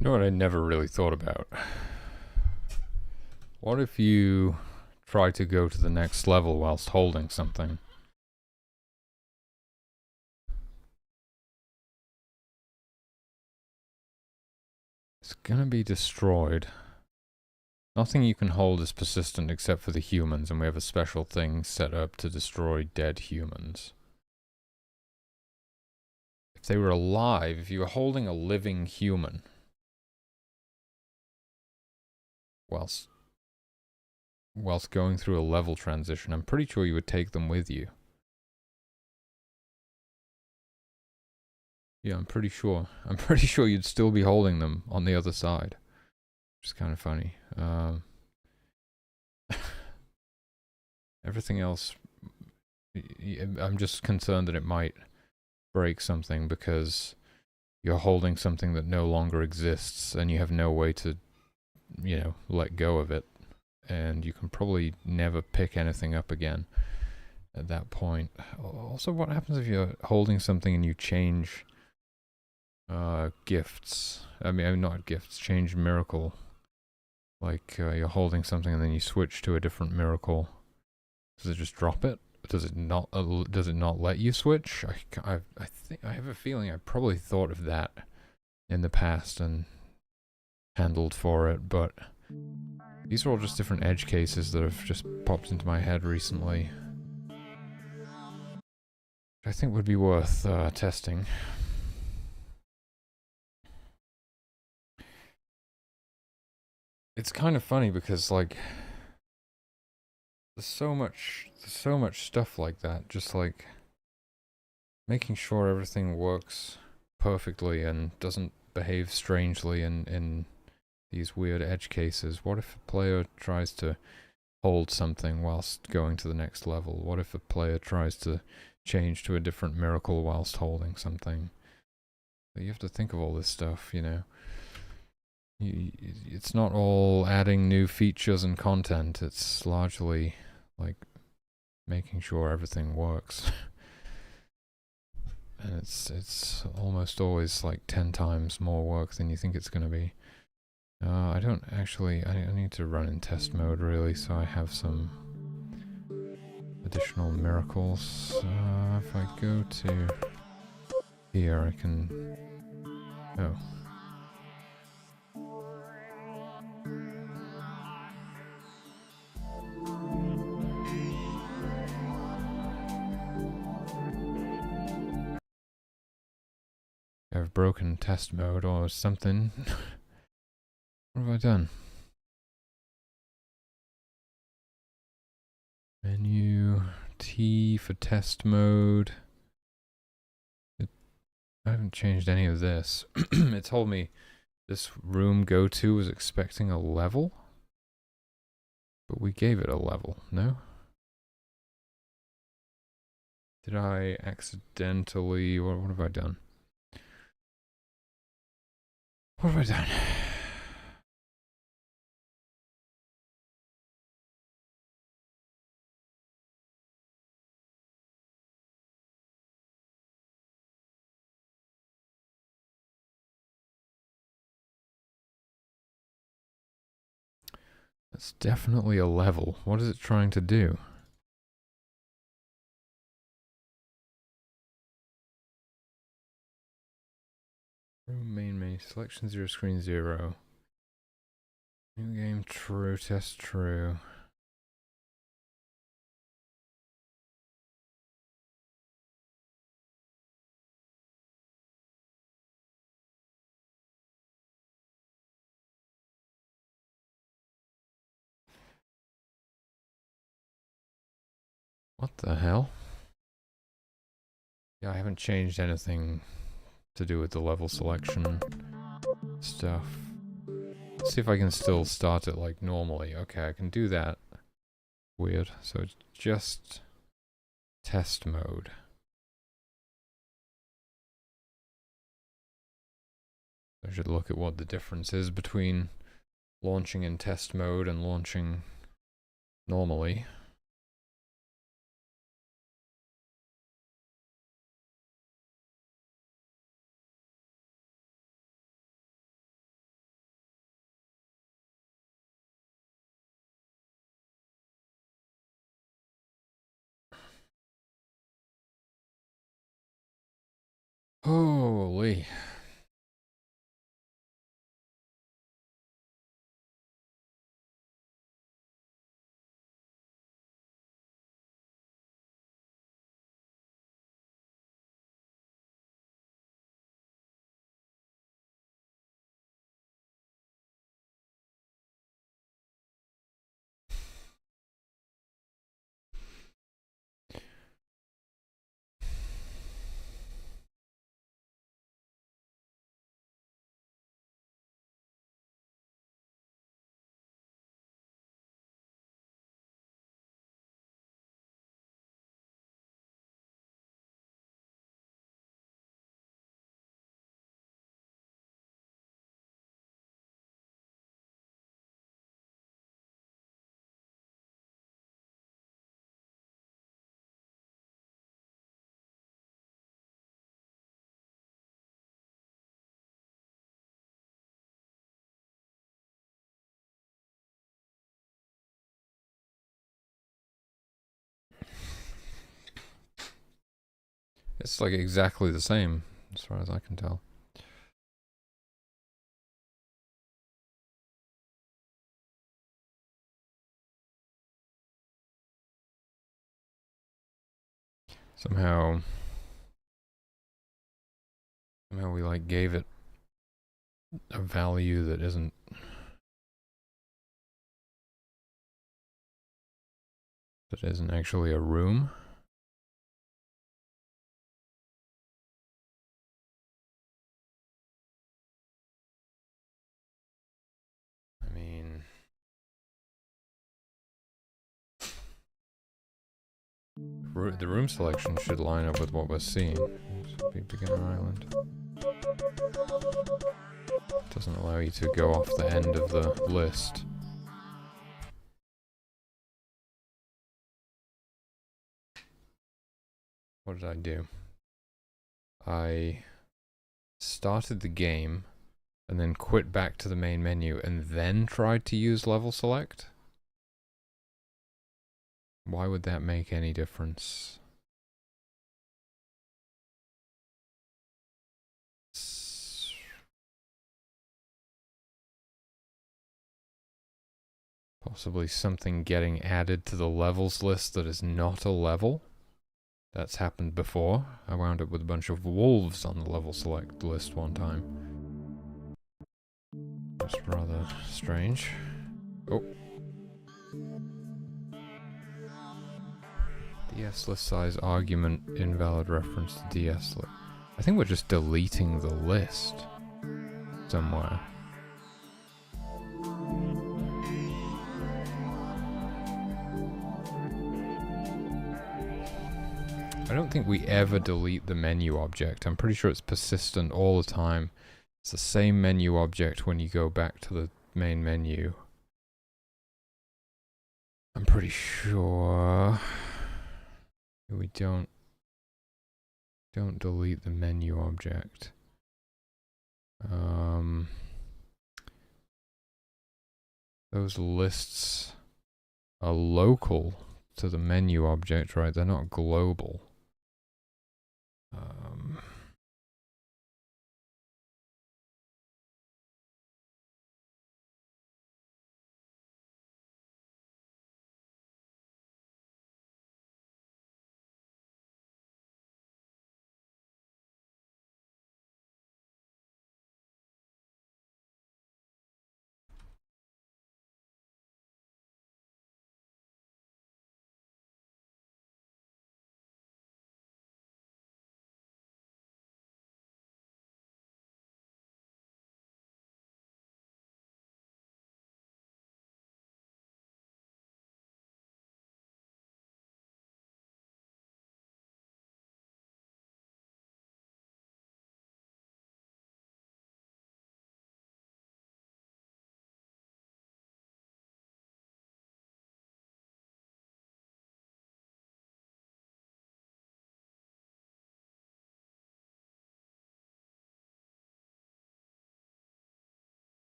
You know what I never really thought about? What if you try to go to the next level whilst holding something? It's gonna be destroyed. Nothing you can hold is persistent except for the humans, and we have a special thing set up to destroy dead humans. If they were alive, if you were holding a living human whilst going through a level transition, I'm pretty sure you would take them with you. Yeah, I'm pretty sure. I'm pretty sure you'd still be holding them on the other side. Which is kind of funny. Everything else, I'm just concerned that it might break something because you're holding something that no longer exists and you have no way to, let go of it. And you can probably never pick anything up again at that point. Also, what happens if you're holding something and you change gifts? I mean, not gifts, change miracle. Like you're holding something and then you switch to a different miracle. Does it just drop it? Does it not? Does it not let you switch? I think I have a feeling I probably thought of that in the past and handled for it, but these are all just different edge cases that have just popped into my head recently. I think would be worth testing. It's kind of funny because like there's so much stuff like that, just like making sure everything works perfectly and doesn't behave strangely in these weird edge cases. What if a player tries to hold something whilst going to the next level? What if a player tries to change to a different miracle whilst holding something? But you have to think of all this stuff, It's not all adding new features and content. It's largely like making sure everything works. And it's almost always like 10 times more work than you think it's going to be. I don't actually, I need to run in test mode really, so I have some additional miracles. If I go to here, I can, oh. I've broken test mode or something. What have I done? Menu T for test mode. I haven't changed any of this. It told me this room go to was expecting a level, but we gave it a level, no? Did I accidentally, what have I done? What have I done? That's definitely a level. What is it trying to do? Room main menu, selection 0, screen 0. New game true, test true. What the hell? Yeah, I haven't changed anything to do with the level selection stuff. Let's see if I can still start it like normally. Okay, I can do that. Weird. So it's just test mode. I should look at what the difference is between launching in test mode and launching normally. Holy. It's like exactly the same, as far as I can tell. Somehow we like gave it a value that isn't actually a room. I mean, the room selection should line up with what we're seeing. This would be beginner island. It doesn't allow you to go off the end of the list. What did I do? I started the game and then quit back to the main menu and then tried to use level select? Why would that make any difference? Possibly something getting added to the levels list that is not a level? That's happened before. I wound up with a bunch of wolves on the level select list one time. That's rather strange. Oh. DS list size argument invalid reference to DS list. I think we're just deleting the list somewhere. I don't think we ever delete the menu object. I'm pretty sure it's persistent all the time. It's the same menu object when you go back to the main menu. I'm pretty sure we don't delete the menu object. Those lists are local to the menu object, right? They're not global.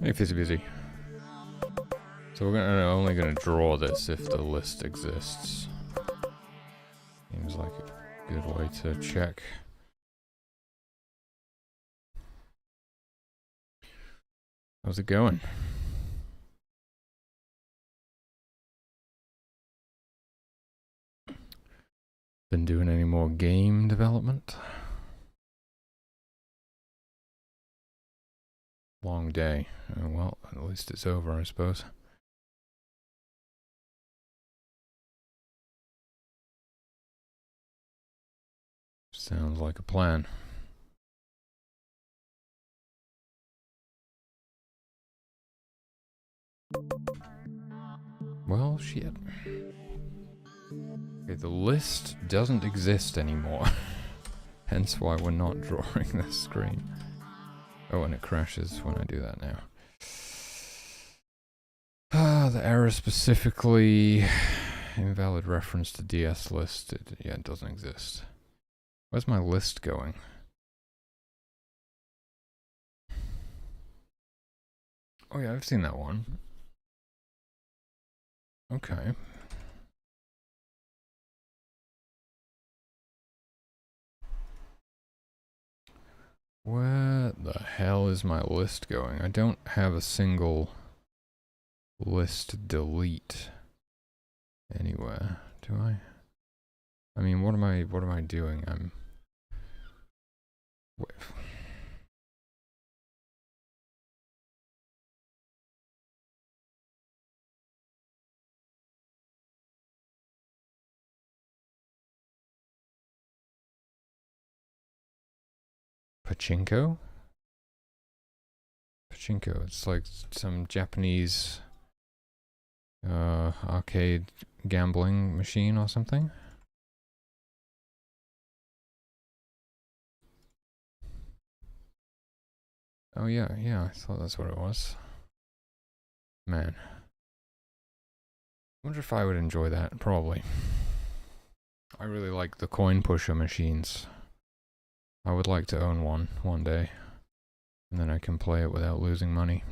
Hey, Fizzy Busy. So we're only gonna draw this if the list exists. Seems like a good way to check. How's it going? Been doing any more game development? Long day. Well, at least it's over, I suppose. Sounds like a plan. Well, shit. Okay, the list doesn't exist anymore. Hence why we're not drawing this screen. Oh, and it crashes when I do that now. The error specifically invalid reference to DS list. It doesn't exist. Where's my list going? Oh yeah, I've seen that one. Okay. Where the hell is my list going? I don't have a single list delete anywhere, do I? I mean, what am I doing? Pachinko? Pachinko, it's like some Japanese arcade gambling machine or something. Oh yeah, I thought that's what it was. Man. I wonder if I would enjoy that, probably. I really like the coin pusher machines. I would like to own one day. And then I can play it without losing money.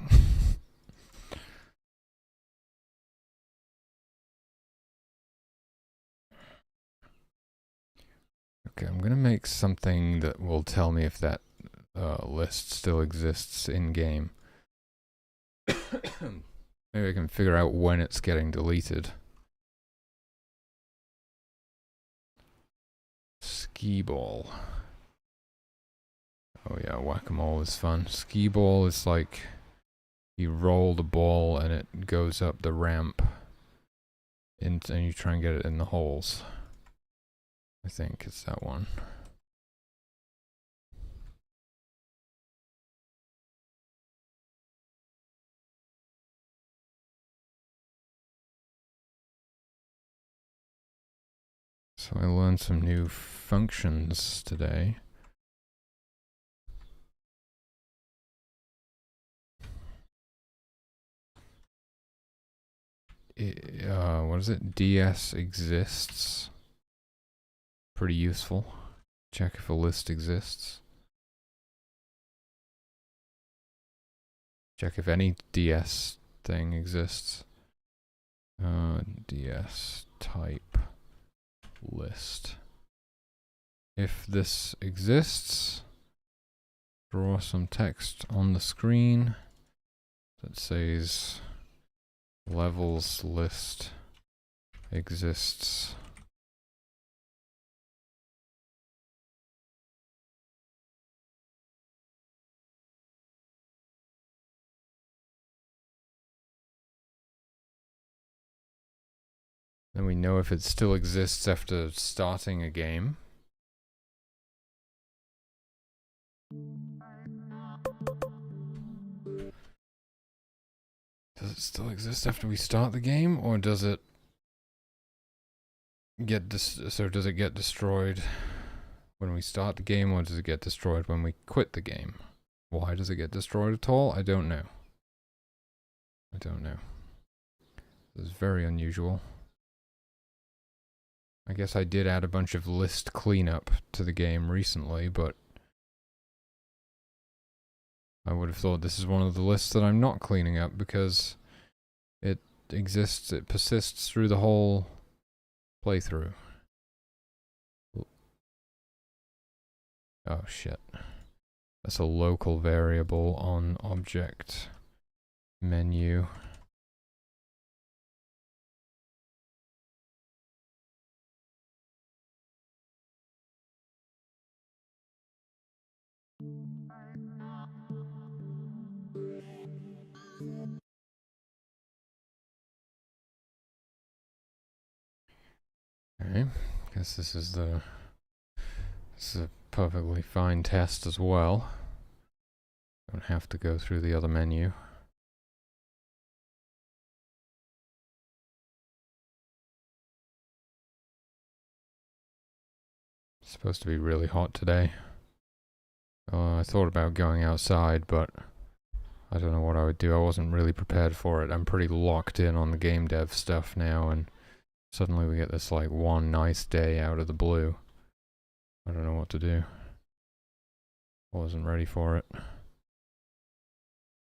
Okay, I'm gonna make something that will tell me if that list still exists in game. Maybe I can figure out when it's getting deleted. Skee ball. Oh yeah, whack-a-mole is fun. Skee ball is like you roll the ball and it goes up the ramp and you try and get it in the holes. I think it's that one. So I learned some new functions today. What is it? DS exists. Pretty useful. Check if a list exists. Check if any DS thing exists. DS type list. If this exists, draw some text on the screen that says levels list exists. Then we know if it still exists after starting a game. Does it still exist after we start the game, or does it get does it get destroyed when we start the game, or does it get destroyed when we quit the game? Why does it get destroyed at all? I don't know. This is very unusual. I guess I did add a bunch of list cleanup to the game recently, but I would have thought this is one of the lists that I'm not cleaning up because it exists, it persists through the whole playthrough. Oh shit. That's a local variable on object menu. Okay, guess this is a perfectly fine test as well. Don't have to go through the other menu. It's supposed to be really hot today. I thought about going outside, but I don't know what I would do. I wasn't really prepared for it. I'm pretty locked in on the game dev stuff now, and suddenly we get this like one nice day out of the blue. I don't know what to do. Wasn't ready for it.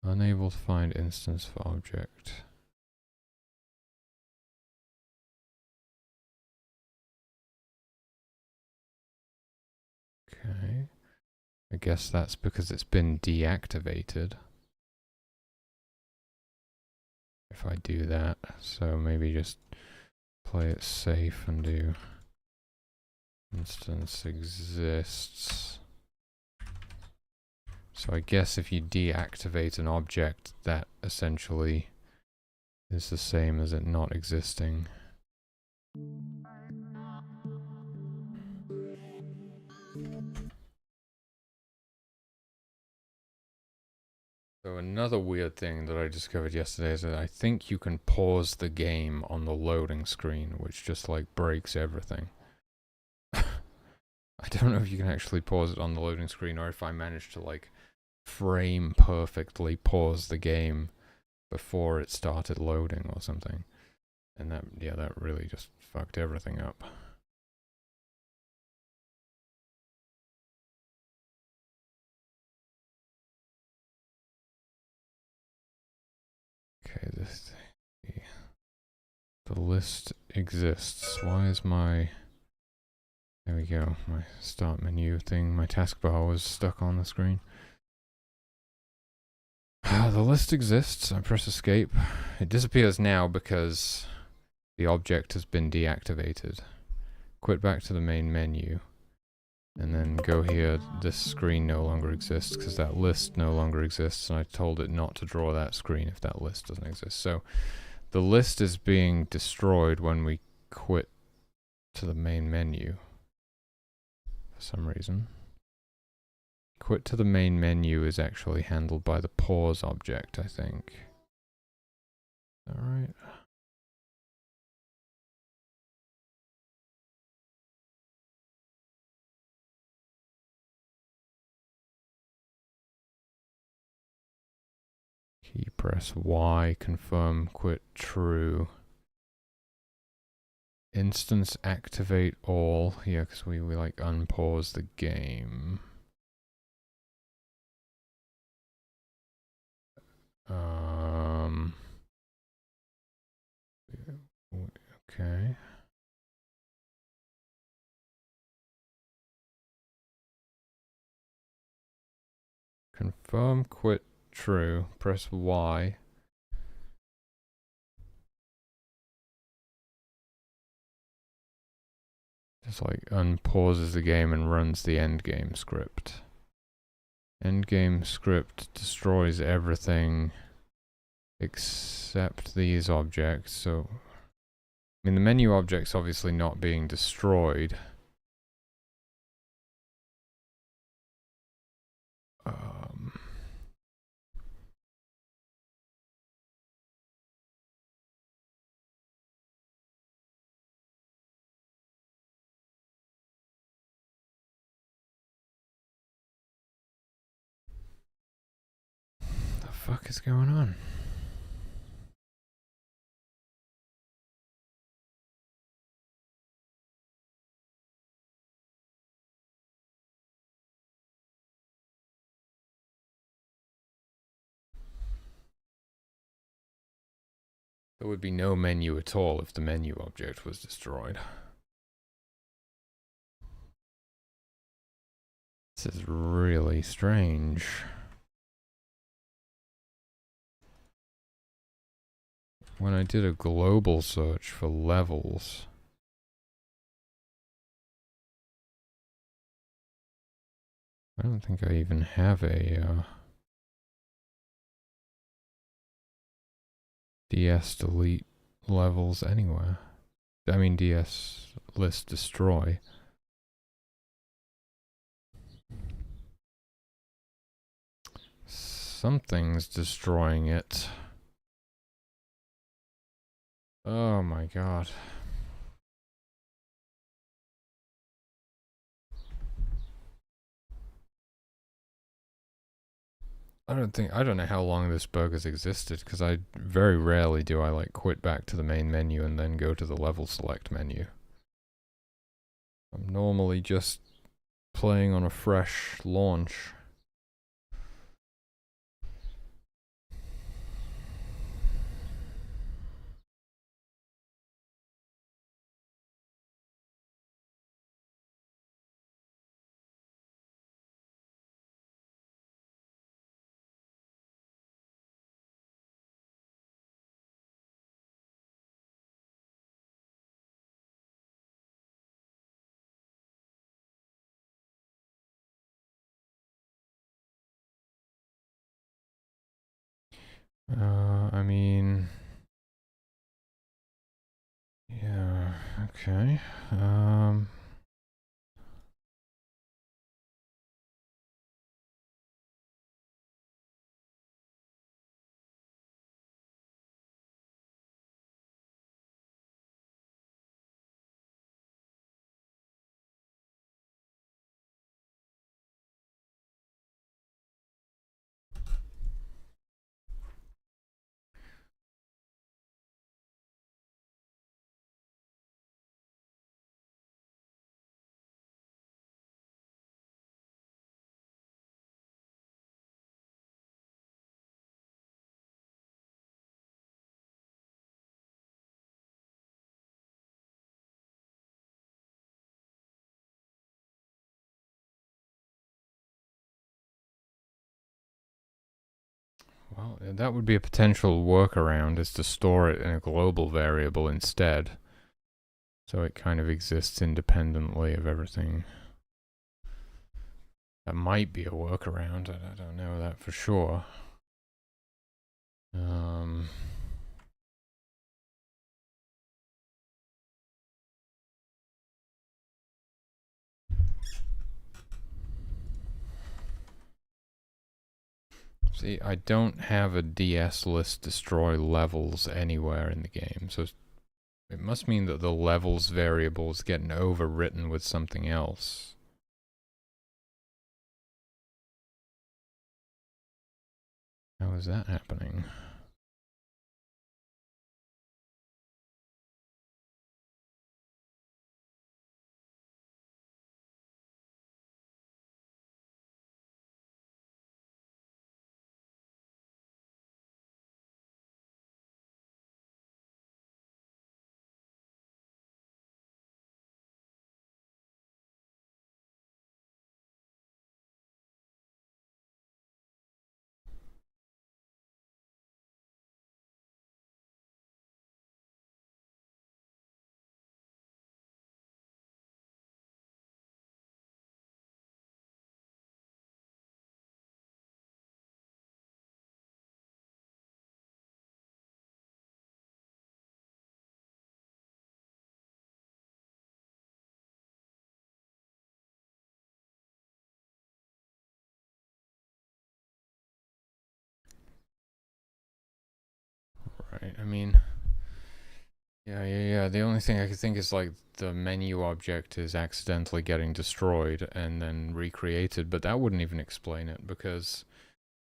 Unable to find instance for object. Okay. I guess that's because it's been deactivated. If I do that, so maybe just play it safe and do instance exists. So I guess if you deactivate an object, that essentially is the same as it not existing. So another weird thing that I discovered yesterday is that I think you can pause the game on the loading screen, which just like breaks everything. I don't know if you can actually pause it on the loading screen or if I managed to like frame perfectly pause the game before it started loading or something. And that, yeah, that really just fucked everything up. Okay, the list exists. Why is my, there we go, my start menu thing, my taskbar was stuck on the screen. The list exists. I press escape. It disappears now because the object has been deactivated. Quit back to the main menu. And then go here. This screen no longer exists because that list no longer exists. And I told it not to draw that screen if that list doesn't exist. So the list is being destroyed when we quit to the main menu. For some reason. Quit to the main menu is actually handled by the pause object, I think. Is that right? Key press Y, confirm, quit true. Instance activate all. Yeah, because we like unpause the game. Okay. Confirm, quit true. Press Y. Just like unpauses the game and runs the endgame script. Endgame script destroys everything except these objects. So, I mean, the menu object's obviously not being destroyed. The fuck is going on? There would be no menu at all if the menu object was destroyed. This is really strange. When I did a global search for levels, I don't think I even have a DS delete levels anywhere. I mean DS list destroy. Something's destroying it. Oh my god. I don't know how long this bug has existed, because I very rarely do I like quit back to the main menu and then go to the level select menu. I'm normally just playing on a fresh launch. I mean, yeah, okay. Well, that would be a potential workaround, is to store it in a global variable instead. So it kind of exists independently of everything. That might be a workaround. I don't know that for sure. See, I don't have a DS list destroy levels anywhere in the game, so it must mean that the levels variable is getting overwritten with something else. How is that happening? Right, I mean, yeah. The only thing I could think is like the menu object is accidentally getting destroyed and then recreated, but that wouldn't even explain it, because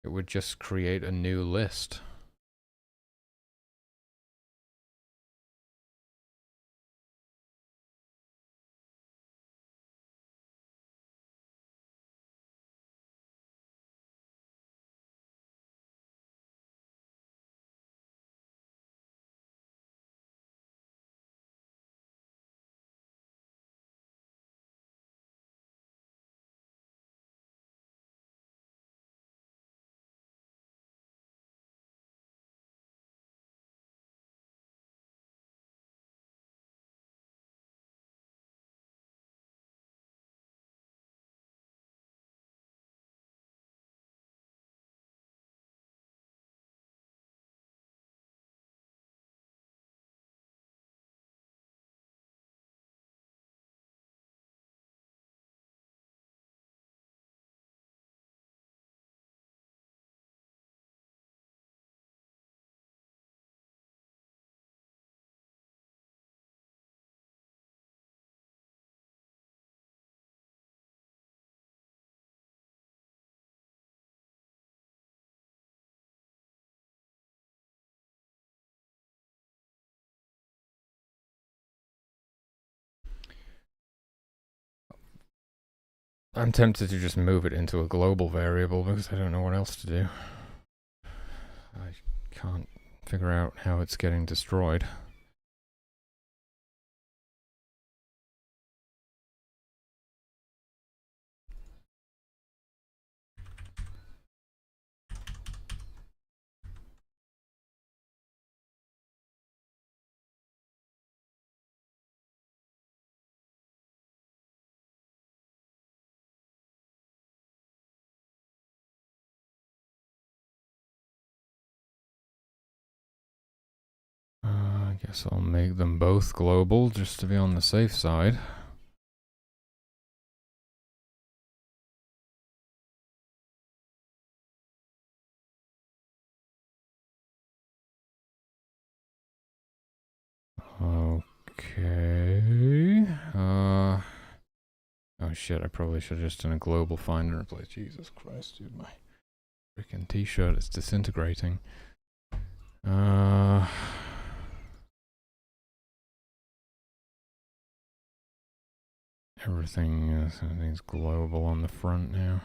it would just create a new list. I'm tempted to just move it into a global variable because I don't know what else to do. I can't figure out how it's getting destroyed. I guess I'll make them both global just to be on the safe side. Okay. Oh shit, I probably should have just done a global find and replace. Jesus Christ, dude, my freaking t-shirt is disintegrating. Everything's global on the front now.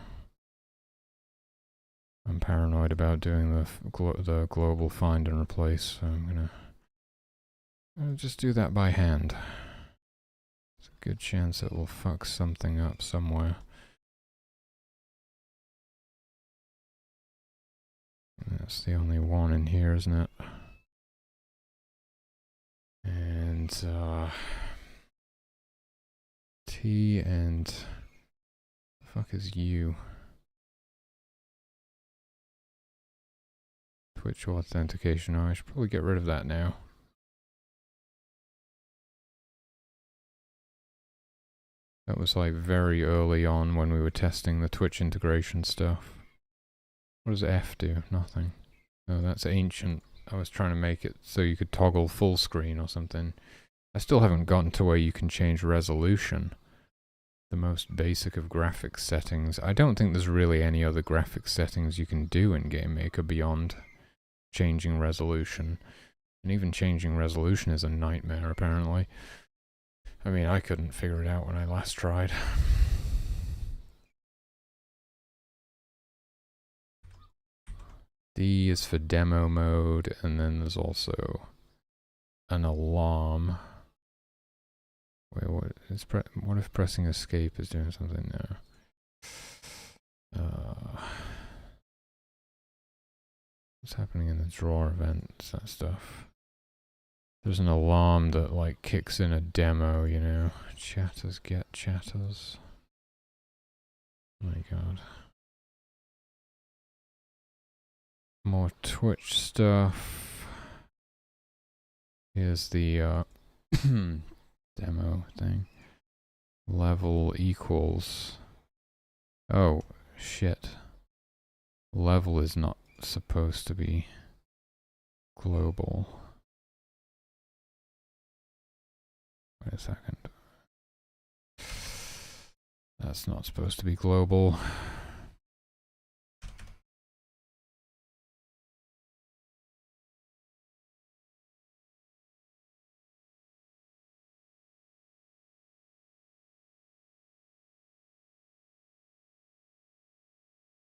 I'm paranoid about doing the global find and replace, so I'm gonna just do that by hand. There's a good chance it will fuck something up somewhere. That's the only one in here, isn't it? And T and the fuck is U? Twitch authentication. Oh, I should probably get rid of that now. That was like very early on when we were testing the Twitch integration stuff. What does F do? Nothing. No, that's ancient. I was trying to make it so you could toggle full screen or something. I still haven't gotten to where you can change resolution. The most basic of graphics settings. I don't think there's really any other graphics settings you can do in GameMaker beyond changing resolution. And even changing resolution is a nightmare, apparently. I mean, I couldn't figure it out when I last tried. D is for demo mode, and then there's also an alarm. Wait, what if pressing escape is doing something now? What's happening in the drawer events, that stuff? There's an alarm that like kicks in a demo, you know. Chatters get chatters. Oh my god. More Twitch stuff. Here's the demo thing. Level equals. Oh, shit. Level is not supposed to be global. Wait a second. That's not supposed to be global.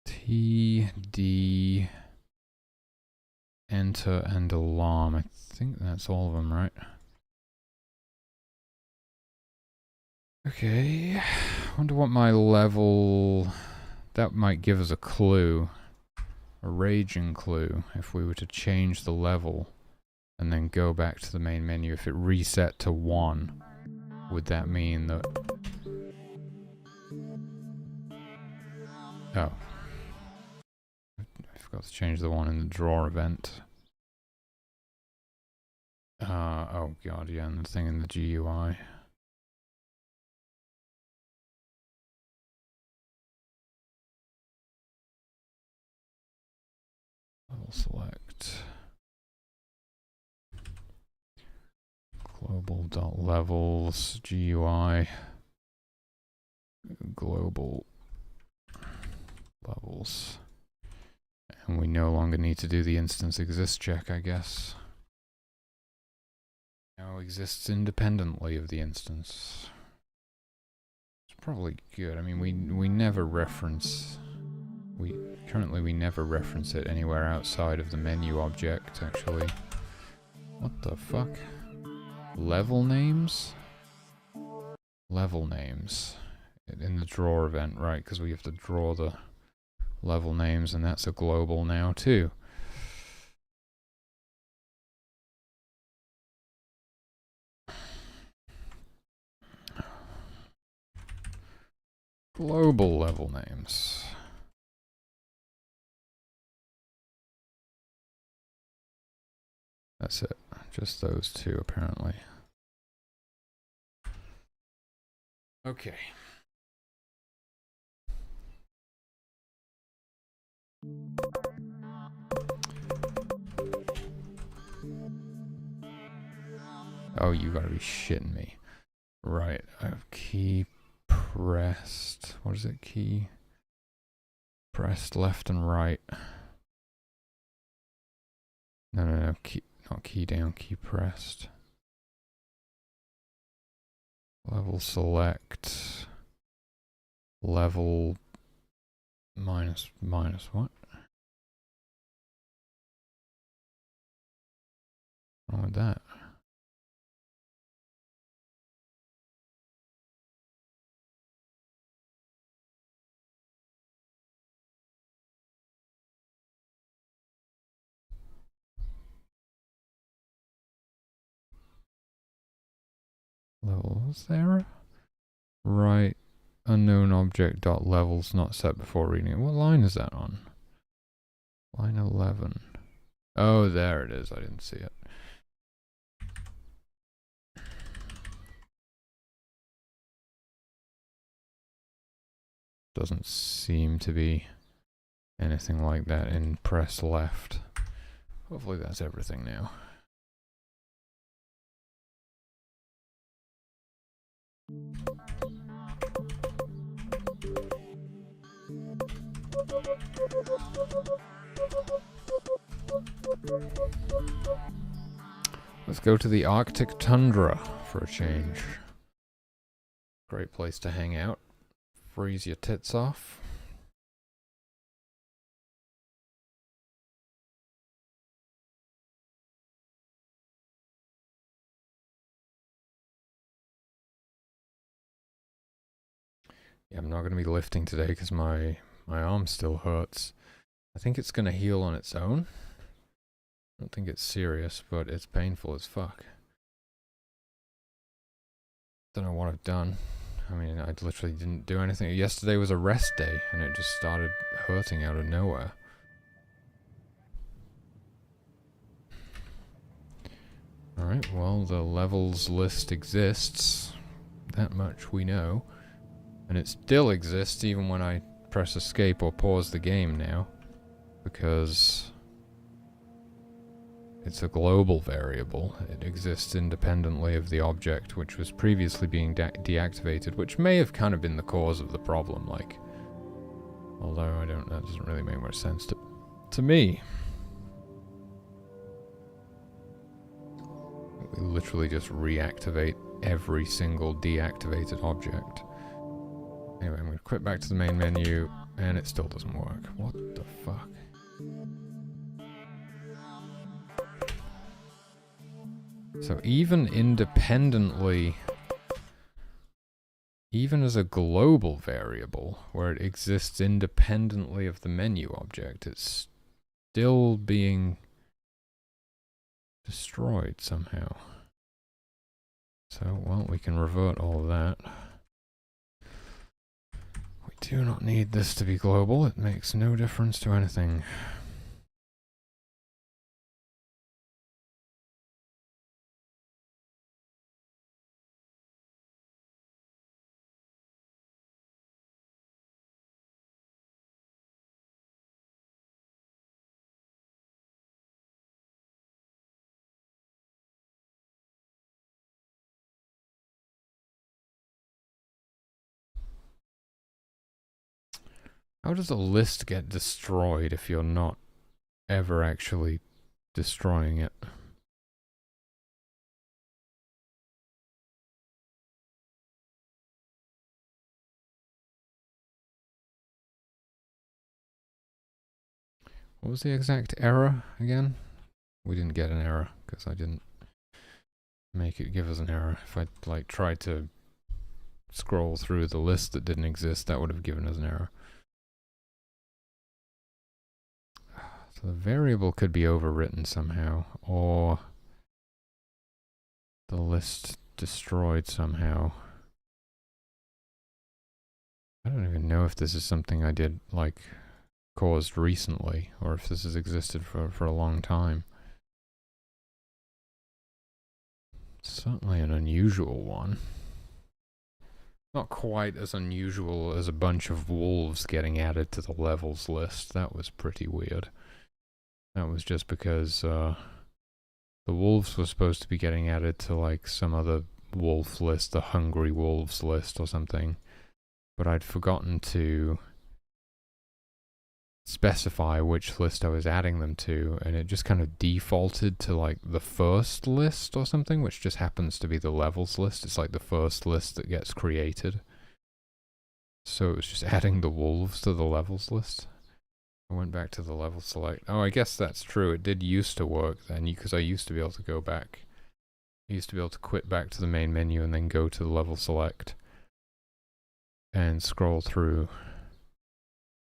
T, D, enter, and alarm. I think that's all of them, right? Okay. Wonder what my level... That might give us a clue. A raging clue. If we were to change the level and then go back to the main menu. If it reset to 1, would that mean that... Oh. I forgot to change the one in the drawer event. Oh god, yeah, and the thing in the GUI. Level select. Global.levels, GUI. Global levels. And we no longer need to do the instance exist check, I guess. Now exists independently of the instance. probably good. I mean, we never reference... Currently we never reference it anywhere outside of the menu object, actually. What the fuck? Level names? Level names. In the draw event, right, because we have to draw the level names, and that's a global now, too. Global level names. That's it. Just those two, apparently. Okay. Oh, you gotta be shitting me. Right, I have key pressed. What is it? Key pressed left and right. No. Key, not key down, key pressed. Level select. Level minus what? What's wrong with that? Levels there? Right. Unknown object dot levels not set before reading it. What line is that on? Line 11. Oh, there it is. I didn't see it. Doesn't seem to be anything like that in press left. Hopefully that's everything now. Let's go to the Arctic tundra for a change. Great place to hang out. Freeze your tits off. Yeah, I'm not going to be lifting today because my arm still hurts. I think it's going to heal on its own. I don't think it's serious, but it's painful as fuck. Don't know what I've done. I mean, I literally didn't do anything. Yesterday was a rest day, and it just started hurting out of nowhere. Alright, well, the levels list exists. That much we know. And it still exists even when I press escape or pause the game now. Because it's a global variable. It exists independently of the object which was previously being deactivated, which may have kind of been the cause of the problem, like. Although I don't know, that doesn't really make much sense to me. We literally just reactivate every single deactivated object. Anyway, I'm going to quit back to the main menu, and it still doesn't work. What the fuck? So even independently, even as a global variable, where it exists independently of the menu object, it's still being destroyed somehow. So, well, we can revert all of that. We do not need this to be global. It makes no difference to anything. How does a list get destroyed if you're not ever actually destroying it? What was the exact error again? We didn't get an error because I didn't make it give us an error. If I like tried to scroll through the list that didn't exist, that would have given us an error. So the variable could be overwritten somehow, or the list destroyed somehow. I don't even know if this is something I did, like, caused recently, or if this has existed for a long time. Certainly an unusual one. Not quite as unusual as a bunch of wolves getting added to the levels list. That was pretty weird. That was just because the wolves were supposed to be getting added to like some other wolf list, the hungry wolves list or something. But I'd forgotten to specify which list I was adding them to, and it just kind of defaulted to like the first list or something, which just happens to be the levels list. It's like the first list that gets created. So it was just adding the wolves to the levels list. I went back to the level select. Oh, I guess that's true. It did used to work then, because I used to be able to go back. I used to be able to quit back to the main menu and then go to the level select and scroll through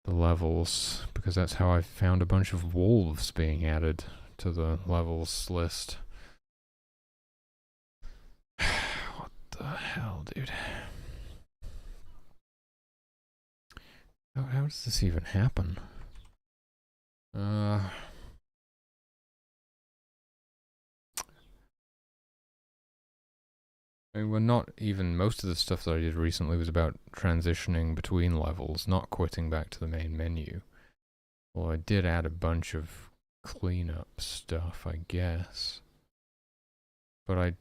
the levels, because that's how I found a bunch of wolves being added to the levels list. What the hell, dude? How does this even happen? I mean, we're not even, most of the stuff that I did recently was about transitioning between levels, not quitting back to the main menu. Well, I did add a bunch of cleanup stuff, I guess. But I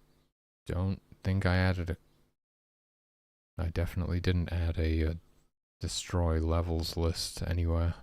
don't think I added I definitely didn't add a destroy levels list anywhere.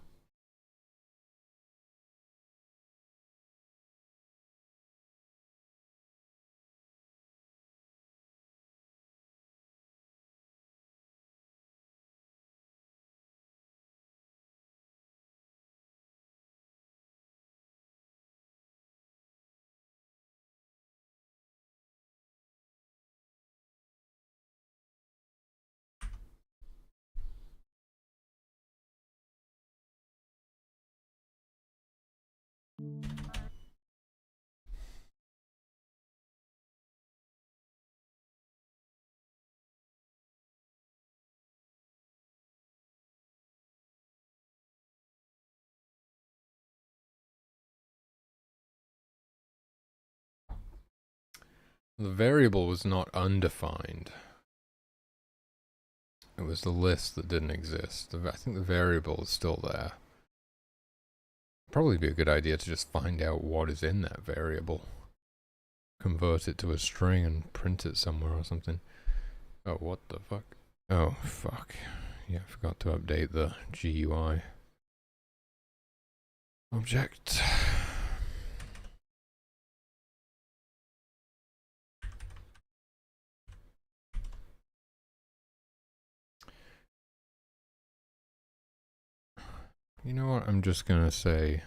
The variable was not undefined. It was the list that didn't exist. I think the variable is still there. Probably be a good idea to just find out what is in that variable. Convert it to a string and print it somewhere or something. Oh, what the fuck? Oh, fuck. Yeah, I forgot to update the GUI object. You know what? I'm just gonna say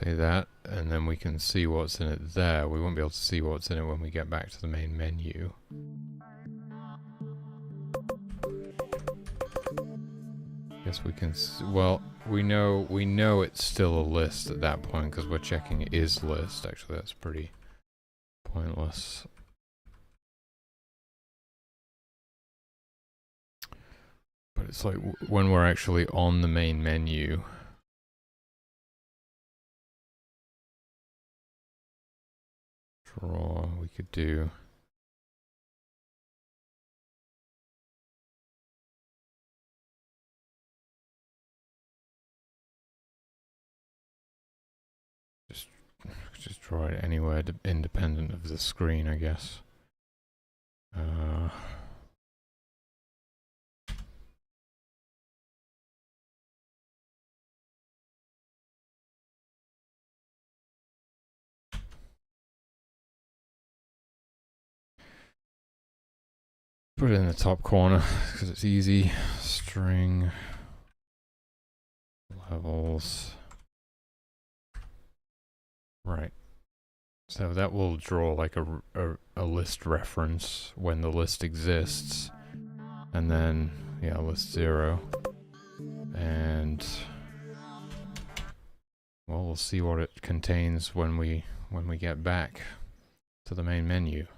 that, and then we can see what's in it there. We won't be able to see what's in it when we get back to the main menu. Guess we can. Well, we know it's still a list at that point because we're checking is list. Actually, that's pretty pointless. But it's like when we're actually on the main menu. Draw, we could do. Just draw it anywhere independent of the screen, I guess. put it in the top corner because it's easy. String levels. Right. So that will draw like a list reference when the list exists. And then, yeah, list 0. And well, we'll see what it contains when we get back to the main menu.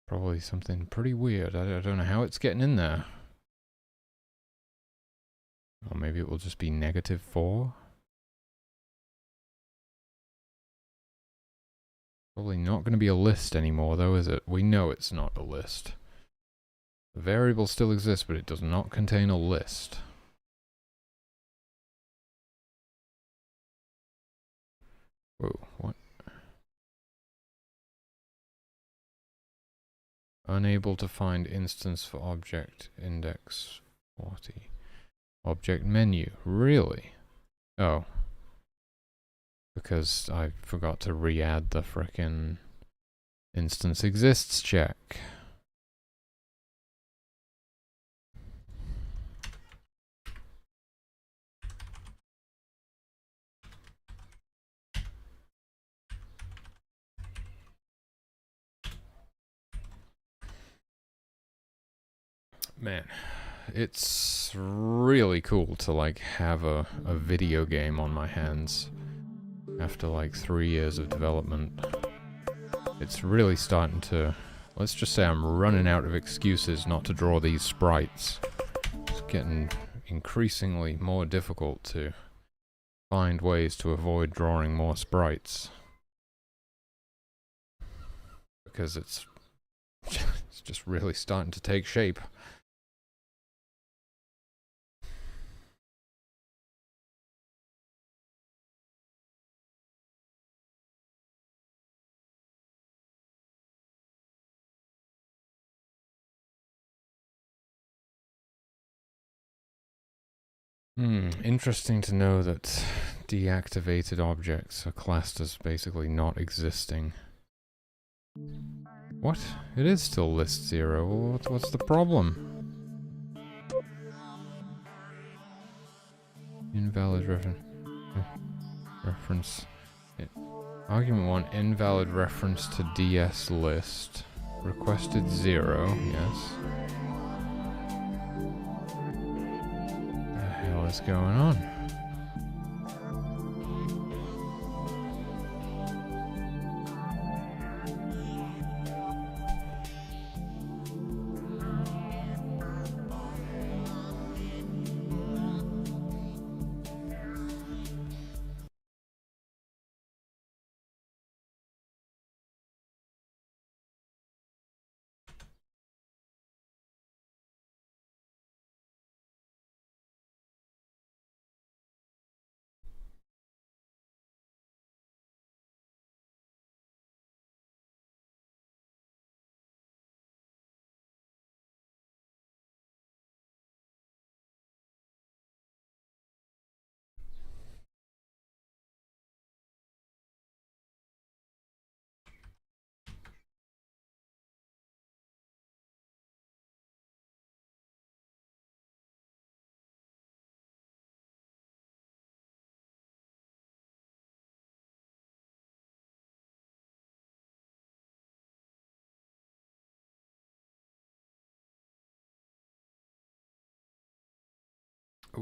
Probably something pretty weird. I don't know how it's getting in there. Or maybe it will just be -4. Probably not going to be a list anymore, though, is it? We know it's not a list. The variable still exists, but it does not contain a list. Whoa, what? Unable to find instance for object index 40. Object menu. Really? Oh. Because I forgot to re-add the frickin' instance exists check. Man, it's really cool to like have a video game on my hands after like 3 years of development. It's really starting to, let's just say I'm running out of excuses not to draw these sprites. It's getting increasingly more difficult to find ways to avoid drawing more sprites. Because it's just really starting to take shape. Interesting to know that deactivated objects are classed as basically not existing. What? It is still list 0. Well, what's the problem? Invalid reference. Argument 1, invalid reference to DS list. Requested 0, yes. What the hell is going on?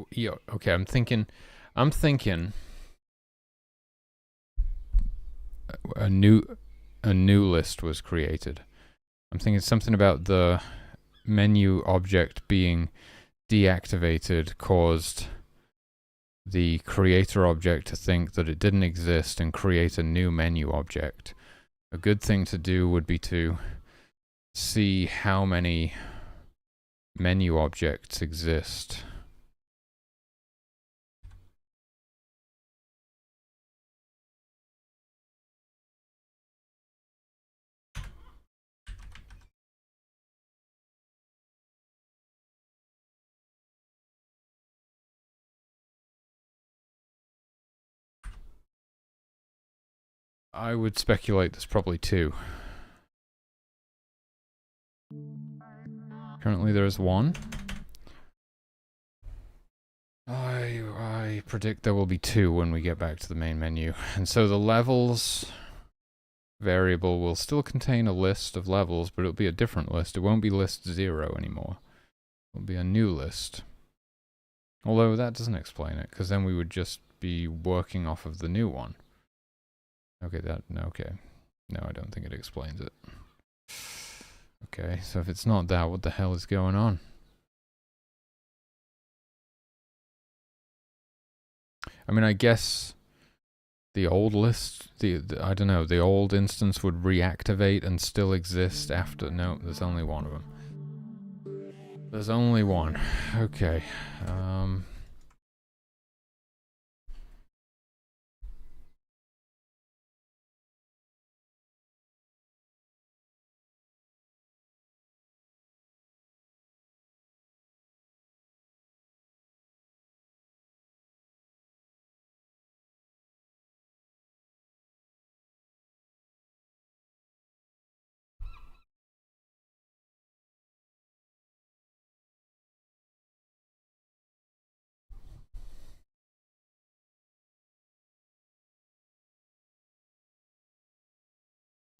Yeah, okay, I'm thinking a new list was created. I'm thinking something about the menu object being deactivated caused the creator object to think that it didn't exist and create a new menu object. A good thing to do would be to see how many menu objects exist. I would speculate there's probably 2. Currently there is one. I predict there will be two when we get back to the main menu. And so the levels variable will still contain a list of levels, but it'll be a different list. It won't be list 0 anymore. It'll be a new list. Although that doesn't explain it, because then we would just be working off of the new one. Okay, okay. No, I don't think it explains it. Okay, so if it's not that, what the hell is going on? I mean, I guess the old list, I don't know, the old instance would reactivate and still exist after. No, there's only one of them. There's only one. Okay.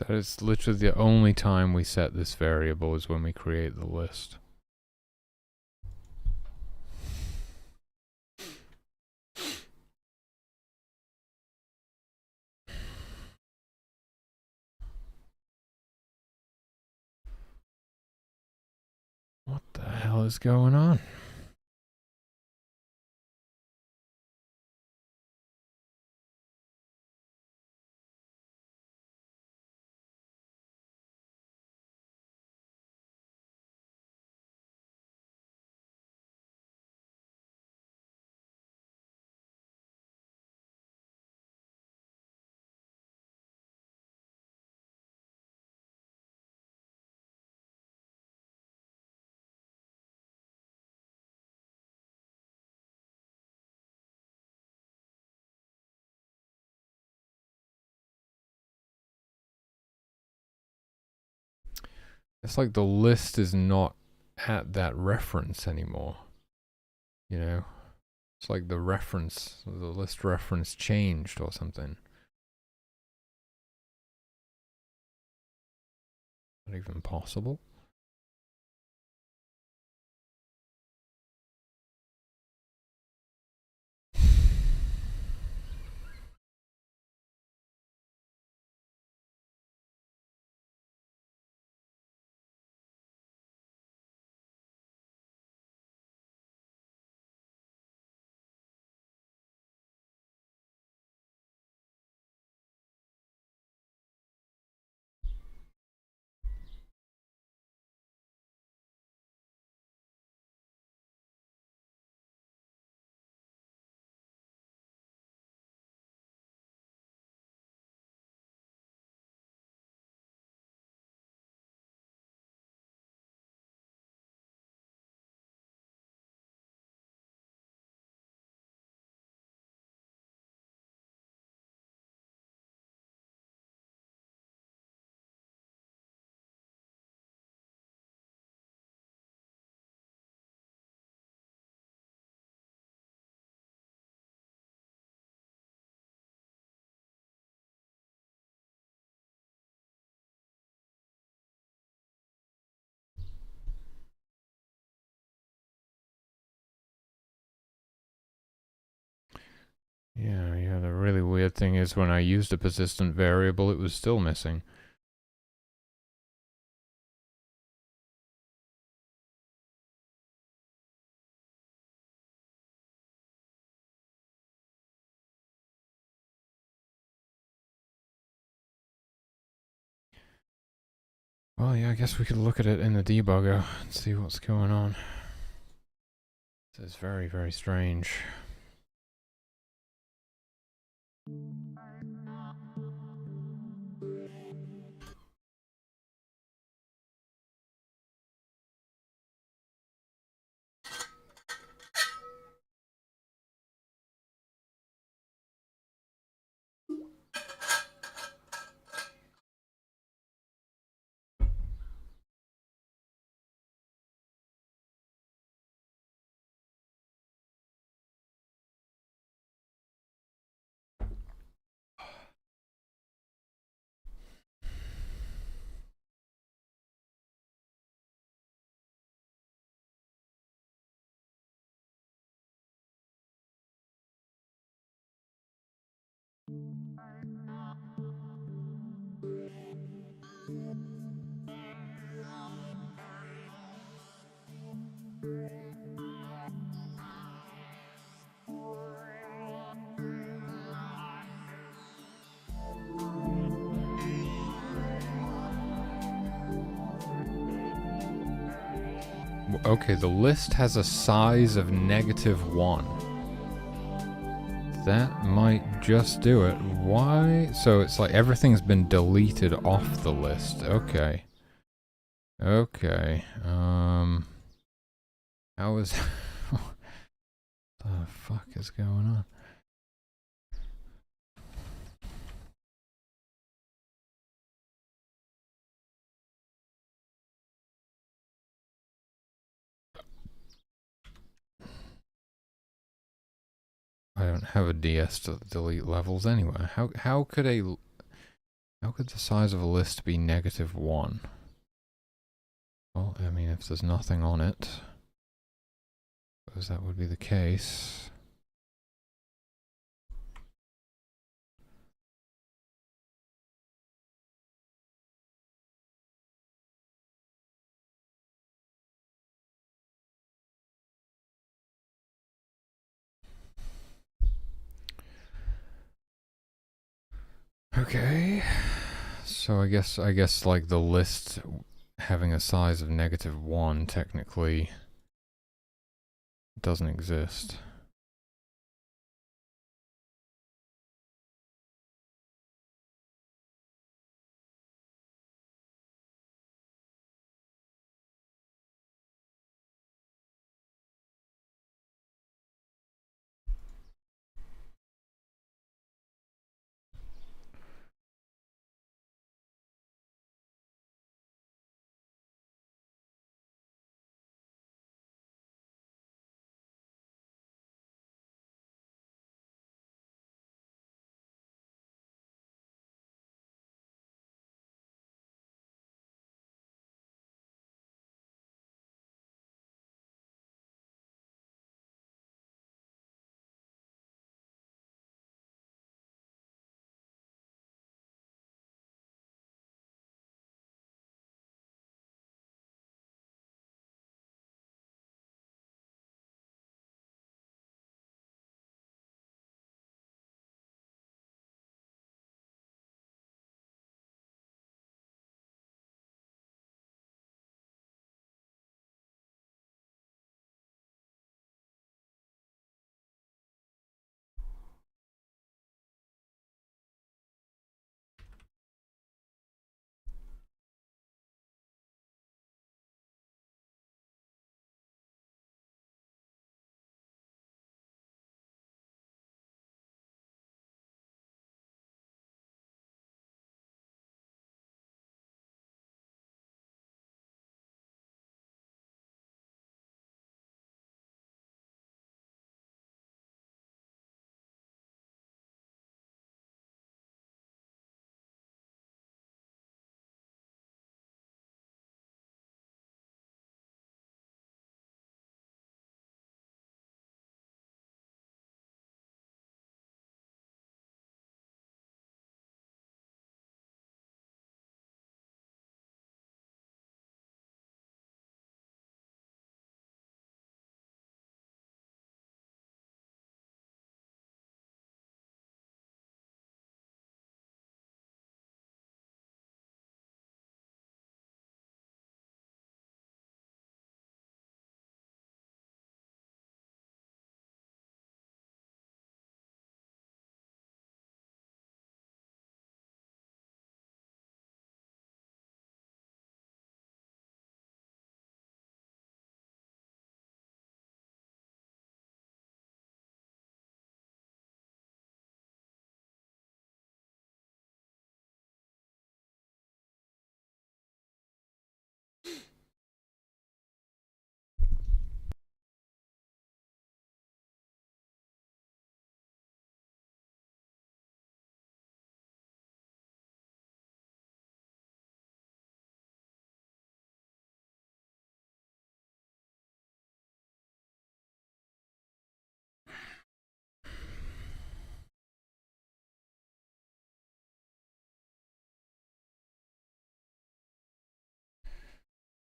That is literally the only time we set this variable is when we create the list. What the hell is going on? It's like the list is not at that reference anymore. You know? It's like the list reference changed or something. Not even possible? Yeah, the really weird thing is when I used a persistent variable, it was still missing. Well, yeah, I guess we could look at it in the debugger and see what's going on. This is very, very strange. okay, the list has a size of -1. That might just do it. Why? So it's like everything's been deleted off the list. Okay. Okay. How is... what the fuck is going on? I don't have a DS to delete levels anyway. How could the size of a list be -1? Well, I mean, if there's nothing on it, I suppose that would be the case. Okay. So I guess like the list having a size of -1 technically doesn't exist.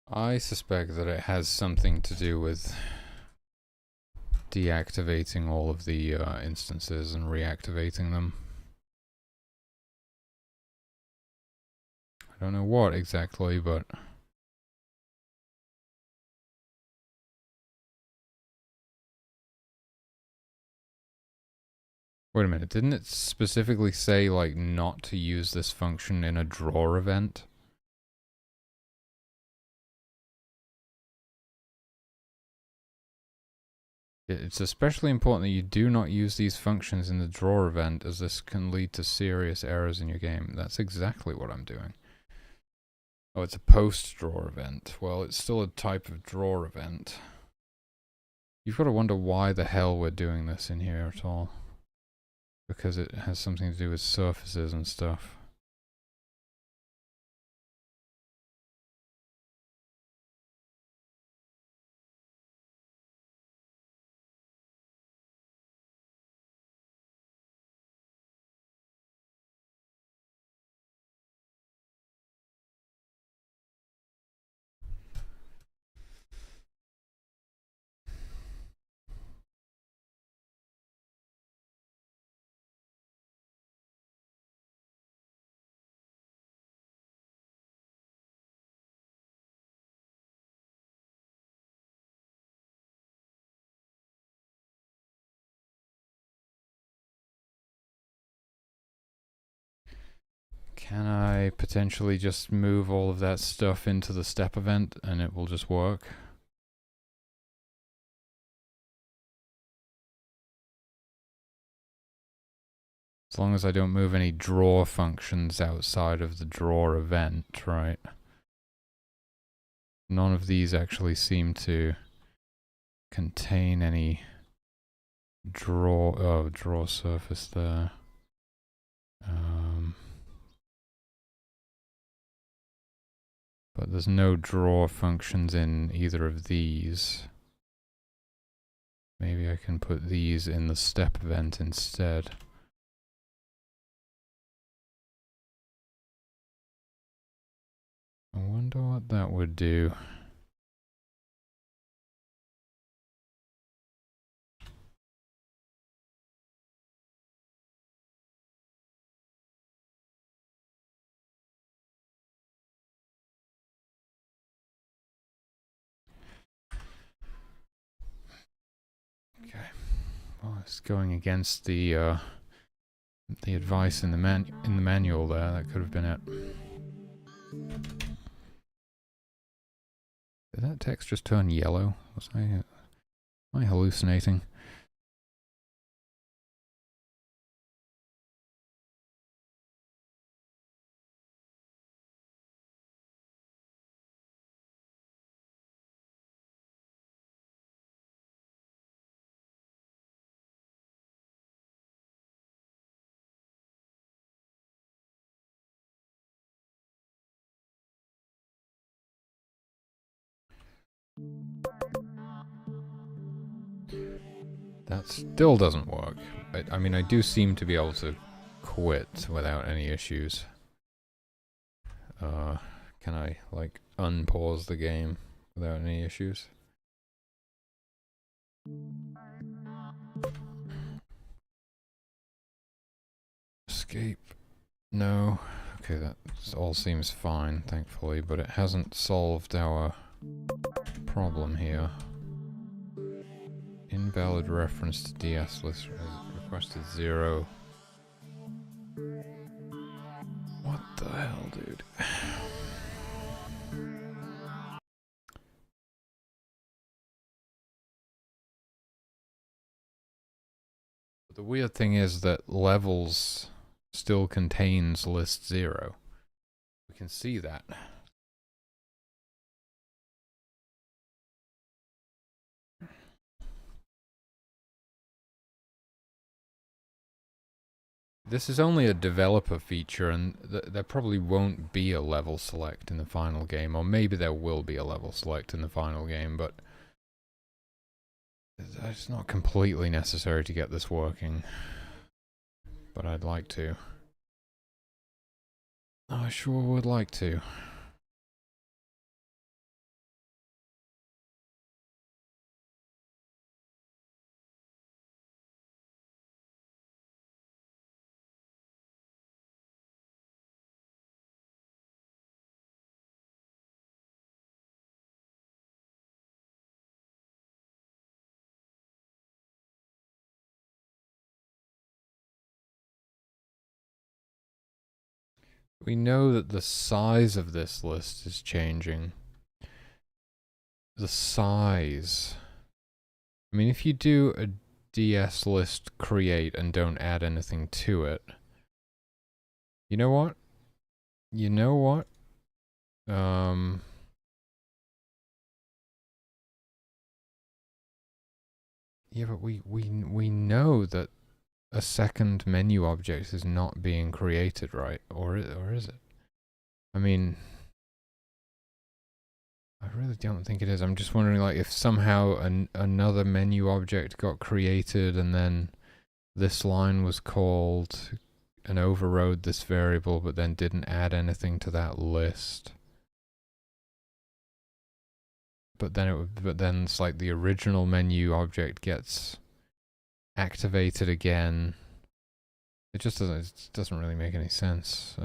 I suspect that it has something to do with deactivating all of the instances and reactivating them. I don't know what exactly, but Wait a minute, didn't it specifically say, like, not to use this function in a draw event? It's especially important that you do not use these functions in the draw event, as this can lead to serious errors in your game. That's exactly what I'm doing. Oh, it's a post-draw event. Well, it's still a type of draw event. You've got to wonder why the hell we're doing this in here at all. Because it has something to do with surfaces and stuff. Can I potentially just move all of that stuff into the step event and it will just work? As long as I don't move any draw functions outside of the draw event, right? None of these actually seem to contain any draw surface there. But there's no draw functions in either of these. Maybe I can put these in the step event instead. I wonder what that would do. Okay. Well, it's going against the advice in the manual there. That could have been it. Did that text just turn yellow? Am I hallucinating? That still doesn't work. I mean, I do seem to be able to quit without any issues. Can I, like, unpause the game without any issues? Escape. No. Okay, that all seems fine, thankfully, but it hasn't solved our problem here. Invalid reference to DS list requested 0. What the hell, dude? The weird thing is that levels still contains list 0. We can see that. This is only a developer feature, and there probably won't be a level select in the final game, or maybe there will be a level select in the final game, but it's not completely necessary to get this working. But I'd like to. I sure would like to. we know that the size of this list is changing. The size. I mean, if you do a DS list create and don't add anything to it, you know what? You know what? Yeah, but we know that a second menu object is not being created, right? Or is it? I mean, I really don't think it is. I'm just wondering, like, if somehow another menu object got created and then this line was called and overrode this variable, but then didn't add anything to that list. But then it's like the original menu object gets activated again. It doesn't really make any sense.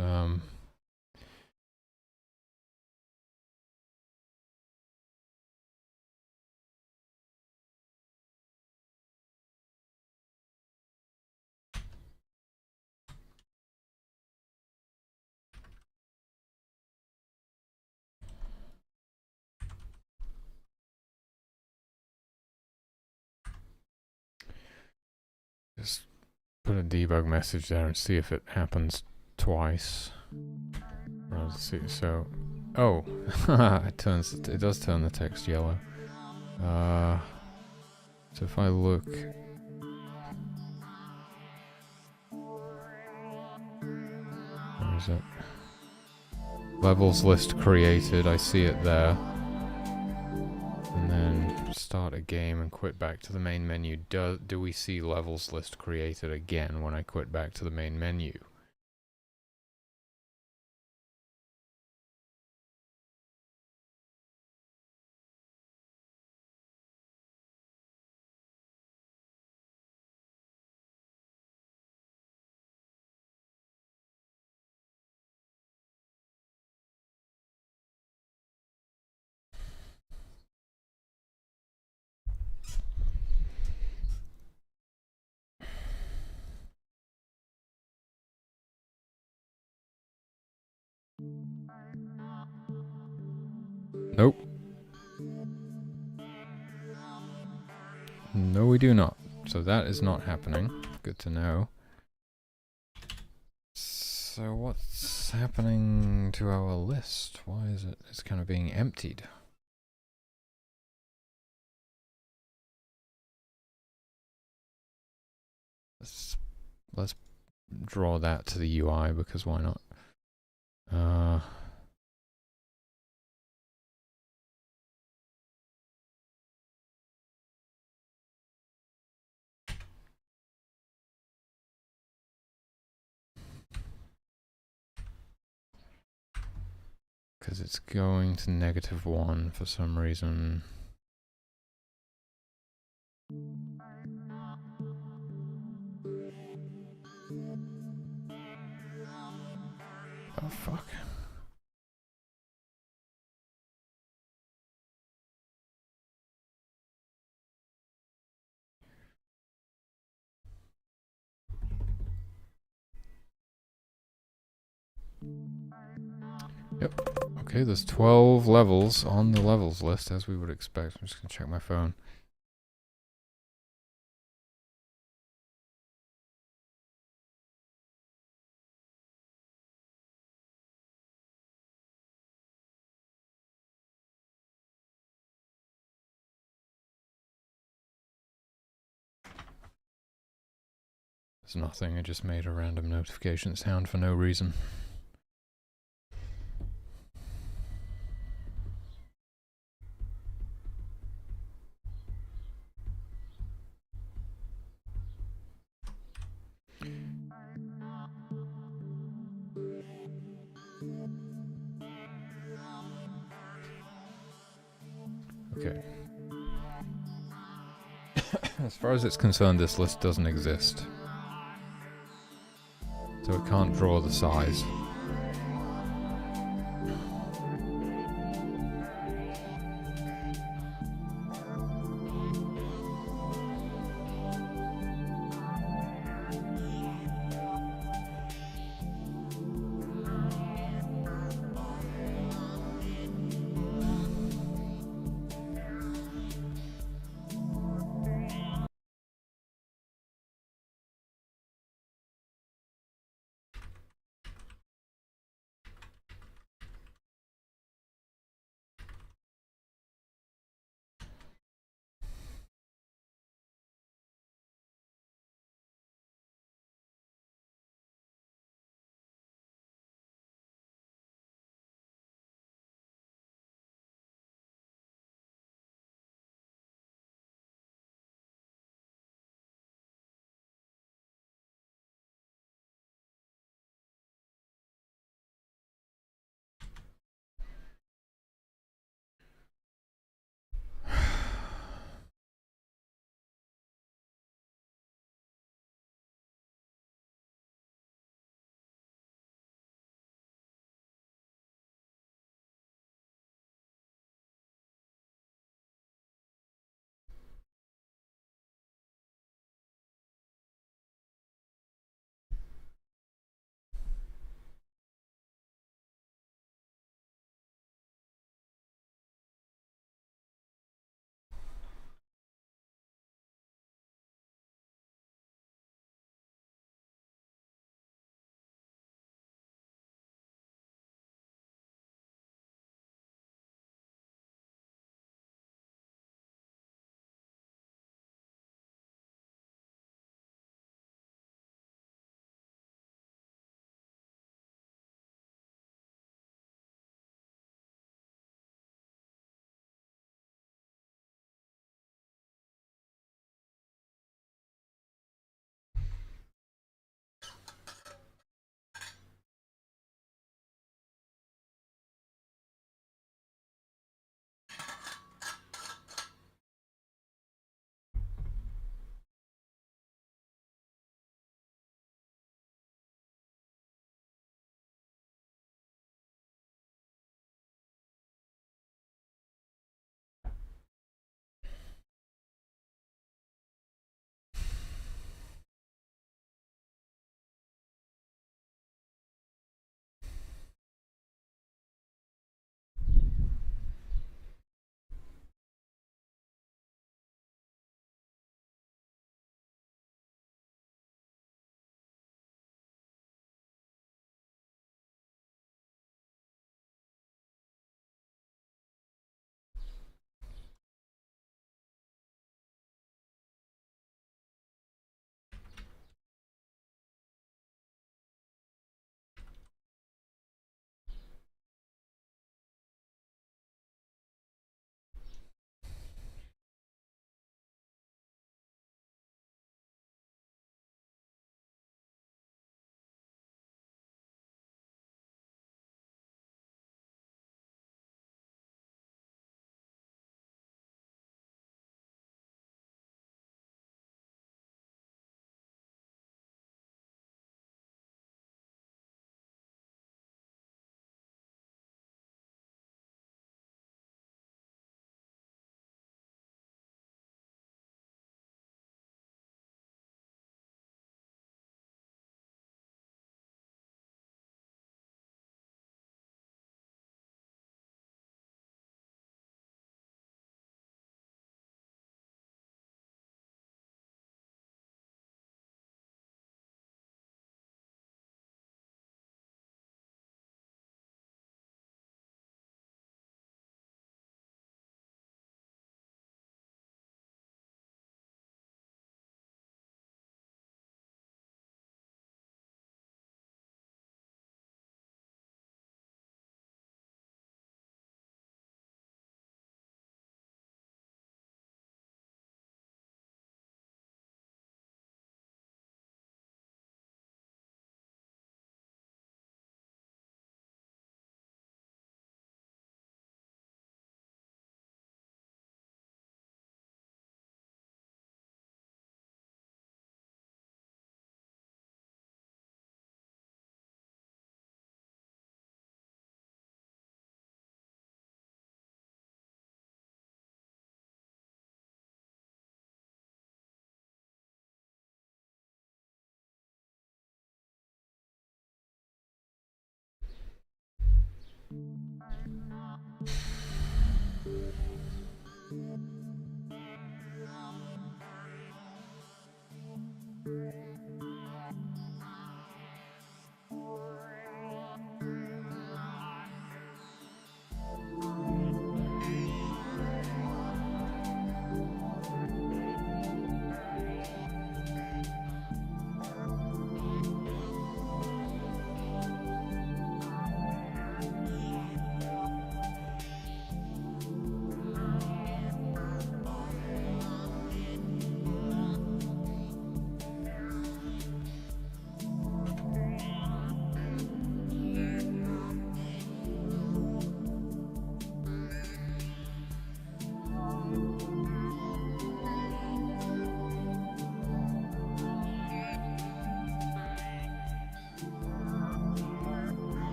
Just put a debug message there and see if it happens twice. Let's see. So, oh, it does turn the text yellow. So if I look, where is it? Levels list created. I see it there. And then start a game and quit back to the main menu. Do we see levels list created again when I quit back to the main menu? Nope. No, we do not. So that is not happening. Good to know. So what's happening to our list? Why is it? It's kind of being emptied. Let's draw that to the UI, because why not? Because it's going to -1 for some reason. Oh, fuck. Yep. Okay, there's 12 levels on the levels list, as we would expect. I'm just going to check my phone. There's nothing, I just made a random notification sound for no reason. Okay. As far as it's concerned, this list doesn't exist. So it can't draw the size.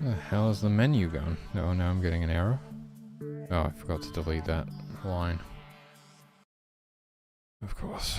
The hell is the menu gone? Oh, now I'm getting an error. Oh, I forgot to delete that line. Of course.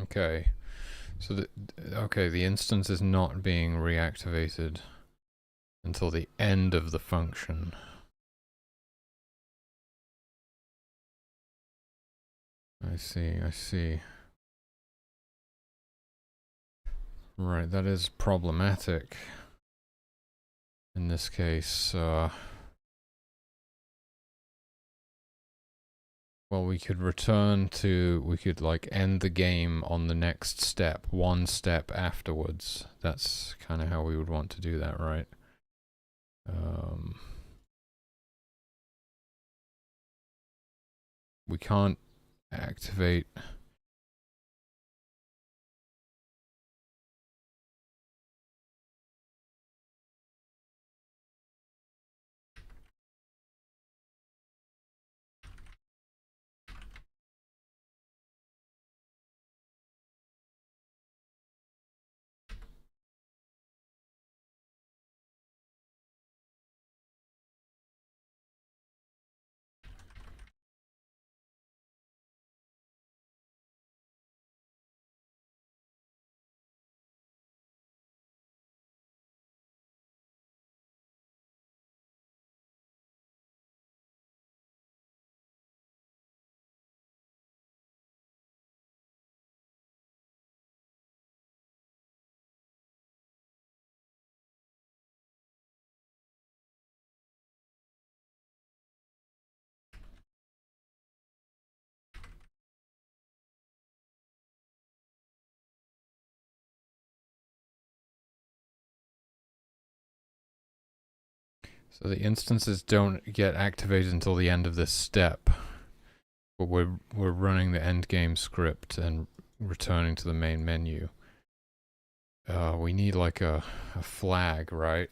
Okay. So the instance is not being reactivated until the end of the function. I see. Right, that is problematic. In this case, well, we could like end the game on the next step, one step afterwards. That's kind of how we would want to do that, right? We can't activate. So the instances don't get activated until the end of this step. But we're running the endgame script and returning to the main menu. We need like a flag, right?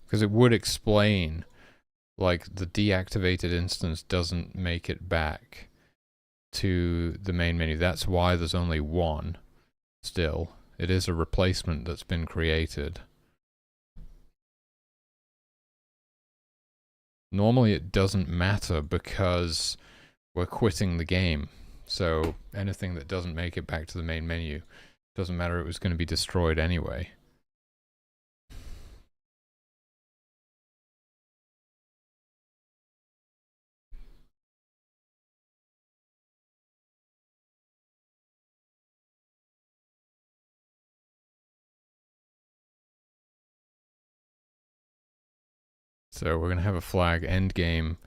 Because it would explain, like, the deactivated instance doesn't make it back to the main menu. That's why there's only one still. It is a replacement that's been created. Normally it doesn't matter because we're quitting the game. So anything that doesn't make it back to the main menu, doesn't matter, it was going to be destroyed anyway. So we're going to have a flag endgame,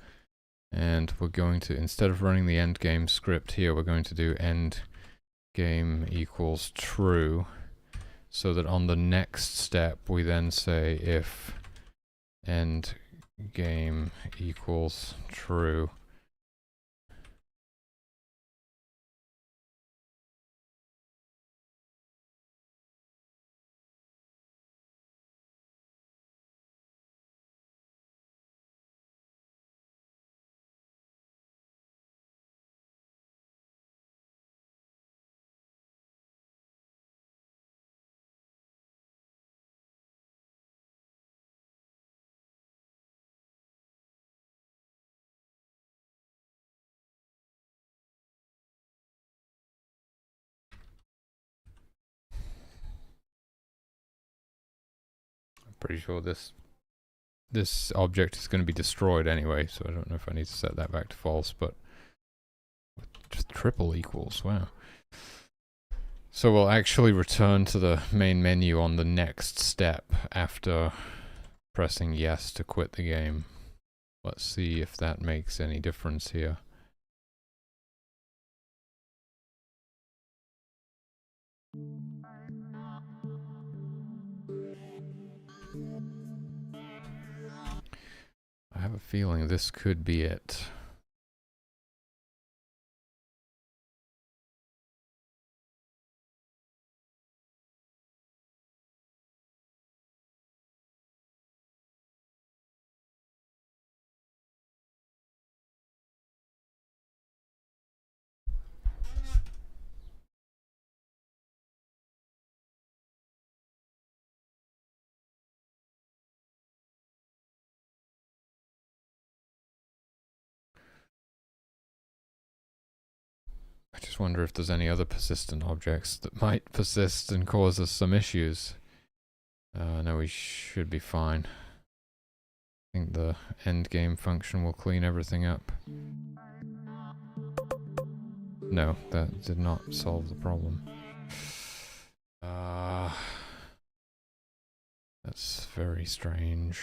and we're going to, instead of running the endgame script here, we're going to do endgame equals true, so that on the next step we then say if endgame equals true. I'm pretty sure this object is going to be destroyed anyway, so I don't know if I need to set that back to false, but just triple equals, wow. So we'll actually return to the main menu on the next step after pressing yes to quit the game. Let's see if that makes any difference here. I have a feeling this could be it. I just wonder if there's any other persistent objects that might persist and cause us some issues. No, we should be fine. I think the end game function will clean everything up. No, that did not solve the problem. That's very strange.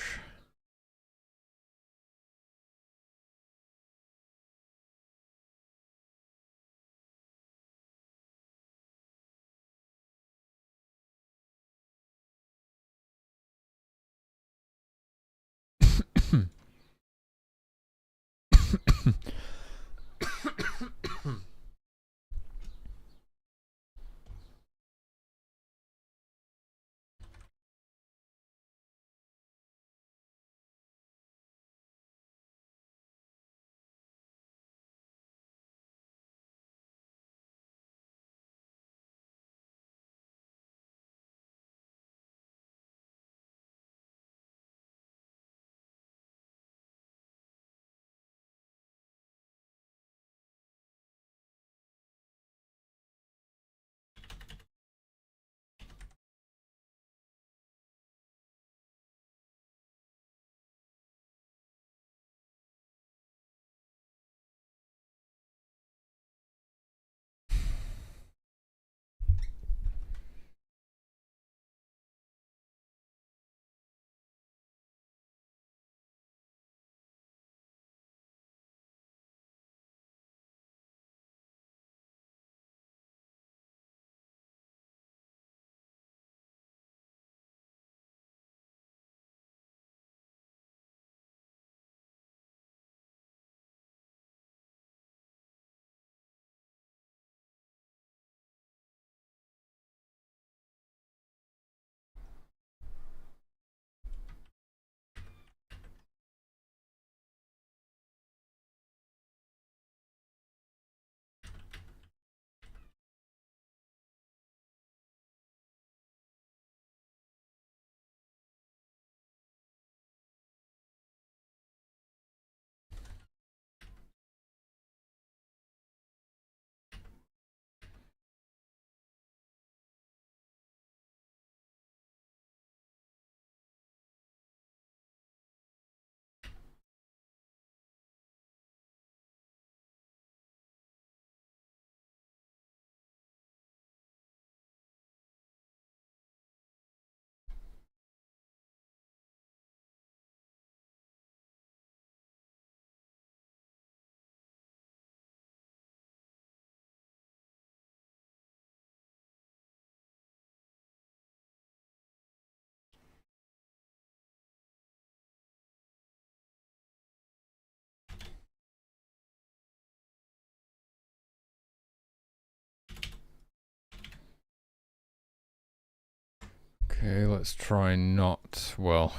Okay, let's try not. Well,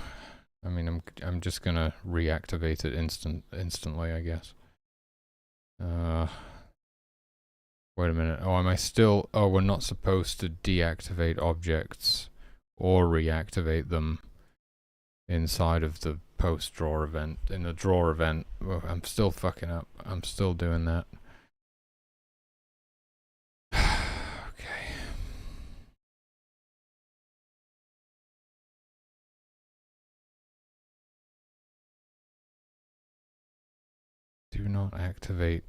I mean, I'm just gonna reactivate it instantly, I guess. Wait a minute. Oh, am I still? Oh, we're not supposed to deactivate objects or reactivate them inside of the post draw event. In the draw event, well, I'm still fucking up. I'm still doing that. Okay. Do not activate.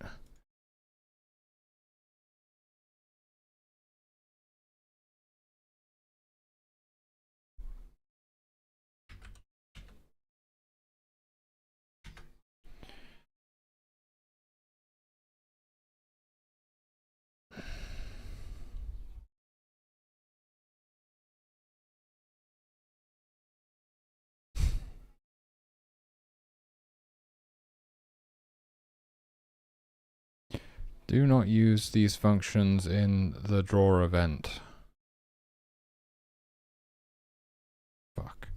Do not use these functions in the draw event. Fuck.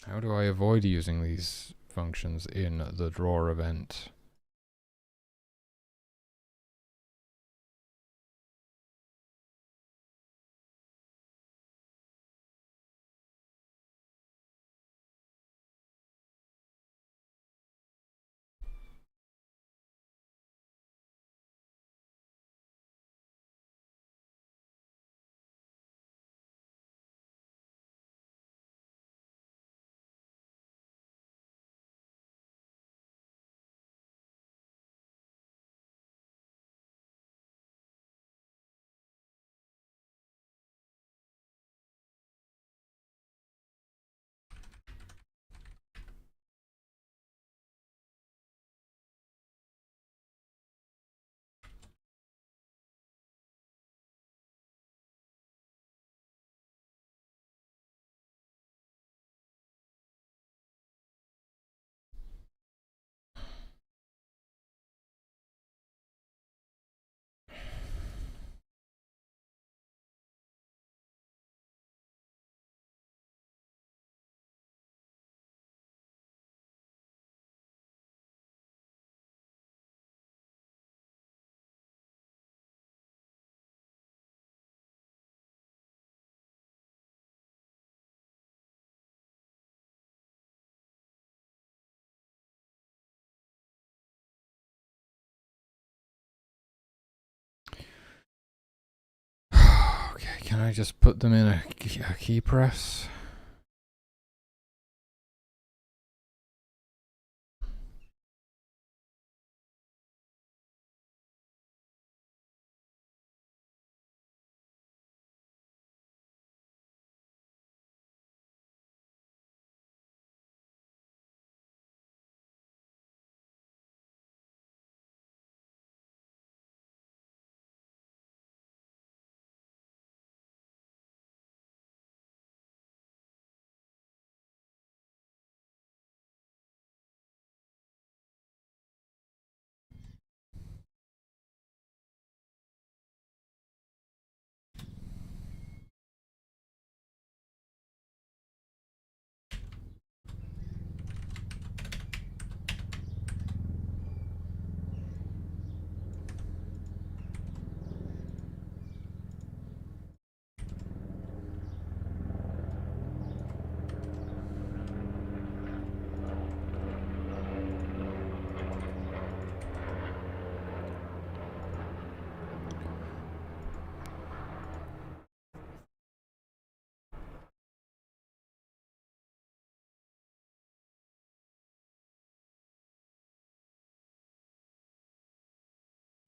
How do I avoid using these functions in the draw event? can I just put them in a key press?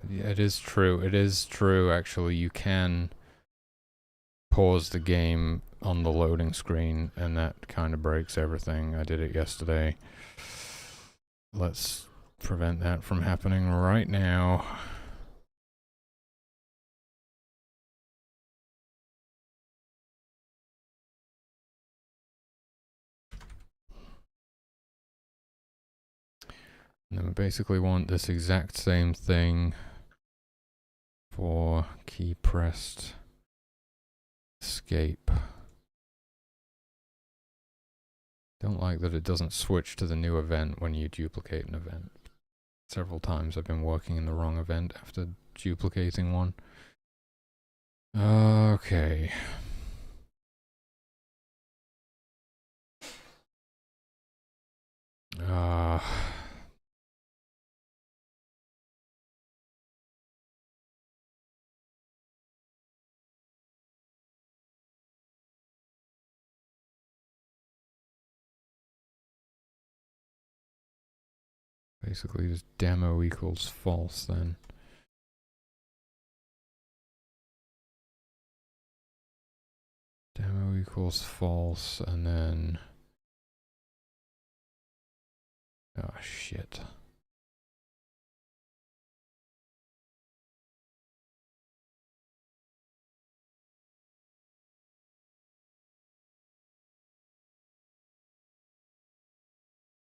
Yeah, it is true. It is true, actually. You can pause the game on the loading screen, and that kind of breaks everything. I did it yesterday. Let's prevent that from happening right now. And then we basically want this exact same thing for key pressed escape. Don't like that it doesn't switch to the new event when you duplicate an event. Several times I've been working in the wrong event after duplicating one. Okay. Basically just demo equals false then. Demo equals false, and then... oh, shit.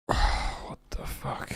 What the fuck?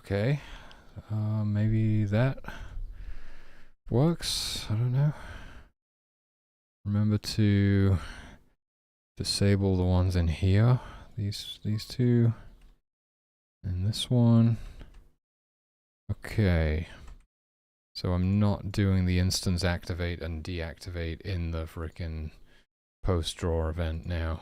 Okay. Maybe that works. I don't know. Remember to disable the ones in here. These two. And this one. Okay. So I'm not doing the instance activate and deactivate in the frickin' post draw event now.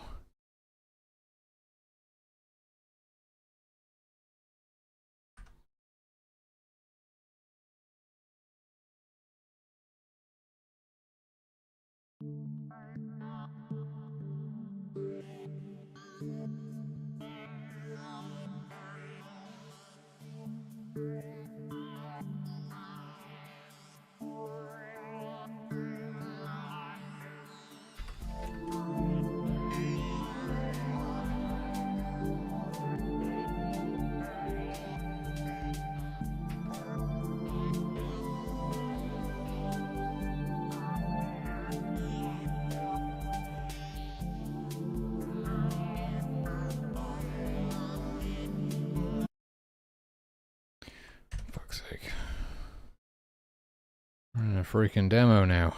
Fuck's sake. We're in a freaking demo now.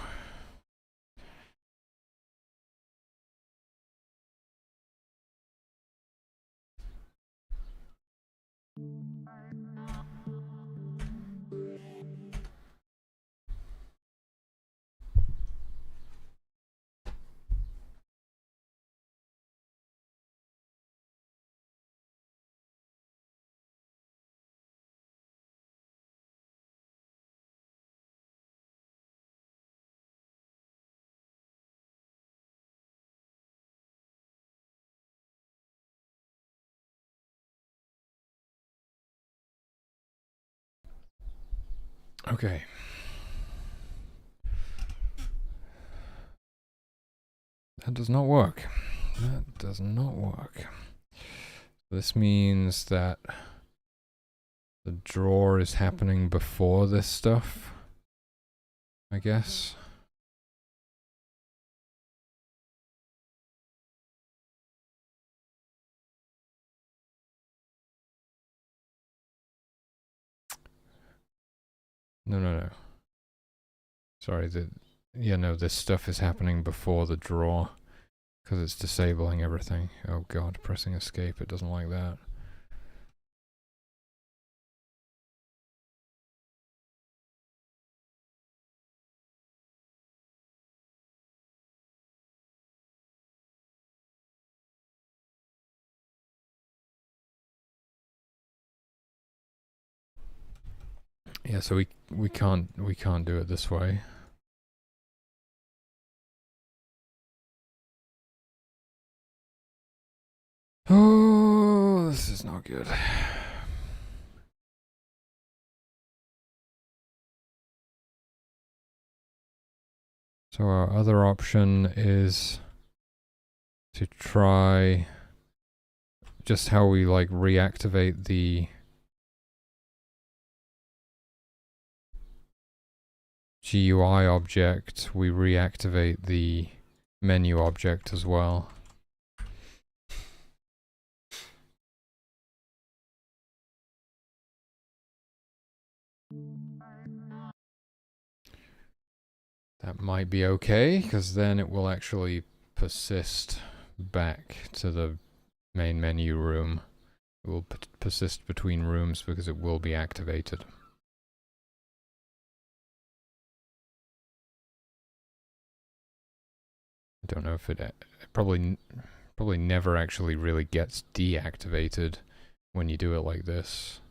Okay. That does not work. That does not work. This means that the draw is happening before this stuff, I guess. No. Sorry, no, this stuff is happening before the draw, because it's disabling everything. Oh god, pressing escape, it doesn't like that. Yeah, so we can't do it this way. Oh, this is not good. So our other option is to try just how we like reactivate the GUI object, we reactivate the menu object as well. That might be okay, because then it will actually persist back to the main menu room. It will persist between rooms because it will be activated. I don't know if it probably never actually really gets deactivated when you do it like this,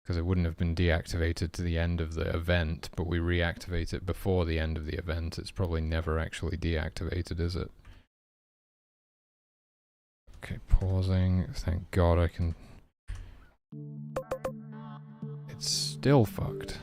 because it wouldn't have been deactivated to the end of the event, but we reactivate it before the end of the event. It's probably never actually deactivated, is it? Okay, pausing. Thank God I can... It's still fucked.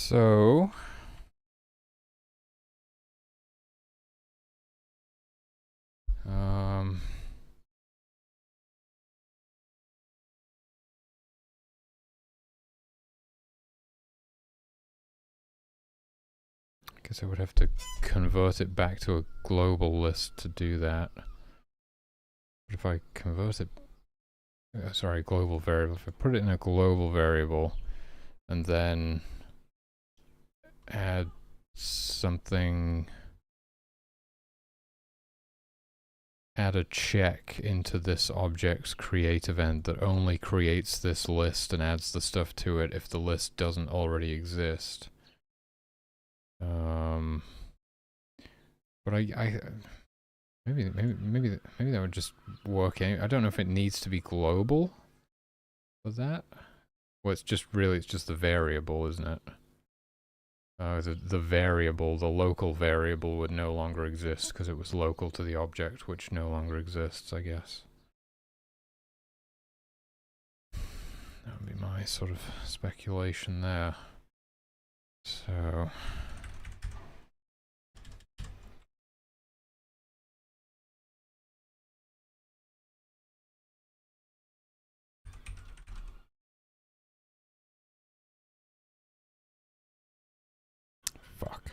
So I guess I would have to convert it back to a global list to do that. But if I convert it, sorry, global variable, if I put it in a global variable and then add something, add a check into this object's create event that only creates this list and adds the stuff to it if the list doesn't already exist. But maybe that would just work. I don't know if it needs to be global for that. Well, it's just the variable, isn't it? The variable, the local variable would no longer exist because it was local to the object, which no longer exists, I guess. That would be my sort of speculation there. So fuck.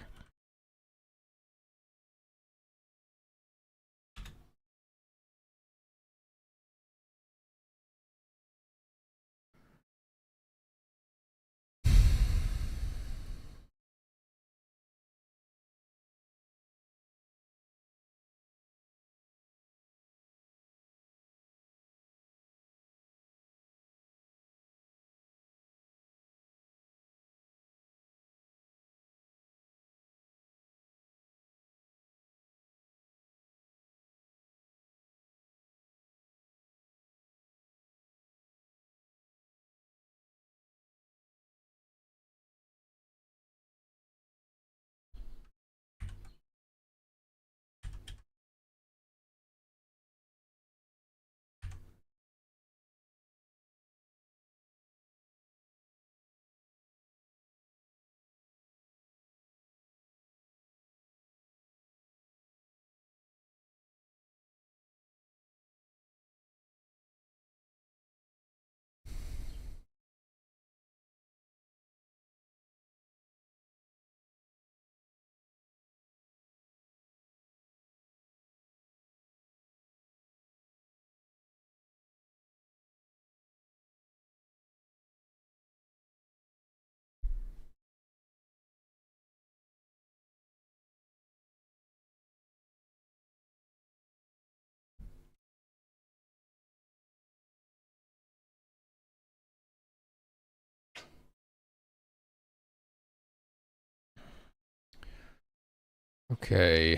Okay.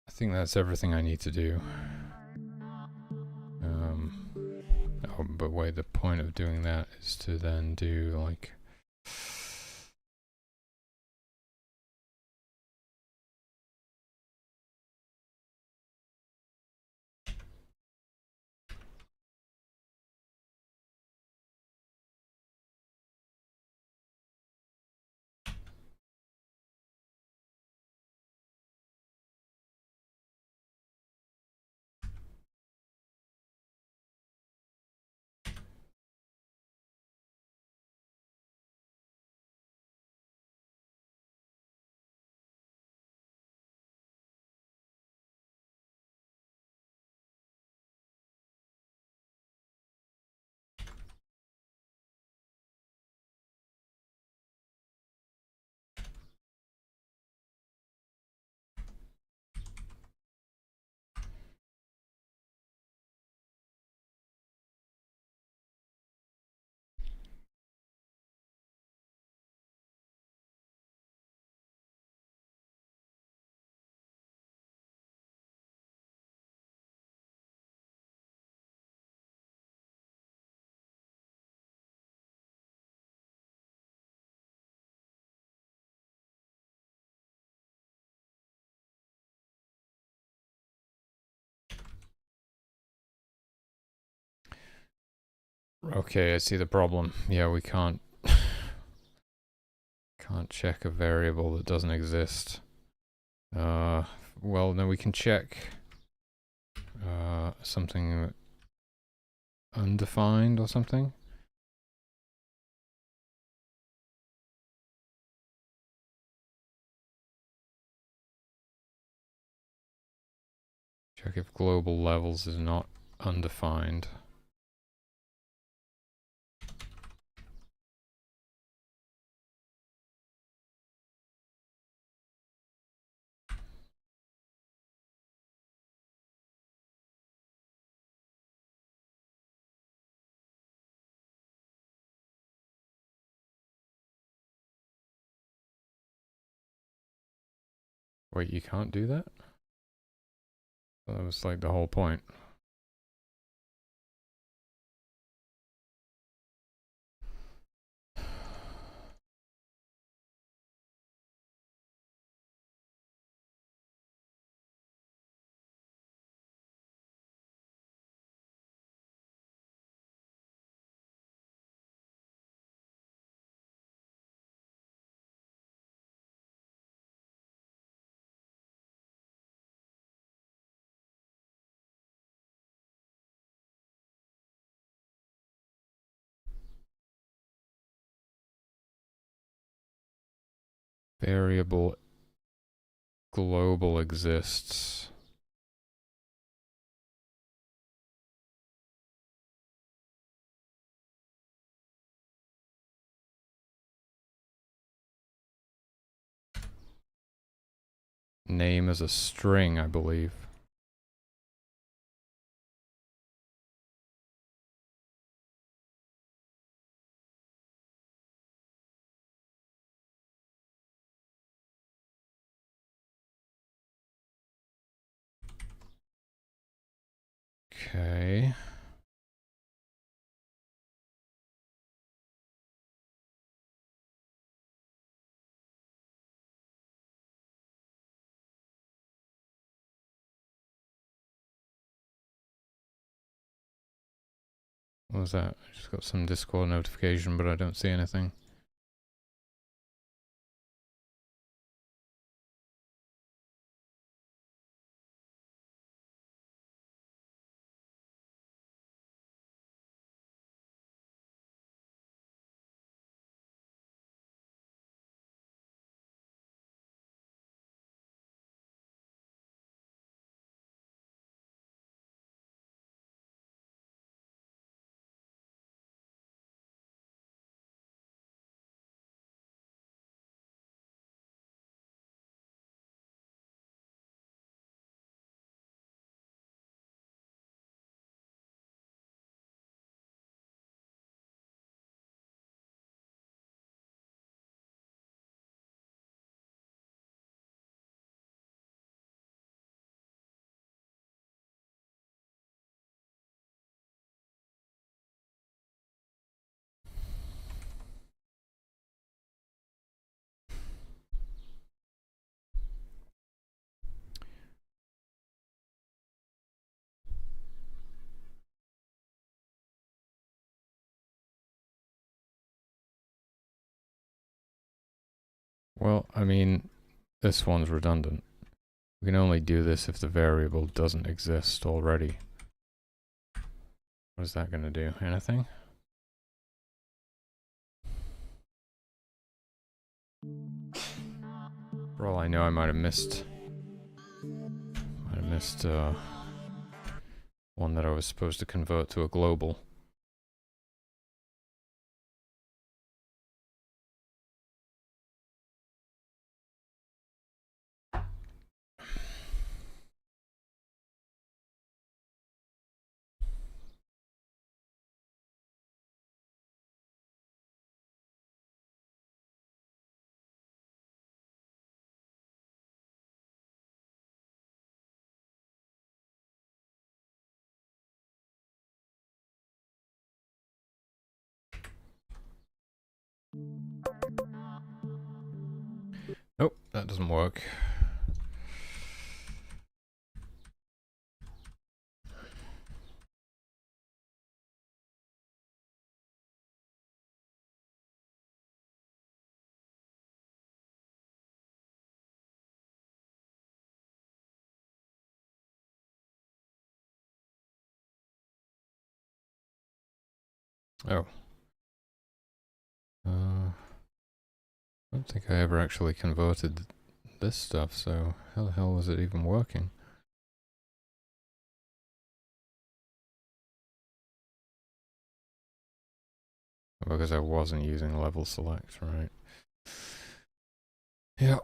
I think that's everything I need to do. Oh, but wait, the point of doing that is to then do like Okay, I see the problem. Yeah, we can't check a variable that doesn't exist. Well, no, we can check something undefined or something. Check if global levels is not undefined. Wait, you can't do that? That was like the whole point. Variable global exists. Name is a string, I believe. Okay. What was that? I just got some Discord notification, but I don't see anything. Well, I mean, this one's redundant. We can only do this if the variable doesn't exist already. What is that going to do? Anything? For all I know, I might have missed one that I was supposed to convert to a global. Nope, that doesn't work. Oh. I don't think I ever actually converted this stuff, so how the hell was it even working? Because I wasn't using level select, right? Yep.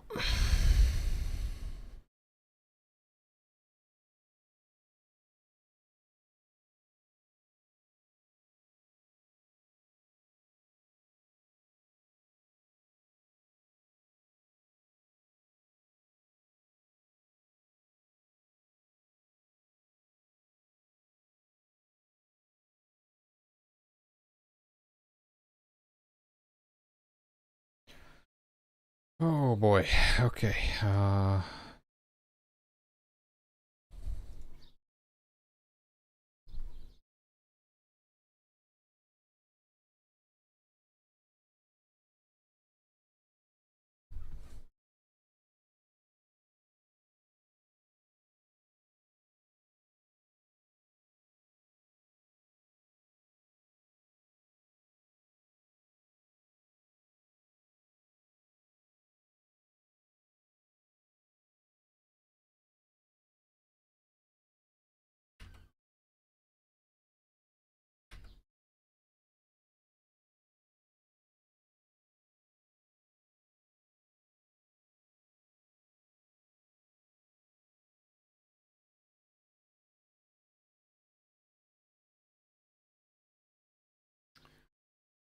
Oh boy. Okay.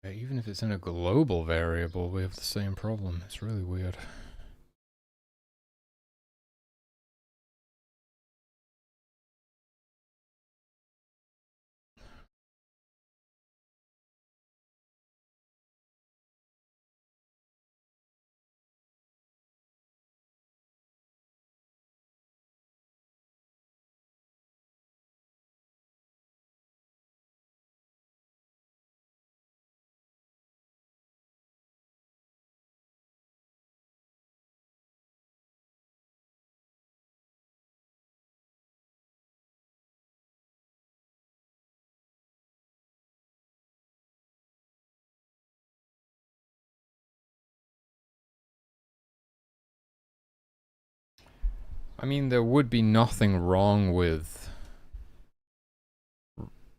Even if it's in a global variable, we have the same problem. It's really weird. I mean, there would be nothing wrong with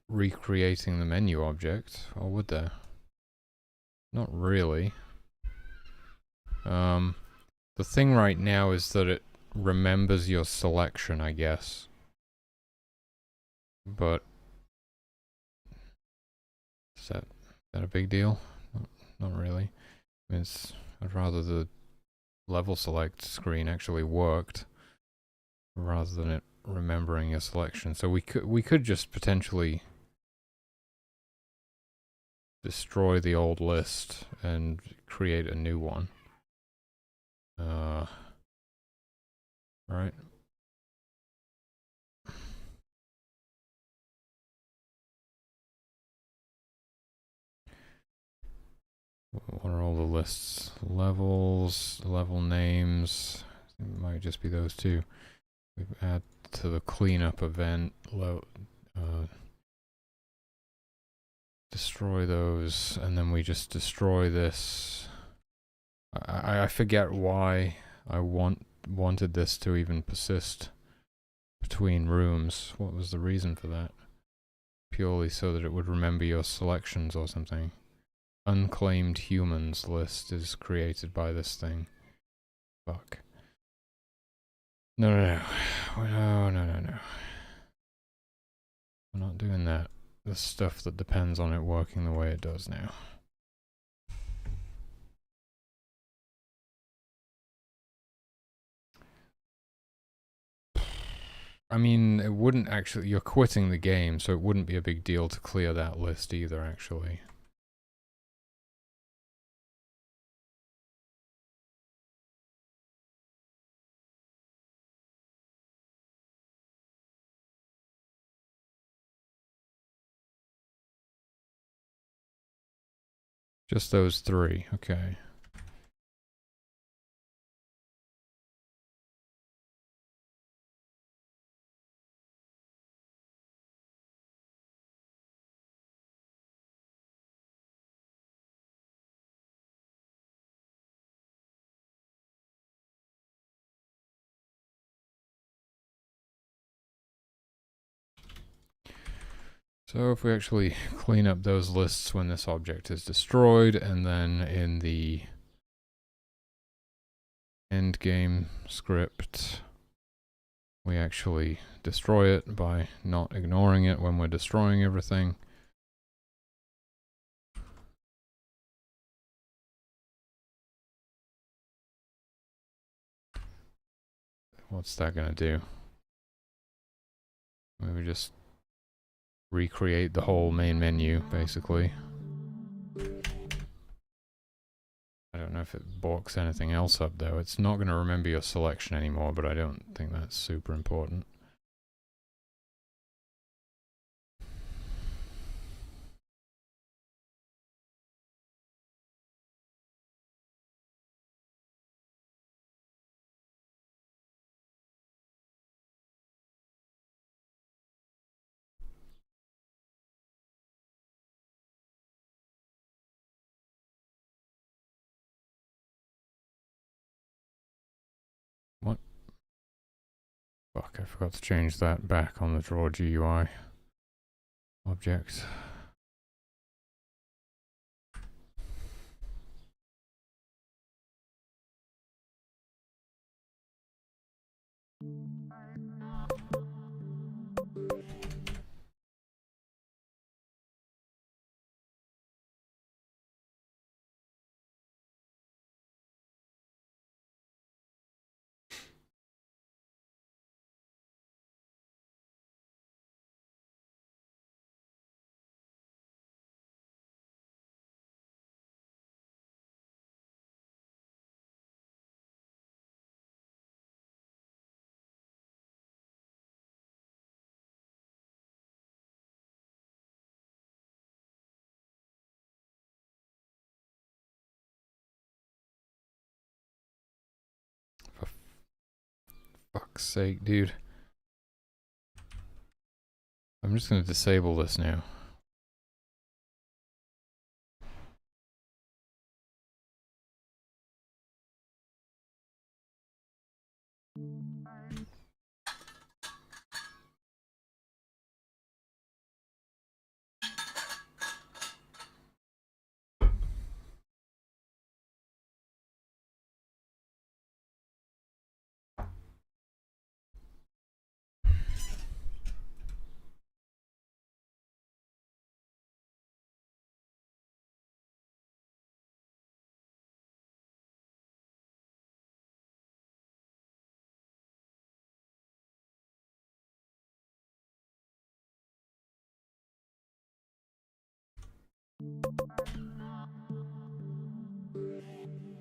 recreating the menu object, or would there? Not really. The thing right now is that it remembers your selection, I guess. But is that a big deal? Not really. I mean, I'd rather the level select screen actually worked rather than it remembering your selection. So we could just potentially destroy the old list and create a new one. Right. What are all the lists? Levels, level names. It might just be those two. We add to the cleanup event. Destroy those, and then we just destroy this. I forget why I wanted this to even persist between rooms. What was the reason for that? Purely so that it would remember your selections or something. Unclaimed humans list is created by this thing. Fuck. No. No. We're not doing that. The stuff that depends on it working the way it does now. I mean, it wouldn't actually. You're quitting the game, so it wouldn't be a big deal to clear that list either, actually. Just those three, okay. So if we actually clean up those lists when this object is destroyed, and then in the endgame script, we actually destroy it by not ignoring it when we're destroying everything. What's that gonna do? Maybe just recreate the whole main menu, basically. I don't know if it balks anything else up though. It's not going to remember your selection anymore, but I don't think that's super important. What? Fuck, I forgot to change that back on the draw GUI object. For fuck's sake, dude. I'm just going to disable this now.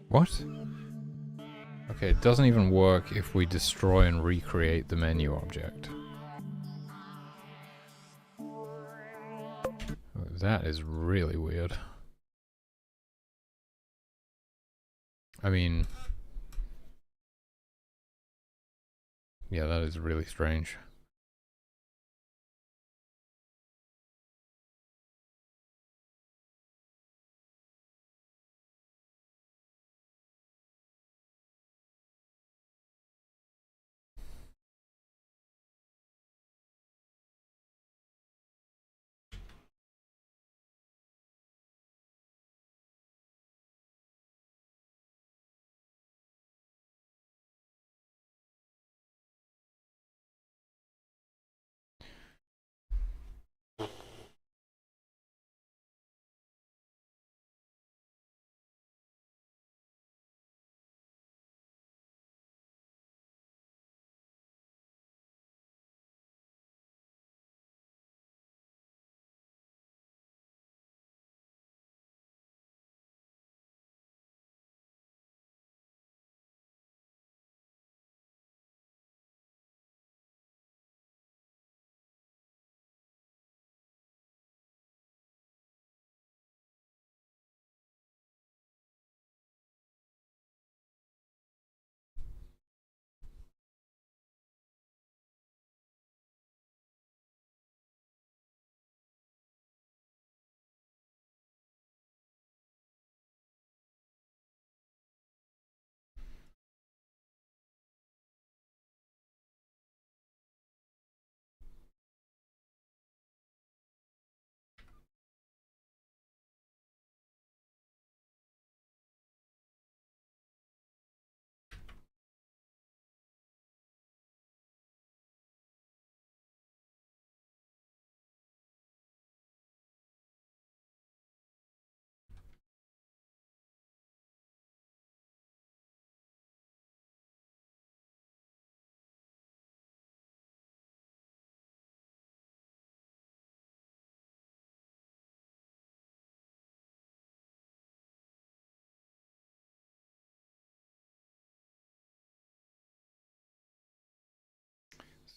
What? Okay, it doesn't even work if we destroy and recreate the menu object. That is really weird. I mean, yeah, that is really strange.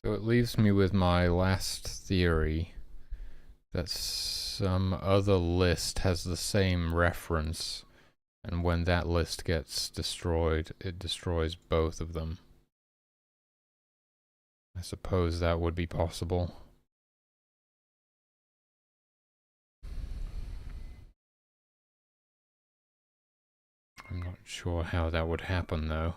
So it leaves me with my last theory that some other list has the same reference, and when that list gets destroyed, it destroys both of them. I suppose that would be possible. I'm not sure how that would happen though.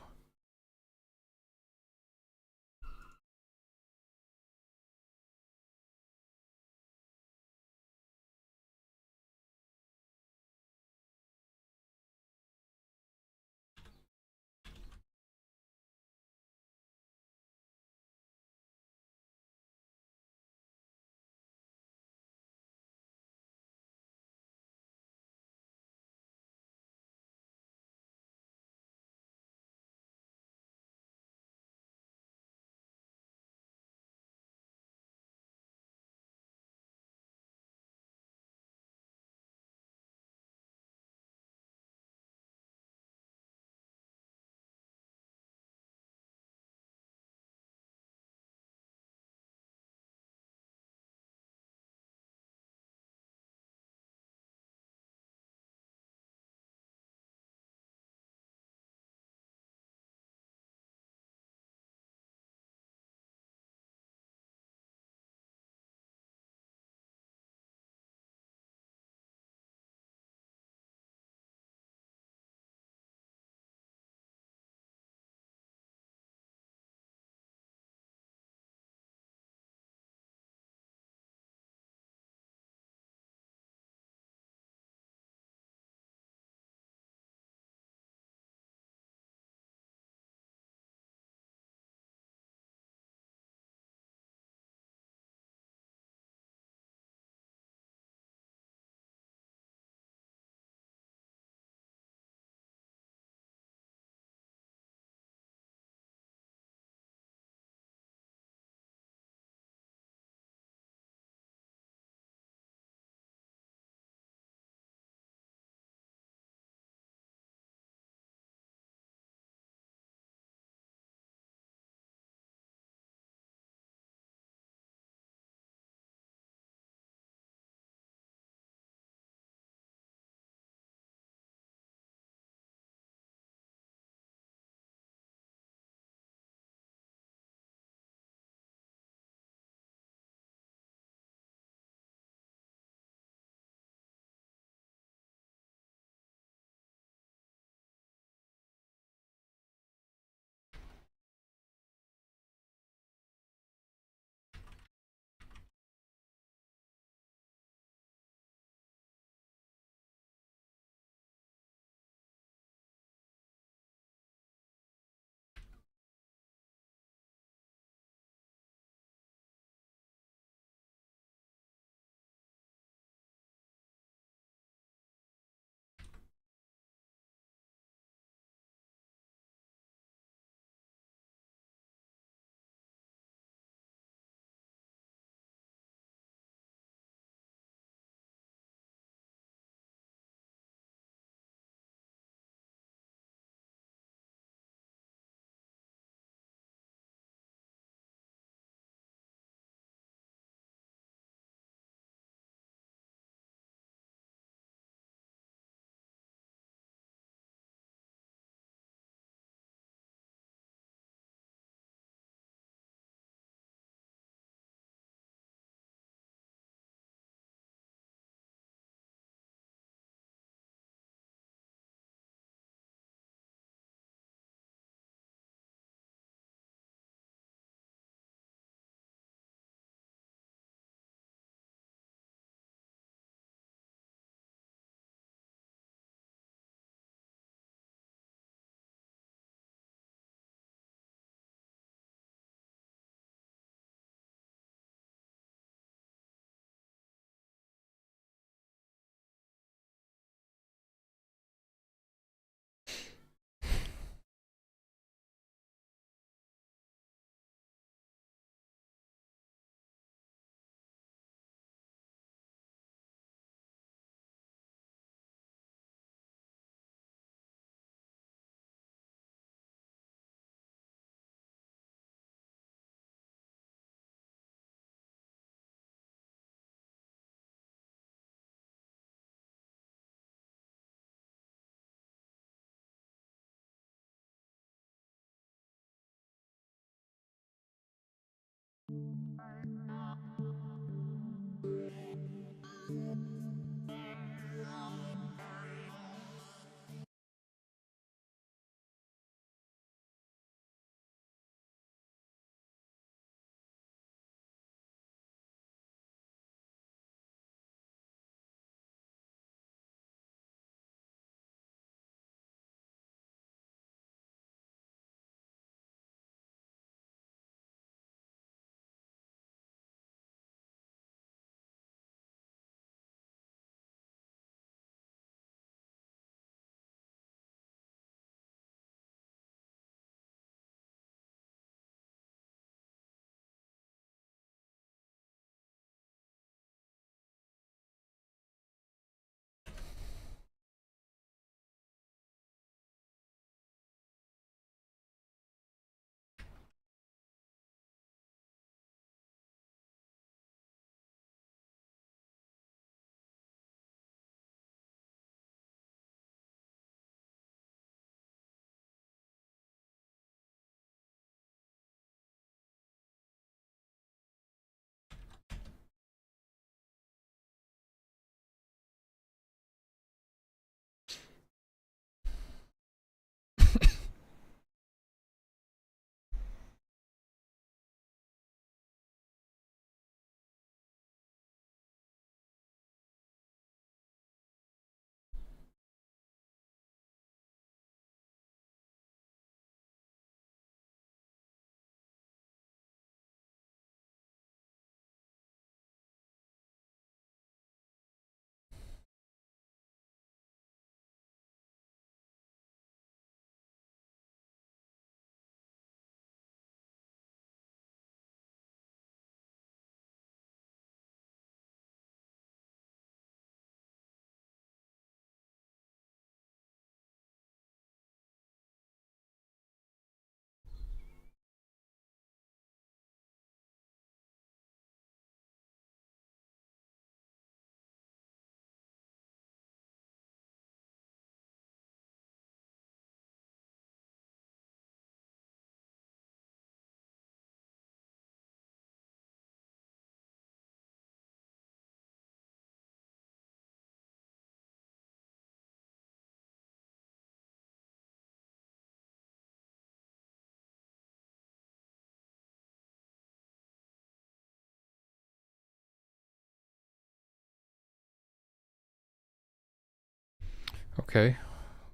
Okay.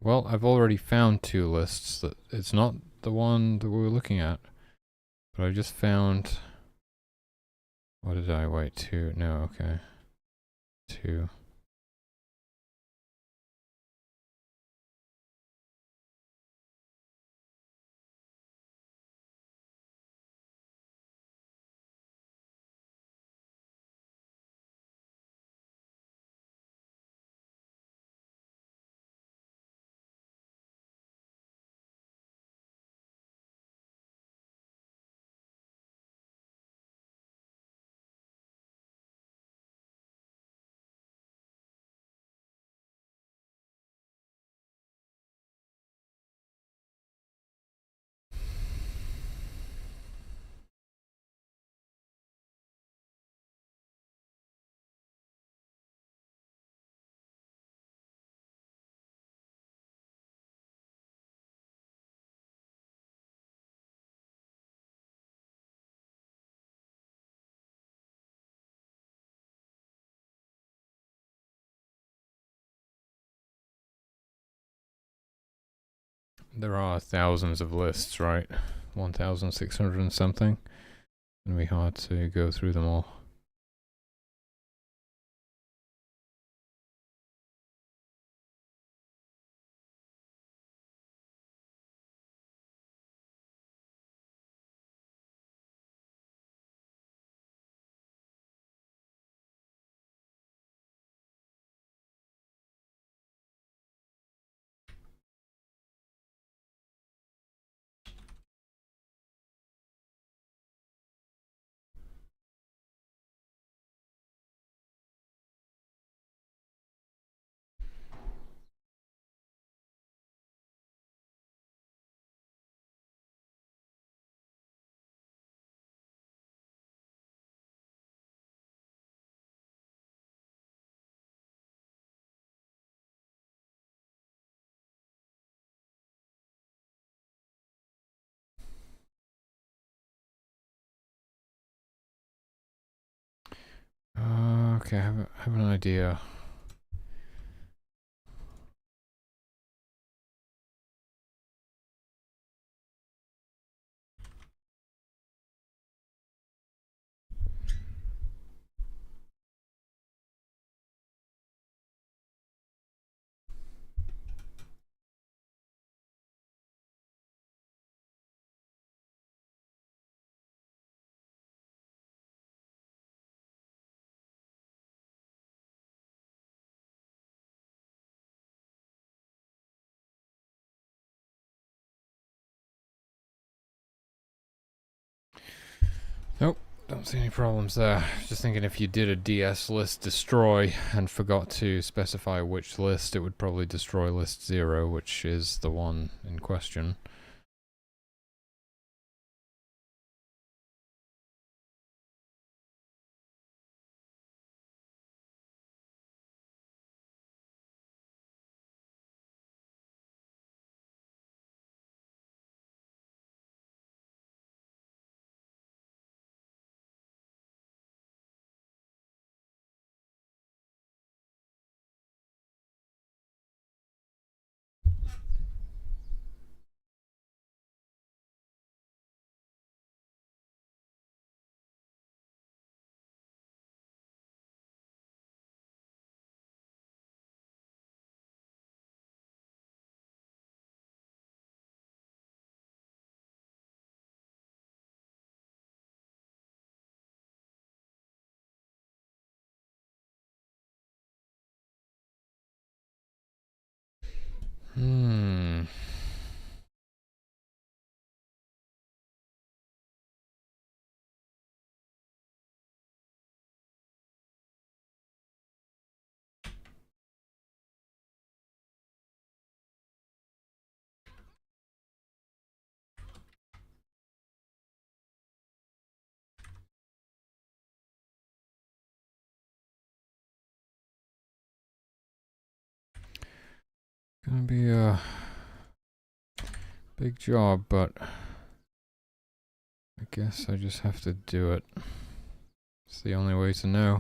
Well, I've already found two lists. That it's not the one that we were looking at, but I just found. What did I wait? Two? No. Okay. Two. There are thousands of lists, right? 1,600 and something. It'd be hard to go through them all. Okay, I have an idea. Nope, don't see any problems there. Just thinking if you did a DS list destroy and forgot to specify which list, it would probably destroy list 0, which is the one in question. Hmm. Gonna be a big job, but I guess I just have to do it. It's the only way to know.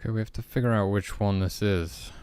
Okay, we have to figure out which one this is.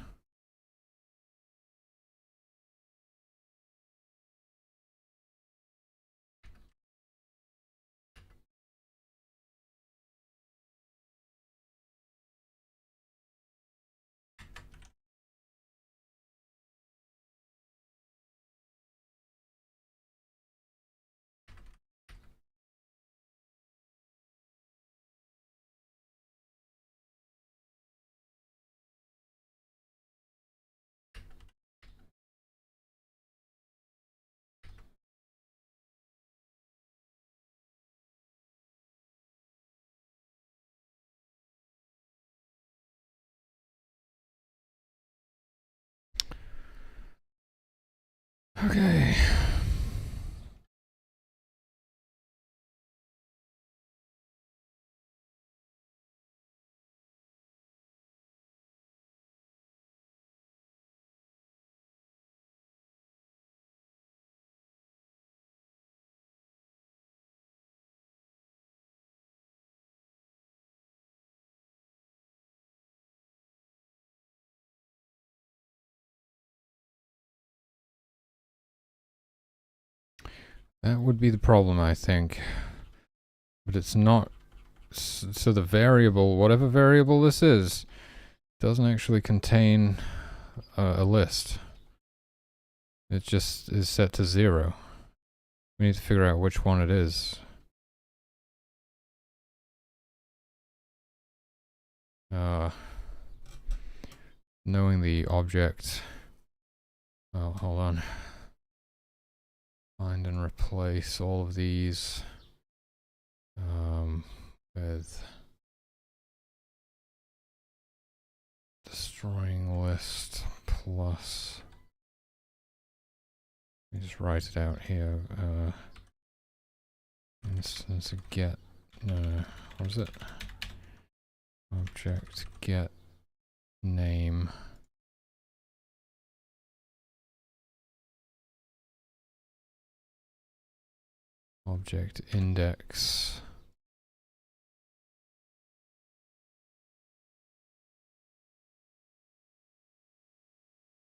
Okay. That would be the problem, I think. But it's not. So the variable, whatever variable this is, doesn't actually contain a list. It just is set to 0. We need to figure out which one it is. Knowing the object. Oh, hold on. Find and replace all of these with destroying list plus. Let me just write it out here. Instance get. What is it? Object get name. Object index.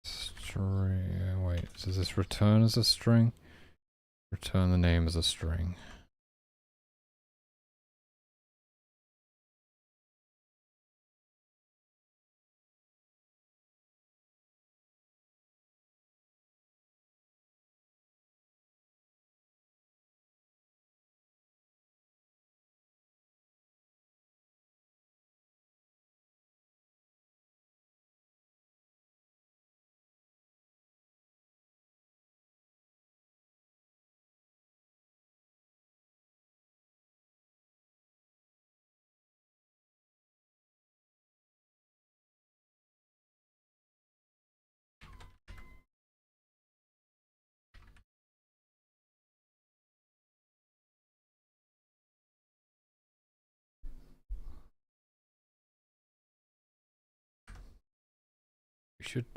String. Wait, does this return as a string? Return the name as a string.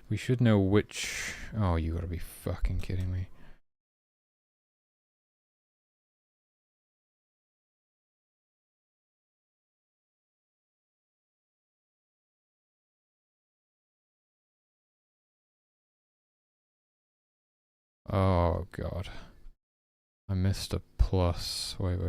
We should know which. Oh, you gotta be fucking kidding me. Oh god. I missed a plus. Wait.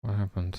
What happened?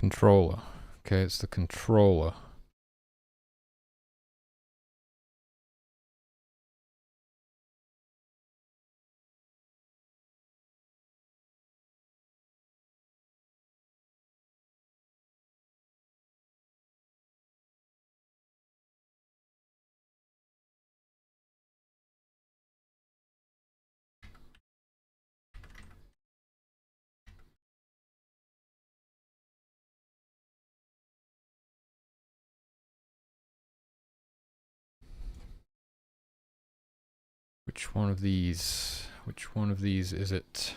Controller. Okay, it's the controller. Which one of these? Which one of these is it?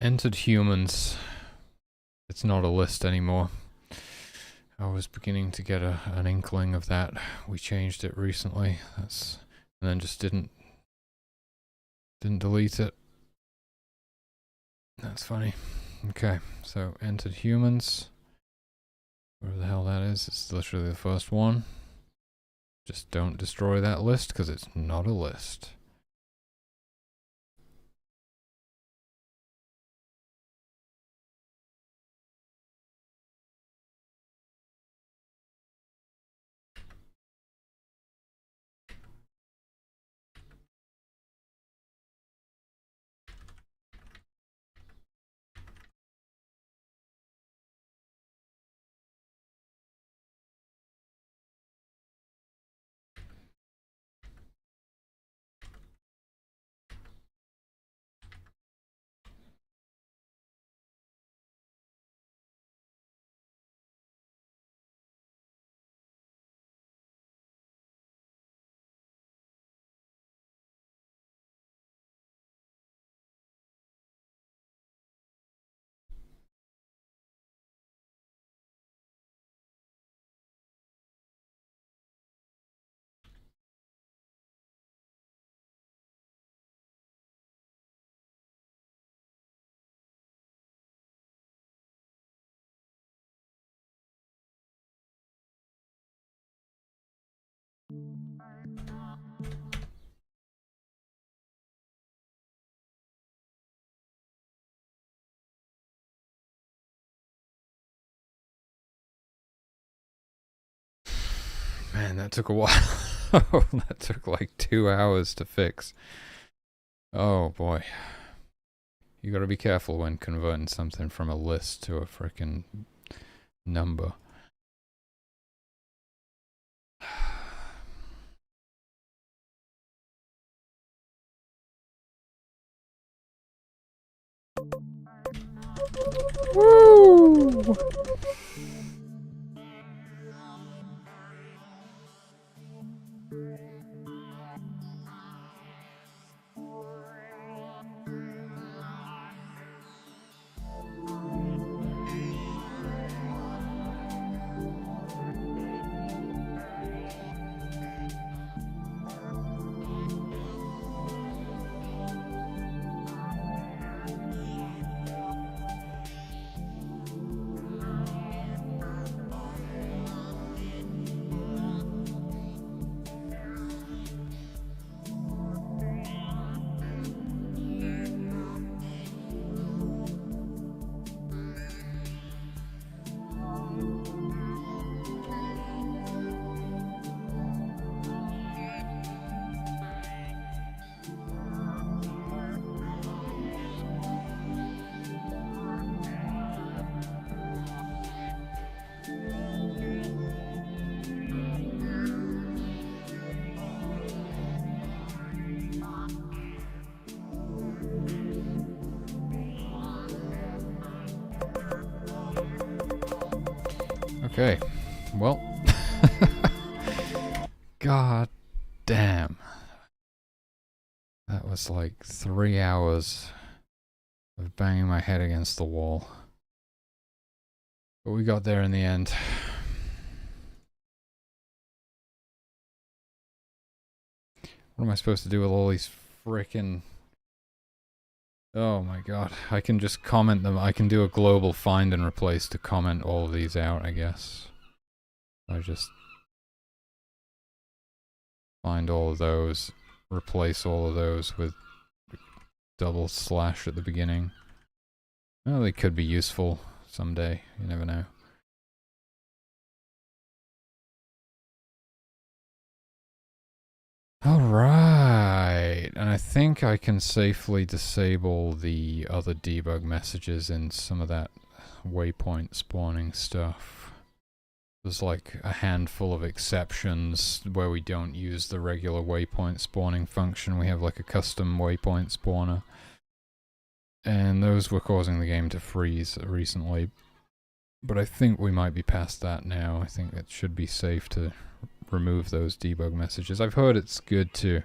Entered humans. It's not a list anymore. I was beginning to get an inkling of that. We changed it recently. And then just didn't delete it. That's funny. Okay, so entered humans. Whatever the hell that is, it's literally the first one. Just don't destroy that list because it's not a list. Man, that took a while. That took like 2 hours to fix. Oh boy. You gotta be careful when converting something from a list to a frickin' number. Woo! Okay, well, god damn. That was like 3 hours of banging my head against the wall. But we got there in the end. What am I supposed to do with all these frickin'... Oh my god, I can just comment them. I can do a global find and replace to comment all of these out, I guess. I just find all of those, replace all of those with double slash at the beginning. Well, they could be useful someday, you never know. Alright, and I think I can safely disable the other debug messages in some of that waypoint spawning stuff. There's like a handful of exceptions where we don't use the regular waypoint spawning function. We have like a custom waypoint spawner. And those were causing the game to freeze recently. But I think we might be past that now. I think it should be safe to remove those debug messages. I've heard it's good to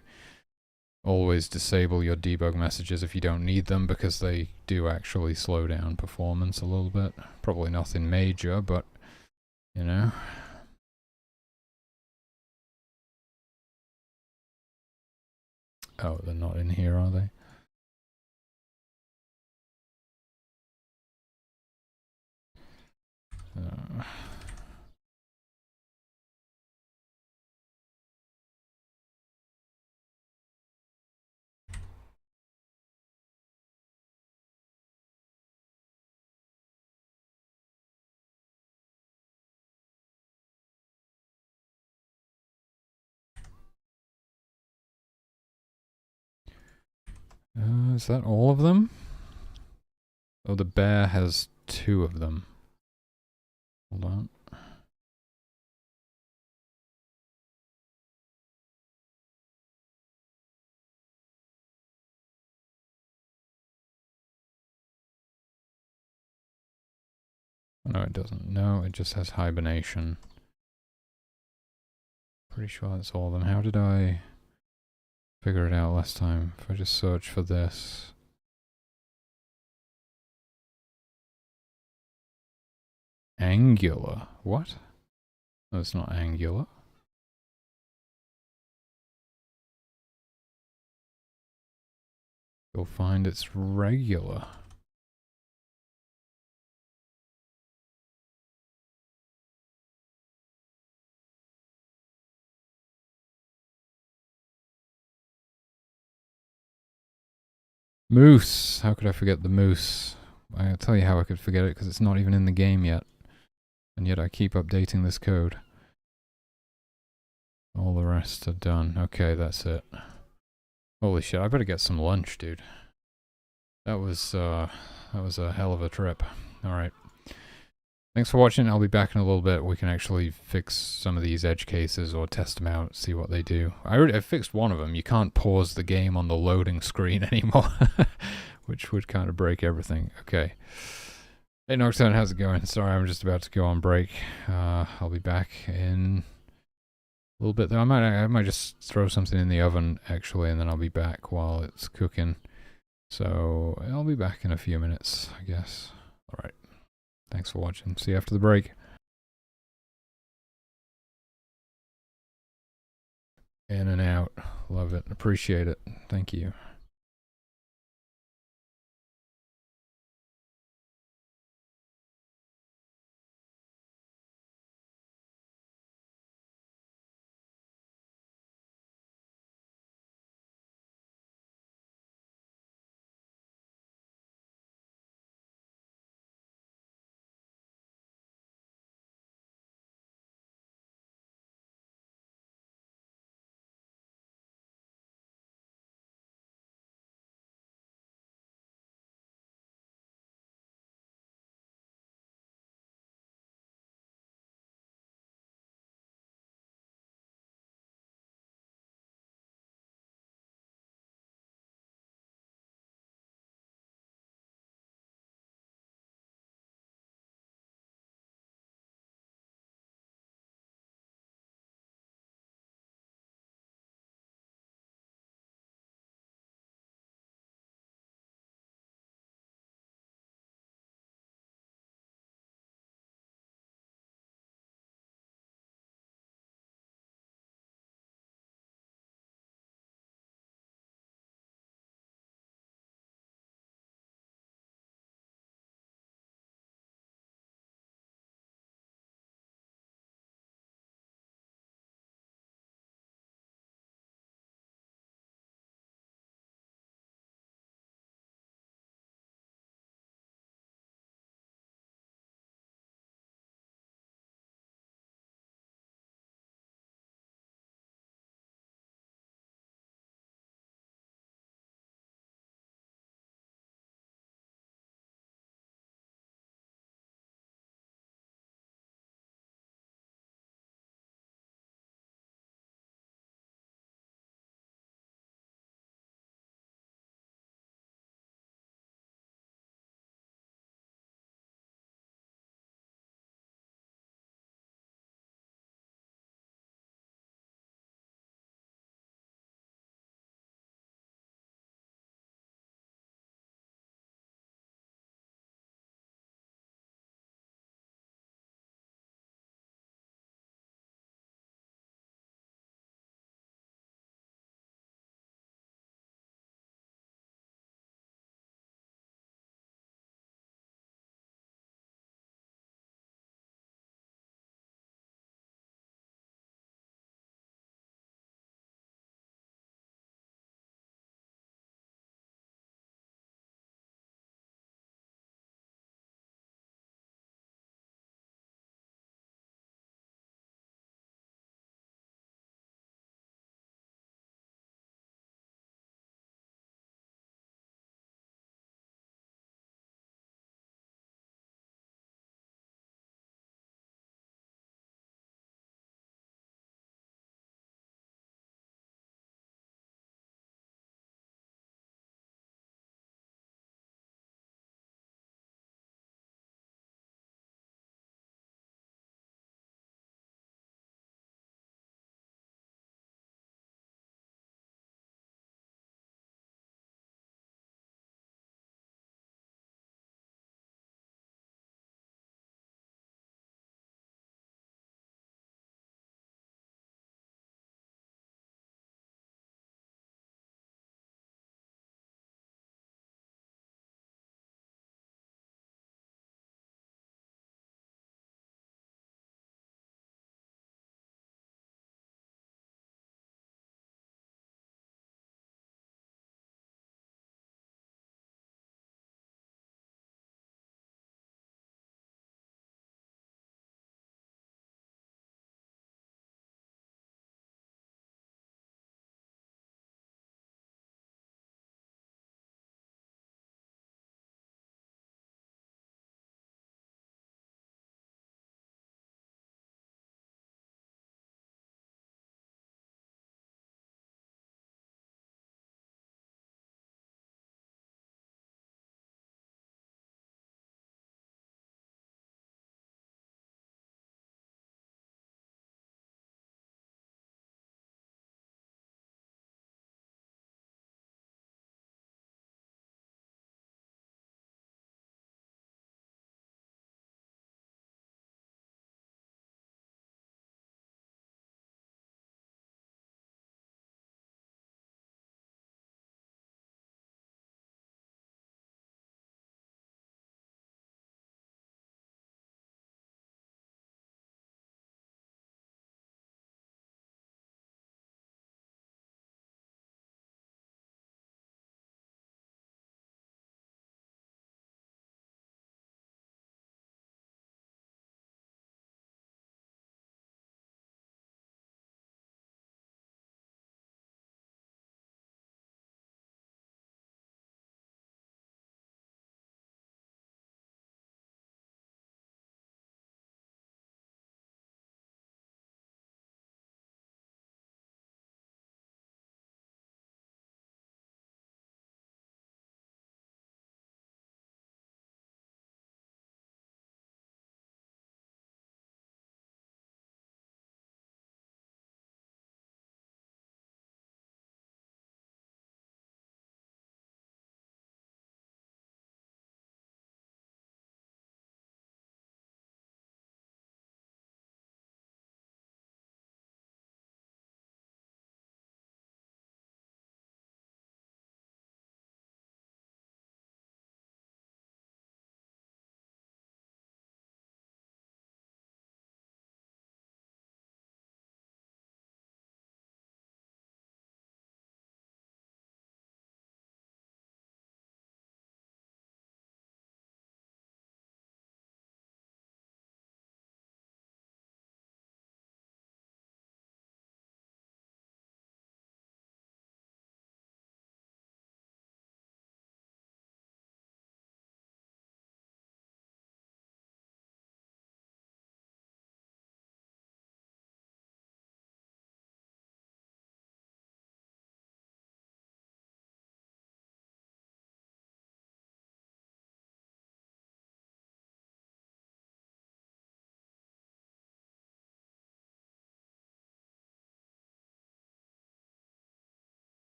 always disable your debug messages if you don't need them, because they do actually slow down performance a little bit. Probably nothing major, but, you know. Oh, they're not in here, are they? Is that all of them? Oh, the bear has 2 of them. Hold on. No, it doesn't. No, it just has hibernation. Pretty sure that's all of them. How did I figure it out last time? If I just search for this. Angular. What? No, it's not angular. You'll find it's regular. Moose. How could I forget the moose? I'll tell you how I could forget it, because it's not even in the game yet. And yet I keep updating this code. All the rest are done. Okay, that's it. Holy shit, I better get some lunch, dude. That was a hell of a trip. Alright. Thanks for watching. I'll be back in a little bit. We can actually fix some of these edge cases or test them out, see what they do. I fixed one of them. You can't pause the game on the loading screen anymore, which would kind of break everything. Okay. Hey Nocturne, how's it going? Sorry, I'm just about to go on break. I'll be back in a little bit though. I might just throw something in the oven actually, and then I'll be back while it's cooking. So I'll be back in a few minutes, I guess. Alright. Thanks for watching. See you after the break. In and out. Love it. Appreciate it. Thank you.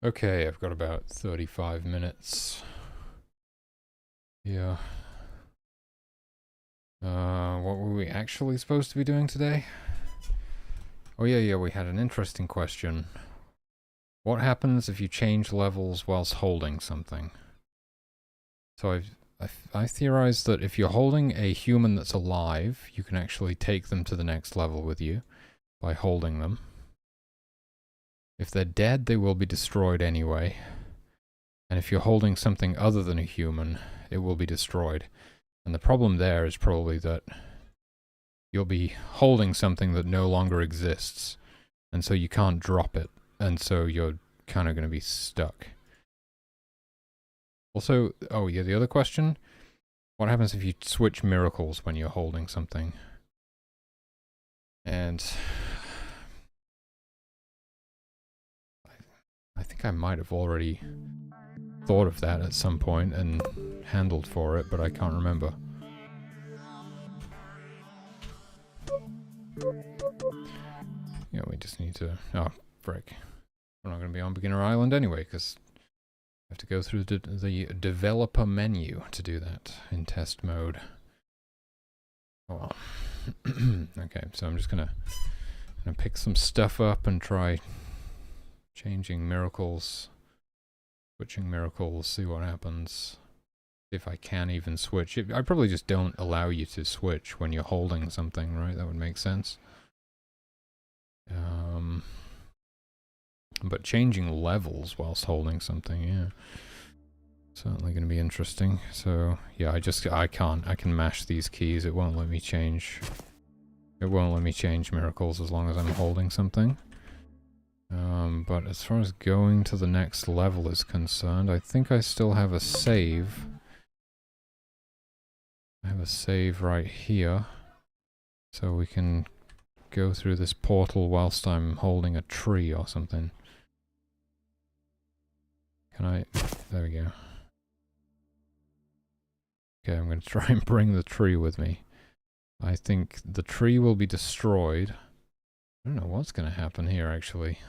Okay, I've got about 35 minutes. Yeah. What were we actually supposed to be doing today? Oh yeah, we had an interesting question. What happens if you change levels whilst holding something? So I theorized that if you're holding a human that's alive, you can actually take them to the next level with you by holding them. If they're dead, they will be destroyed anyway. And if you're holding something other than a human, it will be destroyed. And the problem there is probably that you'll be holding something that no longer exists. And so you can't drop it. And so you're kind of going to be stuck. Also, oh yeah, the other question. What happens if you switch miracles when you're holding something? And I think I might have already thought of that at some point and handled for it, but I can't remember. Yeah, we just need to... Oh, frick. We're not going to be on Beginner Island anyway, because I have to go through the developer menu to do that in test mode. Oh well. Okay, so I'm just gonna pick some stuff up and try changing miracles, switching miracles, see what happens. If I can even switch. I probably just don't allow you to switch when you're holding something, right? That would make sense. But changing levels whilst holding something, yeah. Certainly going to be interesting. So, yeah, I can mash these keys. It won't let me change. It won't let me change miracles as long as I'm holding something. But as far as going to the next level is concerned, I think I still have a save. I have a save right here. So we can go through this portal whilst I'm holding a tree or something. Can I... There we go. Okay, I'm going to try and bring the tree with me. I think the tree will be destroyed. I don't know what's going to happen here, actually.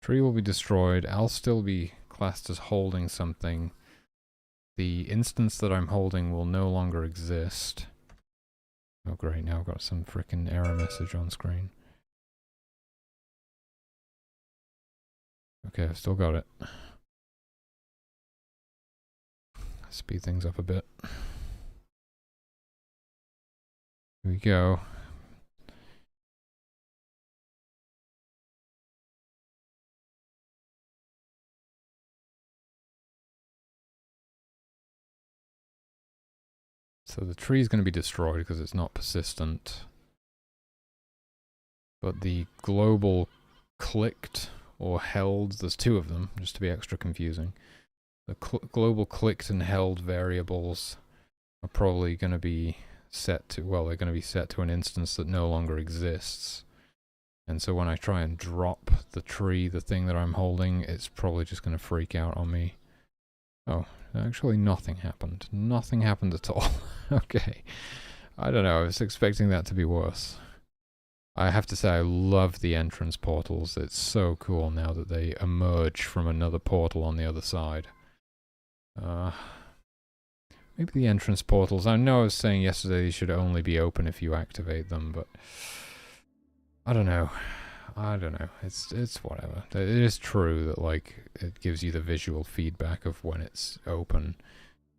Tree will be destroyed. I'll still be classed as holding something. The instance that I'm holding will no longer exist. Oh great, now I've got some frickin' error message on screen. Okay, I've still got it. Speed things up a bit. Here we go. So the tree is going to be destroyed because it's not persistent. But the global clicked or held, there's two of them, just to be extra confusing. The global clicked and held variables are probably going to be set to, well, they're going to be set to an instance that no longer exists. And so when I try and drop the tree, the thing that I'm holding, it's probably just going to freak out on me. Oh, actually nothing happened. Nothing happened at all. Okay. I don't know, I was expecting that to be worse. I have to say I love the entrance portals. It's so cool now that they emerge from another portal on the other side. Maybe the entrance portals, I know I was saying yesterday they should only be open if you activate them, but I don't know. I don't know. It's whatever. It is true that, like, it gives you the visual feedback of when it's open,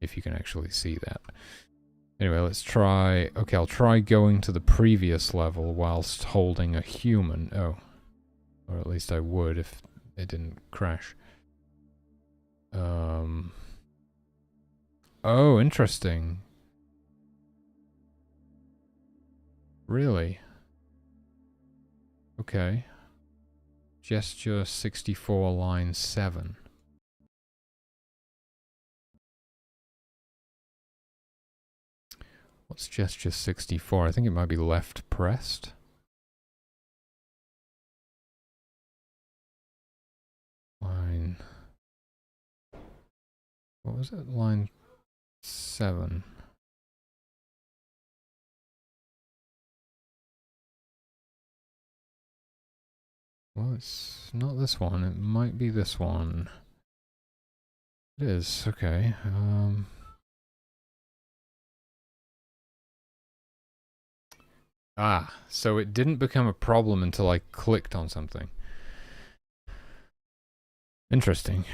if you can actually see that. Anyway, let's try... Okay, I'll try going to the previous level whilst holding a human. Oh. Or at least I would if it didn't crash. Oh, interesting. Really? Okay. Gesture 64, line 7. What's gesture 64? I think it might be left pressed. Line... What was it? Line 7. Well, it's not this one. It might be this one. It is. Okay. So it didn't become a problem until I clicked on something. Interesting.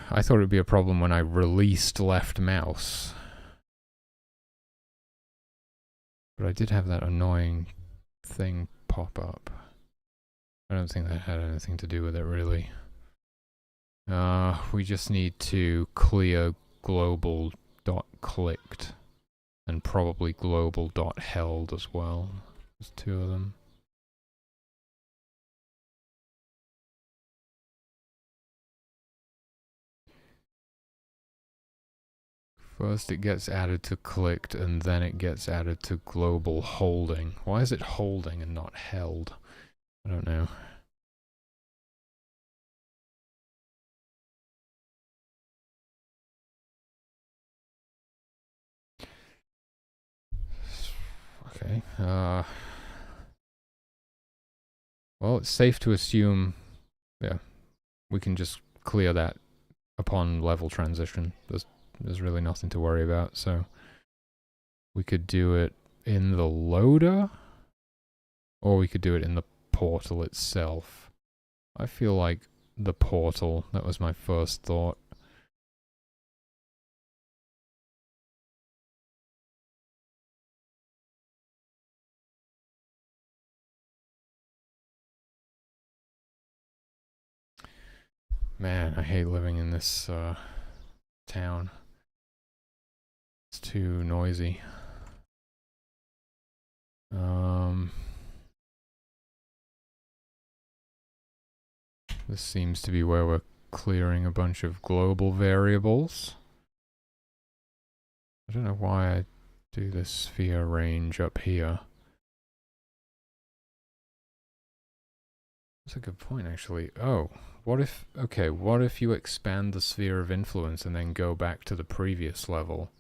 I thought it would be a problem when I released left mouse. But I did have that annoying thing pop up. I don't think that had anything to do with it, really. We just need to clear global.clicked and probably global.held as well. There's two of them. First it gets added to clicked and then it gets added to global holding. Why is it holding and not held? I don't know. Okay. Well, it's safe to assume, yeah, we can just clear that upon level transition. There's really nothing to worry about, so we could do it in the loader, or we could do it in the portal itself. I feel like the portal, that was my first thought. Man, I hate living in this town. It's too noisy. This seems to be where we're clearing a bunch of global variables. I don't know why I do the sphere range up here. That's a good point, actually. Oh, what if you expand the sphere of influence and then go back to the previous level?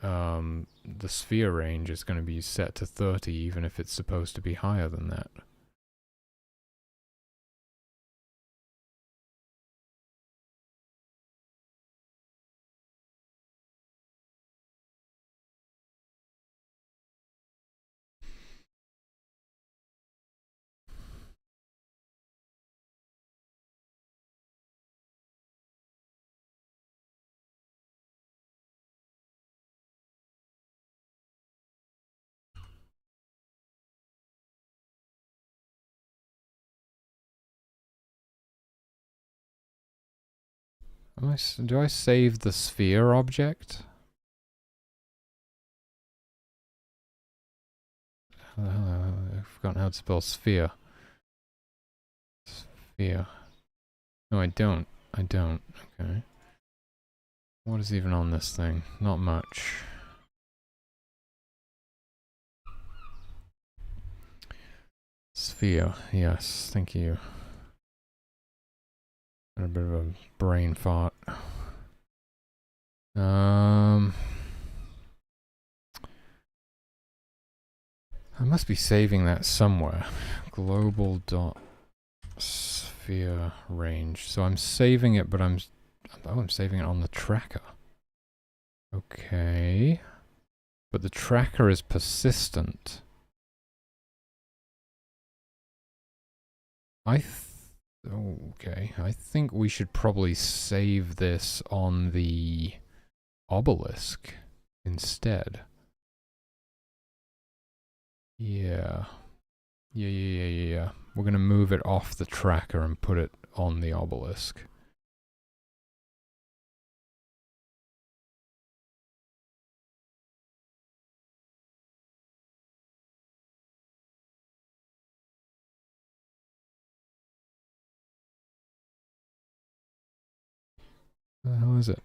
The sphere range is going to be set to 30 even if it's supposed to be higher than that. Do I save the sphere object? I've forgotten how to spell sphere. Sphere. No, I don't. Okay. What is even on this thing? Not much. Sphere. Yes, thank you. Got a bit of a brain fart. I must be saving that somewhere. Global dot sphere range. So I'm saving it, but I'm saving it on the tracker. Okay. But the tracker is persistent. Okay. I think we should probably save this on the obelisk instead. Yeah. Yeah. We're gonna move it off the tracker and put it on the obelisk. Where the hell is it?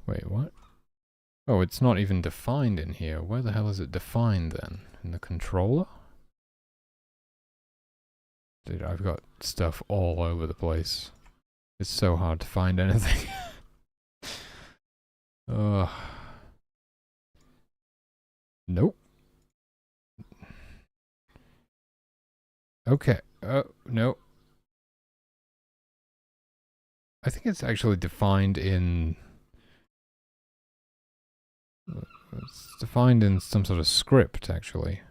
Wait, what? Oh, it's not even defined in here. Where the hell is it defined then? In the controller? Dude, I've got stuff all over the place. It's so hard to find anything. Ugh. Nope. Okay. No. I think it's actually defined in... It's defined in some sort of script, actually.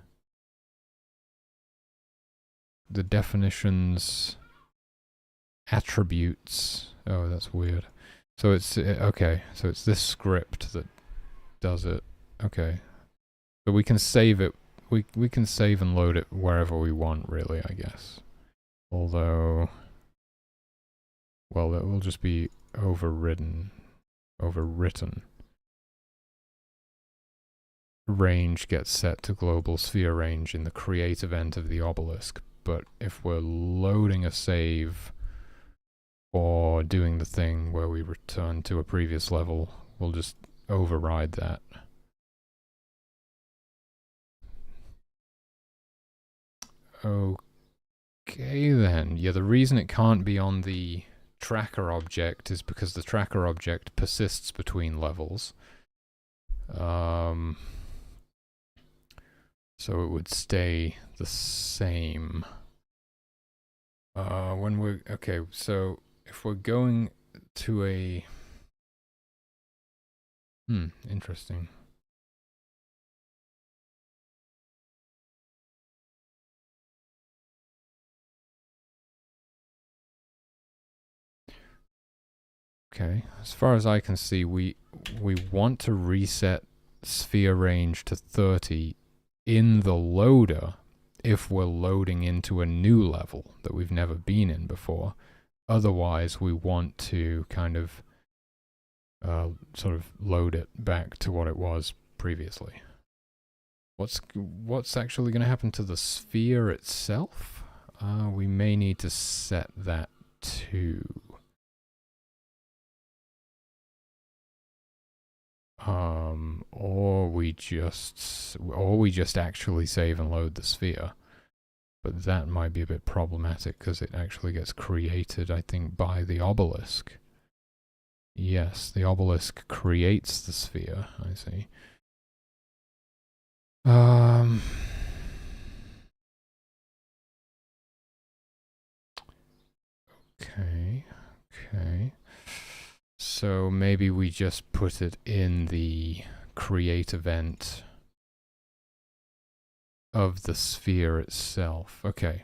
The definitions... Attributes. Oh, that's weird. So it's... okay, so it's this script that does it. Okay. So we can save it. We can save and load it wherever we want, really, I guess. Although... Well, that will just be overwritten. Range gets set to global sphere range in the create event of the obelisk. But if we're loading a save or doing the thing where we return to a previous level, we'll just override that. Okay then. Yeah, the reason it can't be on the tracker object is because the tracker object persists between levels. So it would stay the same. When we're... Okay, so if we're going to a... interesting. Okay, as far as I can see, we want to reset sphere range to 30 in the loader if we're loading into a new level that we've never been in before. Otherwise, we want to kind of sort of load it back to what it was previously. What's actually going to happen to the sphere itself? We may need to set that too. Or we just actually save and load the sphere. But that might be a bit problematic because it actually gets created, I think, by the obelisk. Yes, the obelisk creates the sphere, I see. Okay. So maybe we just put it in the create event of the sphere itself. Okay.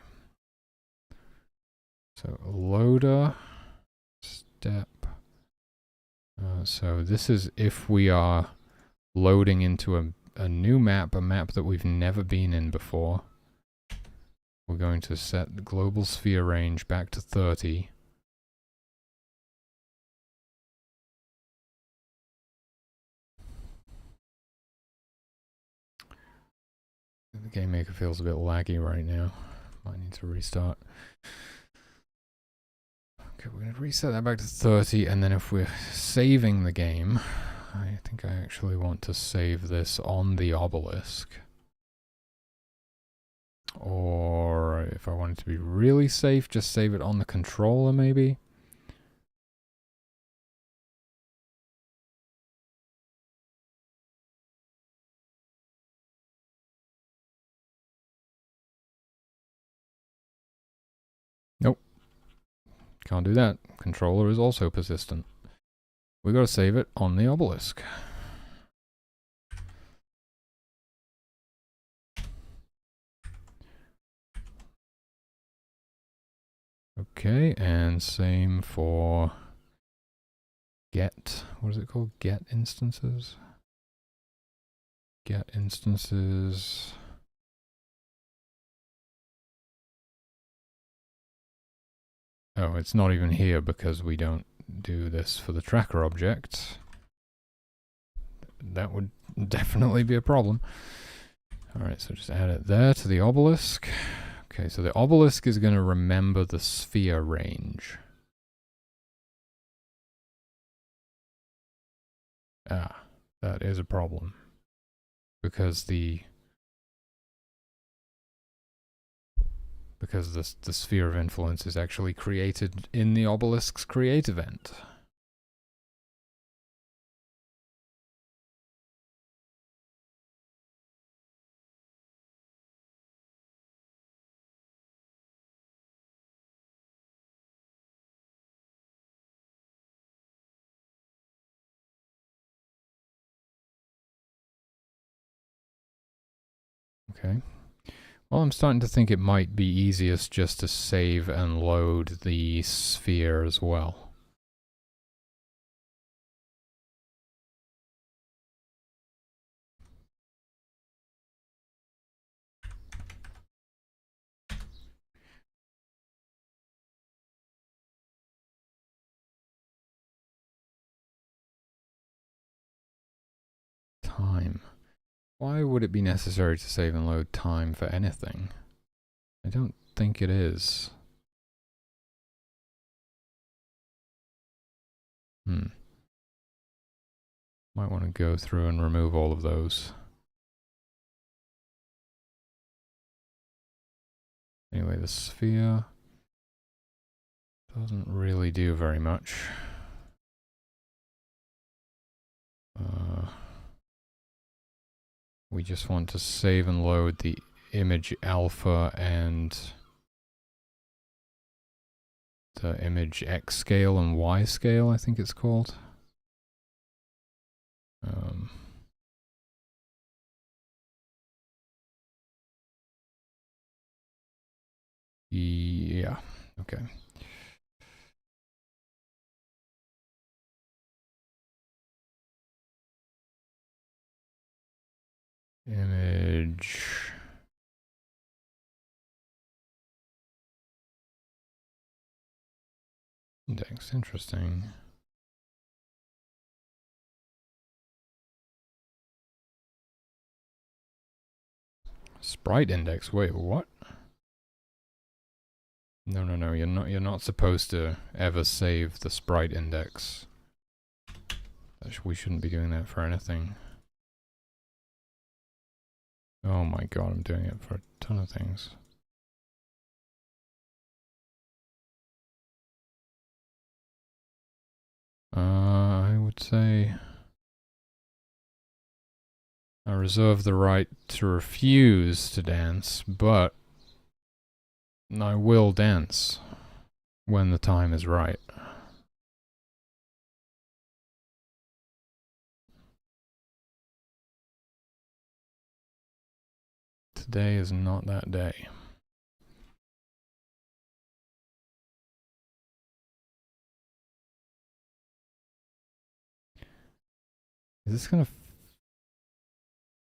So loader step. So this is if we are loading into a new map, a map that we've never been in before. We're going to set the global sphere range back to 30. The GameMaker feels a bit laggy right now. Might need to restart. Okay, we're going to reset that back to 30, and then if we're saving the game, I think I actually want to save this on the obelisk. Or if I want it to be really safe, just save it on the controller maybe. Nope. Can't do that. Controller is also persistent. We gotta save it on the obelisk. Okay, and same for get, what is it called? Get instances? Get instances. Oh, it's not even here because we don't do this for the tracker object. That would definitely be a problem. Alright, so just add it there to the obelisk. Okay, so the obelisk is going to remember the sphere range. Ah, that is a problem. Because the sphere of influence is actually created in the obelisk's create event. Okay. Well, I'm starting to think it might be easiest just to save and load the sphere as well. Time. Why would it be necessary to save and load time for anything? I don't think it is. Might want to go through and remove all of those. Anyway, the sphere doesn't really do very much. We just want to save and load the image alpha and the image X scale and Y scale, I think it's called. Yeah, okay. Image. Index, interesting. Sprite index, wait, what? No, you're not supposed to ever save the sprite index. We shouldn't be doing that for anything. Oh my god, I'm doing it for a ton of things. I would say I reserve the right to refuse to dance, but I will dance when the time is right. Today is not that day. Is this gonna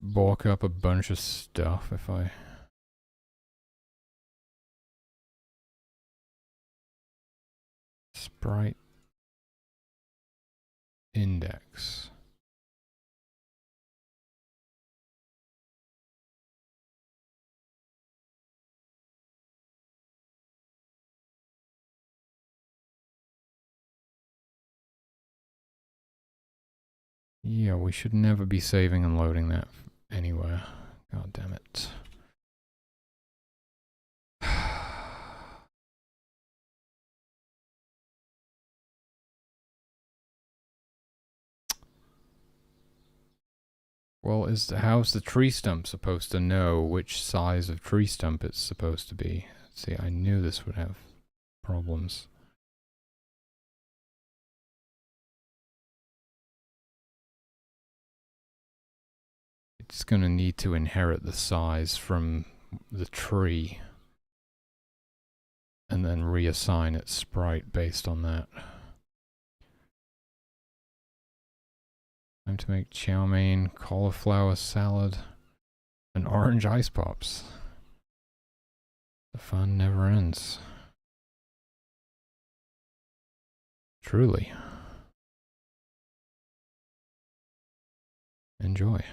balk up a bunch of stuff if I... Sprite index. Yeah, we should never be saving and loading that anywhere. God damn it. Well, how's the tree stump supposed to know which size of tree stump it's supposed to be? See, I knew this would have problems. It's going to need to inherit the size from the tree and then reassign its sprite based on that. Time to make chow mein, cauliflower salad, and orange ice pops. The fun never ends. Truly. Enjoy.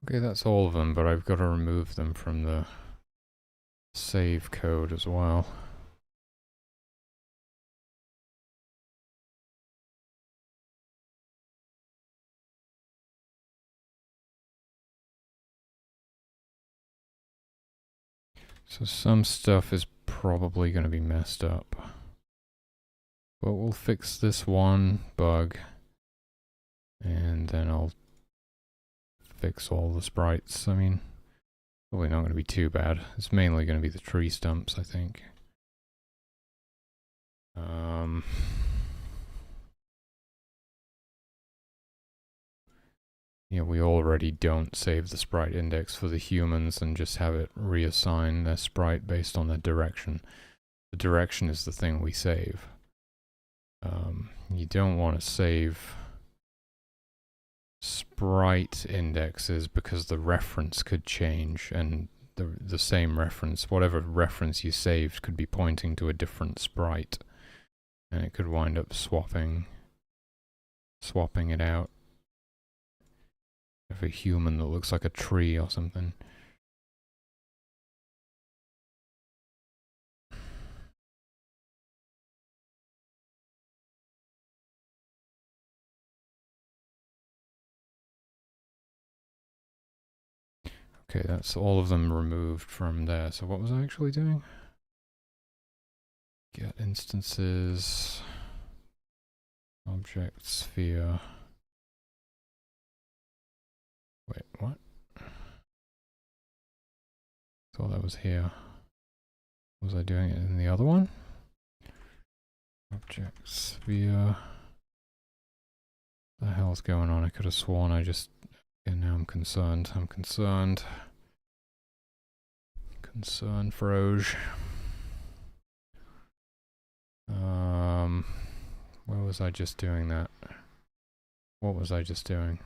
Okay, that's all of them, but I've got to remove them from the save code as well. So some stuff is probably going to be messed up. But we'll fix this one bug, and then I'll fix all the sprites. I mean, probably not going to be too bad. It's mainly going to be the tree stumps, I think. Yeah, we already don't save the sprite index for the humans and just have it reassign their sprite based on the direction. The direction is the thing we save. You don't want to save sprite indexes because the reference could change, and the same reference, whatever reference you saved, could be pointing to a different sprite, and it could wind up swapping it out of a human that looks like a tree or something. Okay, that's all of them removed from there. So what was I actually doing? Get instances, object, sphere. Wait, what? Thought that was here. Was I doing it in the other one? Object, sphere. What the hell's going on? I could have sworn I just... Okay, now I'm concerned. Concerned, Froge. Where was I just doing that? What was I just doing?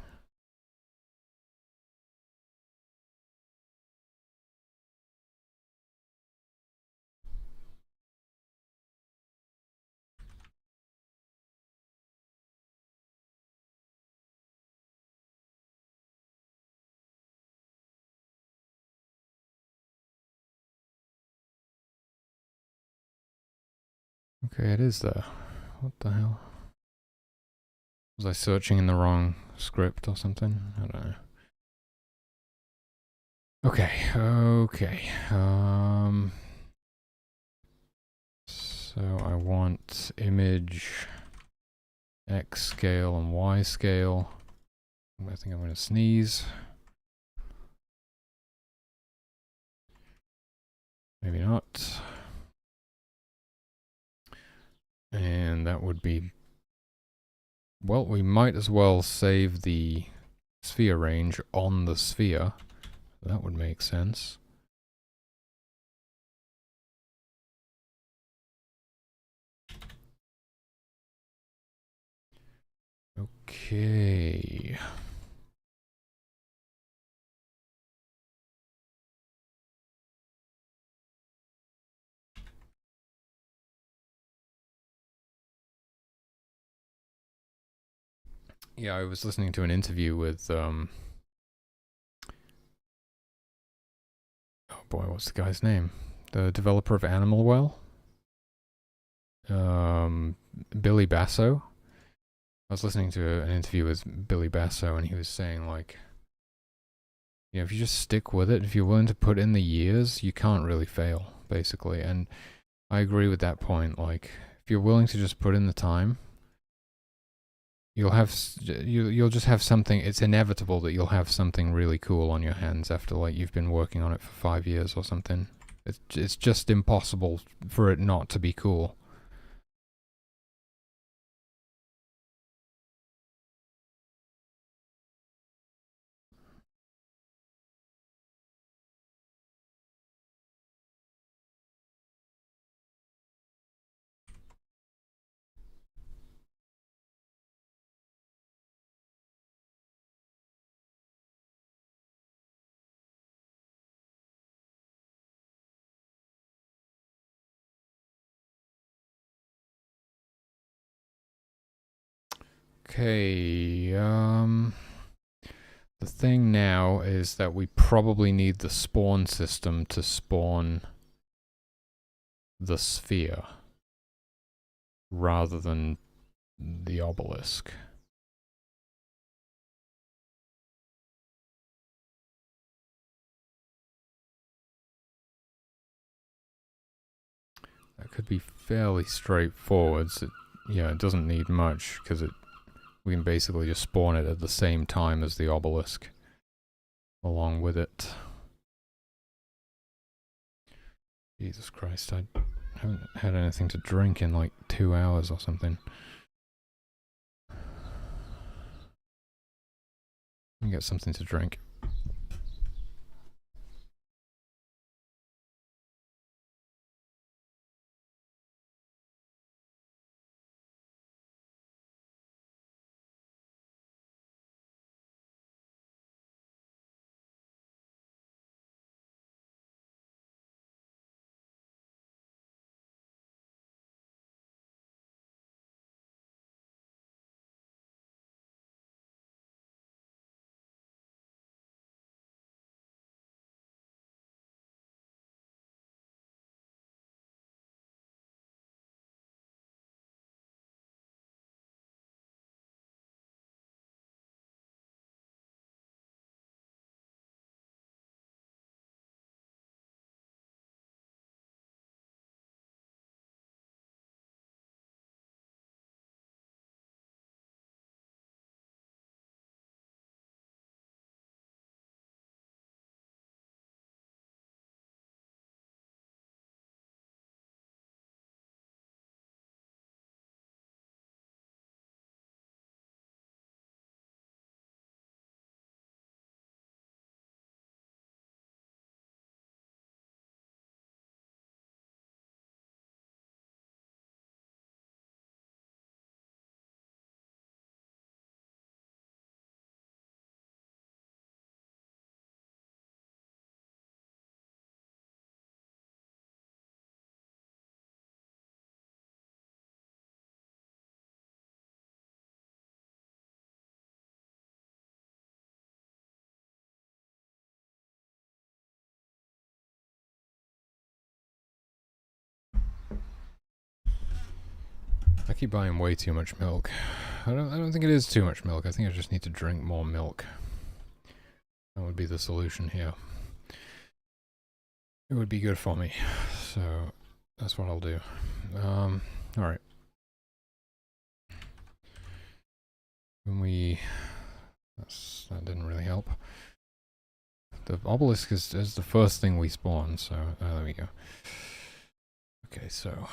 Okay, it is there. What the hell? Was I searching in the wrong script or something? I don't know. Okay. So I want image X scale and Y scale. I think I'm going to sneeze. Maybe not. And that would be... Well, we might as well save the sphere range on the sphere. That would make sense. Okay. Yeah, I was listening to an interview with, oh boy, what's the guy's name? The developer of Animal Well? Billy Basso. I was listening to an interview with Billy Basso, and he was saying, like, you know, if you just stick with it, if you're willing to put in the years, you can't really fail, basically. And I agree with that point. Like, if you're willing to just put in the time, you'll just have something. It's inevitable that you'll have something really cool on your hands after, like, you've been working on it for 5 years or something. It's just impossible for it not to be cool. Okay, The thing now is that we probably need the spawn system to spawn the sphere rather than the obelisk. That could be fairly straightforward. It doesn't need much because we can basically just spawn it at the same time as the obelisk along with it. Jesus Christ, I haven't had anything to drink in like 2 hours or something. Let me get something to drink. I keep buying way too much milk. I don't think it is too much milk. I think I just need to drink more milk. That would be the solution here. It would be good for me. So that's what I'll do. Alright. That didn't really help. The obelisk is the first thing we spawn, so there we go. Okay, so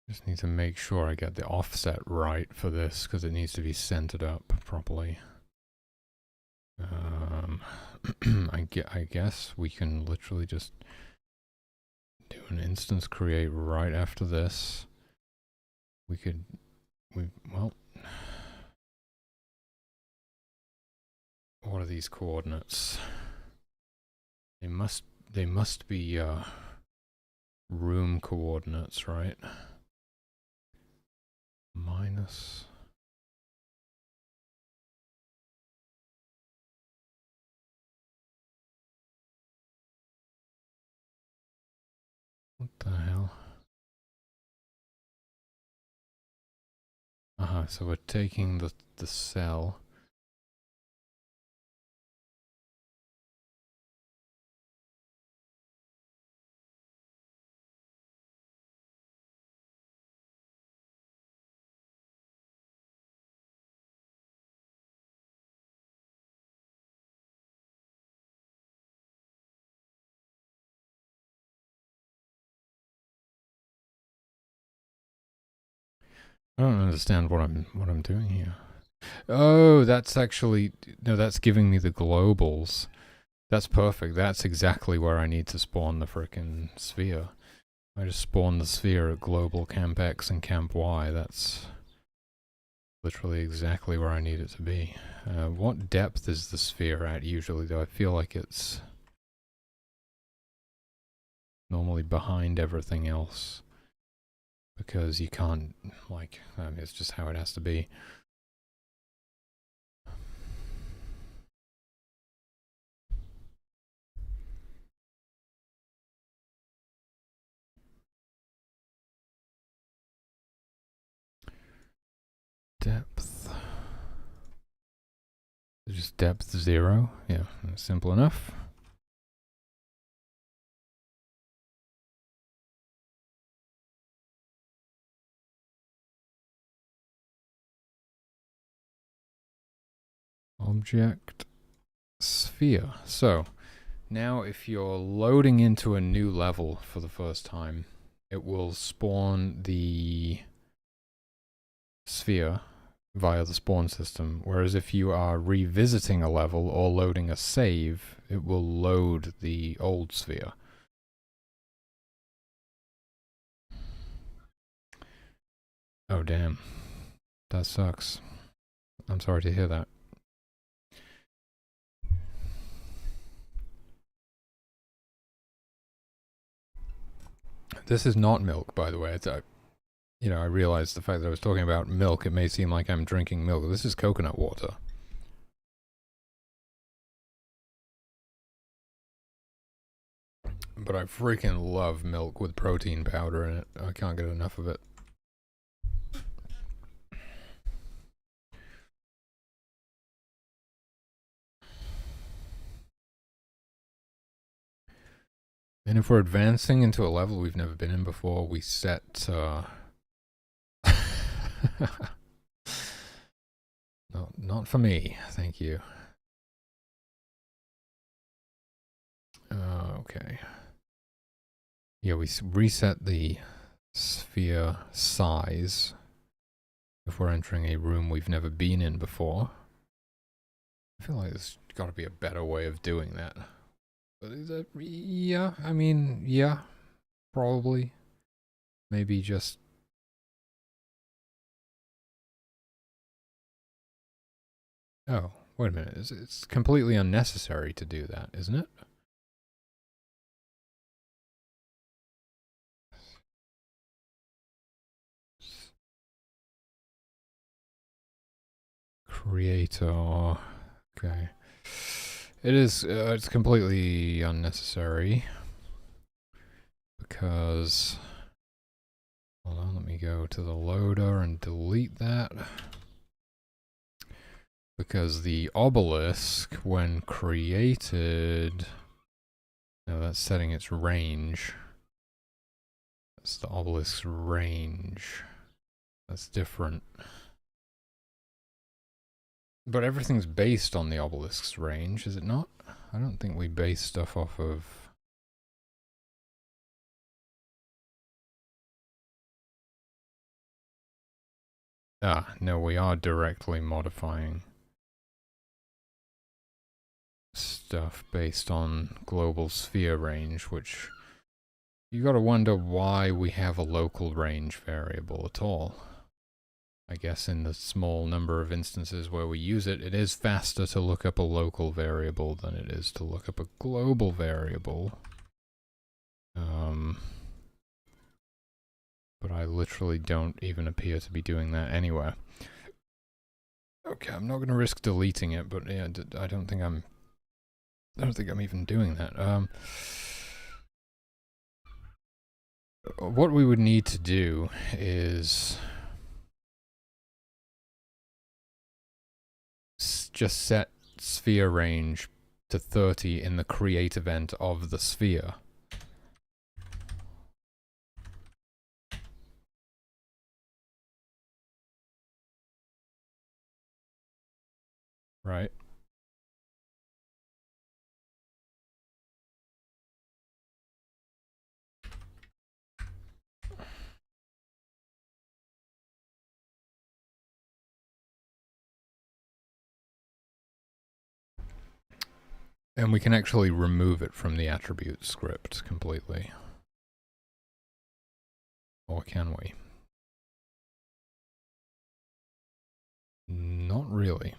just need to make sure I get the offset right for this because it needs to be centered up properly. I guess we can literally just do an instance create right after this. Well, what are these coordinates? They must be room coordinates, right? Minus. What the hell? So we're taking the cell. I don't understand what I'm doing here. Oh, that's actually no, that's giving me the globals. That's perfect. That's exactly where I need to spawn the frickin' sphere. I just spawned the sphere at global camp X and camp Y. That's literally exactly where I need it to be. What depth is the sphere at usually, though? I feel like it's normally behind everything else, because you can't, like, it's just how it has to be. Depth. Just depth 0. Yeah, simple enough. Object sphere. So now if you're loading into a new level for the first time, it will spawn the sphere via the spawn system, whereas if you are revisiting a level or loading a save, it will load the old sphere. Oh damn, that sucks. I'm sorry to hear that. This is not milk, by the way. It's, you know, I realized the fact that I was talking about milk, it may seem like I'm drinking milk. This is coconut water. But I freaking love milk with protein powder in it. I can't get enough of it. And if we're advancing into a level we've never been in before, we set, no, not for me, thank you. Okay. Yeah, we reset the sphere size if we're entering a room we've never been in before. I feel like there's got to be a better way of doing that. But is it, yeah, I mean, yeah, probably. Maybe just... Oh, wait a minute. It's completely unnecessary to do that, isn't it? Creator. Okay. It is, it's completely unnecessary. Because... Hold on, let me go to the loader and delete that. Because the obelisk, when created... No, that's setting its range. That's the obelisk's range. That's different. But everything's based on the obelisk's range, is it not? I don't think we base stuff off of... Ah, no, we are directly modifying stuff based on global sphere range, which you gotta wonder why we have a local range variable at all. I guess in the small number of instances where we use it, it is faster to look up a local variable than it is to look up a global variable. But I literally don't even appear to be doing that anywhere. Okay, I'm not going to risk deleting it, but yeah, I don't think I'm even doing that. What we would need to do is just set sphere range to 30 in the create event of the sphere. Right? And we can actually remove it from the attribute script completely. Or can we? Not really.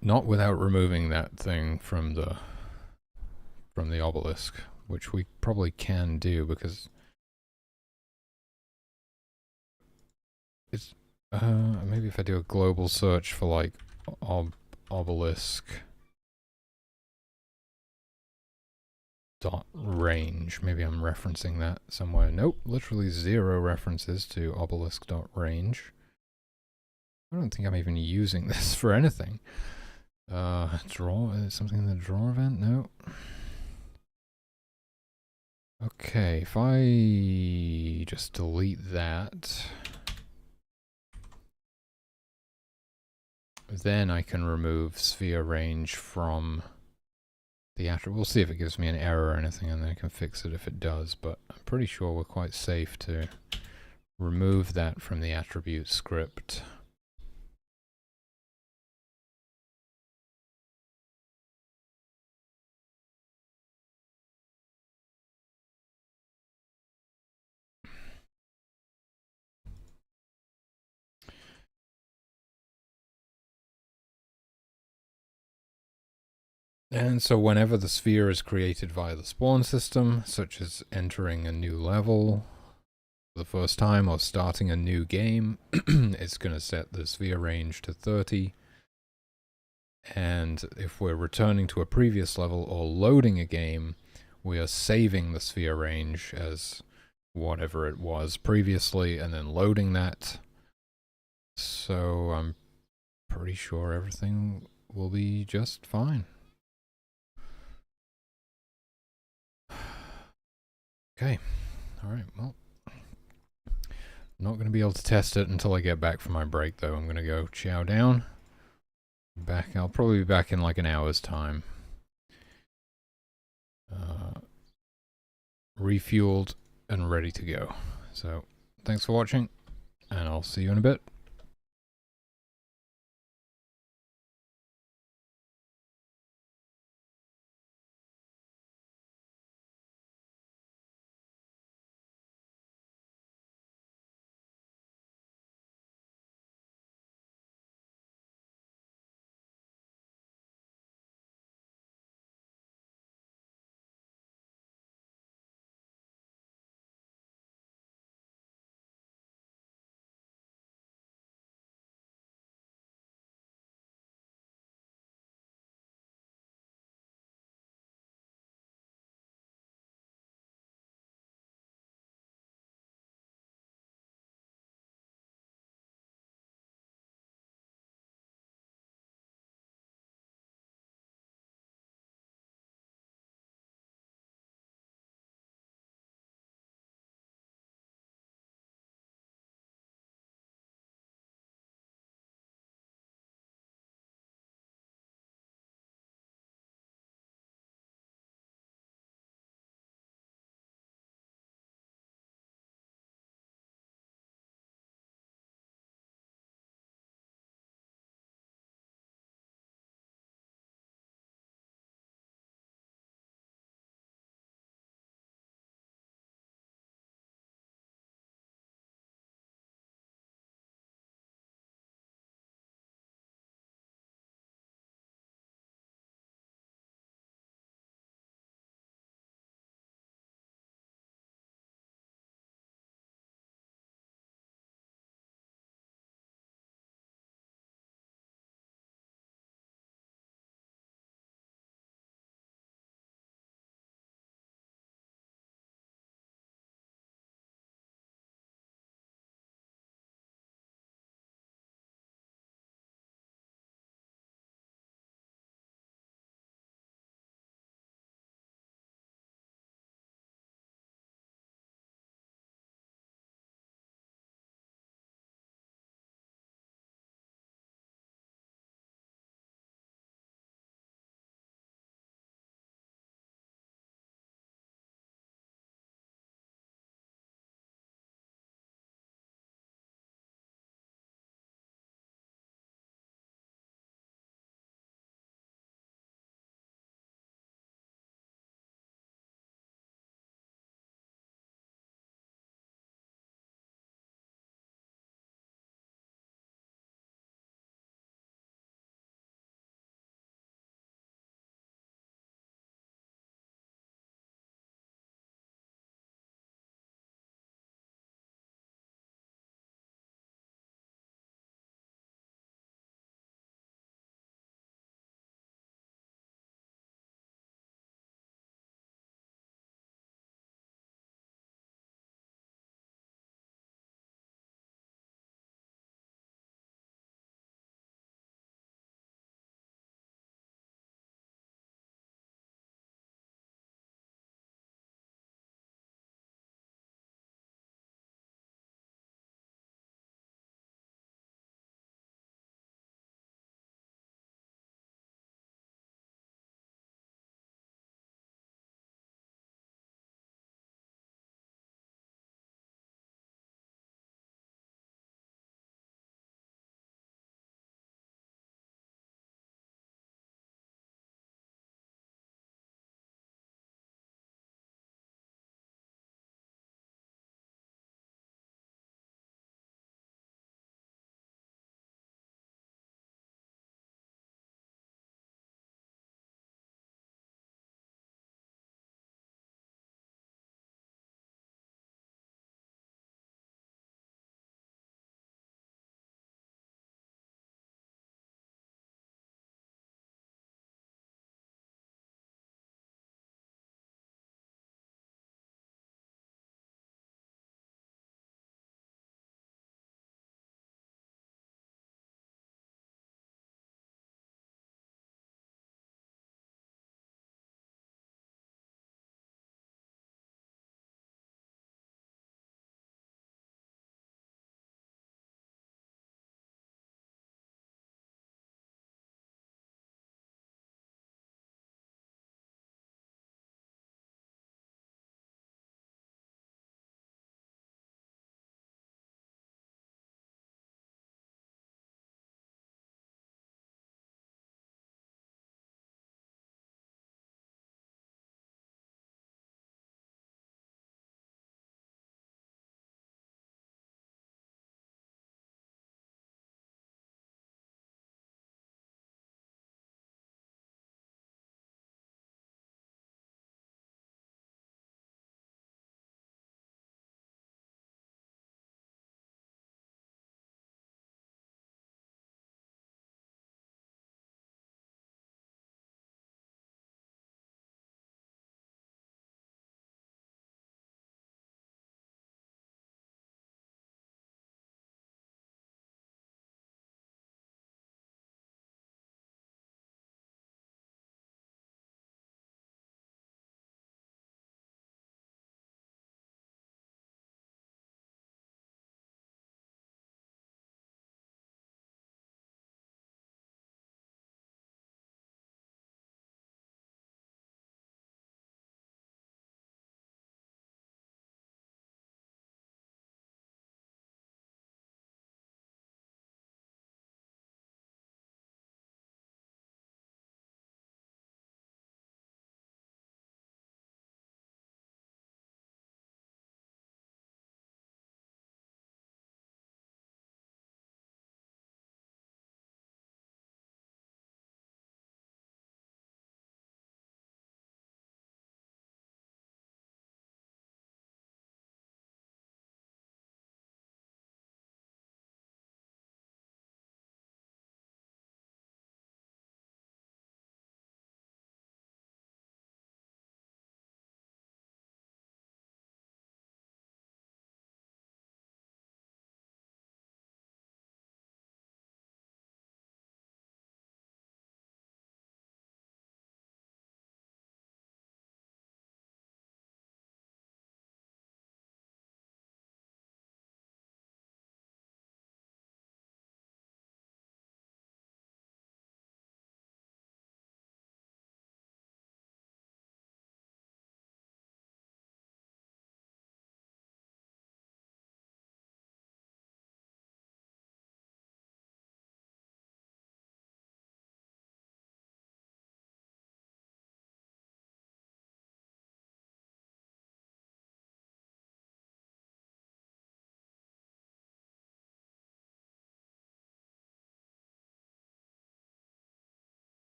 Not without removing that thing from the obelisk, which we probably can do because it's maybe if I do a global search for like obelisk dot range, maybe I'm referencing that somewhere. Nope, literally 0 references to obelisk dot range. I don't think I'm even using this for anything. Draw, something in the draw event? No. Okay, if I just delete that, then I can remove sphere range from the attribute. We'll see if it gives me an error or anything, and then I can fix it if it does, but I'm pretty sure we're quite safe to remove that from the attribute script. And so whenever the sphere is created via the spawn system, such as entering a new level for the first time or starting a new game, it's going to set the sphere range to 30. And if we're returning to a previous level or loading a game, we are saving the sphere range as whatever it was previously and then loading that. So I'm pretty sure everything will be just fine. Okay, alright, well, not going to be able to test it until I get back from my break, though. I'm going to go chow down. Back, I'll probably be back in like an hour's time. Refueled and ready to go. So, thanks for watching, and I'll see you in a bit.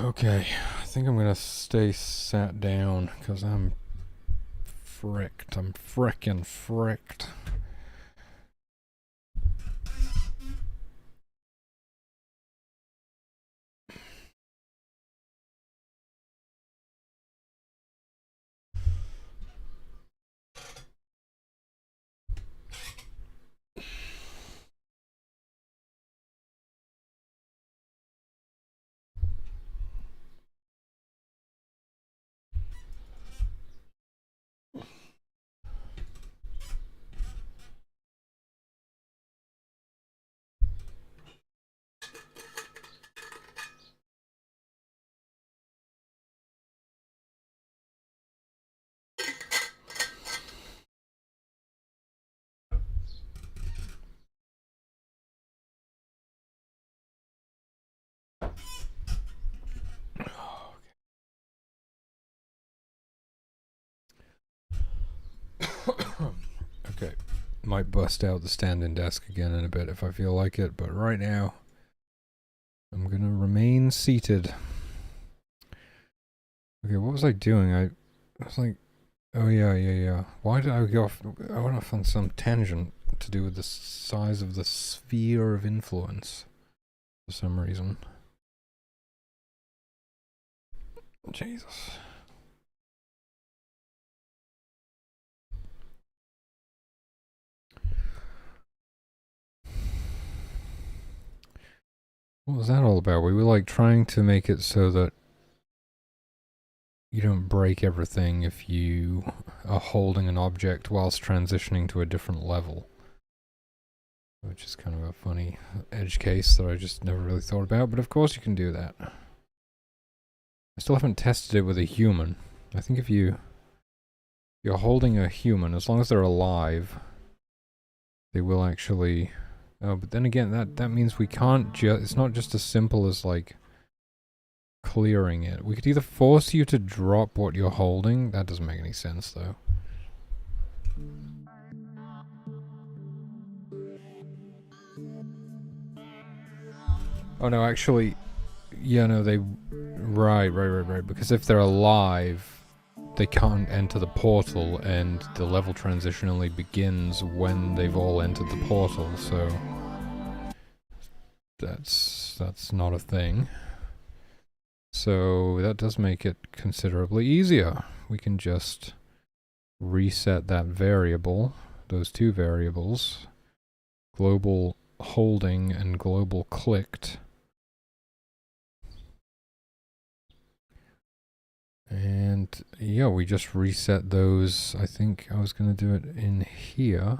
Okay, I think I'm gonna stay sat down because I'm fricked. I'm frickin' fricked. Okay, might bust out the standing desk again in a bit if I feel like it, but right now I'm gonna remain seated. Okay, what was I doing? I was like, oh yeah. Why did I go off? I went off on some tangent to do with the size of the sphere of influence for some reason. Jesus. What was that all about? We were like trying to make it so that you don't break everything if you are holding an object whilst transitioning to a different level. Which is kind of a funny edge case that I just never really thought about, but of course you can do that. I still haven't tested it with a human. I think if you're holding a human, as long as they're alive, they will actually... Oh, but then again, that means we can't just... It's not just as simple as, like, clearing it. We could either force you to drop what you're holding. That doesn't make any sense, though. Oh, no, actually... Yeah, no, they... Right. Because if they're alive... They can't enter the portal, and the level transition only begins when they've all entered the portal, so that's not a thing. So that does make it considerably easier. We can just reset that variable, those two variables, global holding and global clicked. And yeah, we just reset those. I think I was going to do it in here.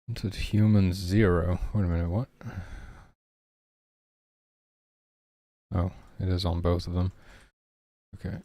Entered human 0. Wait a minute, what? Oh, it is on both of them. Okay.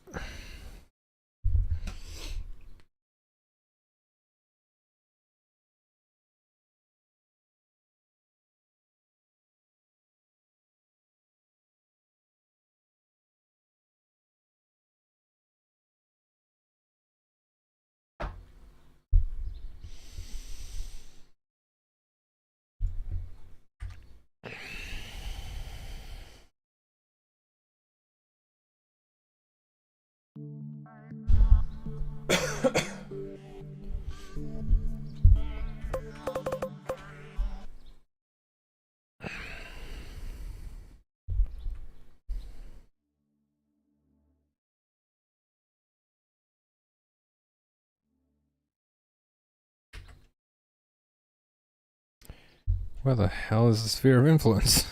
Where the hell is the sphere of influence?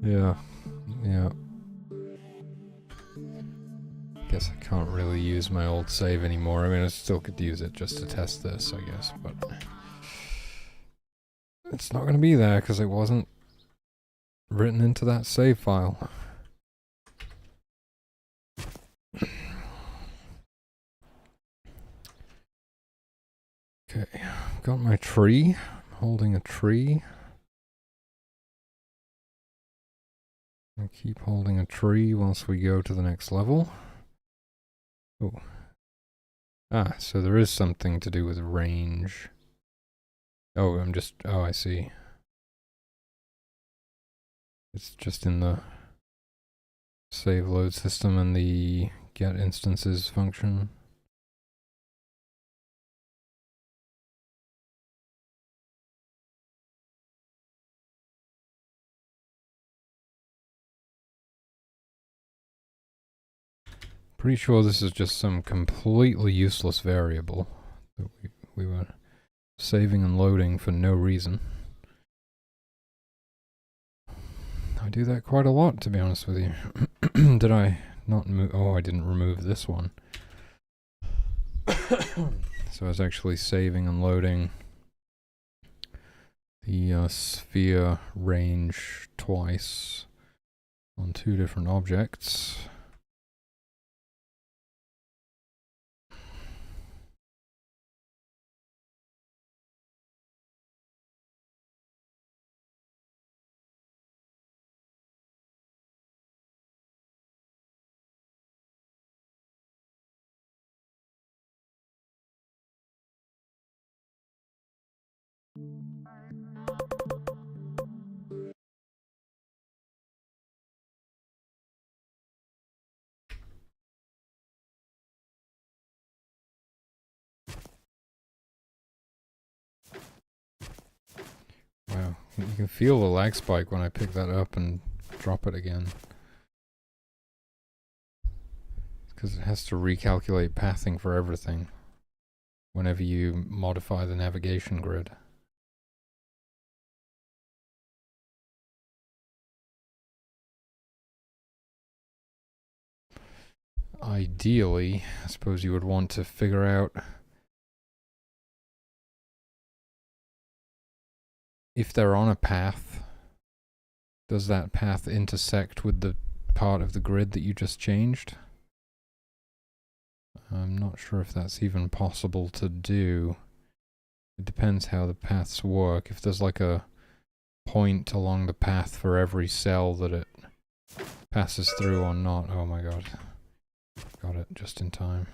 Yeah. Yeah. Guess I can't really use my old save anymore. I mean, I still could use it just to test this, I guess, but it's not going to be there because it wasn't written into that save file. Okay, got my tree. I'm holding a tree. I keep holding a tree whilst we go to the next level. Oh. Ah, so there is something to do with range. Oh, oh, I see. It's just in the save load system and the get instances function. Pretty sure this is just some completely useless variable that we were saving and loading for no reason. I do that quite a lot, to be honest with you. Did I not move? Oh, I didn't remove this one. So I was actually saving and loading the sphere range twice on two different objects. Wow, you can feel the lag spike when I pick that up and drop it again. Because it has to recalculate pathing for everything whenever you modify the navigation grid. Ideally, I suppose you would want to figure out if they're on a path, does that path intersect with the part of the grid that you just changed? I'm not sure if that's even possible to do. It depends how the paths work. If there's like a point along the path for every cell that it passes through or not. Oh my god. Got it just in time.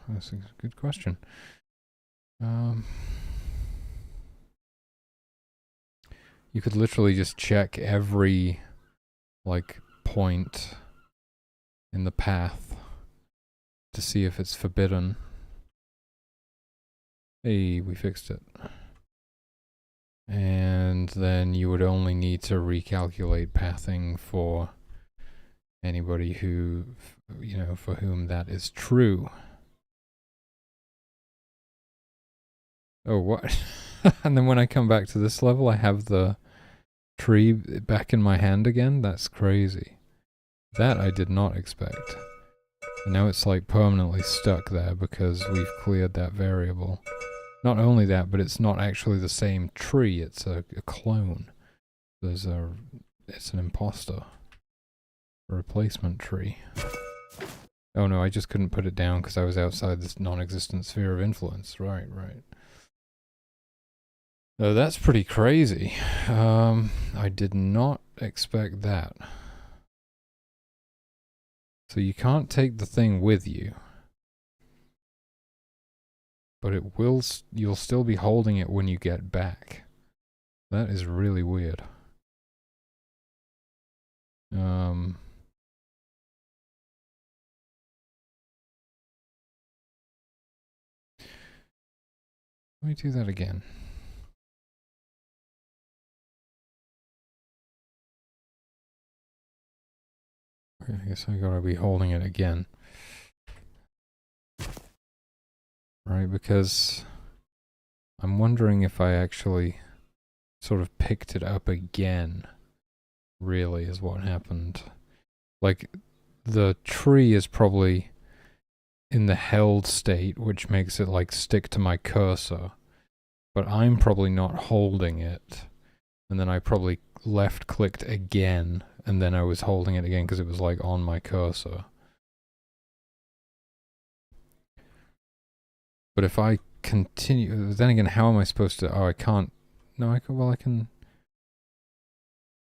That's a good question. You could literally just check every like point in the path to see if it's forbidden. Hey, we fixed it. And then you would only need to recalculate pathing for anybody who, you know, for whom that is true. Oh, what? And then when I come back to this level, I have the tree back in my hand again? That's crazy. That I did not expect. And now it's like permanently stuck there because we've cleared that variable. Not only that, but it's not actually the same tree, it's a clone. It's an imposter. A replacement tree. Oh no, I just couldn't put it down because I was outside this non-existent sphere of influence. Right. Oh, that's pretty crazy. I did not expect that. So you can't take the thing with you. But it will, you'll still be holding it when you get back. That is really weird. Let me do that again. Okay, I guess I gotta be holding it again. Right, because I'm wondering if I actually sort of picked it up again, really, is what happened. Like, the tree is probably in the held state, which makes it, like, stick to my cursor. But I'm probably not holding it. And then I probably left-clicked again, and then I was holding it again because it was, like, on my cursor. But if I continue... Then again, how am I supposed to... Oh, I can't... No, I can... Well, I can...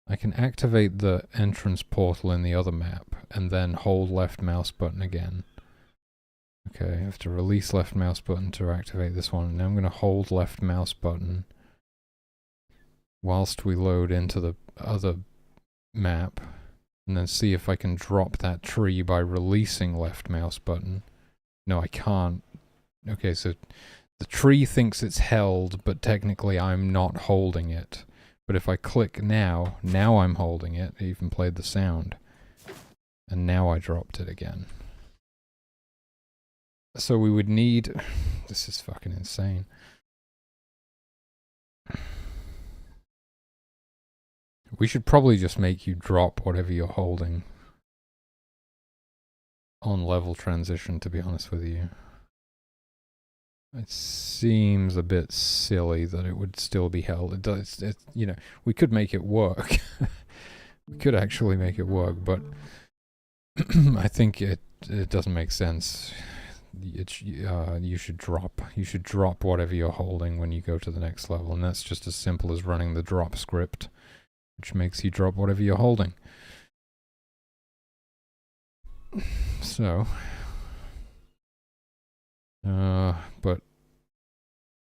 I can activate the entrance portal in the other map, and then hold left mouse button again. Okay, I have to release left mouse button to activate this one. Now I'm going to hold left mouse button whilst we load into the other map, and then see if I can drop that tree by releasing left mouse button. No, I can't. Okay, so the tree thinks it's held, but technically I'm not holding it. But if I click now I'm holding it. I even played the sound. And now I dropped it again. So we would need... This is fucking insane. We should probably just make you drop whatever you're holding on level transition, to be honest with you. It seems a bit silly that it would still be held. It does, you know, we could make it work. We could actually make it work, but I think it doesn't make sense. You should drop whatever you're holding when you go to the next level, and that's just as simple as running the drop script, which makes you drop whatever you're holding. So, but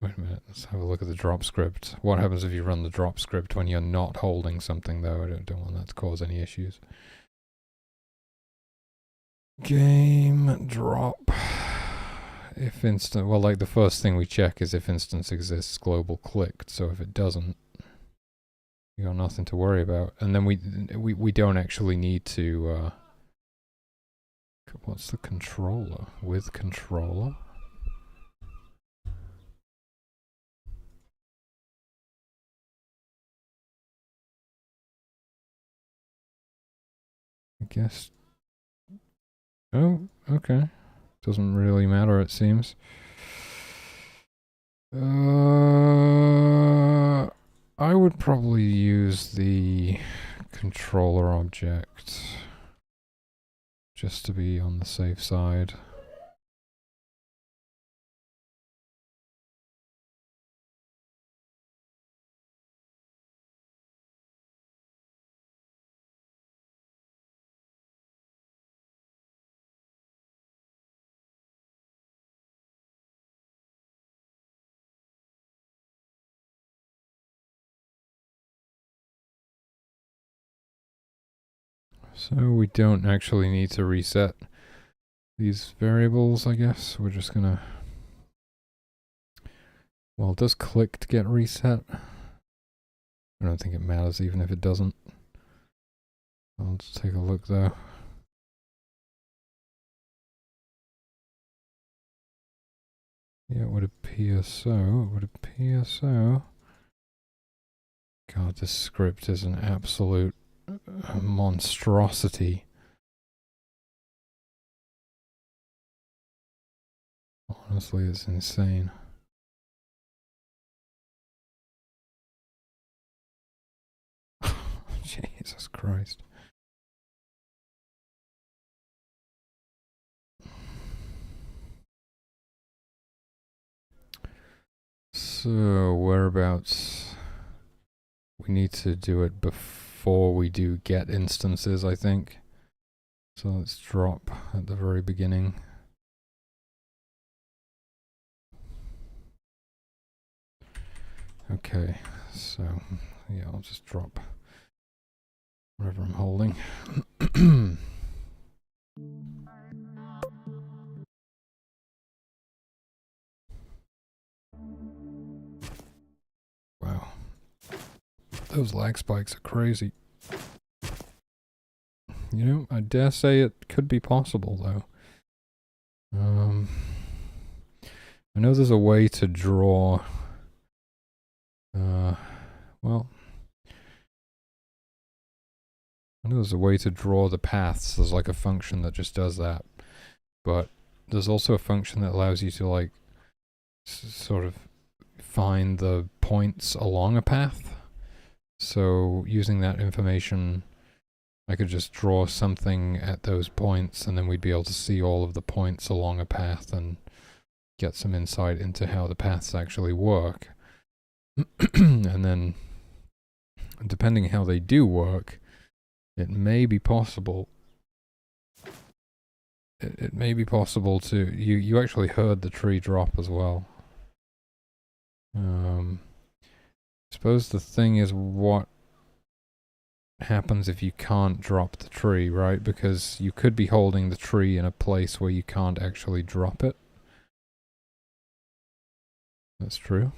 wait a minute, let's have a look at the drop script. What happens if you run the drop script when you're not holding something, though? I don't want that to cause any issues. Game drop. If instant, well, like the first thing we check is if instance exists global clicked. So if it doesn't, you got nothing to worry about. And then we don't actually need to. What's the controller? With controller? I guess. Oh, okay. Doesn't really matter, it seems. I would probably use the controller object just to be on the safe side. So we don't actually need to reset these variables, I guess. We're just gonna... Well, does clicked get reset? I don't think it matters even if it doesn't. I'll just take a look though. Yeah, it would appear so. It would appear so. God, this script is an absolute monstrosity. Honestly, it's insane. Jesus Christ. So, whereabouts? We need to do it before we do get instances, I think. So let's drop at the very beginning. Okay, so yeah, I'll just drop whatever I'm holding. Those lag spikes are crazy. You know, I dare say it could be possible, though. I know there's a way to draw... well... I know there's a way to draw the paths. There's like a function that just does that. But there's also a function that allows you to like sort of find the points along a path. So using that information, I could just draw something at those points and then we'd be able to see all of the points along a path and get some insight into how the paths actually work. And then, depending how they do work, it may be possible. It may be possible to... You actually heard the tree drop as well. I suppose the thing is what happens if you can't drop the tree, right? Because you could be holding the tree in a place where you can't actually drop it. That's true.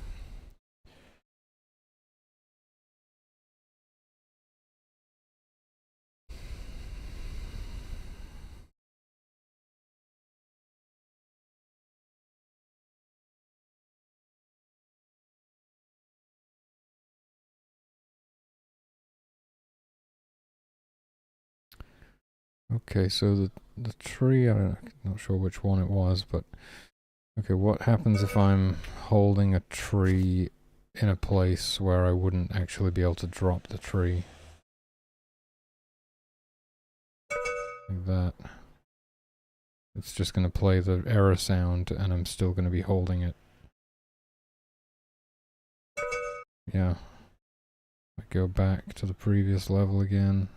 Okay, so the tree, I'm not sure which one it was, but... Okay, what happens if I'm holding a tree in a place where I wouldn't actually be able to drop the tree? Like that. It's just going to play the error sound and I'm still going to be holding it. Yeah. I go back to the previous level again.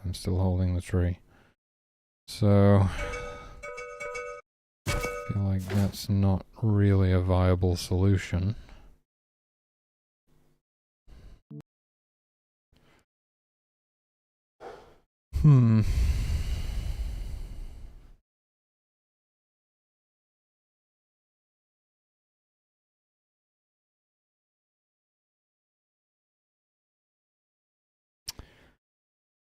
I'm still holding the tree. So, I feel like that's not really a viable solution.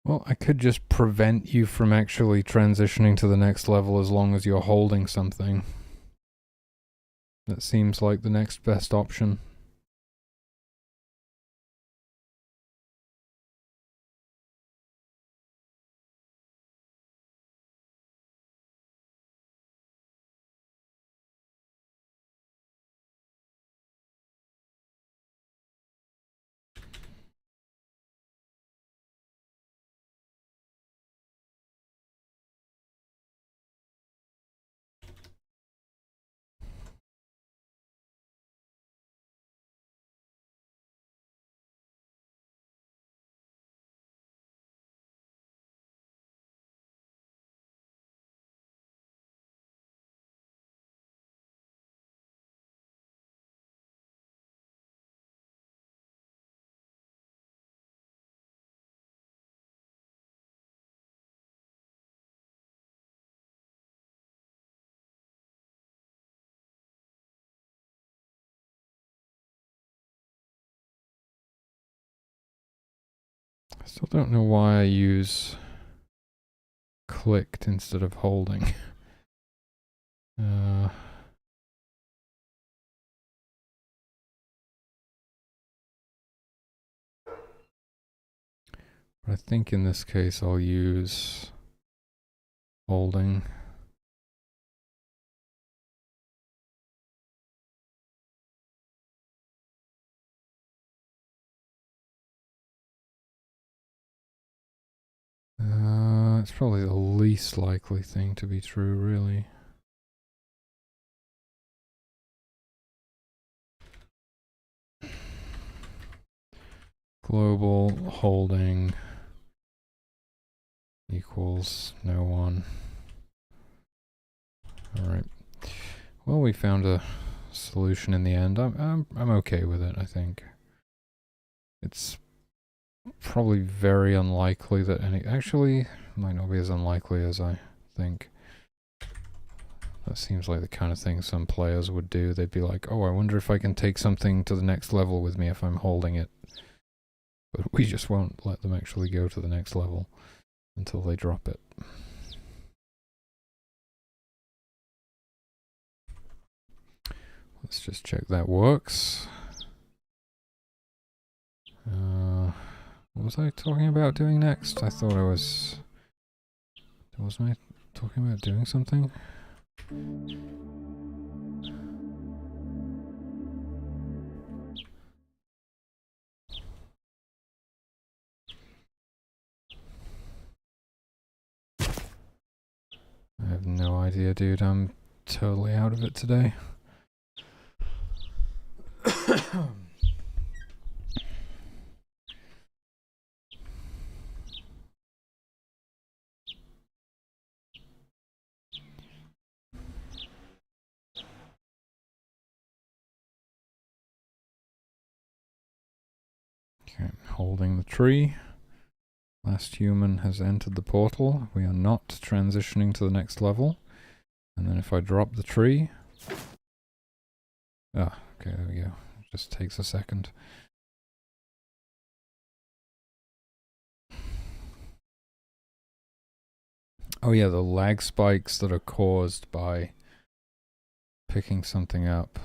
Well, I could just prevent you from actually transitioning to the next level as long as you're holding something. That seems like the next best option. I still don't know why I use clicked instead of holding. I think in this case I'll use holding. It's probably the least likely thing to be true, really. Global holding equals no one. Alright. Well, we found a solution in the end. I'm okay with it, I think. It's probably very unlikely that any... Actually, might not be as unlikely as I think. That seems like the kind of thing some players would do. They'd be like, oh, I wonder if I can take something to the next level with me if I'm holding it. But we just won't let them actually go to the next level until they drop it. Let's just check that works. What was I talking about doing next? I thought I was... Wasn't I talking about doing something? I have no idea, dude. I'm totally out of it today. Okay, holding the tree. Last human has entered the portal. We are not transitioning to the next level. And then if I drop the tree... Ah, okay, there we go. It just takes a second. Oh yeah, the lag spikes that are caused by picking something up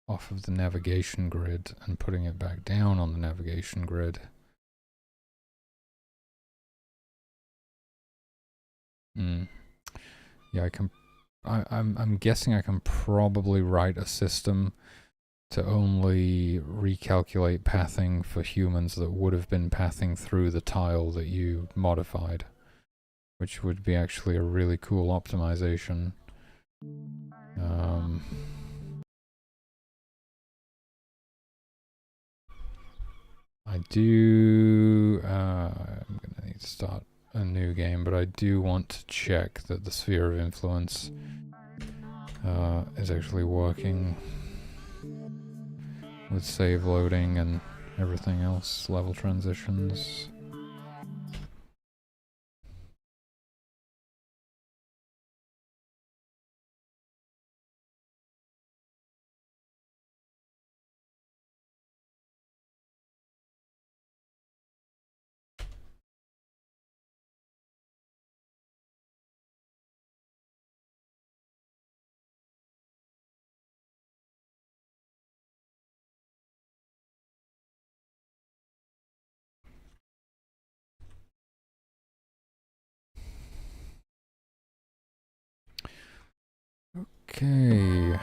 off of the navigation grid and putting it back down on the navigation grid. Yeah, I'm guessing I can probably write a system to only recalculate pathing for humans that would have been pathing through the tile that you modified, which would be actually a really cool optimization. I'm gonna need to start a new game, but I do want to check that the sphere of influence is actually working with save loading and everything else, level transitions. Okay.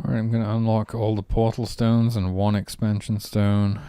Alright, I'm gonna unlock all the portal stones and one expansion stone.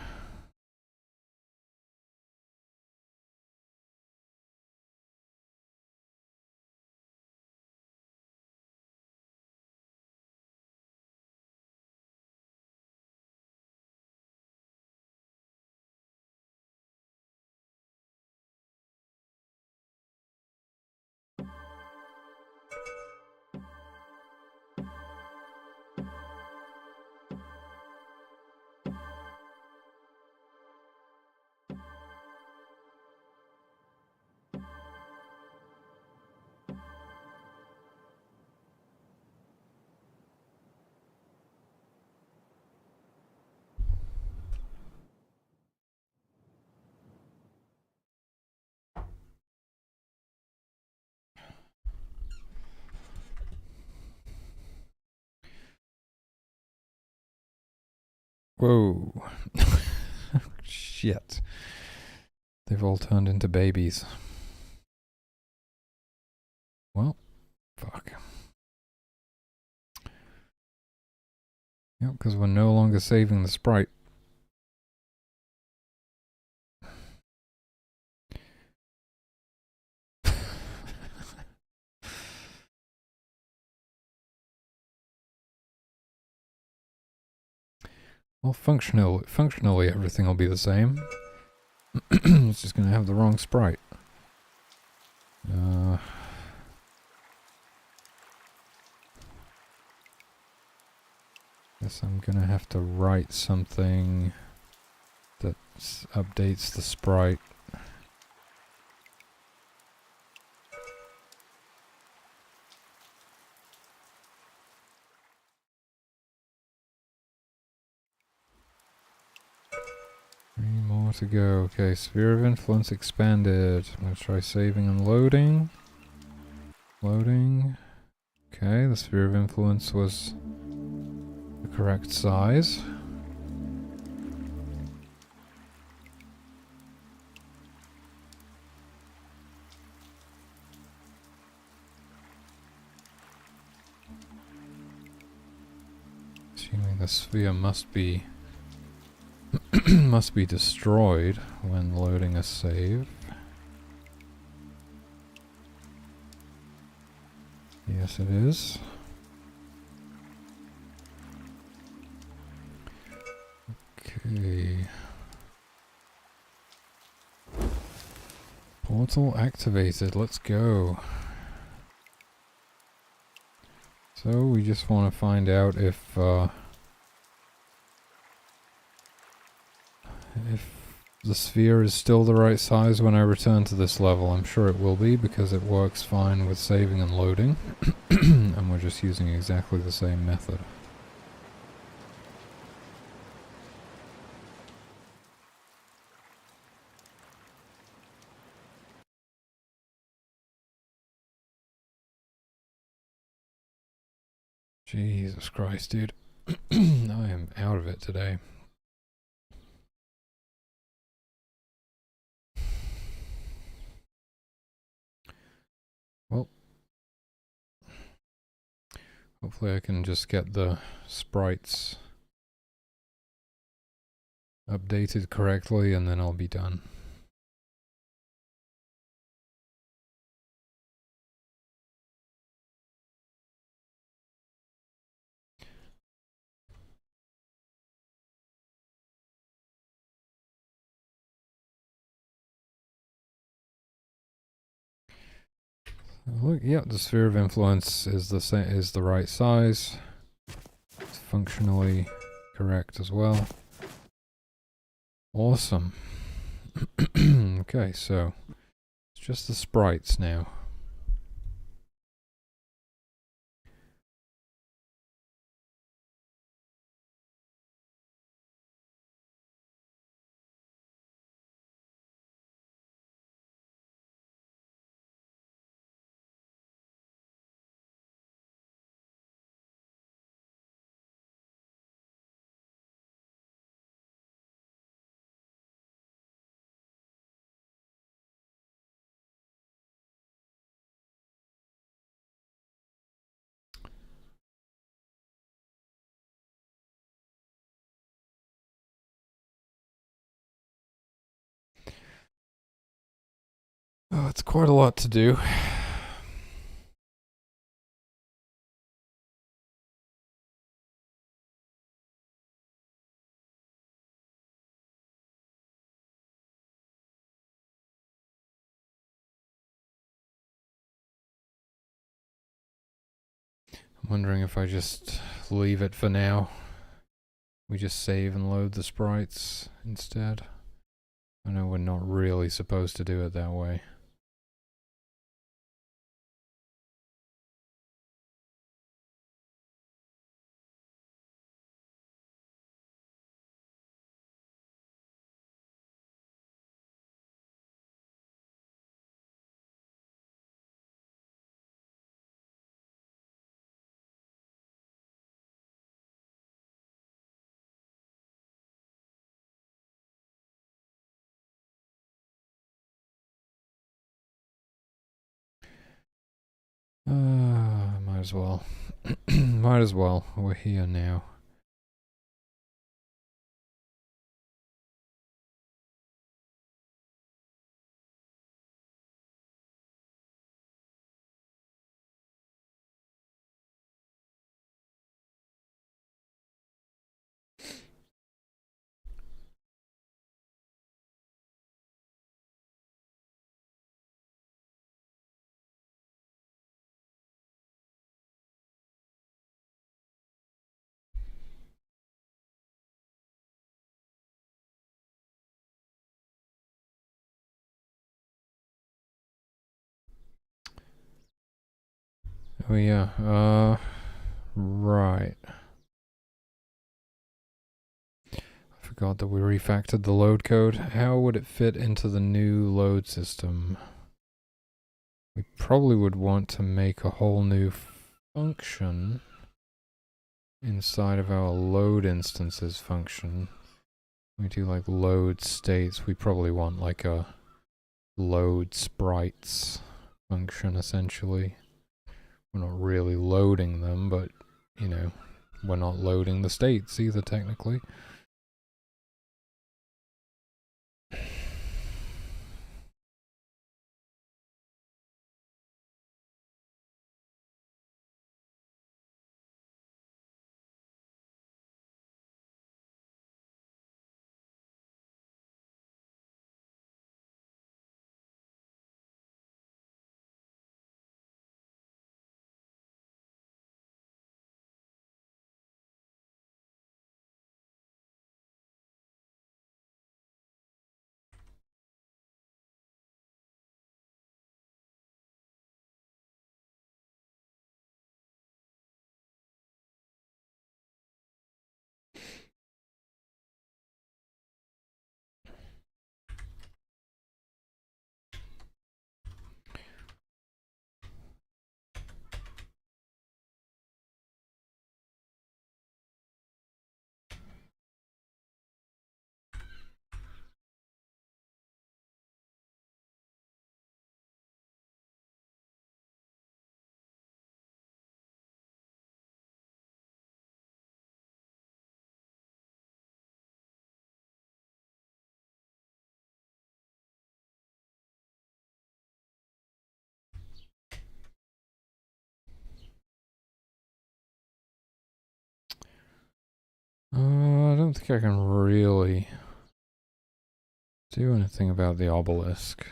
Whoa. Shit. They've all turned into babies. Well, fuck. Yep, because we're no longer saving the sprite. Well, functionally everything will be the same. It's just gonna have the wrong sprite. Guess I'm gonna have to write something that updates the sprite. Three more to go. Okay, sphere of influence expanded. I'm gonna try saving and loading. Loading. Okay, the sphere of influence was the correct size. Assuming the sphere must be must be destroyed when loading a save. Yes, it is. Okay. Portal activated. Let's go. So we just want to find out if the sphere is still the right size when I return to this level. I'm sure it will be because it works fine with saving and loading. And we're just using exactly the same method. Jesus Christ, dude. I am out of it today. Well, hopefully I can just get the sprites updated correctly and then I'll be done. Look, yeah, the sphere of influence is the right size. It's functionally correct as well. Awesome. Okay, so it's just the sprites now. Oh, it's quite a lot to do. I'm wondering if I just leave it for now. We just save and load the sprites instead. I know we're not really supposed to do it that way. Might as well. Might as well. We're here now. Oh yeah, right. I forgot that we refactored the load code. How would it fit into the new load system? We probably would want to make a whole new function inside of our load instances function. We do like load states. We probably want like a load sprites function essentially. We're not really loading them, but you know, we're not loading the states either technically. I don't think I can really do anything about the obelisk.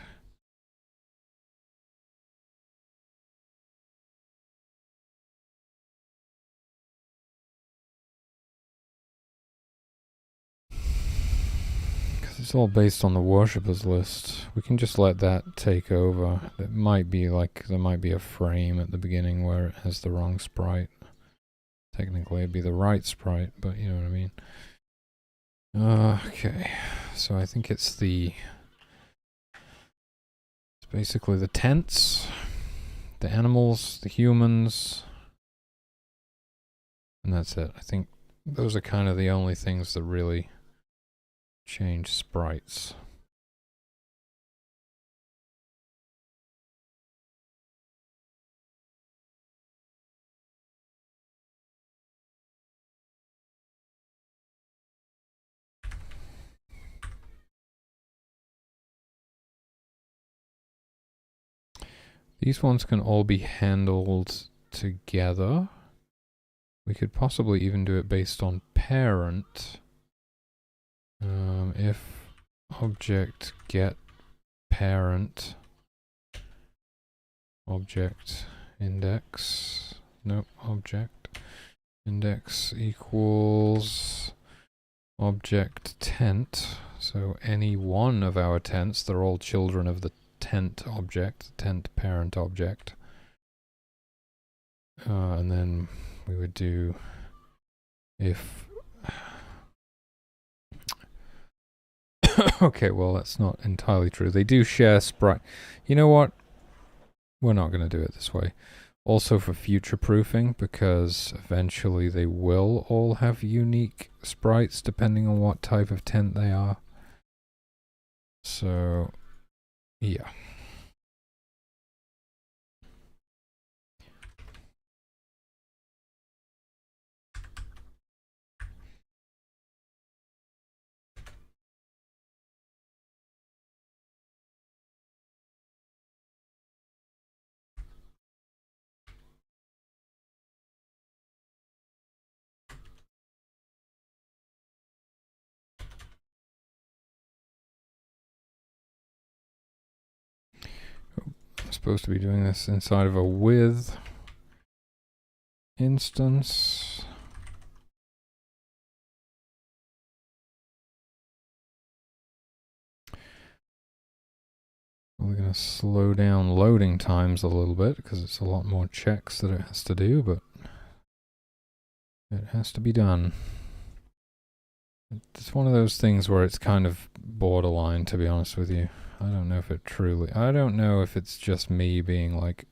Because it's all based on the worshippers list. We can just let that take over. It might be like, there might be a frame at the beginning where it has the wrong sprite. Technically it'd be the right sprite, but you know what I mean. Okay, so I think it's basically the tents, the animals, the humans, and that's it. I think those are kind of the only things that really change sprites. These ones can all be handled together. We could possibly even do it based on parent. If object get parent object index, nope, object index equals object tent. So any one of our tents, they're all children of the tent object, tent parent object. And then we would do if okay, well that's not entirely true. They do share sprite. You know what? We're not going to do it this way. Also for future proofing, because eventually they will all have unique sprites depending on what type of tent they are. So, yeah. I'm supposed to be doing this inside of a with instance. We're going to slow down loading times a little bit because it's a lot more checks that it has to do, but it has to be done. It's one of those things where it's kind of borderline, to be honest with you. I don't know if it's just me being like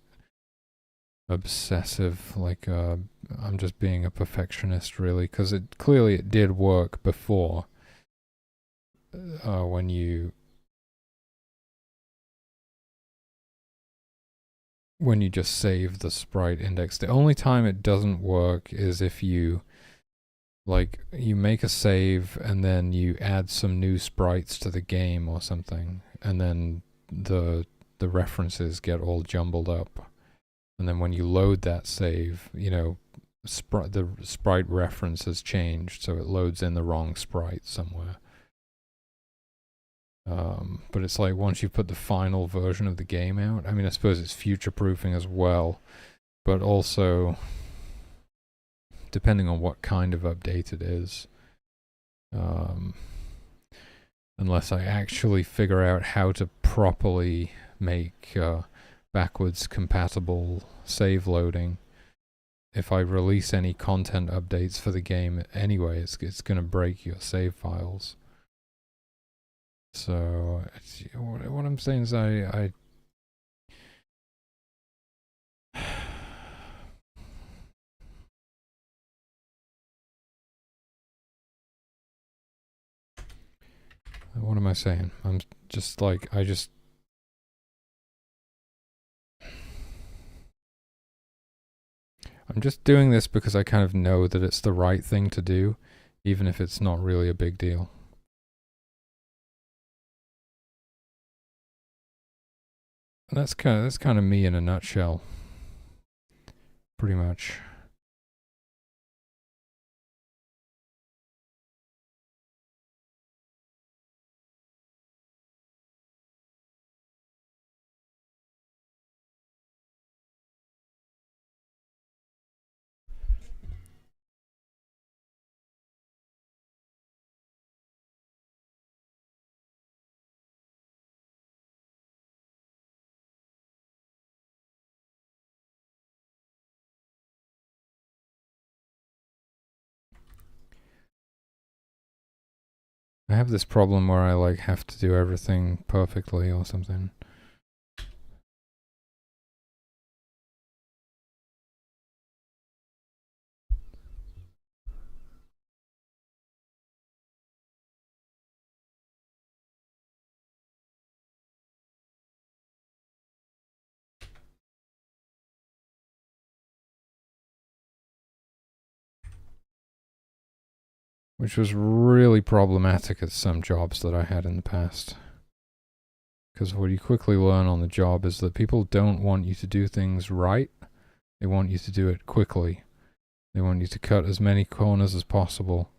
obsessive, like I'm just being a perfectionist really, because clearly it did work before when you just save the sprite index. The only time it doesn't work is if you make a save and then you add some new sprites to the game or something, and then the references get all jumbled up. And then when you load that save, the sprite reference has changed, so it loads in the wrong sprite somewhere. But it's like once you put the final version of the game out, I mean, I suppose it's future-proofing as well, but also depending on what kind of update it is. Unless I actually figure out how to properly make backwards compatible save loading, if I release any content updates for the game anyway, it's going to break your save files. So what I'm saying is I what am I saying? I'm just like I'm just doing this because I kind of know that it's the right thing to do, even if it's not really a big deal. And that's kind of me in a nutshell, pretty much. I have this problem where I have to do everything perfectly or something. Which was really problematic at some jobs that I had in the past. Because what you quickly learn on the job is that people don't want you to do things right. They want you to do it quickly. They want you to cut as many corners as possible.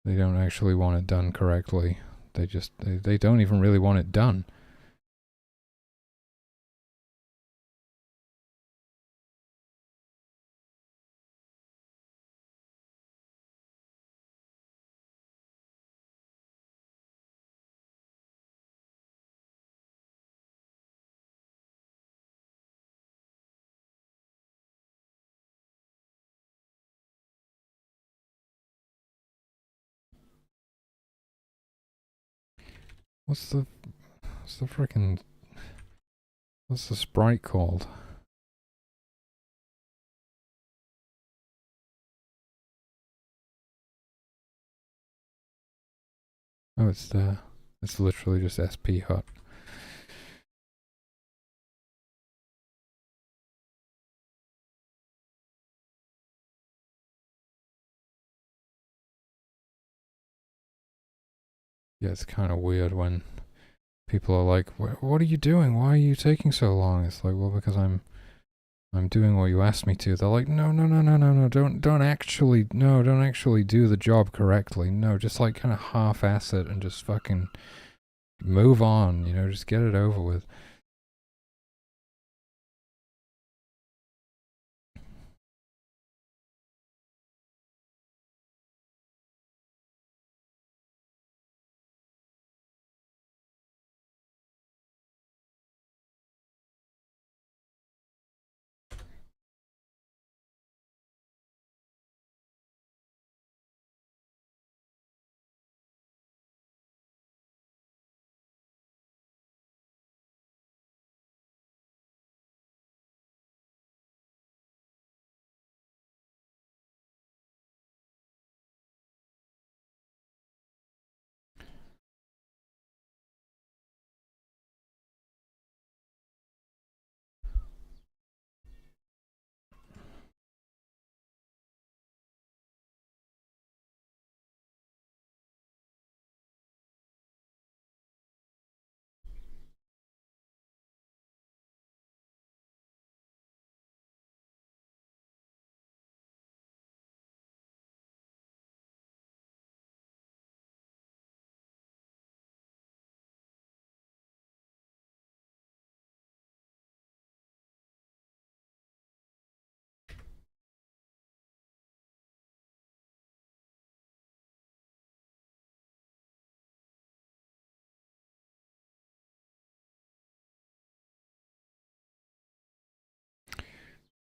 They don't actually want it done correctly. They don't even really want it done. What's the sprite called? Oh, it's literally just SP hut. Yeah, it's kind of weird when people are like, "What are you doing? Why are you taking so long?" It's like, well, because I'm doing what you asked me to. They're like, no, don't actually do the job correctly. No, just kind of half-ass it and just fucking move on, just get it over with.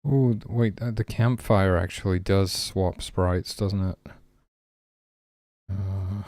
Oh, wait, the campfire actually does swap sprites, doesn't it? Uh,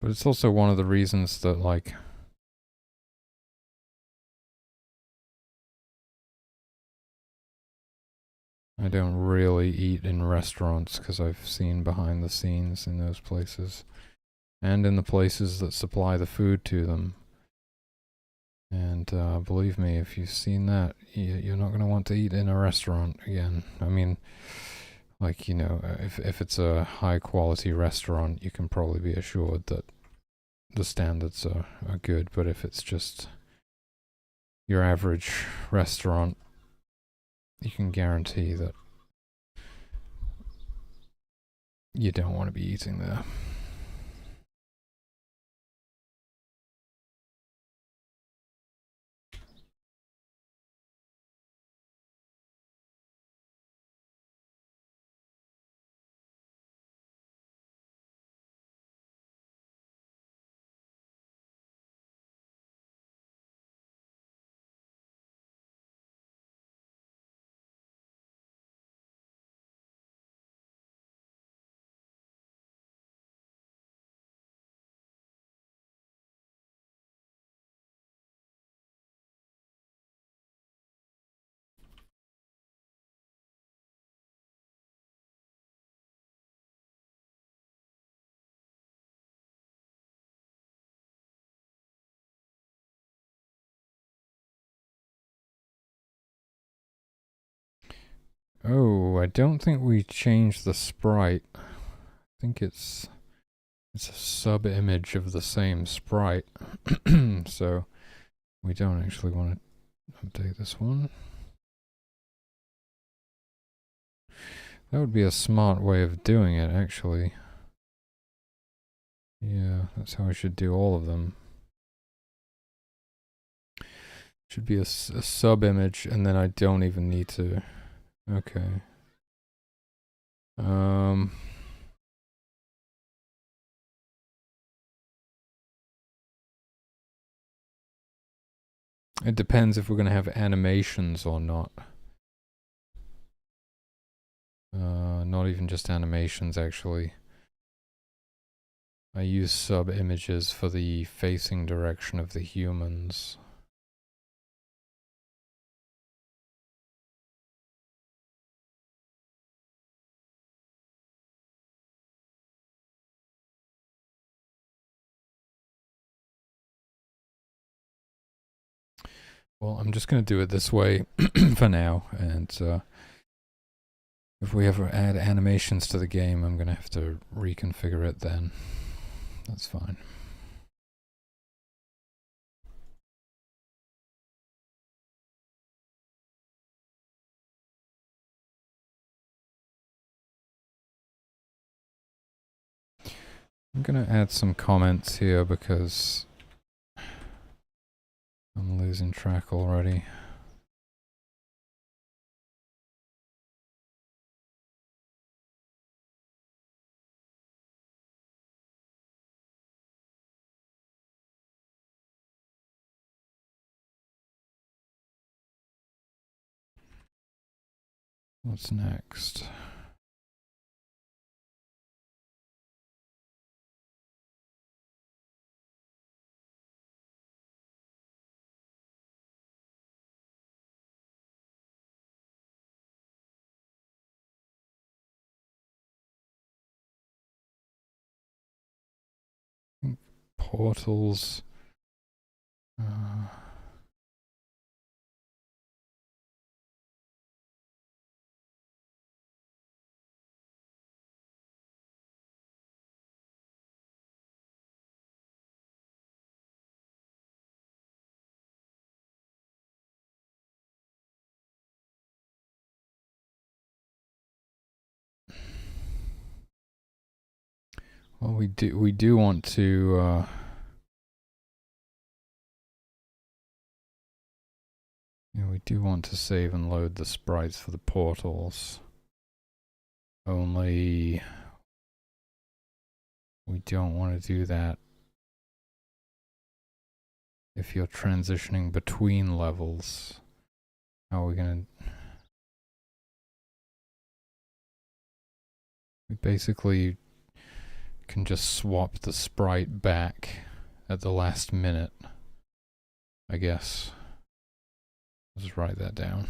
but it's also one of the reasons that, like, I don't really eat in restaurants because I've seen behind the scenes in those places and in the places that supply the food to them. And believe me, if you've seen that, you're not going to want to eat in a restaurant again. I mean, like, if it's a high quality restaurant, you can probably be assured that the standards are good. But if it's just your average restaurant, you can guarantee that you don't want to be eating there. Oh, I don't think we changed the sprite. I think it's a sub image of the same sprite. So we don't actually want to update this one. That would be a smart way of doing it, actually. Yeah, that's how I should do all of them. Should be a sub image, and then I don't even need to. Okay. It depends if we're going to have animations or not. Not even just animations, actually. I use sub images for the facing direction of the humans. Well, I'm just going to do it this way for now, and if we ever add animations to the game, I'm going to have to reconfigure it then. That's fine. I'm going to add some comments here because I'm losing track already. What's next? Portals. Well, we do want to yeah, we do want to save and load the sprites for the portals. Only we don't want to do that if you're transitioning between levels. How are we gonna... We basically can just swap the sprite back at the last minute, I guess. Let's write that down.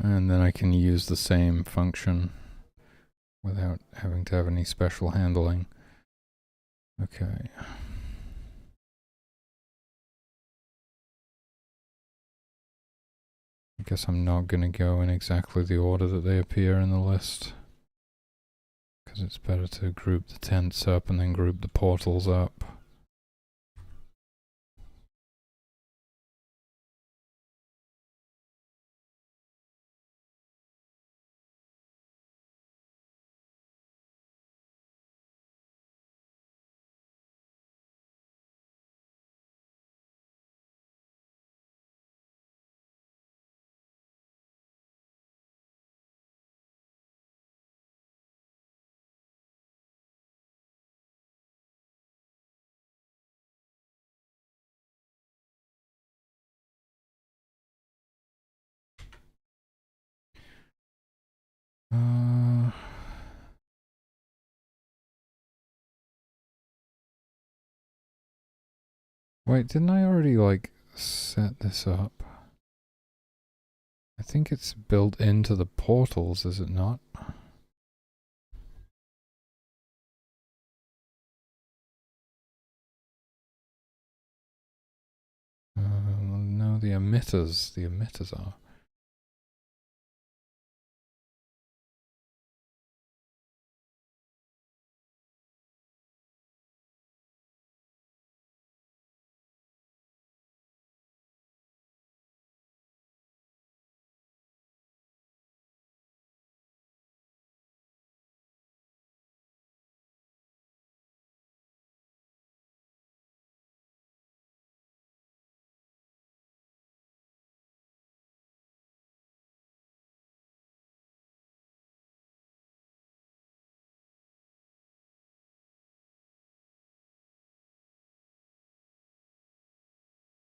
And then I can use the same function without having to have any special handling. Okay. I guess I'm not going to go in exactly the order that they appear in the list, because it's better to group the tents up and then group the portals up. Wait, didn't I already, like, set this up? I think it's built into the portals, is it not? No, the emitters are.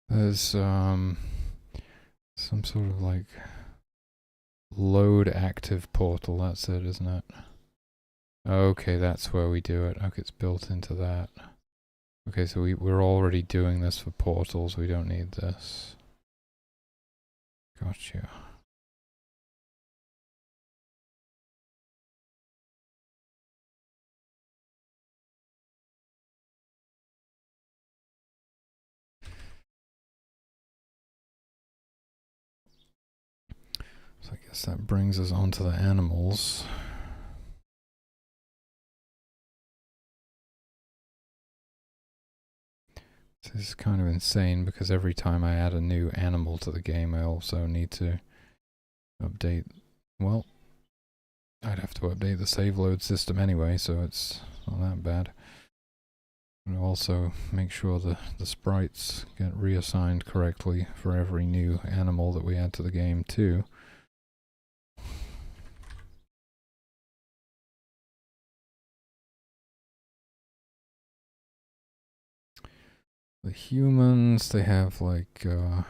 There's some sort of like load active portal, that's it, isn't it? Okay, that's where we do it. Okay, it's built into that. Okay, so we're already doing this for portals, we don't need this. Gotcha. So I guess that brings us on to the animals. This is kind of insane because every time I add a new animal to the game, I also need to update, well, I'd have to update the save load system anyway, so it's not that bad. And also make sure the sprites get reassigned correctly for every new animal that we add to the game too. The humans, they have like the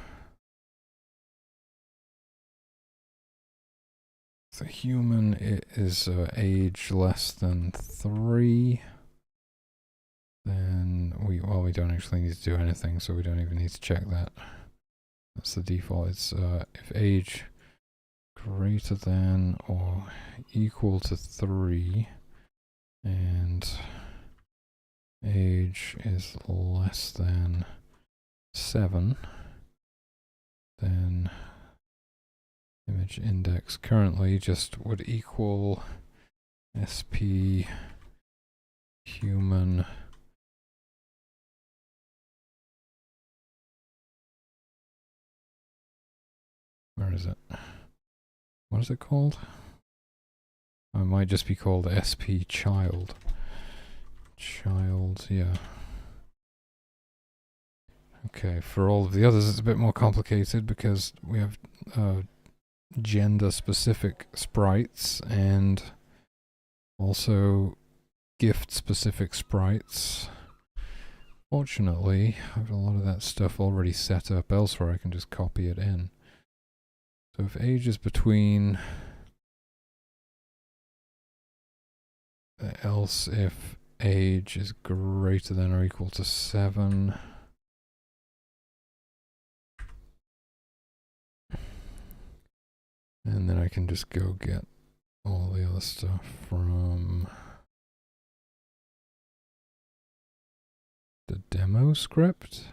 human is age less than 3. Then we don't actually need to do anything, so we don't even need to check that. That's the default. It's if age greater than or equal to 3 and age is less than 7, then image index currently just would equal sp human where is it? What is it called? It might just be called sp child. Child, yeah. Okay, for all of the others it's a bit more complicated because we have gender specific sprites and also gift specific sprites. Fortunately, I have a lot of that stuff already set up elsewhere. I can just copy it in. So if age is between, else if age is greater than or equal to 7, and then I can just go get all the other stuff from the demo script.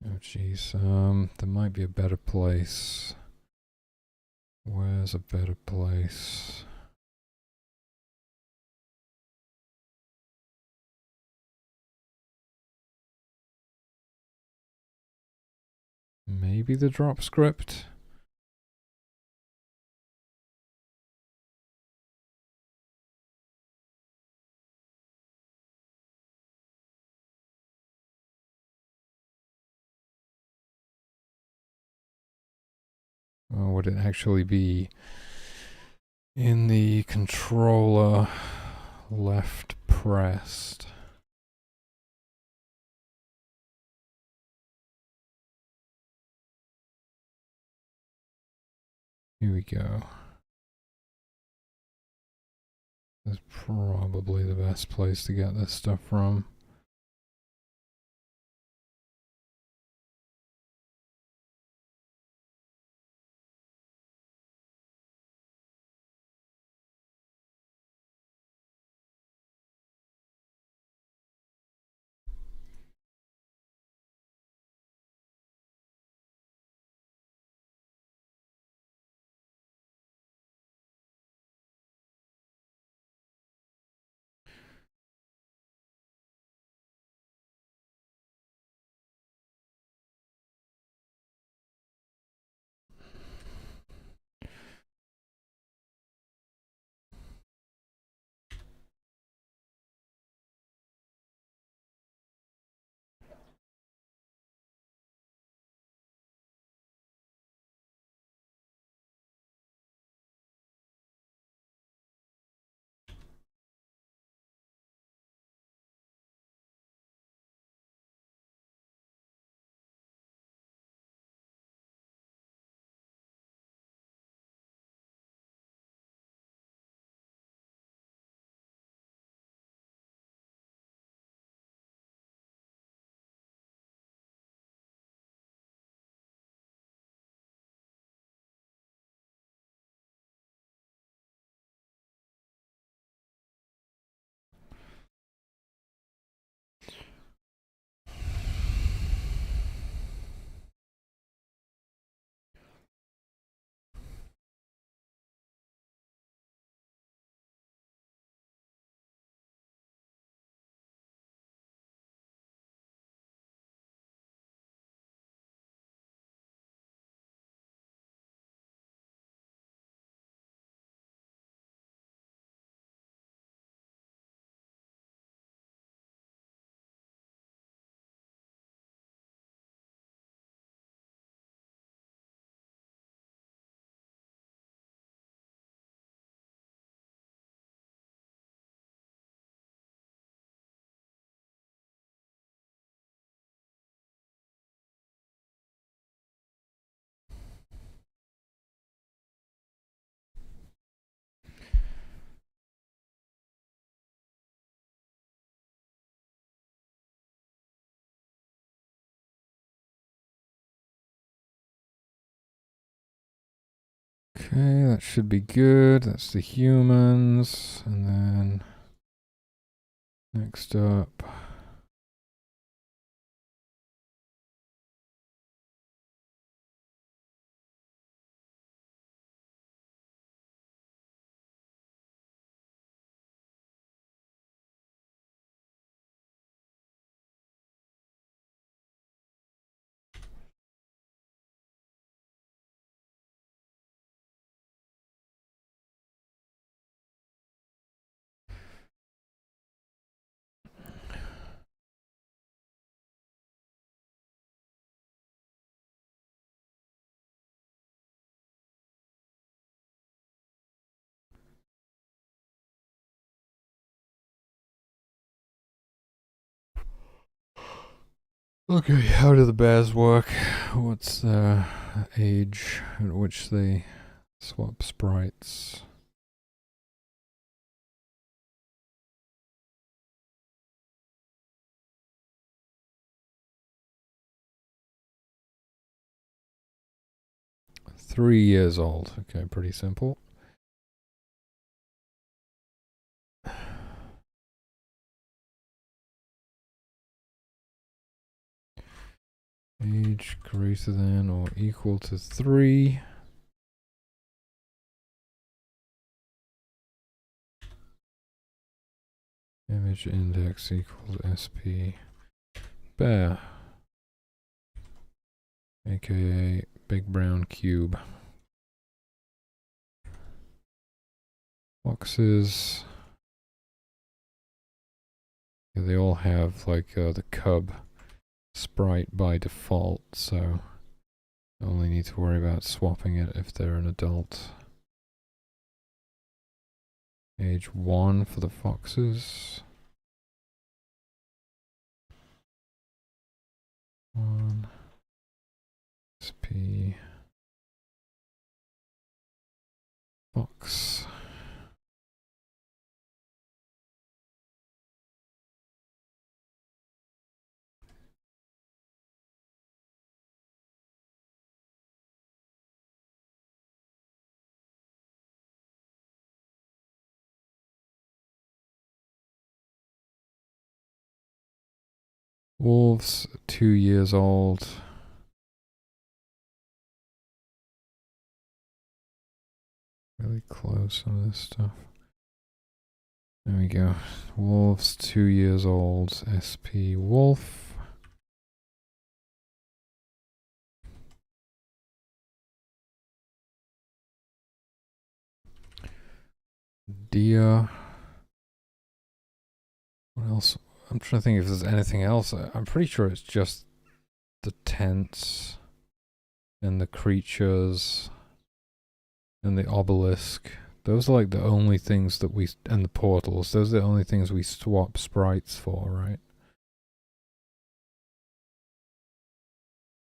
Oh geez, there might be a better place. Where's a better place? Maybe the drop script? Or would it actually be in the controller left pressed? Here we go. That's probably the best place to get this stuff from. Okay, that should be good. That's the humans. And then next up, Okay, how do the bears work? What's the age at which they swap sprites? $3 old. Okay, pretty simple. Age greater than or equal to 3. Image index equals SP. Bear. AKA Big Brown Cube. Foxes. Yeah, they all have like the cub sprite by default, so I only need to worry about swapping it if they're an adult. Age 1 for the foxes. 1 SP fox. Wolves, 2 years old. Really close on this stuff. There we go. Wolves, 2 years old. SP wolf. Deer. What else? I'm trying to think if there's anything else. I'm pretty sure it's just the tents and the creatures and the obelisk. Those are like the only things that we, and the portals, those are the only things we swap sprites for, right?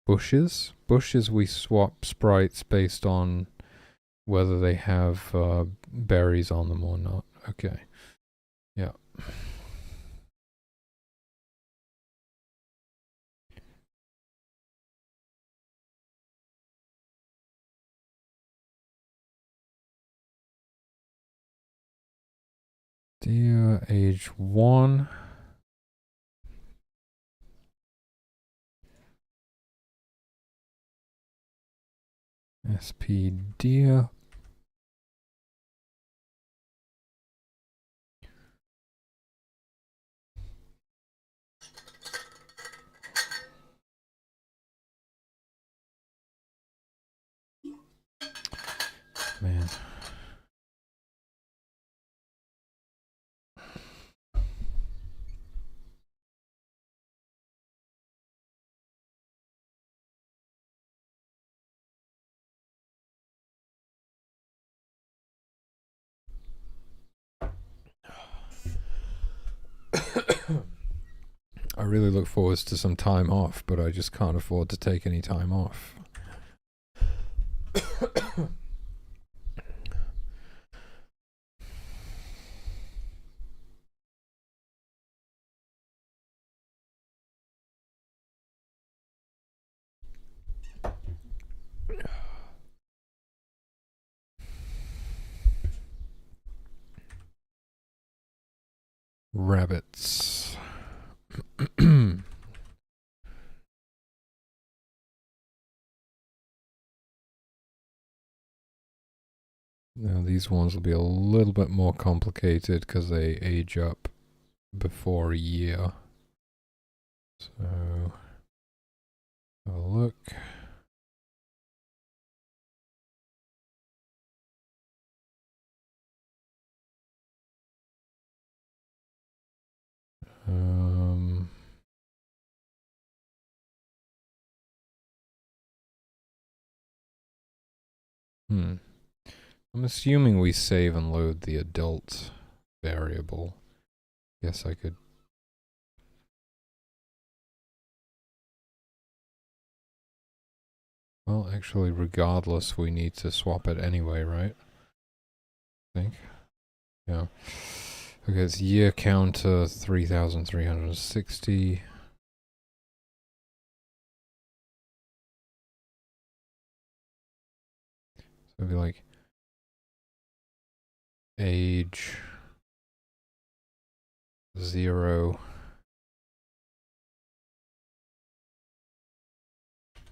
Bushes? Bushes we swap sprites based on whether they have berries on them or not. Okay. Yeah. Deer, age 1. SP deer. Man. I really look forward to some time off, but I just can't afford to take any time off. Rabbits. Now these ones will be a little bit more complicated because they age up before a year. So, have a look. I'm assuming we save and load the adult variable. Guess I could Well, actually, regardless, we need to swap it anyway, right? I think. Yeah. Okay, it's year counter 3,360. So it'd be like age 0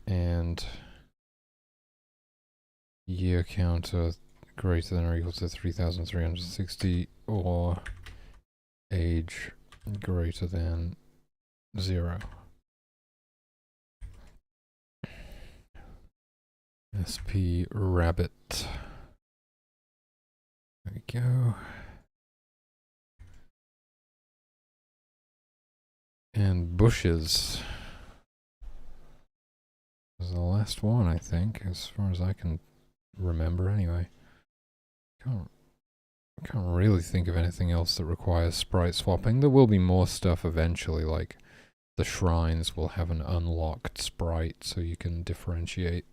and year counter greater than or equal to 3,360 or age greater than 0. SP rabbit. There we go. And bushes was the last one, I think, as far as I can remember anyway. Can't really think of anything else that requires sprite swapping. There will be more stuff eventually, like the shrines will have an unlocked sprite, so you can differentiate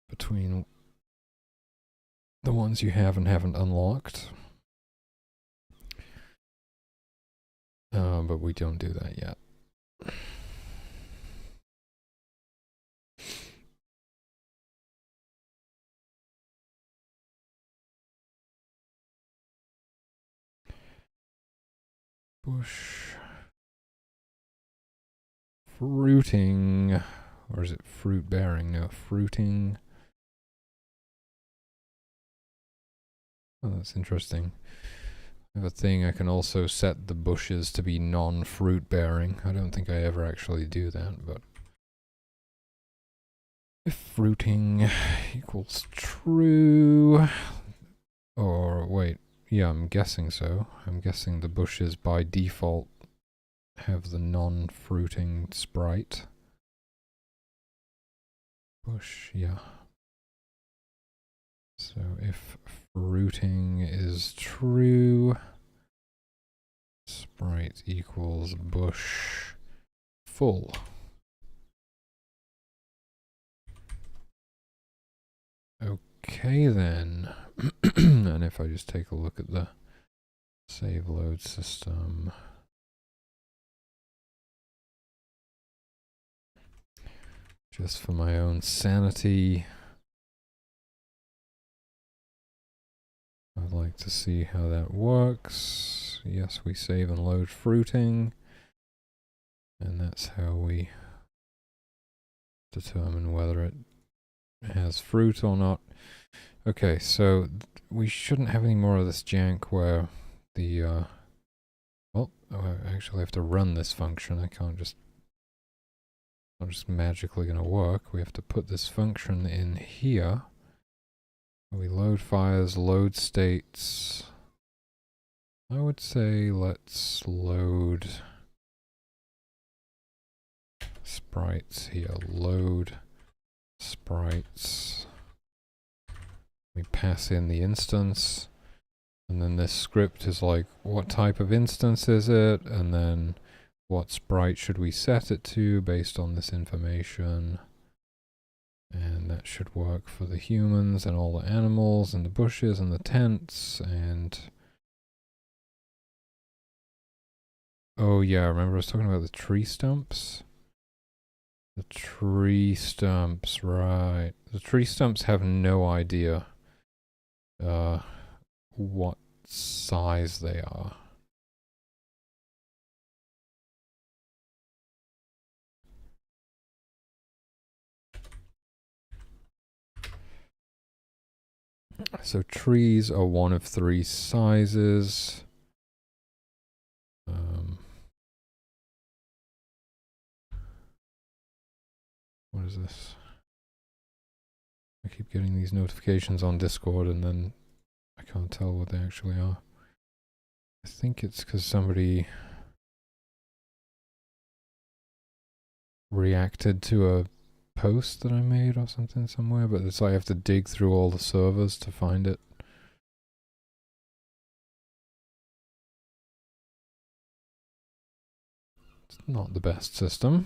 between the ones you have and haven't unlocked. But we don't do that yet. Bush. Fruiting. Or is it fruit bearing? No, fruiting. Oh, that's interesting. I have a thing I can also set the bushes to be non-fruit bearing. I don't think I ever actually do that, but if fruiting equals true, or wait, yeah, I'm guessing so. I'm guessing the bushes by default have the non-fruiting sprite. Bush, yeah. So if fruiting is true, sprite equals bush full. Okay then. And if I just take a look at the save load system, just for my own sanity, I'd like to see how that works. Yes, we save and load fruiting, and that's how we determine whether it has fruit or not. Okay, so we shouldn't have any more of this jank where the well, I actually have to run this function. I can't just, not just magically gonna work. We have to put this function in here. We load fires, load states. I would say let's load sprites here. Load sprites. We pass in the instance, and then this script is like, what type of instance is it? And then what sprite should we set it to based on this information? And that should work for the humans and all the animals and the bushes and the tents and... Oh yeah, remember I was talking about the tree stumps? The tree stumps, right. The tree stumps have no idea what size they are. So trees are one of 3 sizes. What is this? I keep getting these notifications on Discord and then I can't tell what they actually are. I think it's because somebody reacted to a post that I made or something somewhere, but it's like I have to dig through all the servers to find it. It's not the best system.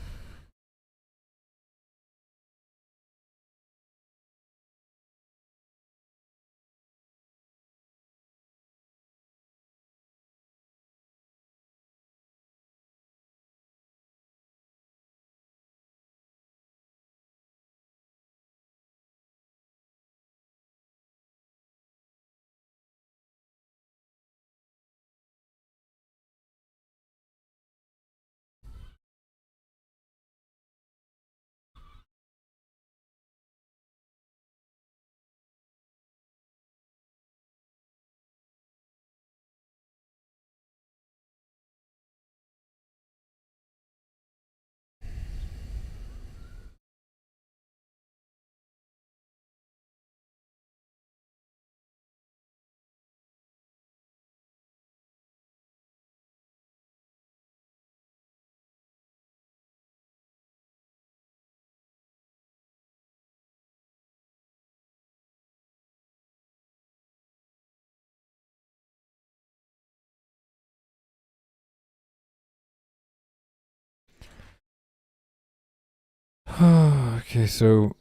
Okay, so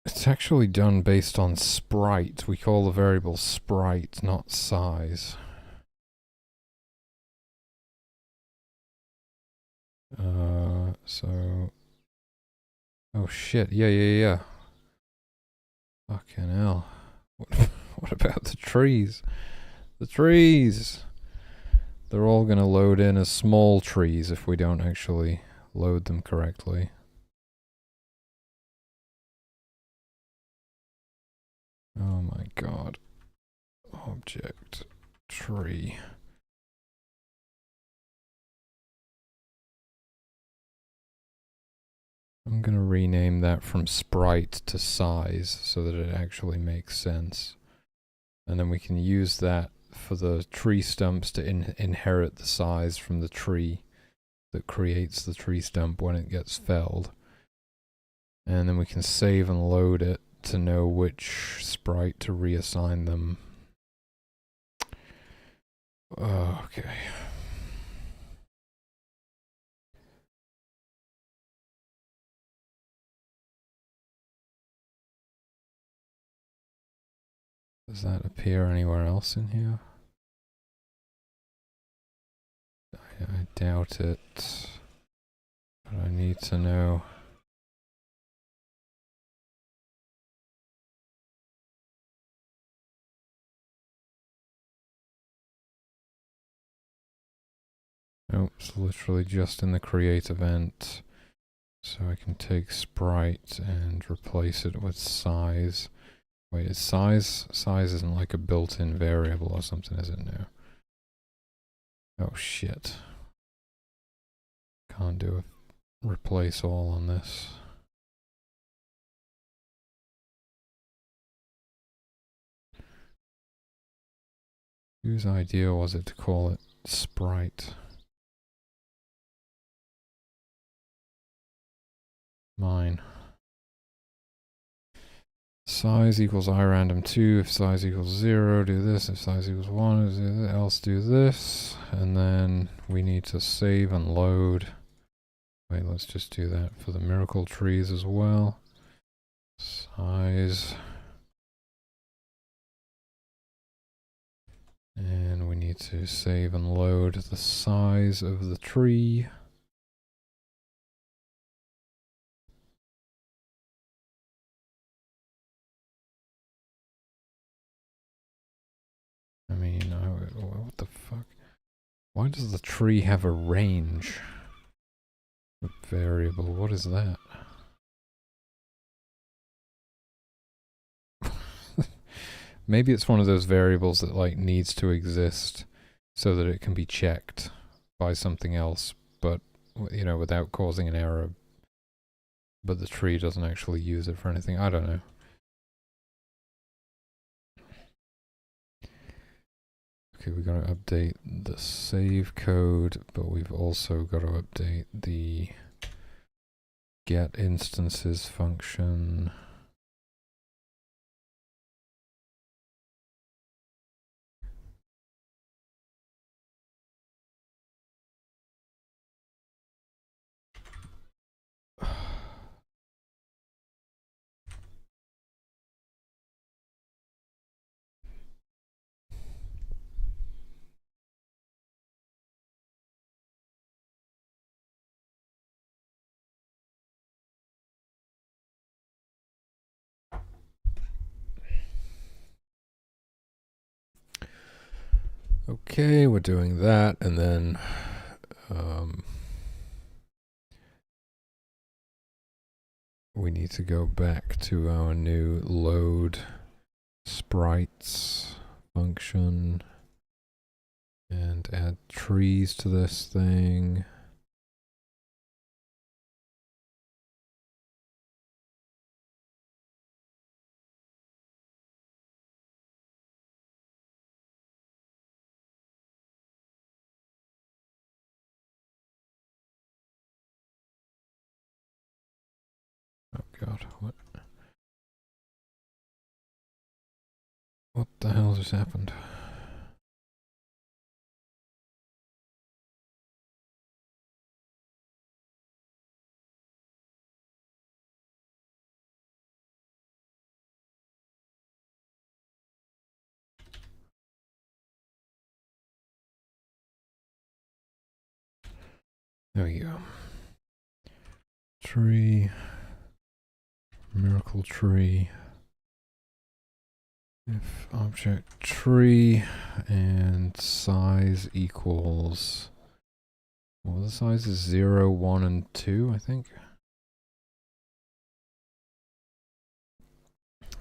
it's actually done based on sprite. We call the variable sprite, not size. So... Oh shit, yeah. Fucking hell. What about the trees? The trees! They're all gonna load in as small trees if we don't actually load them correctly. Oh my god. Object. Tree. I'm gonna rename that from sprite to size so that it actually makes sense. And then we can use that for the tree stumps to inherit the size from the tree that creates the tree stump when it gets felled. And then we can save and load it to know which sprite to reassign them. Okay. Does that appear anywhere else in here? I doubt it. But I need to know. Nope, it's literally just in the create event. So I can take sprite and replace it with size. Wait, is size? Size isn't like a built-in variable or something, is it now? Oh shit. Can't do a replace all on this. Whose idea was it to call it sprite? Mine. Size equals irandom2. If size equals 0, do this. If size equals 1, else do this. And then we need to save and load. Wait, let's just do that for the miracle trees as well. Size. And we need to save and load the size of the tree. I mean, what the fuck? Why does the tree have a range? A variable, what is that? Maybe it's one of those variables that like needs to exist so that it can be checked by something else, but you know, without causing an error. But the tree doesn't actually use it for anything. I don't know. Okay, we've got to update the save code, but we've also got to update the get instances function. Okay, we're doing that, and then we need to go back to our new load sprites function and add trees to this thing. Oh god, what the hell just happened? There we go. Tree, miracle tree. If object tree and size equals, well, the size is 0, 1, and 2, I think.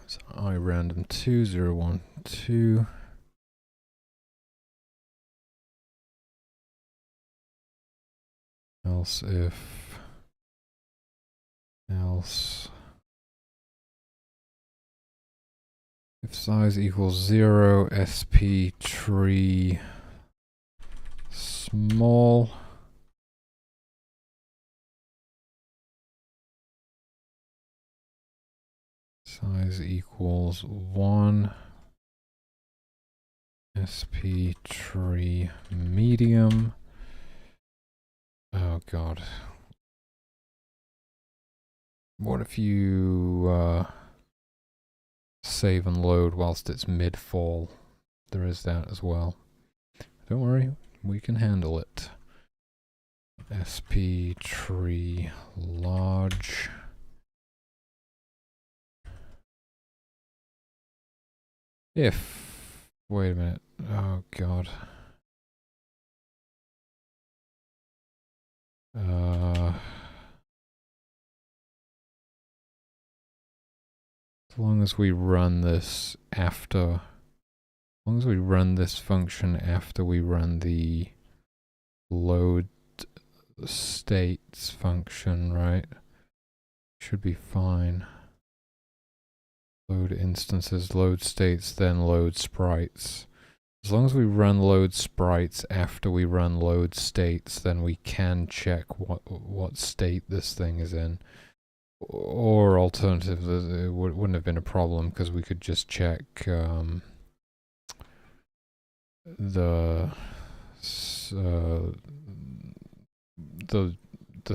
So I random 2, 0, 1, 2. Else if size equals 0, sp tree small. Size equals 1, sp tree medium. Oh god. What if you save and load whilst it's mid-fall? There is that as well. Don't worry, we can handle it. sp tree large. If, wait a minute, oh god. As long as we run this after, as long as we run this function after we run the load states function, right? Should be fine. Load instances, load states, then load sprites. As long as we run load sprites after we run load states, then we can check what state this thing is in. Or alternatively, it wouldn't have been a problem because we could just check the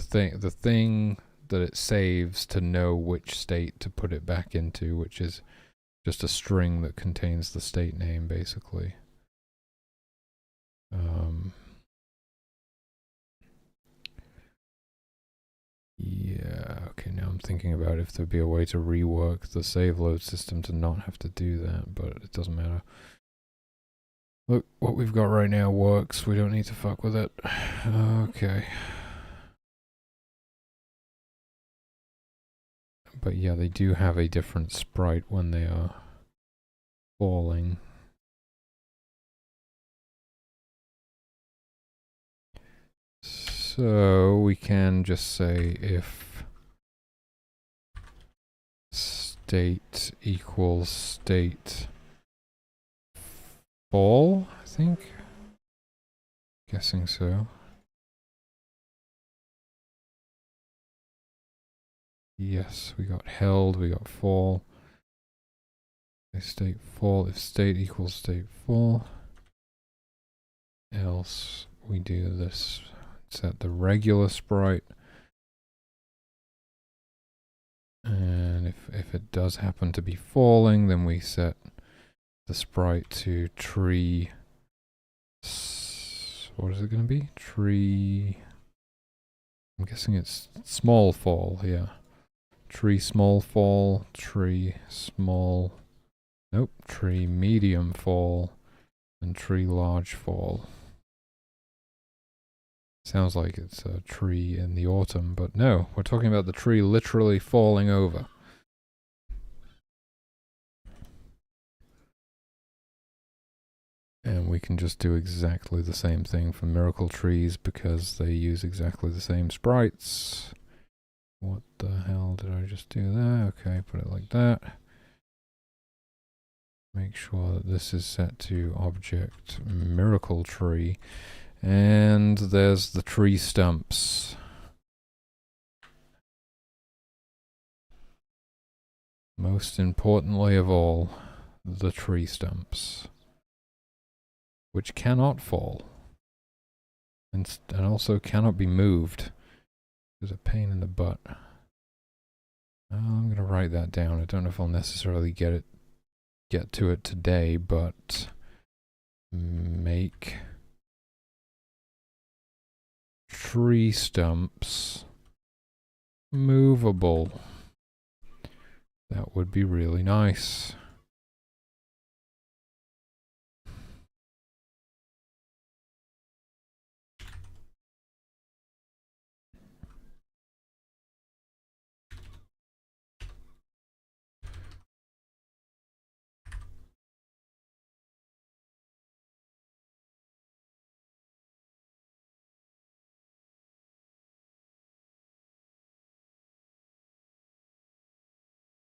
thing that it saves to know which state to put it back into, which is just a string that contains the state name, basically. Yeah, okay, now I'm thinking about if there'd be a way to rework the save load system to not have to do that, but it doesn't matter. Look, what we've got right now works, we don't need to fuck with it. Okay. But yeah, they do have a different sprite when they are falling. So we can just say if state equals state fall, I think. Guessing so. Yes, we got held, we got fall. State fall, if state equals state fall. Else we do this, set the regular sprite. And if it does happen to be falling, then we set the sprite to tree. What is it going to be? Tree. I'm guessing it's small fall, yeah. Tree small fall, tree small. Nope, tree medium fall, and tree large fall. Sounds like it's a tree in the autumn, but no, we're talking about the tree literally falling over. And we can just do exactly the same thing for miracle trees because they use exactly the same sprites. What the hell did I just do there? Okay, put it like that. Make sure that this is set to object miracle tree. And there's the tree stumps. Most importantly of all, the tree stumps, which cannot fall, and also cannot be moved. It's a pain in the butt. I'm gonna write that down. I don't know if I'll necessarily get to it today, but make tree stumps movable. That would be really nice.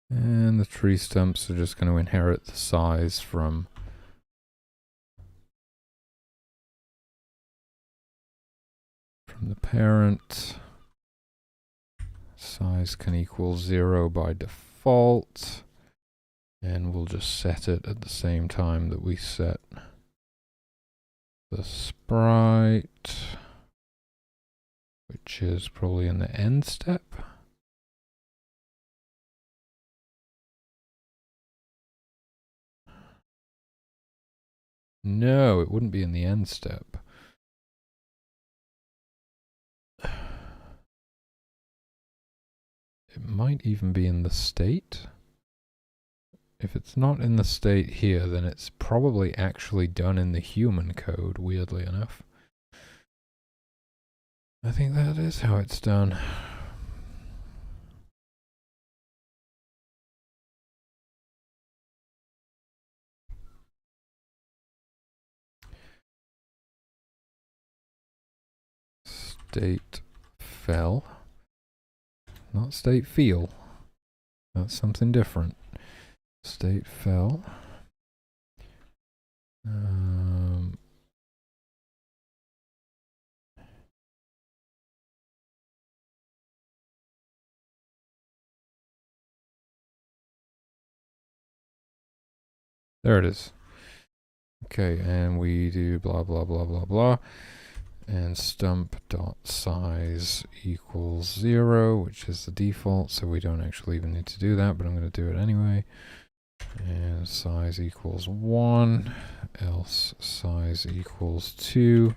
And the tree stumps are just going to inherit the size from the parent. Size can equal 0 by default. And we'll just set it at the same time that we set the sprite, which is probably in the end step. No, it wouldn't be in the end step. It might even be in the state. If it's not in the state here, then it's probably actually done in the human code, weirdly enough. I think that is how it's done. State fell. Not state feel. That's something different. State fell. There it is. Okay, and we do blah blah blah blah blah. And stump.size equals 0, which is the default, so we don't actually even need to do that, but I'm going to do it anyway. And size equals 1, else size equals 2.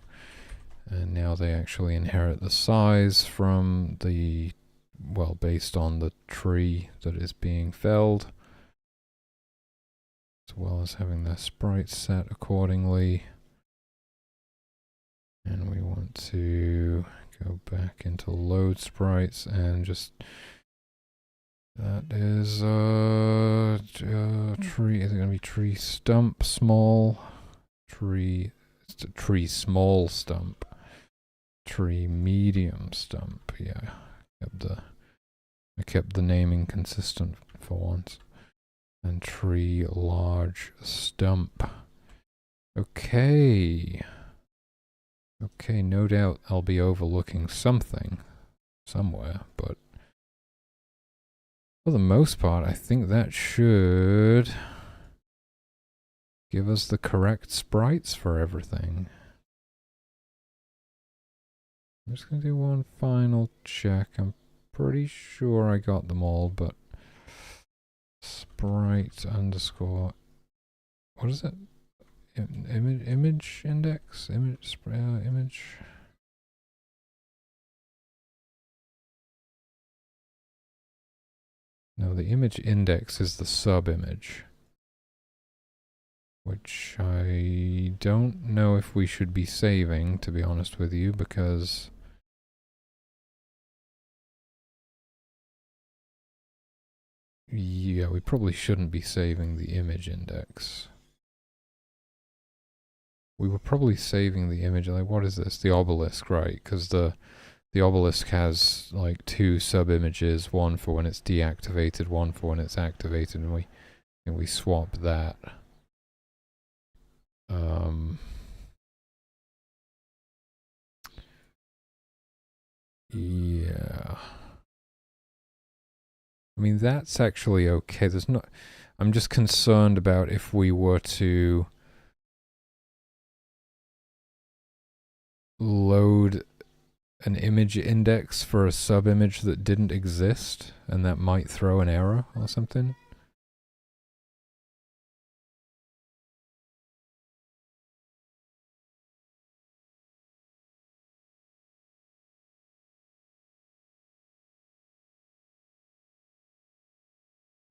And now they actually inherit the size from the, well, based on the tree that is being felled, as well as having the sprite set accordingly. And we want to go back into load sprites and just, that is tree, is it going to be tree stump small, tree small stump, tree medium stump, yeah, I kept the naming consistent for once, and tree large stump. Okay. Okay, no doubt I'll be overlooking something somewhere, but for the most part, I think that should give us the correct sprites for everything. I'm just going to do one final check. I'm pretty sure I got them all, but sprite underscore, what is it? Image index? Image. No, the image index is the sub-image, which I don't know if we should be saving, to be honest with you, because yeah, we probably shouldn't be saving the image index. We were probably saving the image, like, what is this? The obelisk, right? Because the obelisk has like 2 sub-images, one for when it's deactivated, one for when it's activated, and we swap that. Yeah. I mean, that's actually okay. There's not, I'm just concerned about if we were to load an image index for a sub-image that didn't exist, and that might throw an error or something.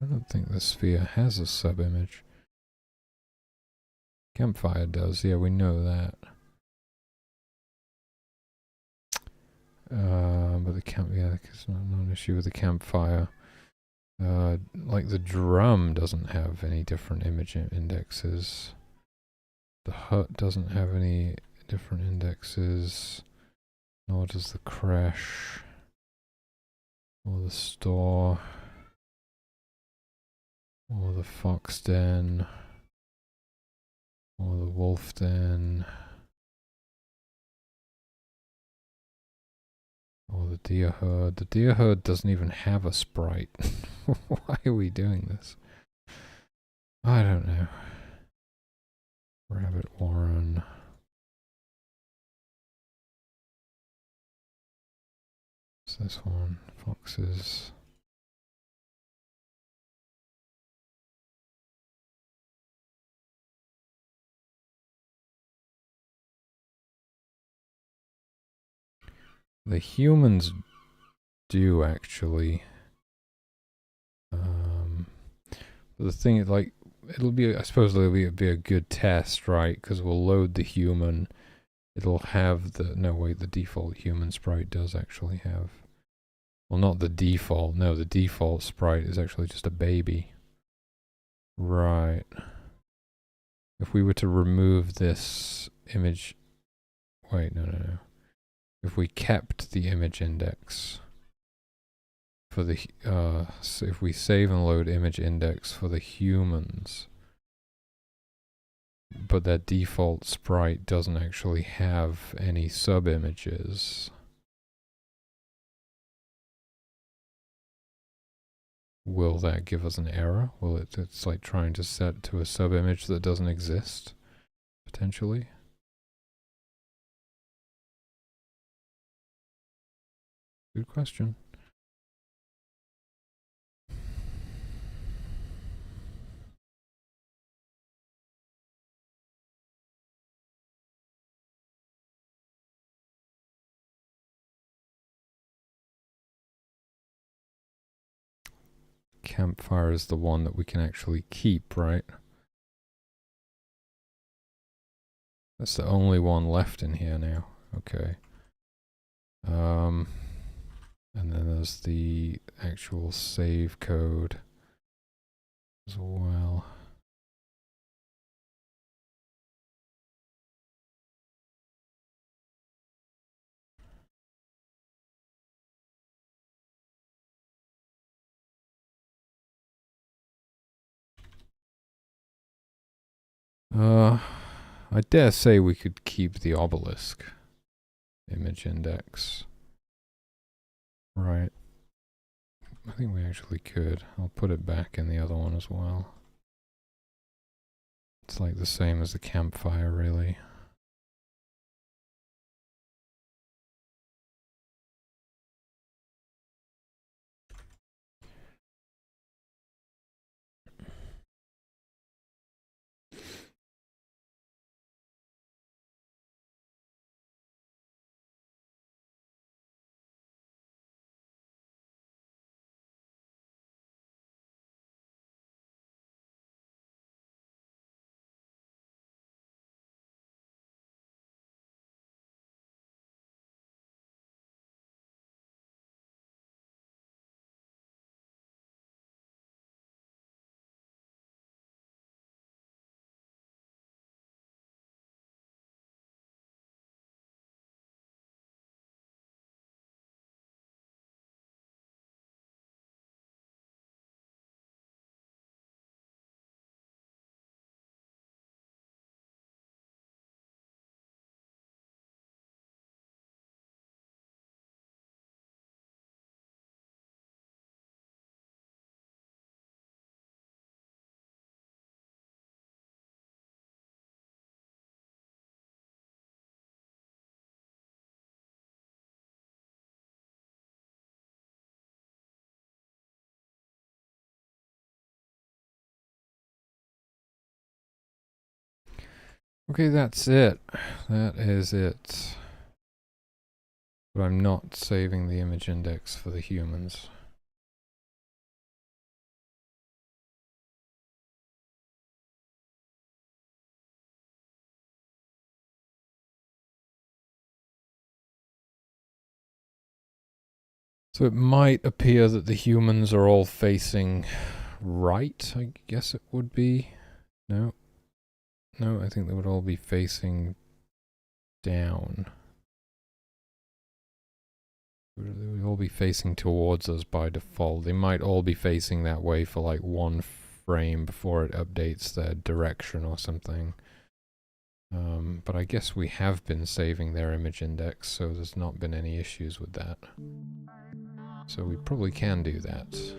I don't think the sphere has a sub-image. Campfire does, yeah, we know that. But the it's not an issue with the campfire. Like the drum doesn't have any different image indexes. The hut doesn't have any different indexes. Nor does the crash. Or the store. Or the fox den. Or the wolf den. Or the deer herd. The deer herd doesn't even have a sprite. Why are we doing this? I don't know. Rabbit warren. What's this one? Foxes. The humans do actually. But the thing is, like, it'll be, I suppose it'll be a good test, right? Because we'll load the human. It'll have the, no wait, the default human sprite does actually have, well, not the default, no, the default sprite is actually just a baby. Right. If we were to remove this image, wait, no. If we kept the image index for the, so if we save and load image index for the humans, but that default sprite doesn't actually have any sub-images, will that give us an error? Will it's like trying to set to a sub-image that doesn't exist, potentially? Good question. Campfire is the one that we can actually keep, right? That's the only one left in here now. Okay. And then there's the actual save code as well. I dare say we could keep the obelisk image index. Right. I think we actually could. I'll put it back in the other one as well. It's like the same as the campfire, really. Okay, that's it. That is it. But I'm not saving the image index for the humans. So it might appear that the humans are all facing right, I guess it would be. No. No, I think they would all be facing down. They would all be facing towards us by default. They might all be facing that way for like one frame before it updates their direction or something. But I guess we have been saving their image index, so there's not been any issues with that. So we probably can do that.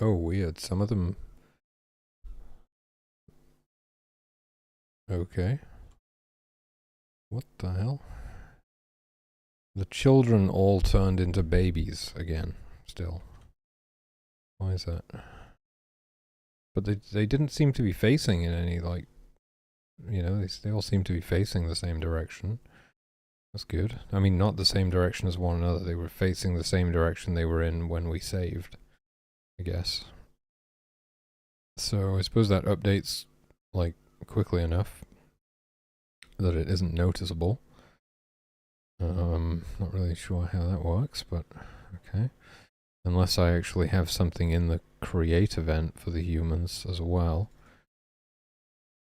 Oh, weird. Some of them... Okay. What the hell? The children all turned into babies again, still. Why is that? But they didn't seem to be facing in any, like... You know, they all seem to be facing the same direction. That's good. I mean, not the same direction as one another. They were facing the same direction they were in when we saved, I guess. So I suppose that updates, like, quickly enough that it isn't noticeable. Not really sure how that works, but okay. Unless I actually have something in the create event for the humans as well.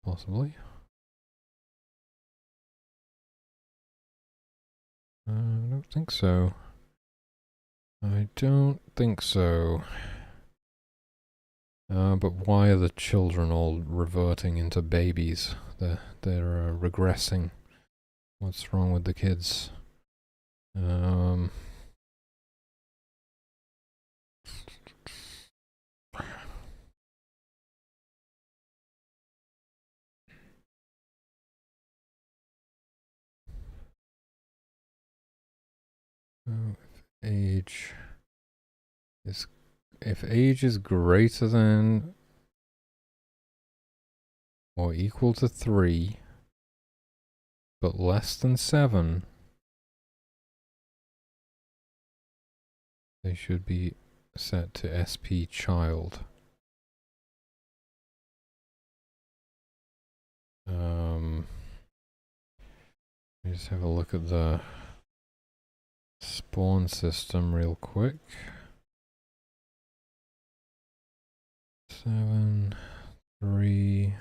Possibly. I don't think so. I don't think so. But why are the children all reverting into babies? They're regressing. What's wrong with the kids? Age is... If age is greater than or equal to 3, but less than 7, they should be set to SP child. Let me just have a look at the spawn system real quick. 7, 3.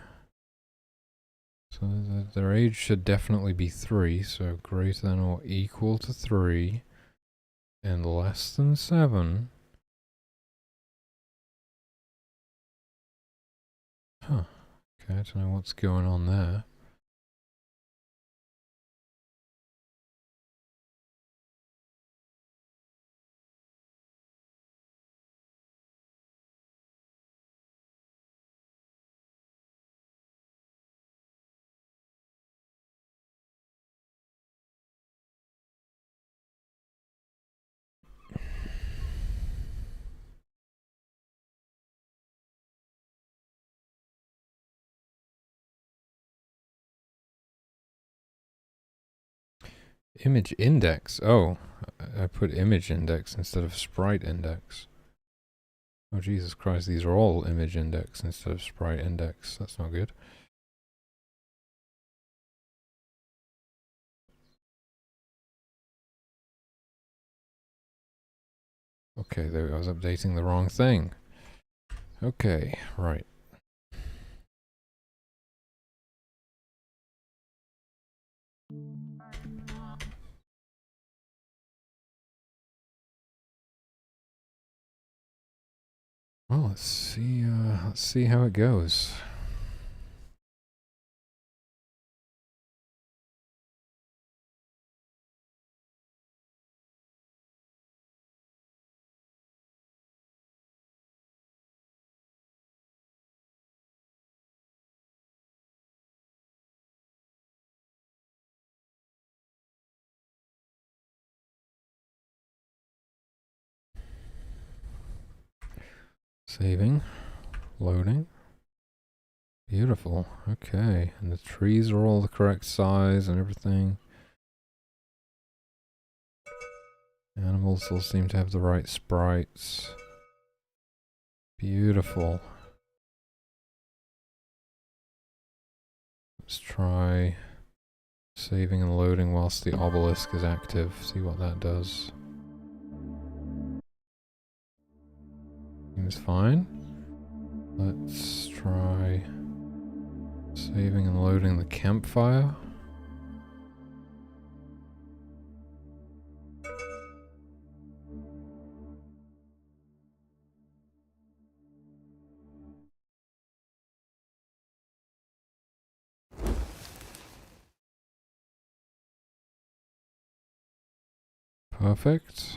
So their age should definitely be 3, so greater than or equal to 3, and less than 7. Huh. Okay, I don't know what's going on there. Image index. Oh, I put image index instead of sprite index. Oh, Jesus Christ, these are all image index instead of sprite index. That's not good. Okay, there, I was updating the wrong thing. Okay, right. Well, let's see how it goes. Saving. Loading. Beautiful. Okay. And the trees are all the correct size and everything. Animals all seem to have the right sprites. Beautiful. Let's try saving and loading whilst the obelisk is active. See what that does. Seems fine. Let's try saving and loading the campfire. Perfect.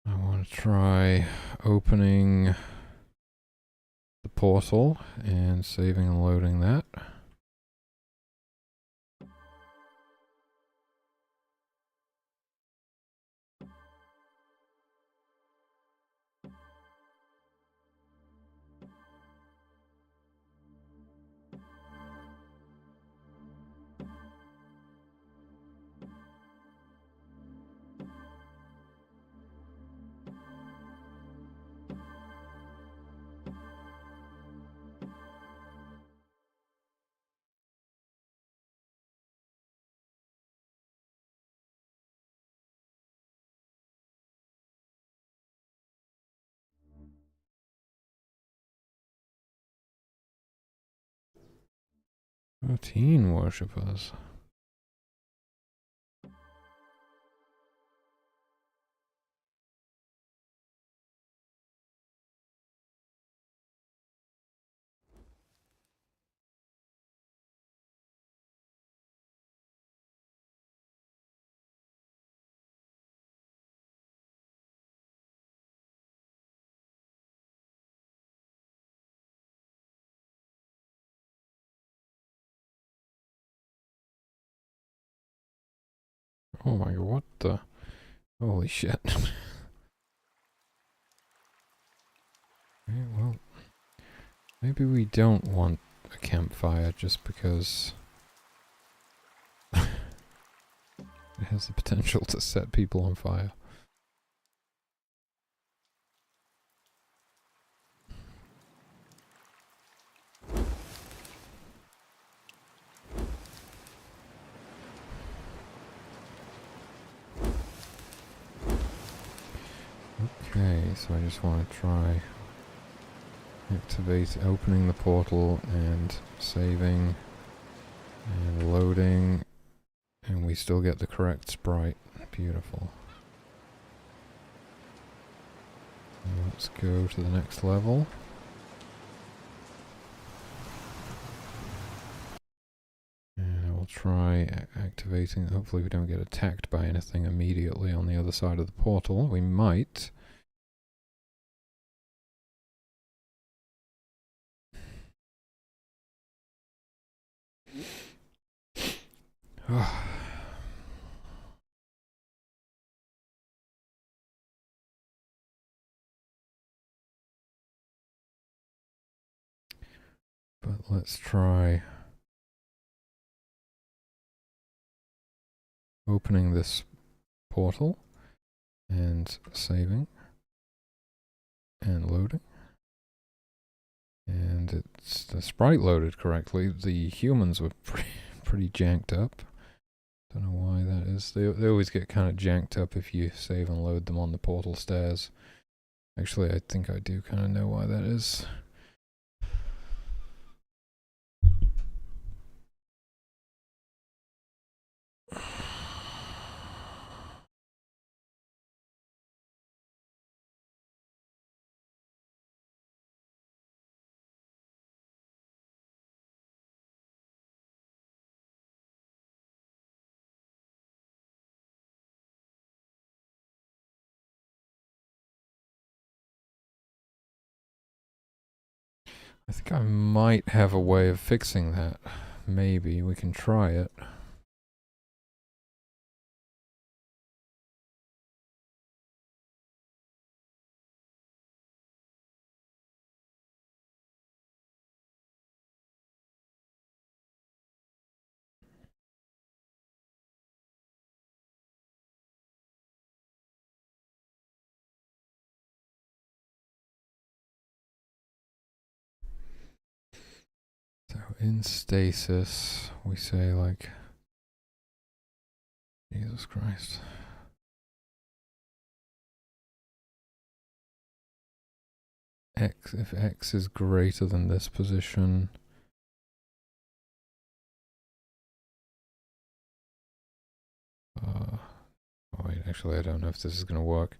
I want to try opening the portal and saving and loading that. Routine worshippers. Oh my god, what the? Holy shit. Okay, well, maybe we don't want a campfire just because it has the potential to set people on fire. Okay, so I just want to try opening the portal and saving and loading, and we still get the correct sprite. Beautiful. Let's go to the next level. And I will try activating. Hopefully we don't get attacked by anything immediately on the other side of the portal. We might. But let's try opening this portal and saving and loading. And it's the sprite loaded correctly. The humans were pretty janked up. Don't know why that is. They always get kind of janked up if you save and load them on the portal stairs. Actually, I think I do kind of know why that is. I think I might have a way of fixing that. Maybe we can try it. in stasis, we say like, Jesus Christ. X, if X is greater than this position, oh wait, actually I don't know if this is going to work.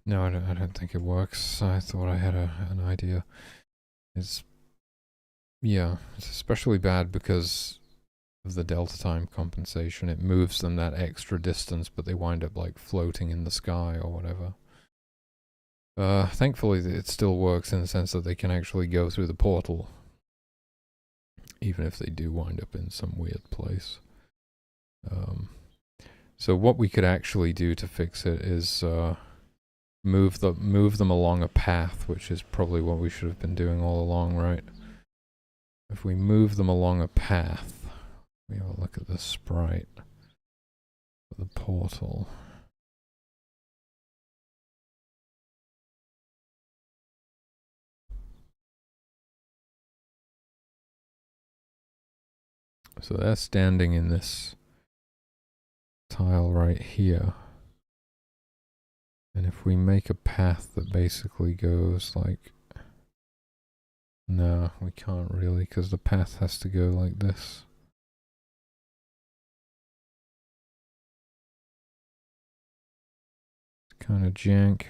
No, I don't think it works. I thought I had an idea. It's, yeah, it's especially bad because of the delta time compensation. It moves them that extra distance, but they wind up like floating in the sky or whatever. Thankfully it still works in the sense that they can actually go through the portal, even if they do wind up in some weird place. So what we could actually do to fix it is move them along a path, which is probably what we should have been doing all along, right? If we move them along a path, we have a look at the sprite for the portal. So they're standing in this tile right here. And if we make a path that basically goes like... No, we can't really, because the path has to go like this. It's kind of jank.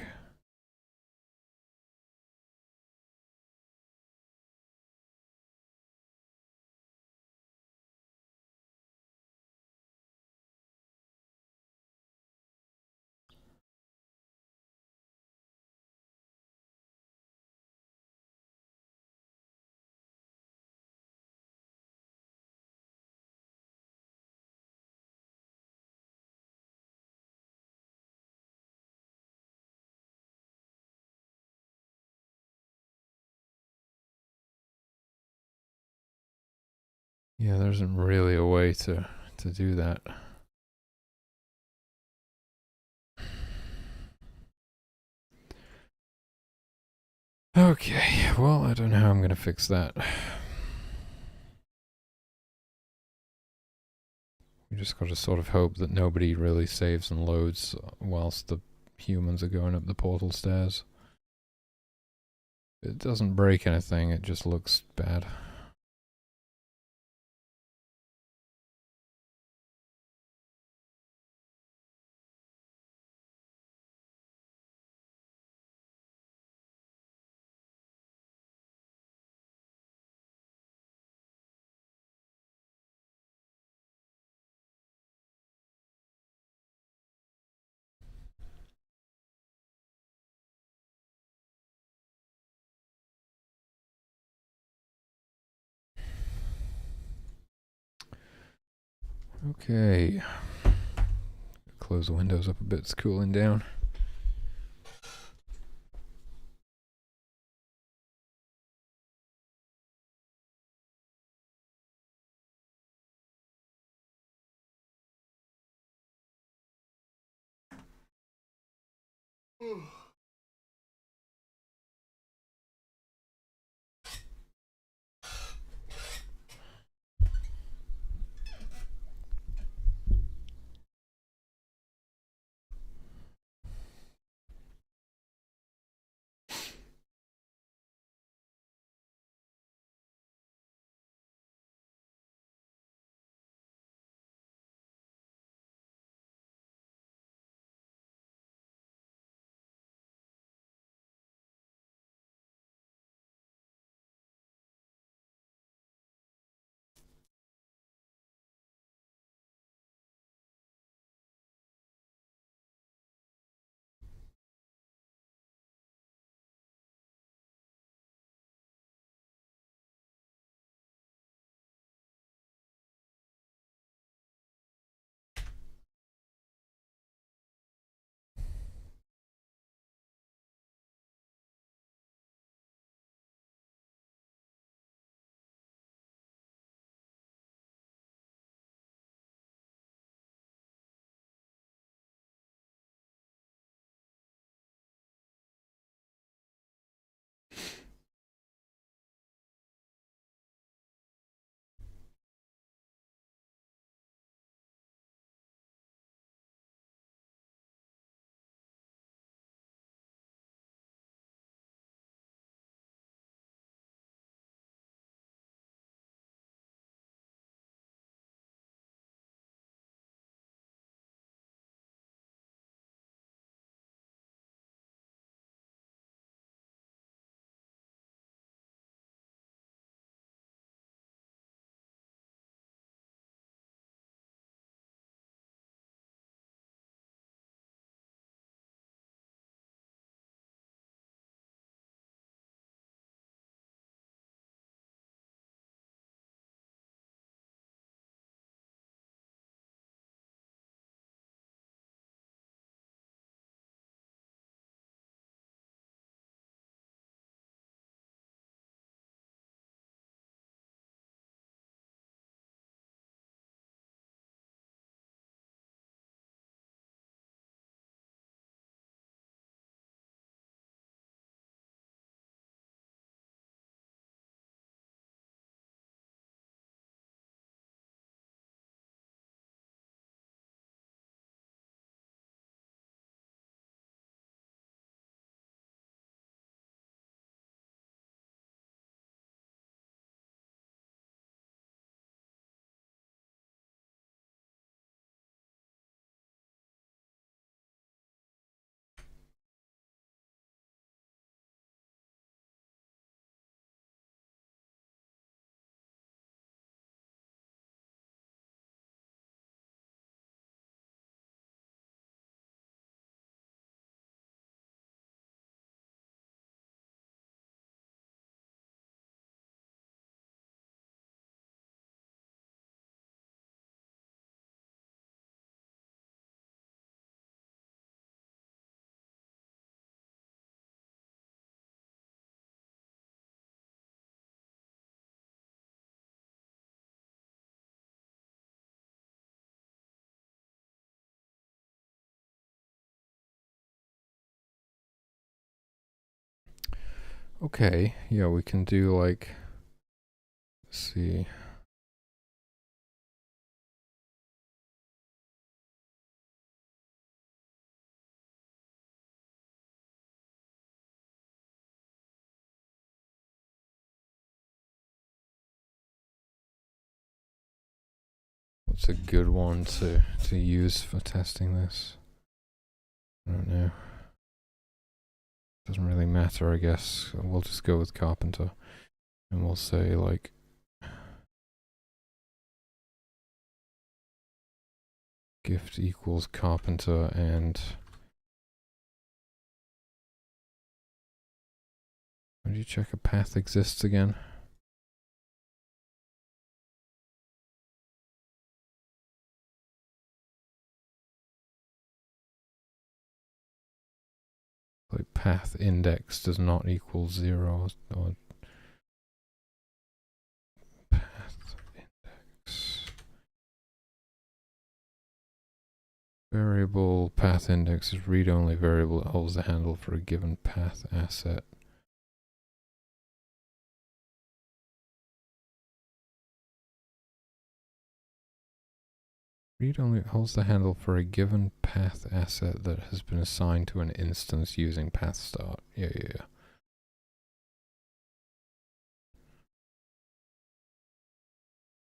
Yeah, there isn't really a way to do that. Okay, well, I don't know how I'm going to fix that. We just got to sort of hope that nobody really saves and loads whilst the humans are going up the portal stairs. It doesn't break anything, it just looks bad. Okay. Close the windows up a bit, it's cooling down. Okay, yeah, we can do like, let's see. What's a good one to use for testing this? I don't know. Doesn't really matter, I guess. We'll just go with carpenter. And we'll say like gift equals carpenter and how do you check a path exists again? Like path index does not equal 0 or path index. Variable path index is read-only variable that holds the handle for a given path asset. Read-only holds the handle for a given path asset that has been assigned to an instance using path start. Yeah.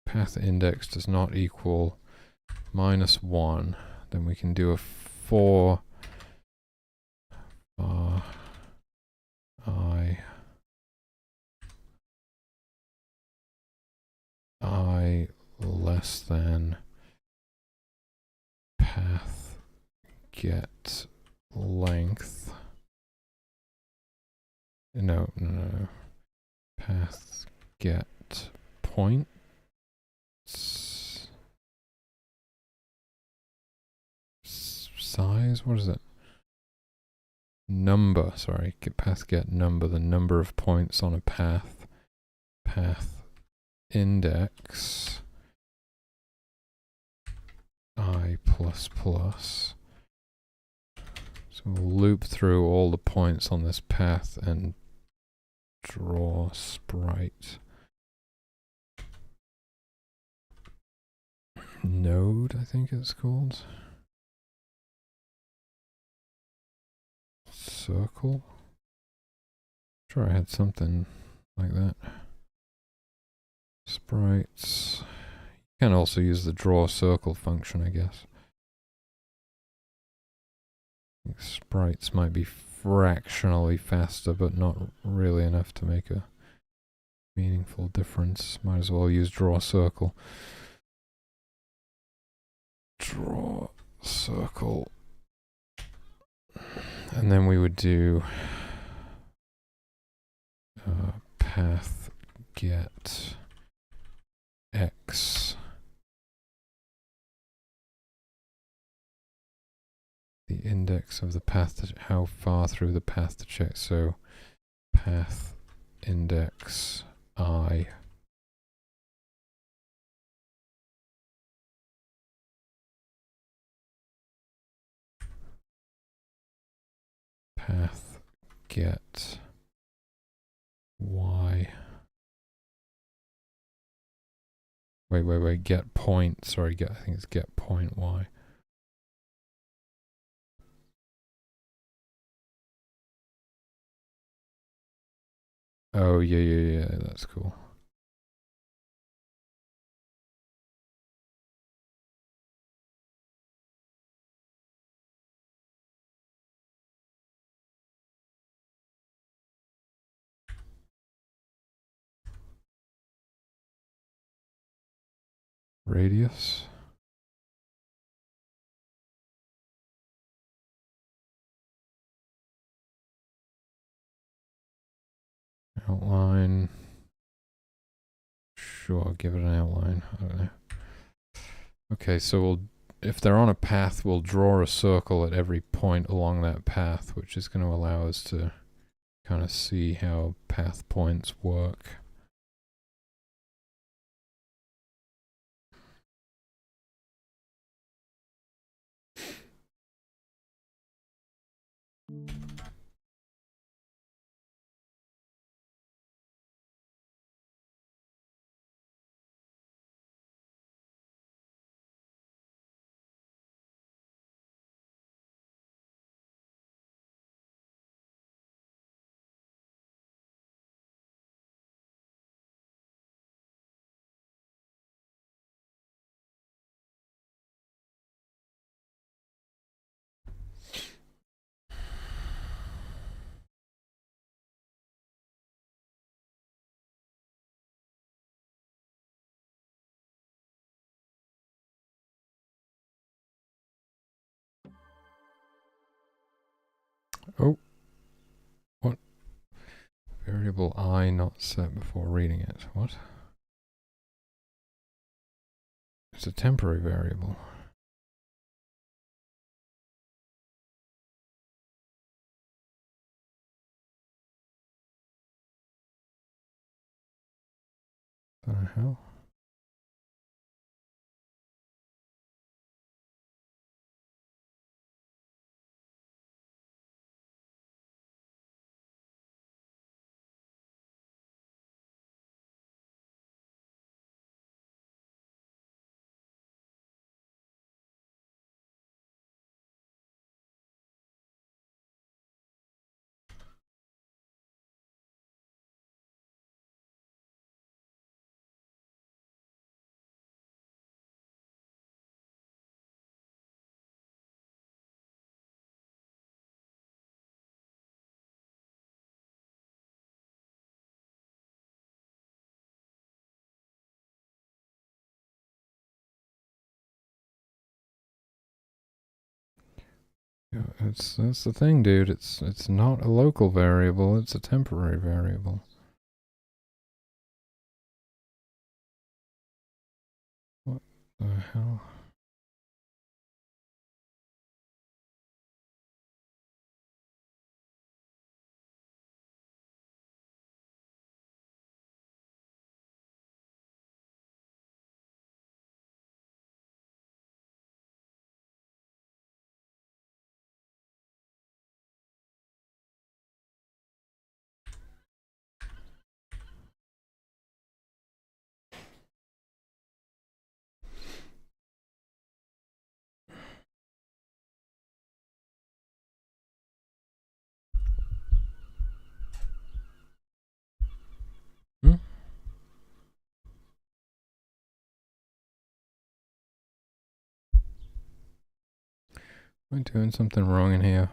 Path index does not equal -1. Then we can do a for I less than path get length. No. Path get points. Size? What is it? Number. Sorry. Path get number. The number of points on a path. Path index. I plus plus. So we'll loop through all the points on this path and draw sprite. Node, I think it's called. Circle. Sure, I had something like that. Sprites. You can also use the draw circle function, I guess. Sprites might be fractionally faster, but not really enough to make a meaningful difference. Might as well use draw circle. Draw circle. And then we would do path get x. The index of the path, how far through the path to check. So path index I. Path get y. Wait, get point. Sorry, I think it's get point y. Oh, yeah, that's cool. Radius. Outline. Sure, give it an outline. I don't know. Okay, so if they're on a path, we'll draw a circle at every point along that path, which is going to allow us to kind of see how path points work. Oh, what? Variable I not set before reading it. What? It's a temporary variable. What the hell? Yeah, that's the thing, dude. It's not a local variable. It's a temporary variable. What the hell? Hmm? Am I doing something wrong in here?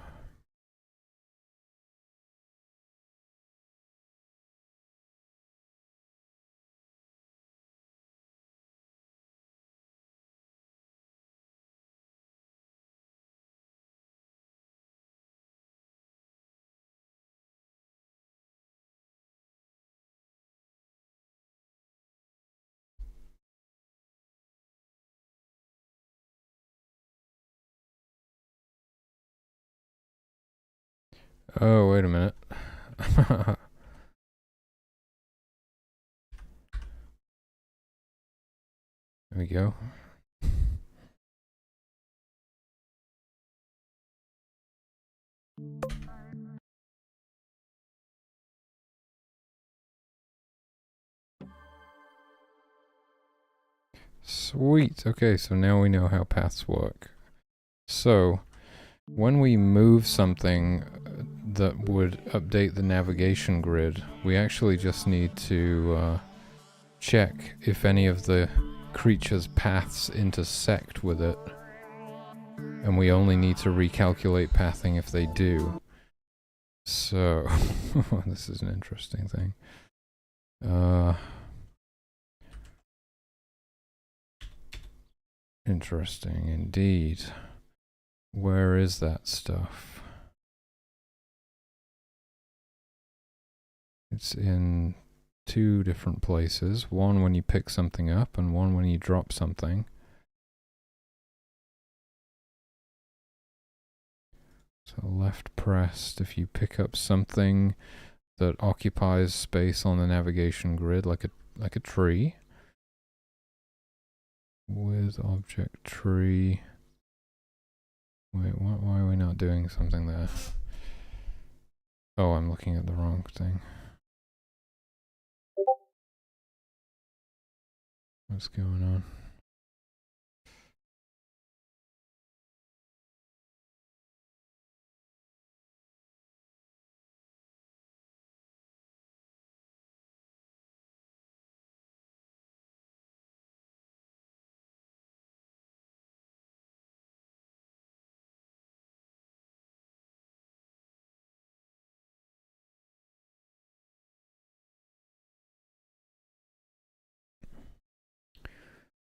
Oh, wait a minute. There we go. Sweet. Okay, so now we know how paths work. So, when we move something that would update the navigation grid, we actually just need to check if any of the creature's paths intersect with it. And we only need to recalculate pathing if they do. So, this is an interesting thing. Interesting indeed. Where is that stuff? It's in two different places. One when you pick something up and one when you drop something. So left pressed if you pick up something that occupies space on the navigation grid like a tree. With object tree. Wait, why are we not doing something there? Oh, I'm looking at the wrong thing. What's going on?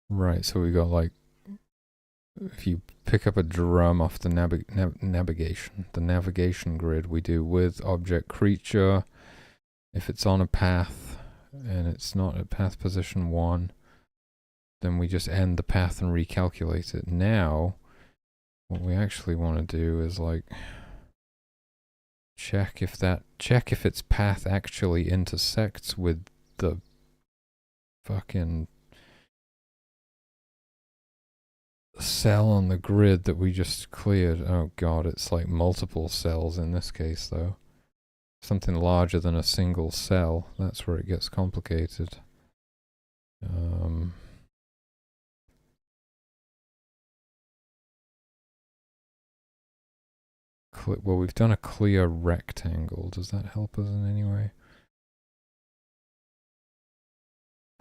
Right, so we got like if you pick up a drum off the navigation grid, we do with object creature. If it's on a path and it's not at path position 1, then we just end the path and recalculate it. Now, what we actually want to do is like check if its path actually intersects with the fucking cell on the grid that we just cleared. Oh god, it's like multiple cells in this case though. Something larger than a single cell. That's where it gets complicated. Well, we've done a clear rectangle. Does that help us in any way?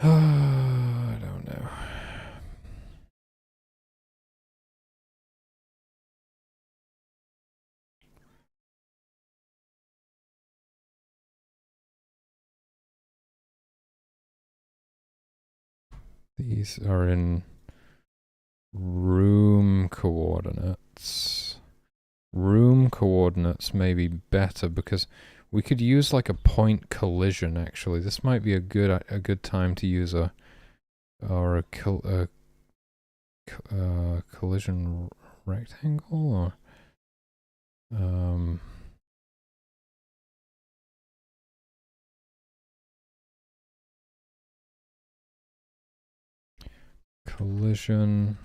I don't know. These are in room coordinates. Room coordinates may be better because we could use like a point collision actually. This might be a good time to use a collision rectangle or collision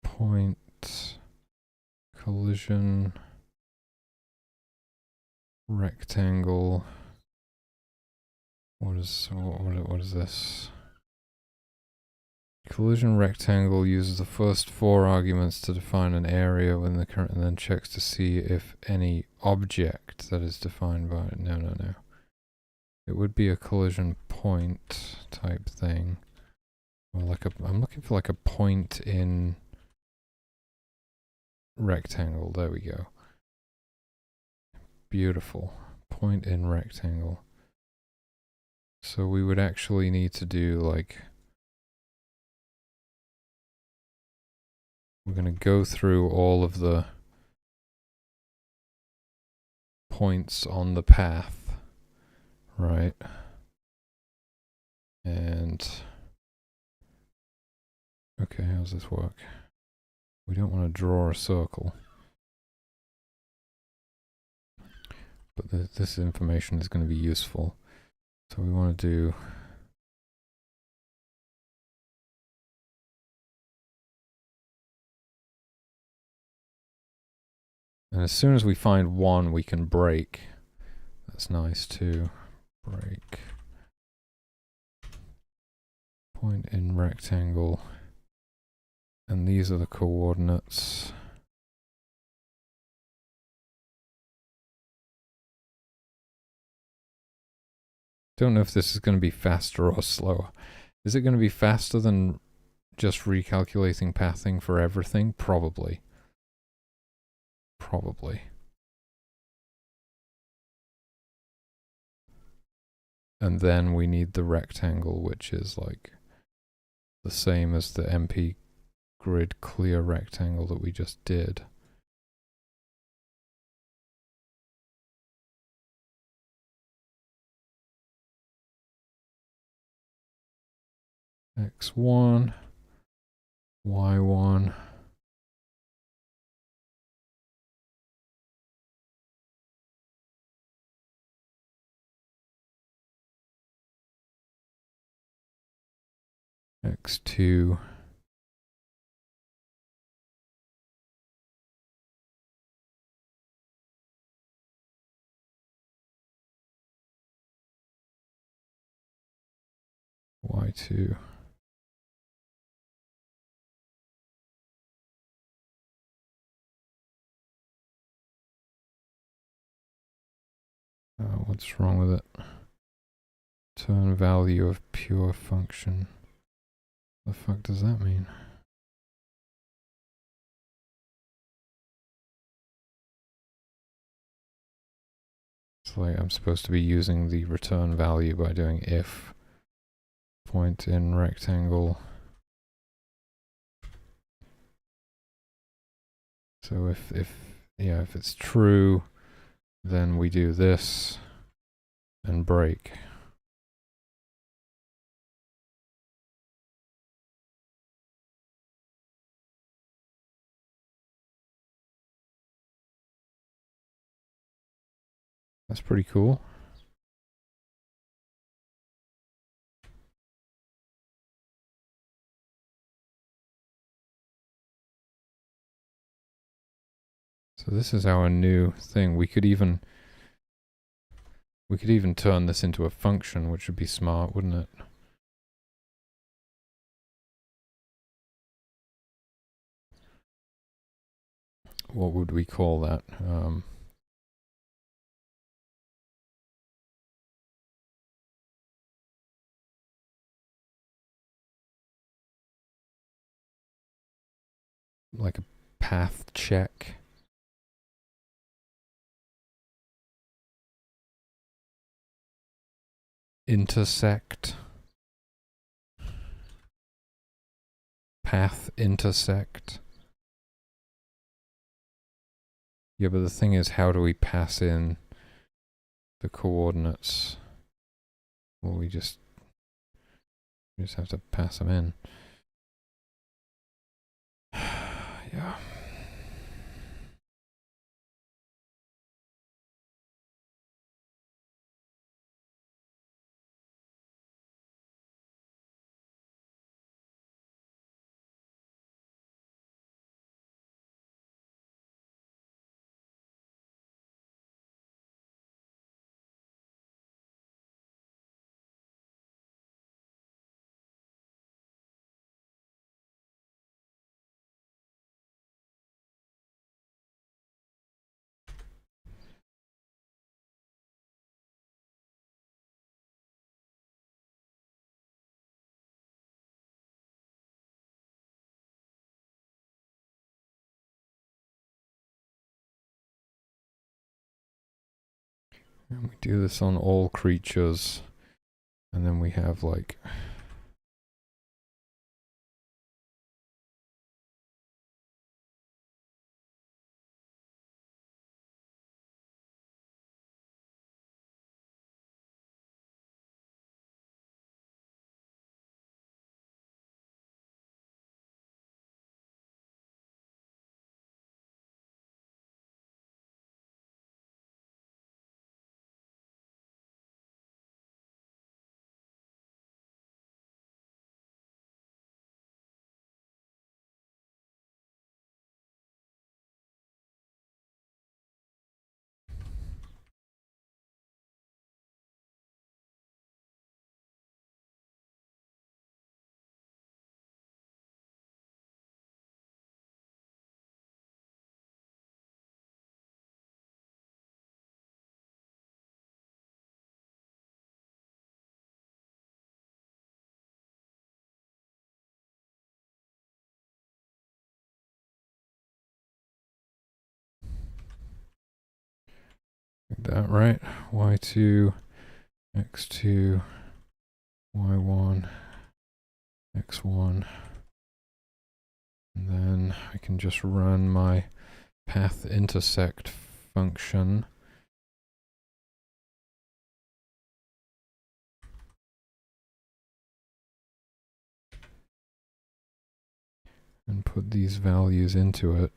point collision rectangle. What is this? Collision rectangle uses the first 4 arguments to define an area within the current and then checks to see if any object that is defined by it. No. It would be a collision point type thing. Or like I'm looking for like a point in rectangle. There we go. Beautiful. Point in rectangle. So we would actually need to do like, we're going to go through all of the points on the path, right? And okay, how does this work? We don't want to draw a circle. But this information is going to be useful. So we want to do and as soon as we find one we can break. That's nice too. Break. Point in rectangle. And these are the coordinates. Don't know if this is going to be faster or slower. Is it going to be faster than just recalculating pathing for everything? Probably. Probably. And then we need the rectangle, which is like the same as the MP grid clear rectangle that we just did. X1, Y1, X2, Y2. What's wrong with it? Turn value of pure function. The fuck does that mean? It's like I'm supposed to be using the return value by doing if point in rectangle So if it's true, then we do this and break. That's pretty cool. So this is our new thing. We could even turn this into a function, which would be smart, wouldn't it? What would we call that? Like a path check. Intersect. Path intersect. Yeah, but the thing is, how do we pass in the coordinates? Well, we just have to pass them in. Yeah. And we do this on all creatures. And then we have like that, right? Y2, X2, Y1, X1. And then I can just run my path intersect function. And put these values into it.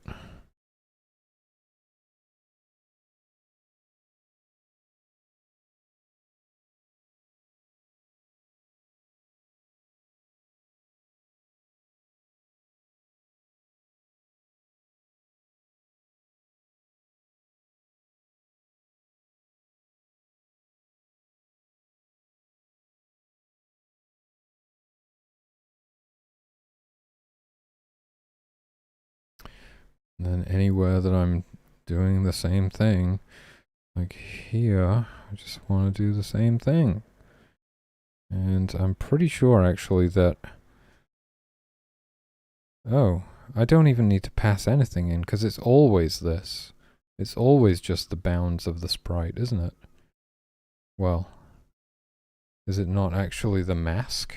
And then anywhere that I'm doing the same thing, like here, I just want to do the same thing. And I'm pretty sure actually that, oh, I don't even need to pass anything in because it's always this. It's always just the bounds of the sprite, isn't it? Well, is it not actually the mask?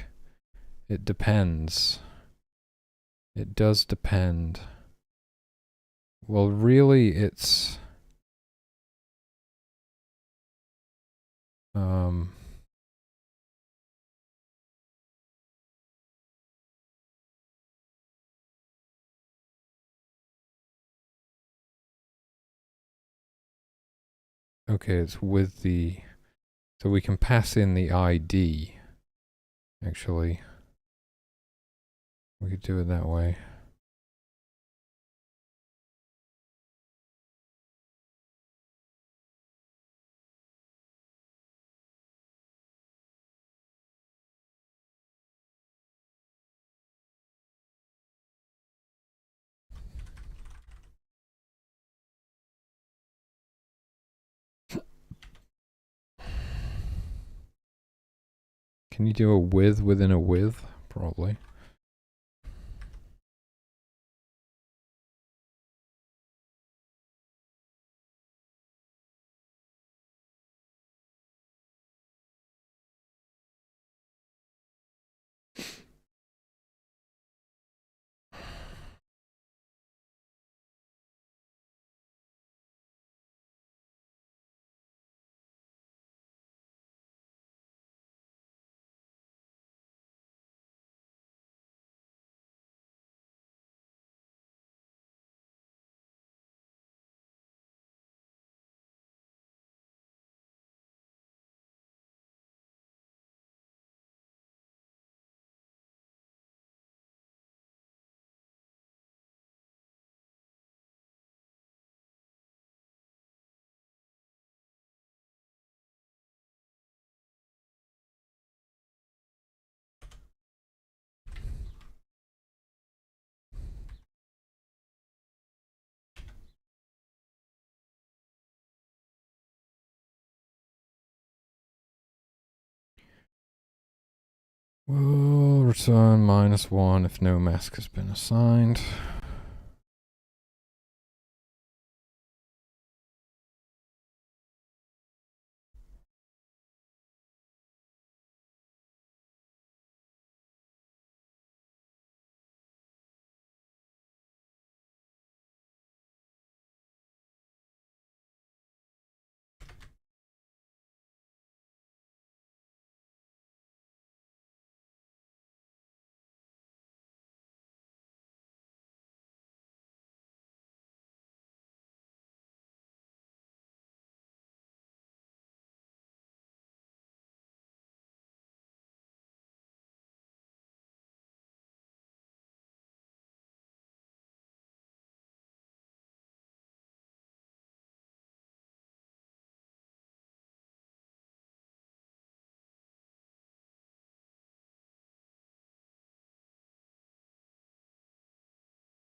It depends. It does depend. Well, really, it's okay. It's with the so we can pass in the ID. Actually, we could do it that way. Can you do a with within a with? Probably. Will return -1 if no mask has been assigned.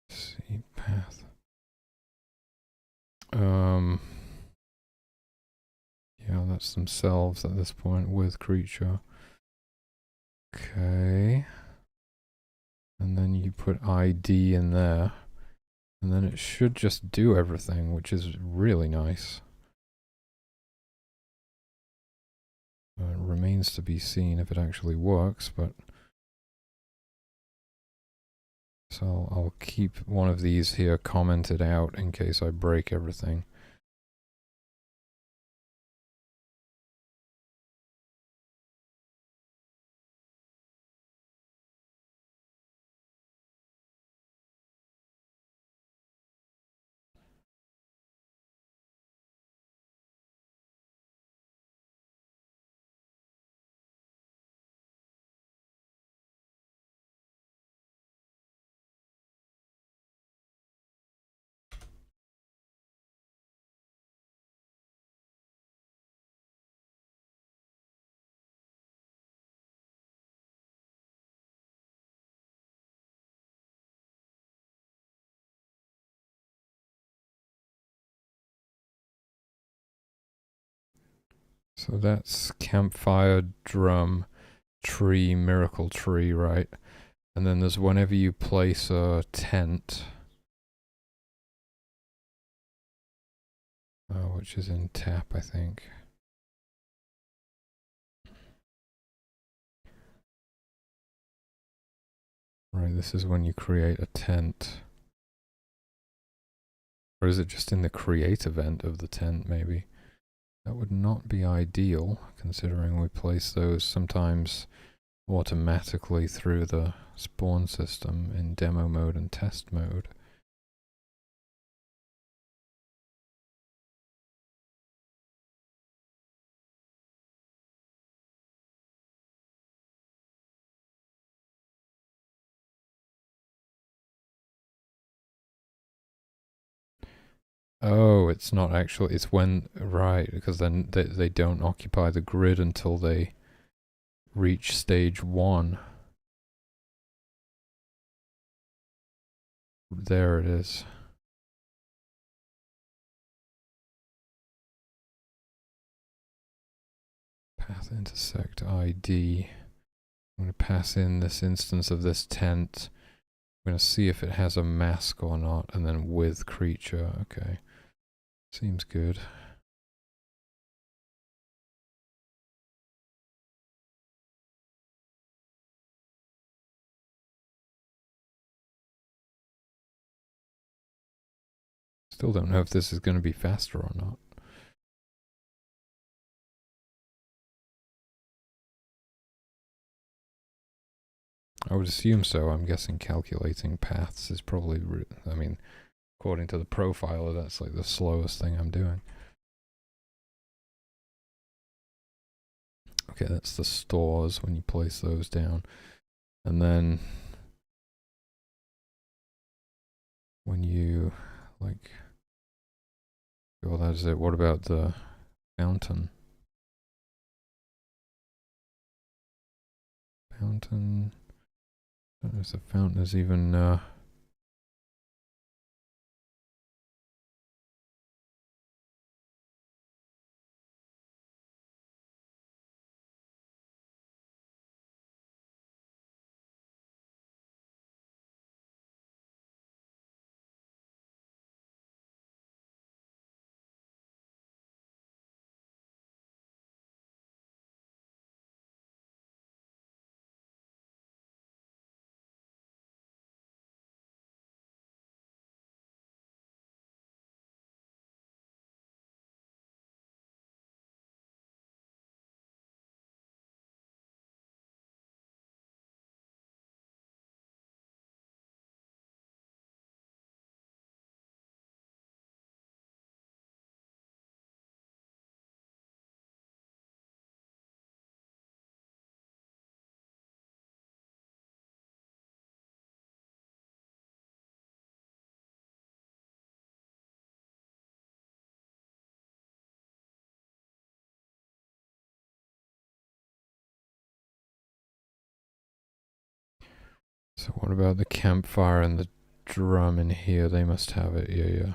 See path. Yeah, that's themselves at this point with creature. Okay. And then you put ID in there. And then it should just do everything, which is really nice. It remains to be seen if it actually works, but so I'll keep one of these here commented out in case I break everything. So that's campfire, drum, tree, miracle tree, right? And then there's whenever you place a tent, which is in tap, I think. Right, this is when you create a tent. Or is it just in the create event of the tent, maybe? That would not be ideal, considering we place those sometimes automatically through the spawn system in demo mode and test mode. Oh, it's not actually, it's when, right, because then they don't occupy the grid until they reach stage 1. There it is. Path intersect ID. I'm going to pass in this instance of this tent. I'm going to see if it has a mask or not, and then with creature. Okay. Seems good. Still don't know if this is going to be faster or not. I would assume so. I'm guessing calculating paths is probably, I mean, according to the profiler, that's like the slowest thing I'm doing. Okay, that's the stores when you place those down. And then when you, like, well, that's it. What about the fountain? Fountain. I don't know if the fountain is even, so what about the campfire and the drum in here? They must have it. Yeah.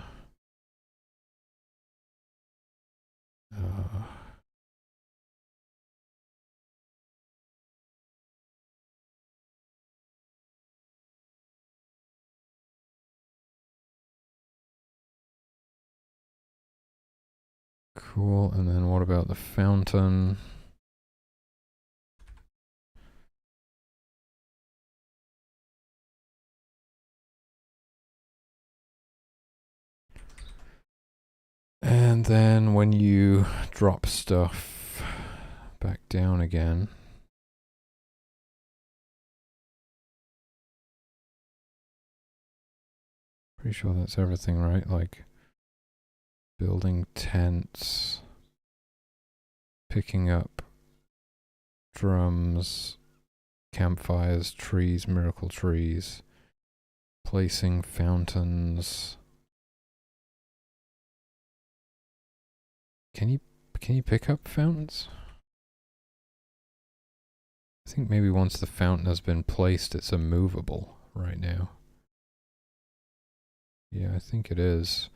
Cool. And then what about the fountain? And then when you drop stuff back down again, pretty sure that's everything, right? Like building tents, picking up drums, campfires, trees, miracle trees, placing fountains. Can you pick up fountains? I think maybe once the fountain has been placed, it's immovable right now. Yeah, I think it is.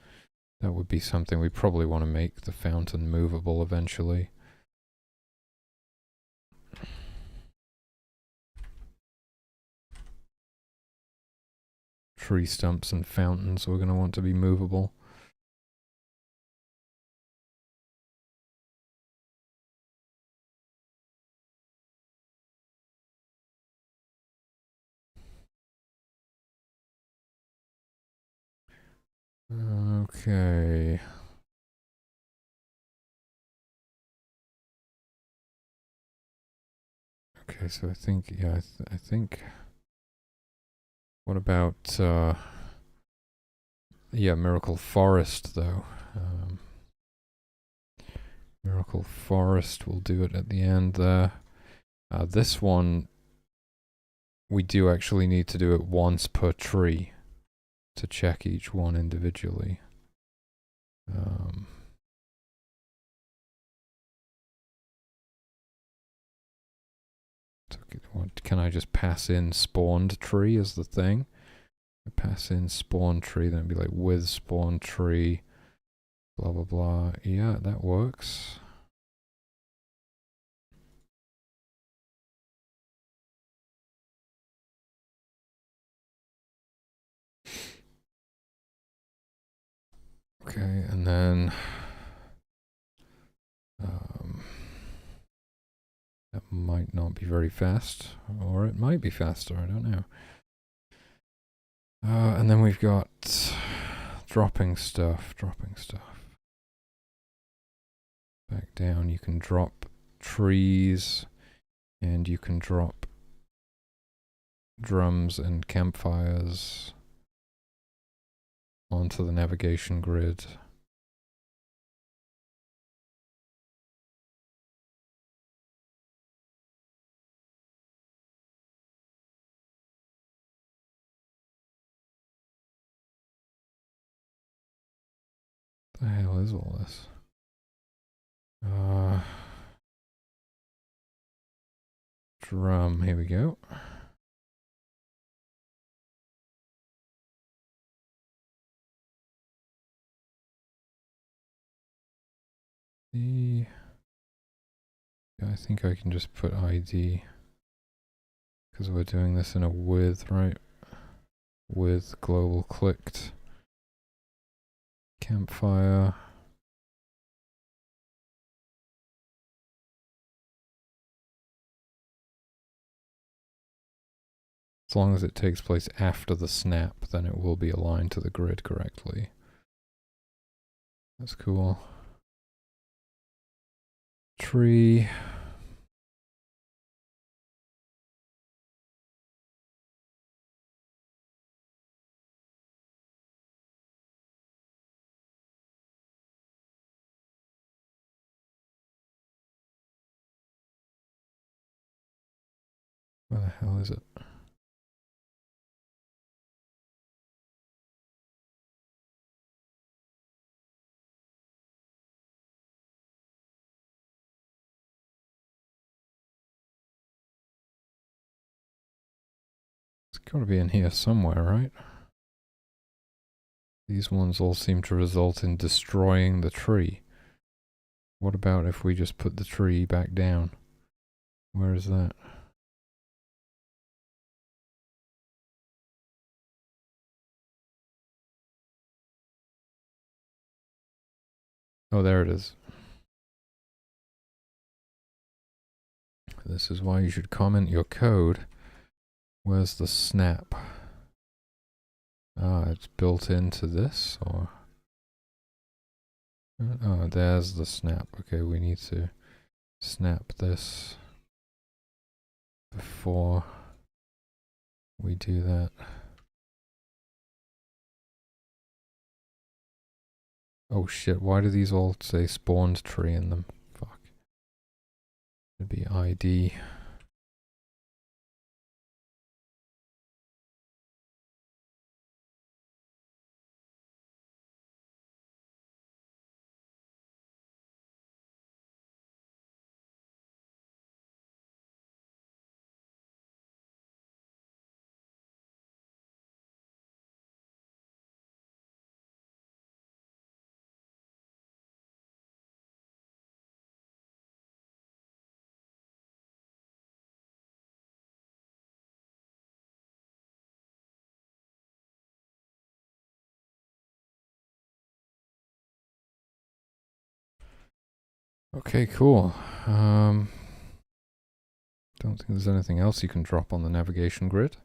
That would be something we probably want to make the fountain movable eventually. Tree stumps and fountains we're going to want to be movable. Okay. Okay, so I think, yeah, I think, what about, yeah, Miracle Forest, though. Miracle Forest, we'll do it at the end there. This one, we do actually need to do it once per tree to check each one individually. Can I just pass in spawned tree as the thing? I pass in spawn tree, then it'd be like with spawn tree, blah blah blah. Yeah, that works. Okay, and then that might not be very fast, or it might be faster, I don't know. And then we've got dropping stuff. Back down, you can drop trees, and you can drop drums and campfires onto the navigation grid. The hell is all this? Drum, here we go. Yeah, I think I can just put ID because we're doing this in a with, right? With global clicked. Campfire. As long as it takes place after the snap, then it will be aligned to the grid correctly. That's cool. Tree. Where the hell is it? It's gotta be in here somewhere, right? These ones all seem to result in destroying the tree. What about if we just put the tree back down? Where is that? Oh, there it is. This is why you should comment your code. Where's the snap? Ah, it's built into this, or? Oh, there's the snap. Okay, we need to snap this before we do that. Oh shit, why do these all say spawned tree in them? Fuck. It'd be ID. Okay, cool. Don't think there's anything else you can drop on the navigation grid.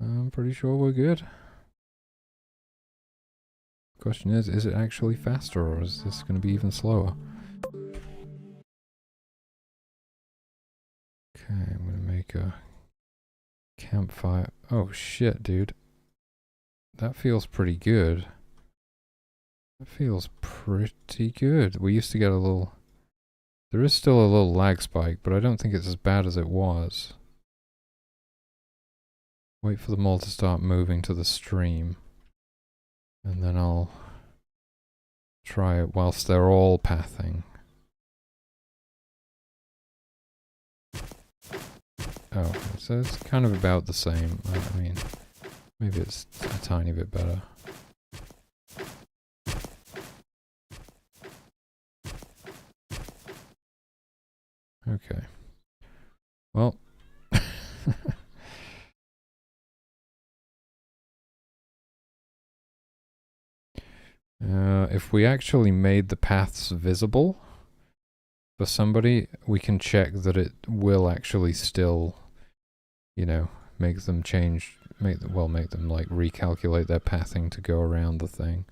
I'm pretty sure we're good. Question is it actually faster, or is this going to be even slower? Okay, I'm going to make a campfire. Oh shit, dude. That feels pretty good. That feels pretty good. We used to get a little... There is still a little lag spike, but I don't think it's as bad as it was. Wait for them all to start moving to the stream. And then I'll try it whilst they're all pathing. Oh, so it's kind of about the same. I mean, maybe it's a tiny bit better. Okay. Well. If we actually made the paths visible for somebody, we can check that it will actually still, you know, make them change, make them like recalculate their pathing to go around the thing.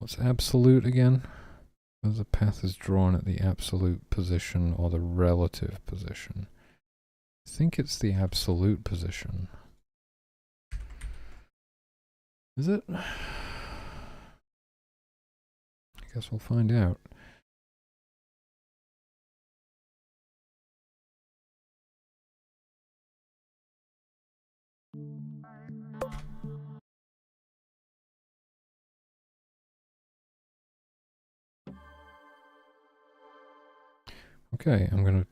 What's absolute again? Whether the path is drawn at the absolute position or the relative position. I think it's the absolute position. Is it? I guess we'll find out. Okay, I'm gonna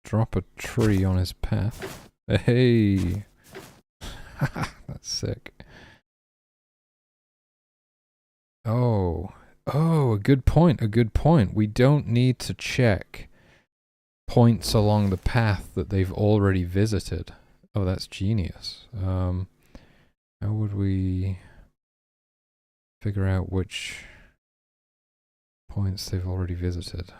drop a tree on his path. Hey! That's sick. Oh. Oh, a good point, a good point. We don't need to check points along the path that they've already visited. Oh, that's genius. How would we figure out which points they've already visited?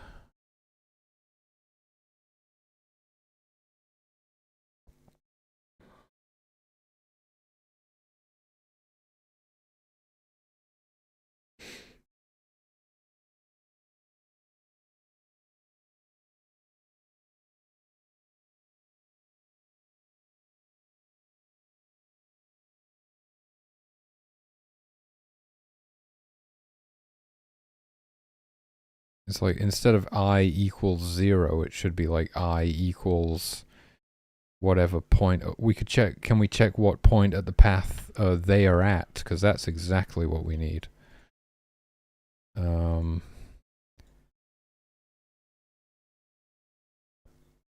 It's like instead of I equals 0, it should be like I equals whatever point. We could check, can we check what point at the path they are at? Because that's exactly what we need.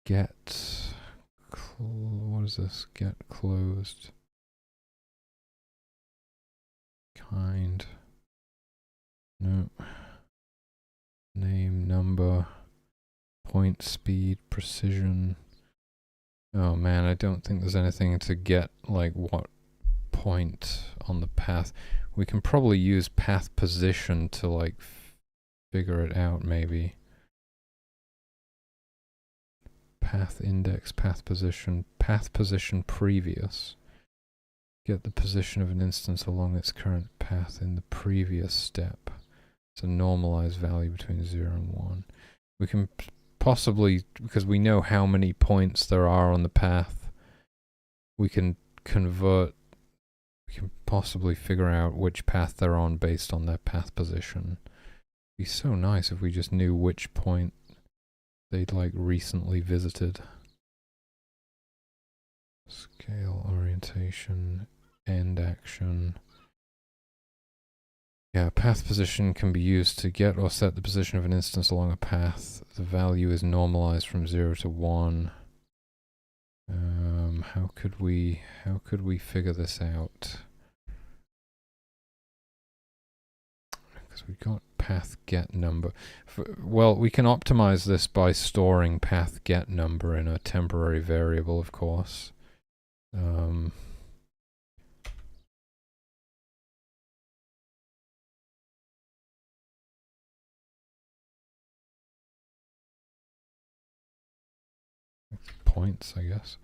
Get, what is this? Get closed. Kind. No. Name, number, point, speed, precision. Oh man, I don't think there's anything to get like what point on the path. We can probably use path position to like figure it out maybe. Path index, path position previous. Get the position of an instance along its current path in the previous step. It's a normalized value between 0 and 1. We can possibly, because we know how many points there are on the path, we can convert, we can possibly figure out which path they're on based on their path position. It'd be so nice if we just knew which point they'd like recently visited. Scale orientation, end action. Yeah, path position can be used to get or set the position of an instance along a path. The value is normalized from 0 to 1. How could we figure this out? Because we got path get number. Well, we can optimize this by storing path get number in a temporary variable, of course. Points, I guess.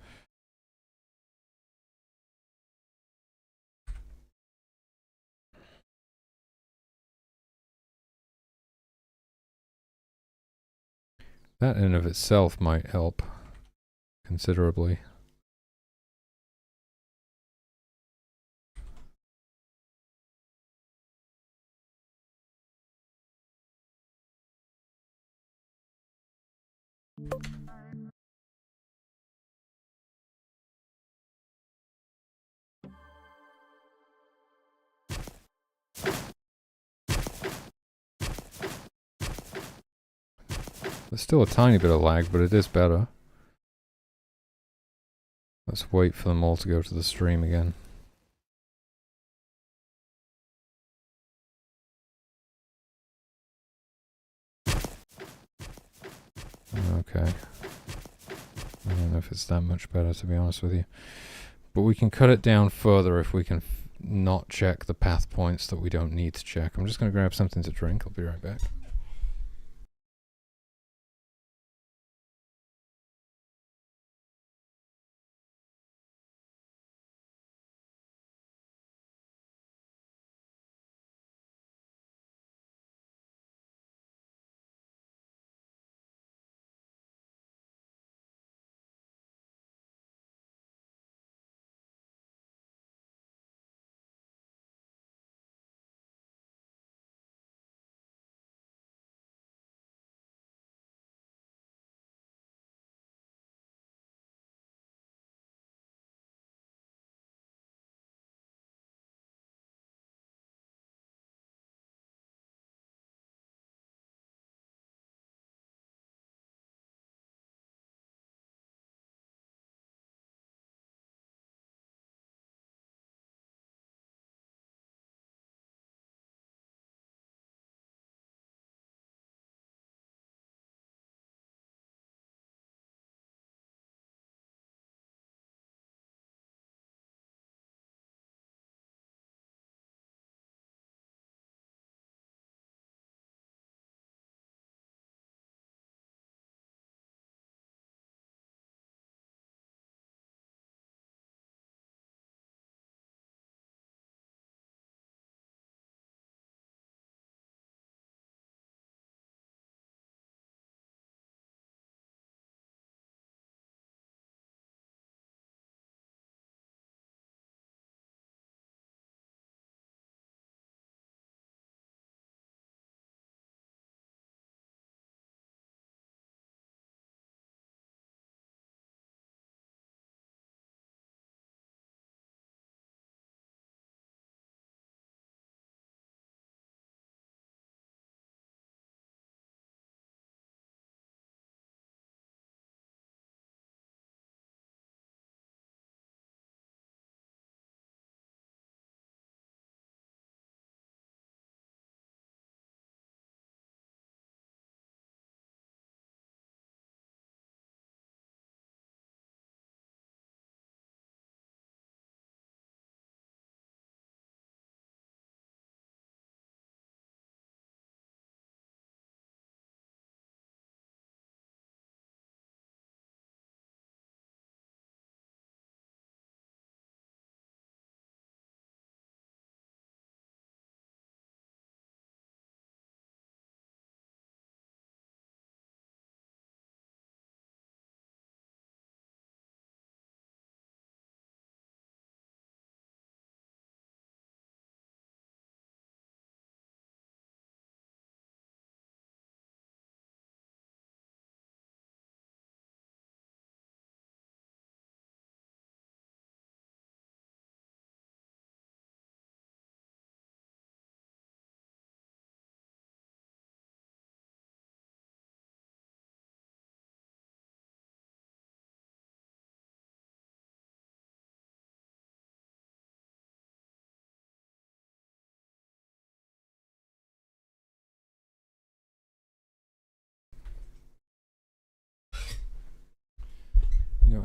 That in of itself might help considerably. There's still a tiny bit of lag, but it is better. Let's wait for them all to go to the stream again. Okay. I don't know if it's that much better, to be honest with you. But we can cut it down further if we can not check the path points that we don't need to check. I'm just going to grab something to drink. I'll be right back.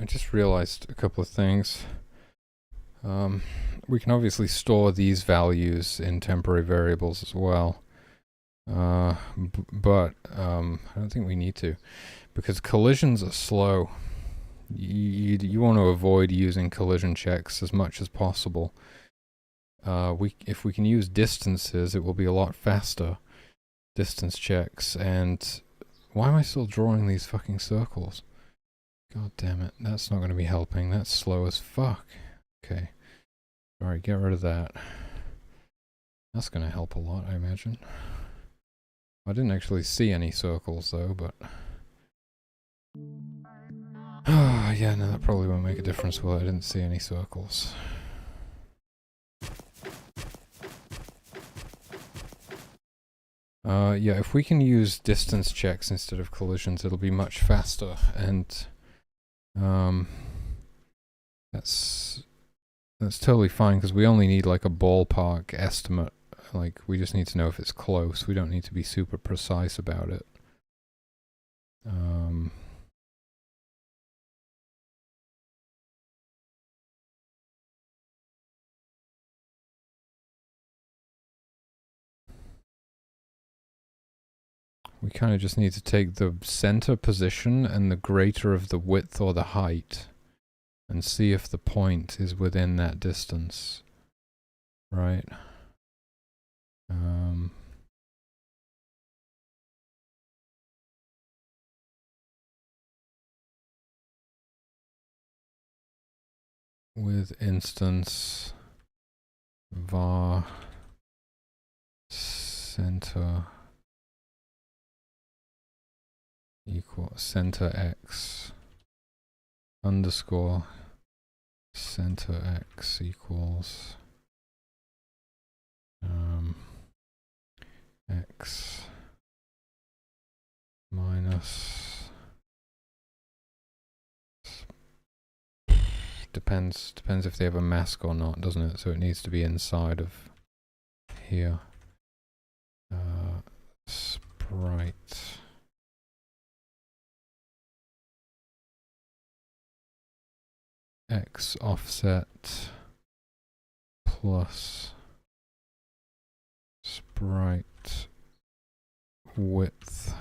just realized a couple of things. We can obviously store these values in temporary variables as well. But I don't think we need to, because collisions are slow. You want to avoid using collision checks as much as possible. If we can use distances, it will be a lot faster. Distance checks. And why am I still drawing these fucking circles? God damn it, that's not going to be helping. That's slow as fuck. Okay. Alright, get rid of that. That's going to help a lot, I imagine. I didn't actually see any circles though, but... yeah, no, that probably won't make a difference. Well, I didn't see any circles. Yeah, if we can use distance checks instead of collisions, it'll be much faster, and that's totally fine, because we only need like a ballpark estimate. Like, we just need to know if it's close. We don't need to be super precise about it. We kind of just need to take the center position and the greater of the width or the height and see if the point is within that distance. Right? With instance var center equal center x underscore center x equals x minus, depends if they have a mask or not, doesn't it? So it needs to be inside of here. Sprite x offset plus sprite width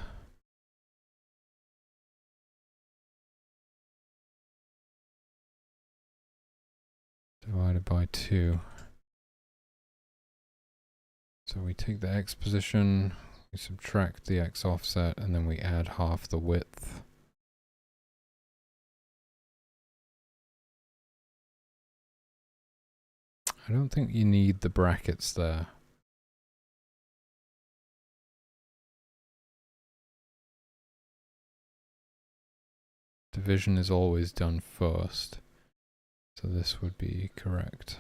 divided by 2. So we take the x position, we subtract the x offset, and then we add half the width. I don't think you need the brackets there. Division is always done first, so this would be correct.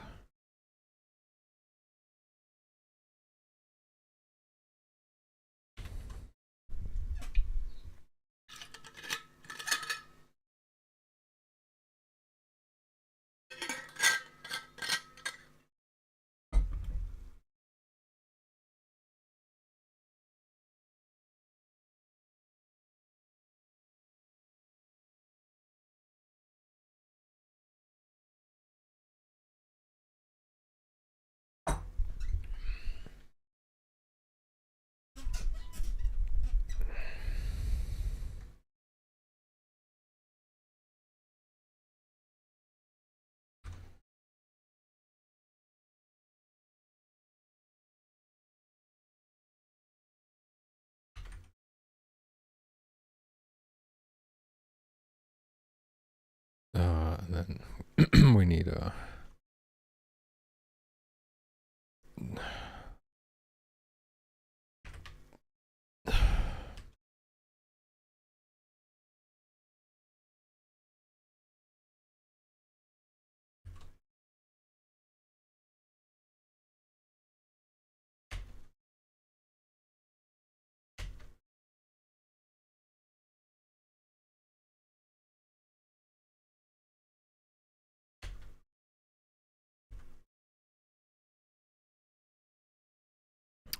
And then we need a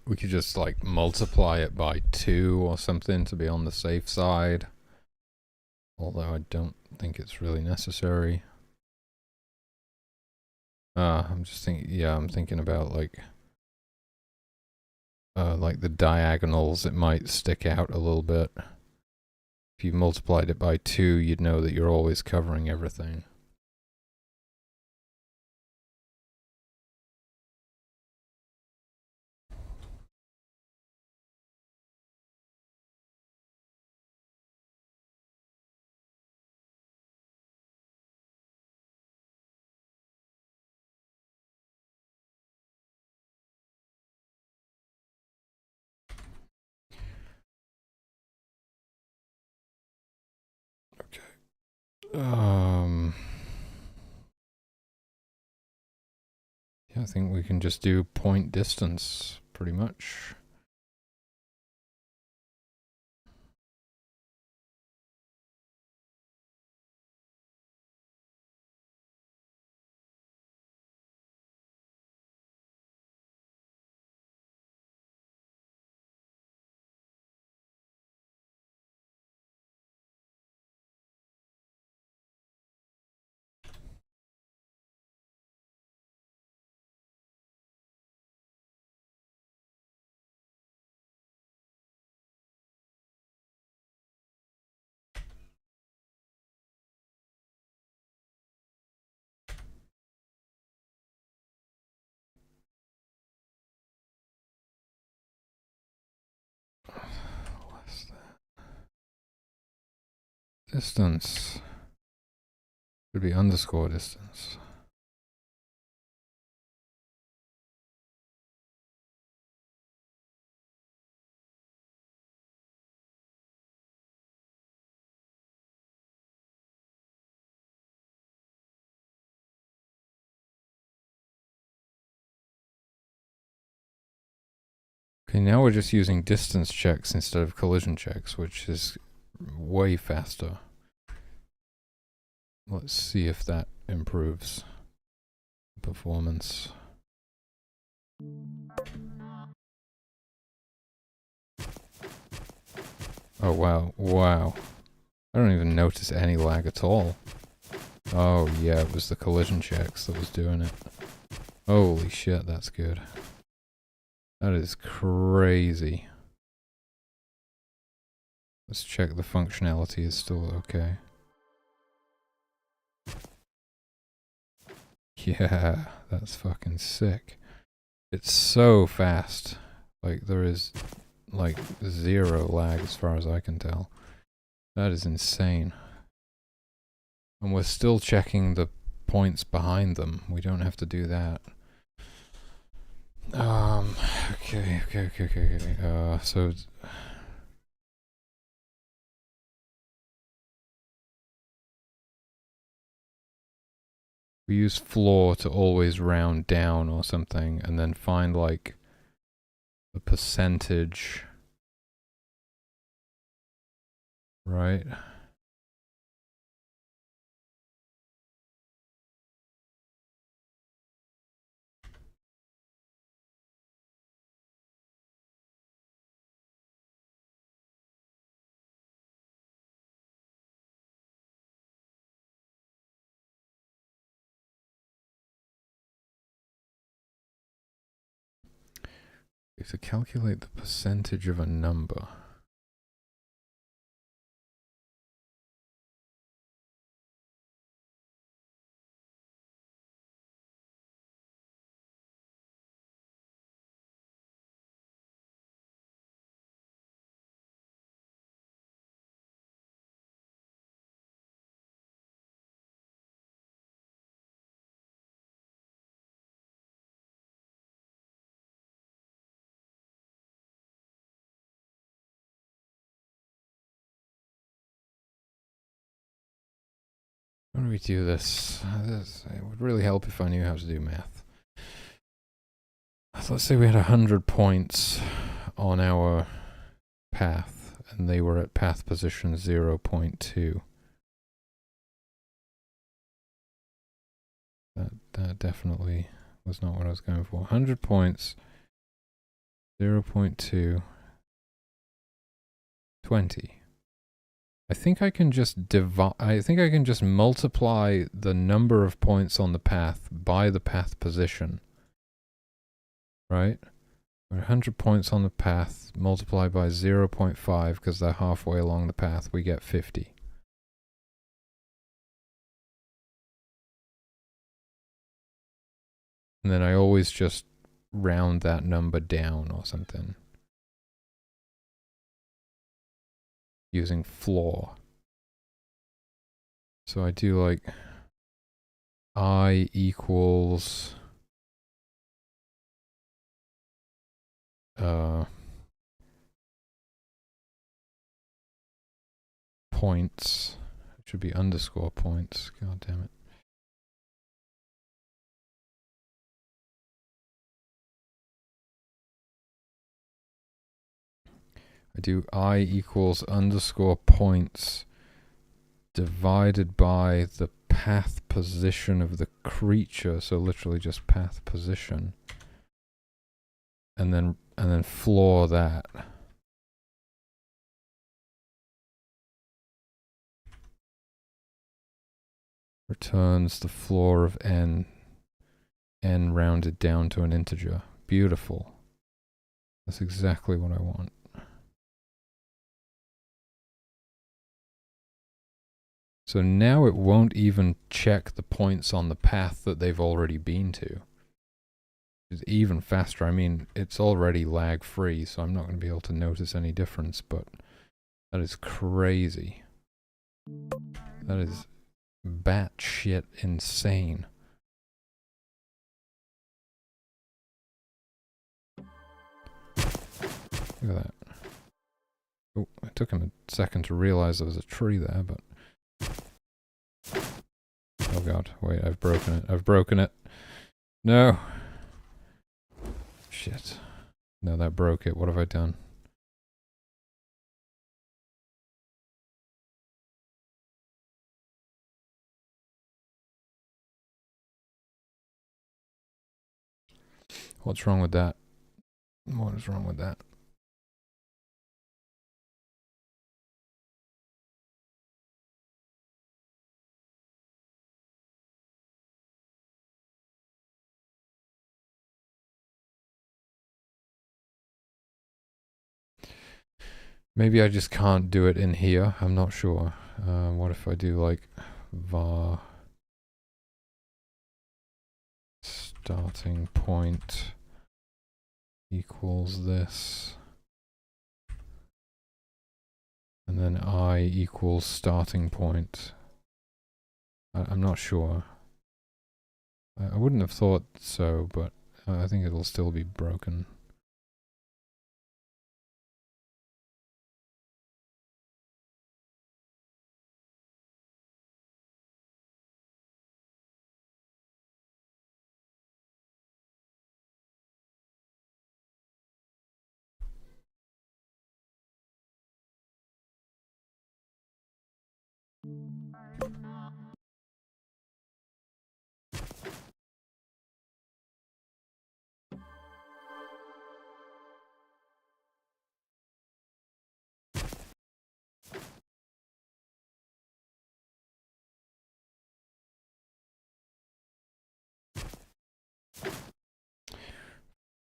we could just like multiply it by 2 or something to be on the safe side. Although I don't think it's really necessary. I'm just thinking, yeah, I'm thinking about like the diagonals, it might stick out a little bit. If you multiplied it by 2, you'd know that you're always covering everything. Yeah, I think we can just do point distance, pretty much. What's that? Distance. Should be underscore distance. Okay, now we're just using distance checks instead of collision checks, which is way faster. Let's see if that improves performance. Oh wow, wow. I don't even notice any lag at all. Oh yeah, it was the collision checks that was doing it. Holy shit, that's good. That is crazy. Let's check the functionality is still okay. Yeah, that's fucking sick. It's so fast. Like, there is, like, 0 lag as far as I can tell. That is insane. And we're still checking the points behind them. We don't have to do that. Okay. So we use floor to always round down or something, and then find like the percentage, right? To calculate the percentage of a number. How do we do this? It would really help if I knew how to do math. So let's say we had 100 points on our path, and they were at path position 0.2. That definitely was not what I was going for. 100 points, 0.2, 20. I think I can just multiply the number of points on the path by the path position. Right? 100 points on the path, multiplied by 0.5, because they're halfway along the path, we get 50. And then I always just round that number down or something. Using floor. So I do like I equals points. It should be underscore points. God damn it. I do I equals underscore points divided by the path position of the creature, so literally just path position, and then floor that. Returns the floor of n rounded down to an integer. Beautiful. That's exactly what I want. So now it won't even check the points on the path that they've already been to. It's even faster. I mean, it's already lag free, so I'm not going to be able to notice any difference, but that is crazy. That is batshit insane. Look at that. Oh, it took him a second to realize there was a tree there, but... Oh god, wait, I've broken it. I've broken it. No! Shit. No, that broke it. What have I done? What's wrong with that? What is wrong with that? Maybe I just can't do it in here. I'm not sure. What if I do like var starting point equals this, and then I equals starting point. I'm not sure. I wouldn't have thought so, but I think it'll still be broken.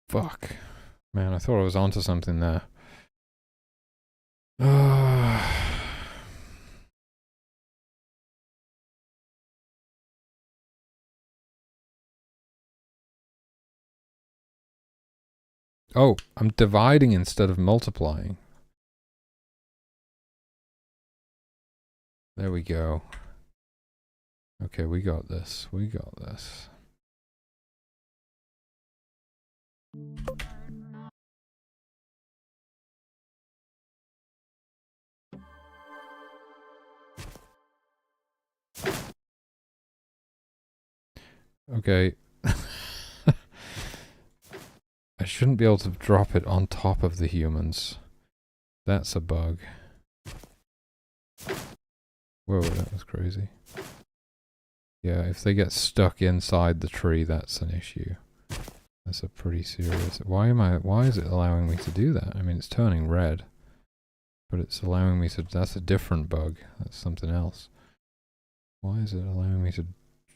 Fuck. Man, I thought I was onto something there. Oh, I'm dividing instead of multiplying. There we go. Okay, we got this. We got this. Okay. I shouldn't be able to drop it on top of the humans. That's a bug. Whoa, that was crazy. Yeah, if they get stuck inside the tree, that's an issue. That's a pretty serious... Why is it allowing me to do that? I mean, it's turning red. But it's allowing me to, that's a different bug. That's something else. Why is it allowing me to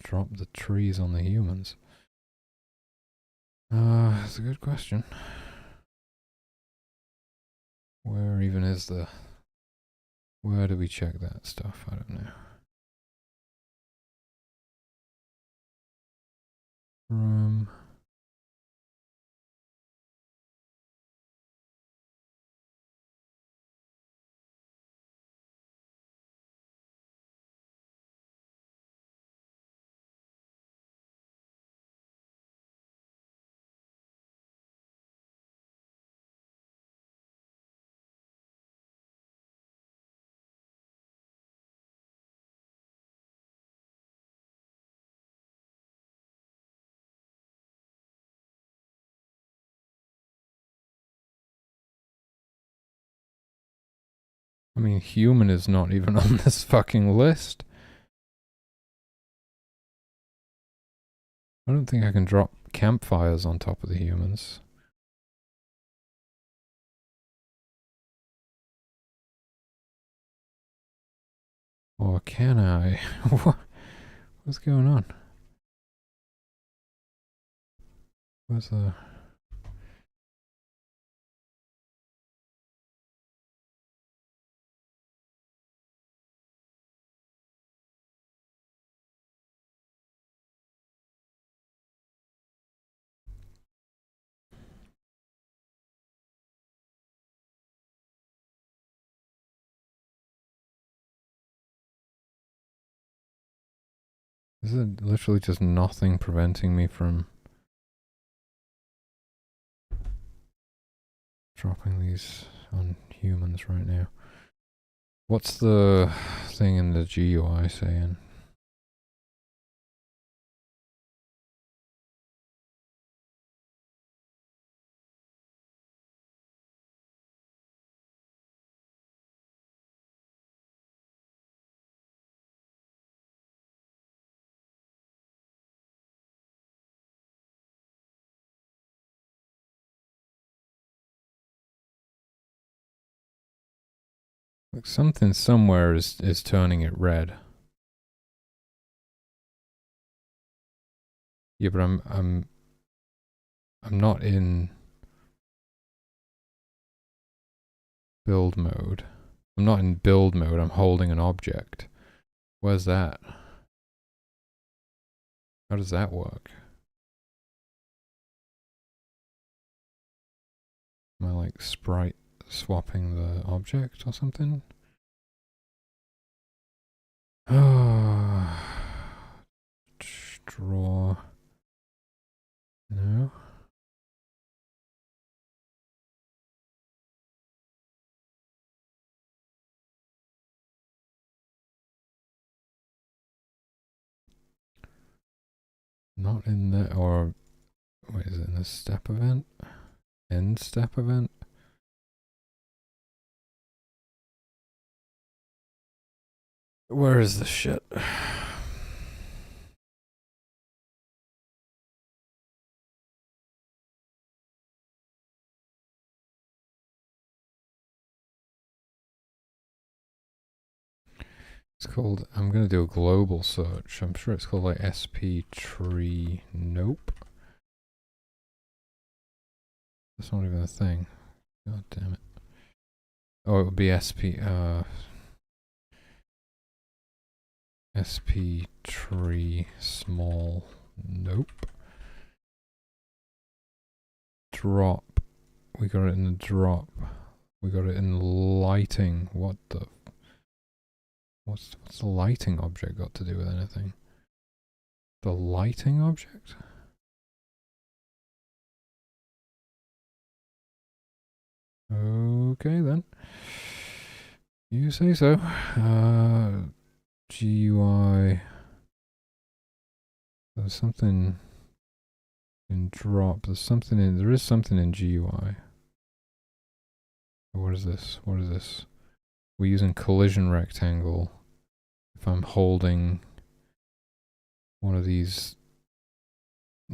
drop the trees on the humans? That's a good question. Where even is the... Where do we check that stuff? I don't know. I mean, human is not even on this fucking list. I don't think I can drop campfires on top of the humans. Or can I? What's going on? Where's the... Is it literally just nothing preventing me from dropping these on humans right now? What's the thing in the GUI saying? Like something somewhere is turning it red. Yeah, but I'm not in build mode. I'm not in build mode. I'm holding an object. Where's that? How does that work? Am I like sprite swapping the object or something? Draw. No. Not in the, or wait, is it in the step event? End step event? Where is the shit? It's called, I'm gonna do a global search. I'm sure it's called like SP tree. Nope. That's not even a thing. God damn it. Oh, it would be SP tree small. Nope. Drop. We got it in the drop. We got it in lighting. What the? What's the lighting object got to do with anything? The lighting object? Okay then. You say so. GUI. There's something in drop. There's something in. There is something in GUI. What is this? What is this? We're using collision rectangle. If I'm holding one of these,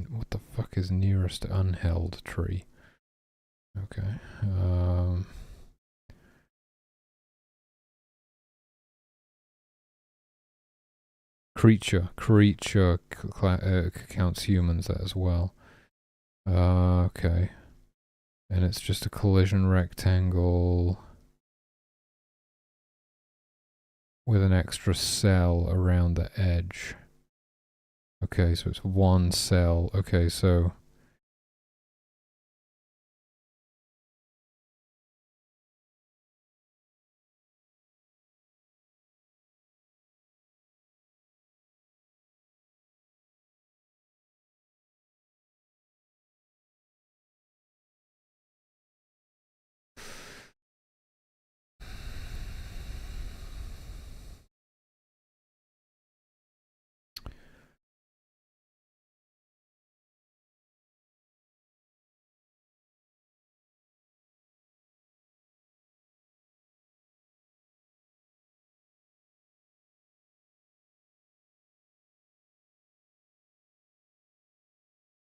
what the fuck is nearest to unheld tree? Okay. Creature counts humans as well. Okay. And it's just a collision rectangle with an extra cell around the edge. Okay, so it's one cell. Okay, so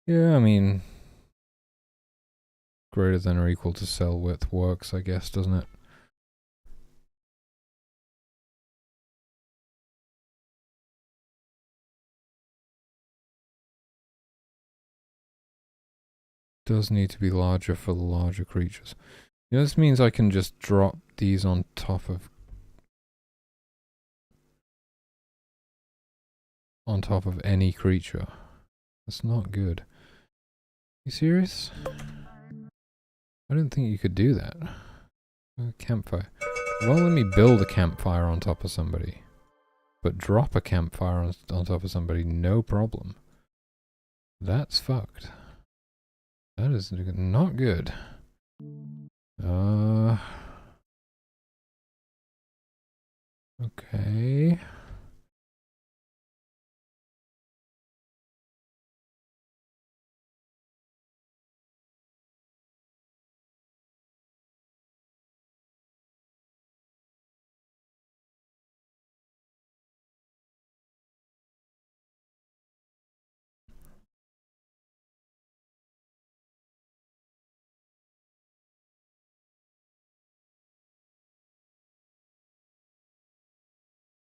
yeah, I mean, greater than or equal to cell width works, I guess, doesn't it? Does need to be larger for the larger creatures. You know, this means I can just drop these on top of any creature. That's not good. You serious? I didn't think you could do that. A campfire. Well, let me build a campfire on top of somebody. But drop a campfire on top of somebody, no problem. That's fucked. That is not good. Okay.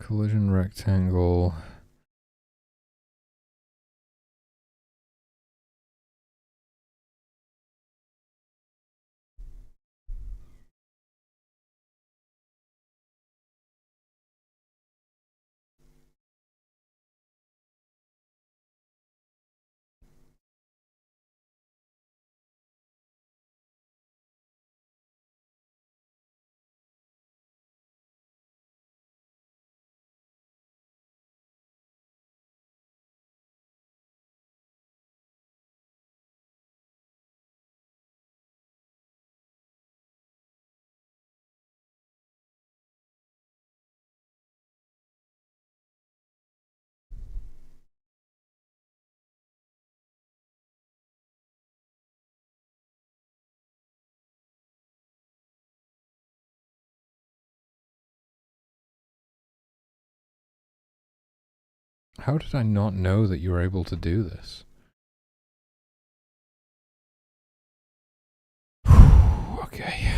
Collision rectangle. How did I not know that you were able to do this? Okay.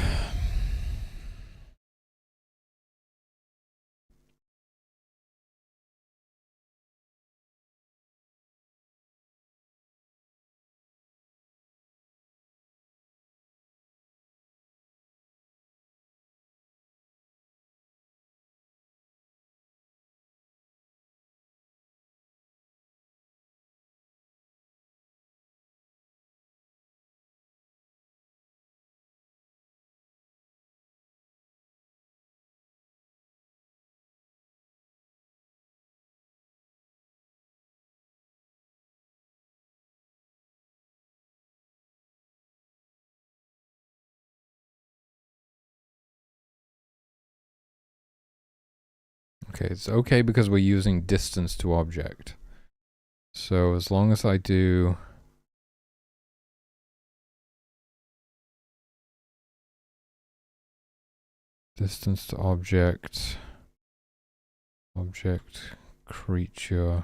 Okay, it's okay because we're using distance to object. So as long as I do distance to object, creature.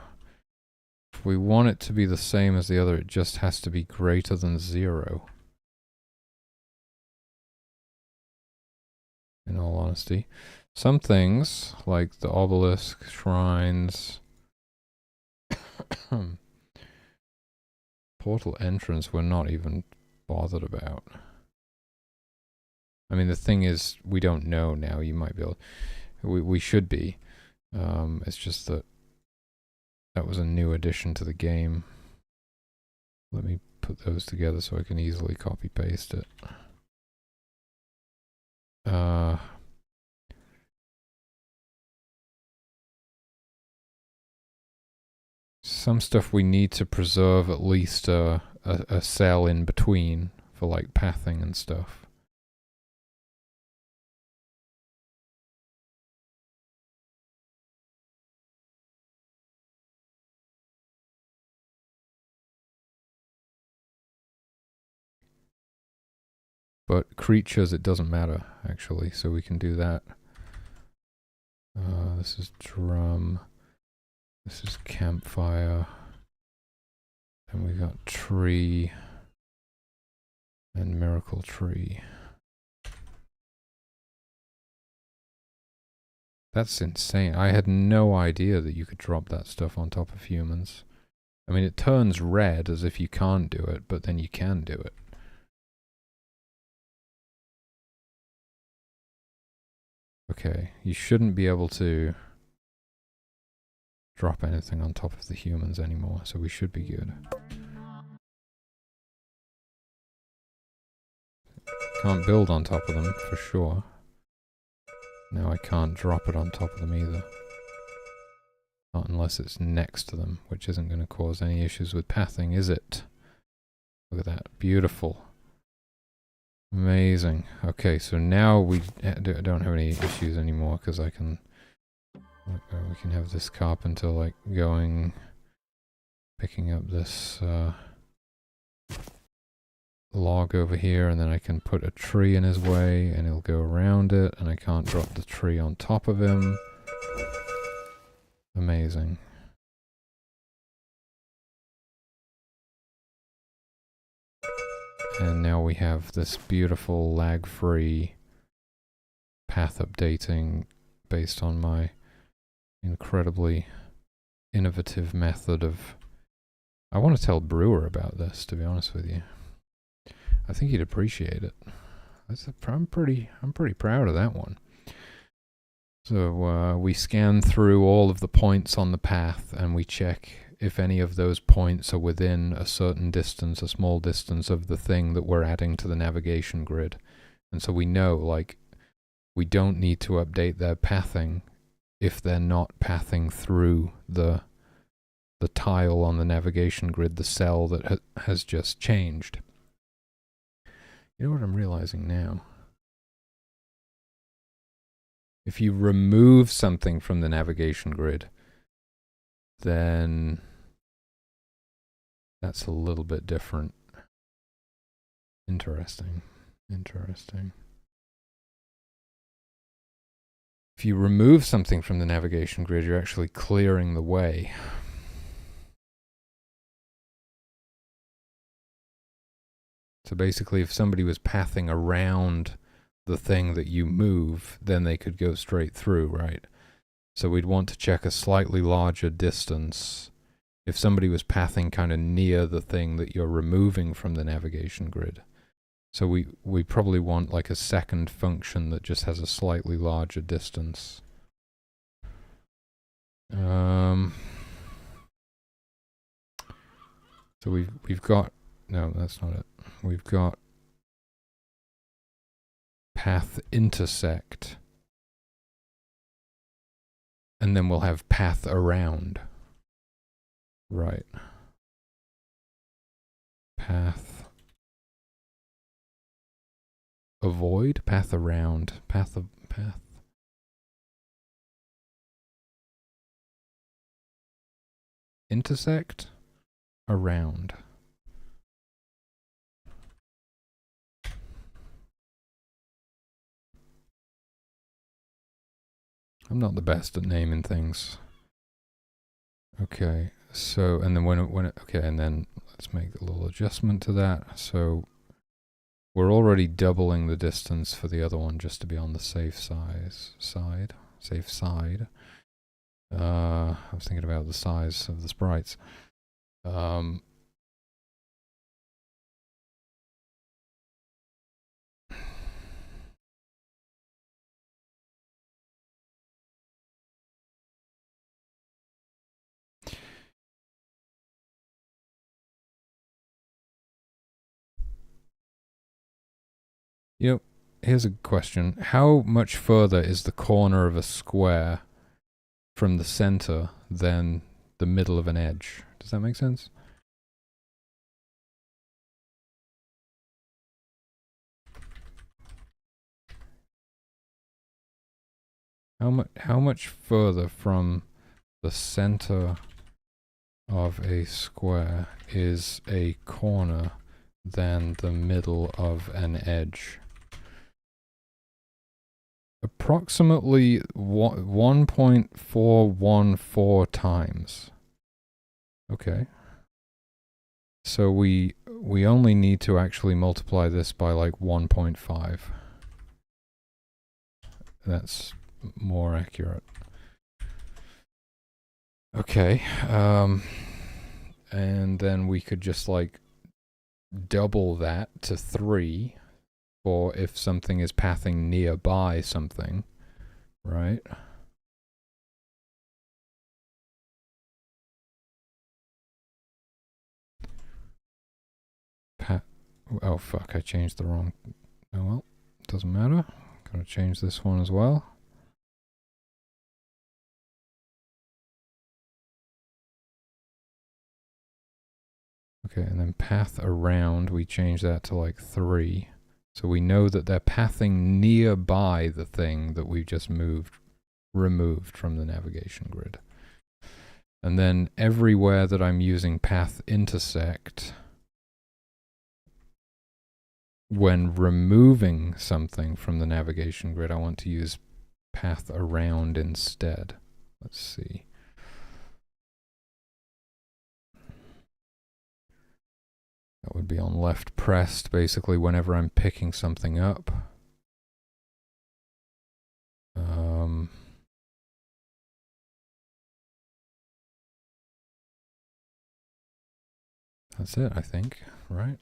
If we want it to be the same as the other, it just has to be greater than 0. In all honesty. Some things, like the obelisk, shrines, Portal entrance we're not even bothered about. I mean, the thing is, we don't know now. You might be able... We should be. It's just that that was a new addition to the game. Let me put those together so I can easily copy paste it. Some stuff we need to preserve at least a cell in between for like pathing and stuff. But creatures, it doesn't matter, actually, so we can do that. This is drum. This is campfire. And we got tree. And miracle tree. That's insane. I had no idea that you could drop that stuff on top of humans. I mean, it turns red as if you can't do it, but then you can do it. Okay, you shouldn't be able to drop anything on top of the humans anymore, so we should be good. Can't build on top of them, for sure. No, I can't drop it on top of them either. Not unless it's next to them, which isn't going to cause any issues with pathing, is it? Look at that. Beautiful. Amazing. Okay, so now we don't have any issues anymore because I can... we can have this carpenter like going... picking up this log over here, and then I can put a tree in his way and he'll go around it, and I can't drop the tree on top of him. Amazing. And now we have this beautiful lag-free path updating based on my incredibly innovative method of... I want to tell Brewer about this, to be honest with you. I think he'd appreciate it. I'm pretty proud of that one. So we scan through all of the points on the path and we check if any of those points are within a certain distance, a small distance of the thing that we're adding to the navigation grid. And so we know, like, we don't need to update their pathing if they're not pathing through the tile on the navigation grid, the cell that has just changed. You know what I'm realizing now? If you remove something from the navigation grid, then that's a little bit different. Interesting. Interesting. If you remove something from the navigation grid, you're actually clearing the way. So basically, if somebody was pathing around the thing that you move, then they could go straight through, right? So we'd want to check a slightly larger distance. If somebody was pathing kind of near the thing that you're removing from the navigation grid. So we probably want like a second function that just has a slightly larger distance. So we've got... No, that's not it. We've got path intersect. And then we'll have path around. Right. Path avoid, path around, path intersect, around. I'm not the best at naming things. Okay, so, and then okay, and then let's make a little adjustment to that. So we're already doubling the distance for the other one just to be on the safe side. I was thinking about the size of the sprites. Yep. Here's a question. How much further is the corner of a square from the center than the middle of an edge? Does that make sense? How much further from the center of a square is a corner than the middle of an edge? Approximately 1.414 times. Okay. So we only need to actually multiply this by like 1.5. That's more accurate. Okay. And then we could just like double that to 3 for if something is pathing nearby something, right? Oh fuck, I changed the wrong... Oh well, doesn't matter. Gotta change this one as well. Okay, and then path around, we change that to like 3. So we know that they're pathing nearby the thing that we've just removed from the navigation grid. And then everywhere that I'm using path intersect, when removing something from the navigation grid, I want to use path around instead. Let's see. That would be on left pressed, basically, whenever I'm picking something up. That's it, I think, right?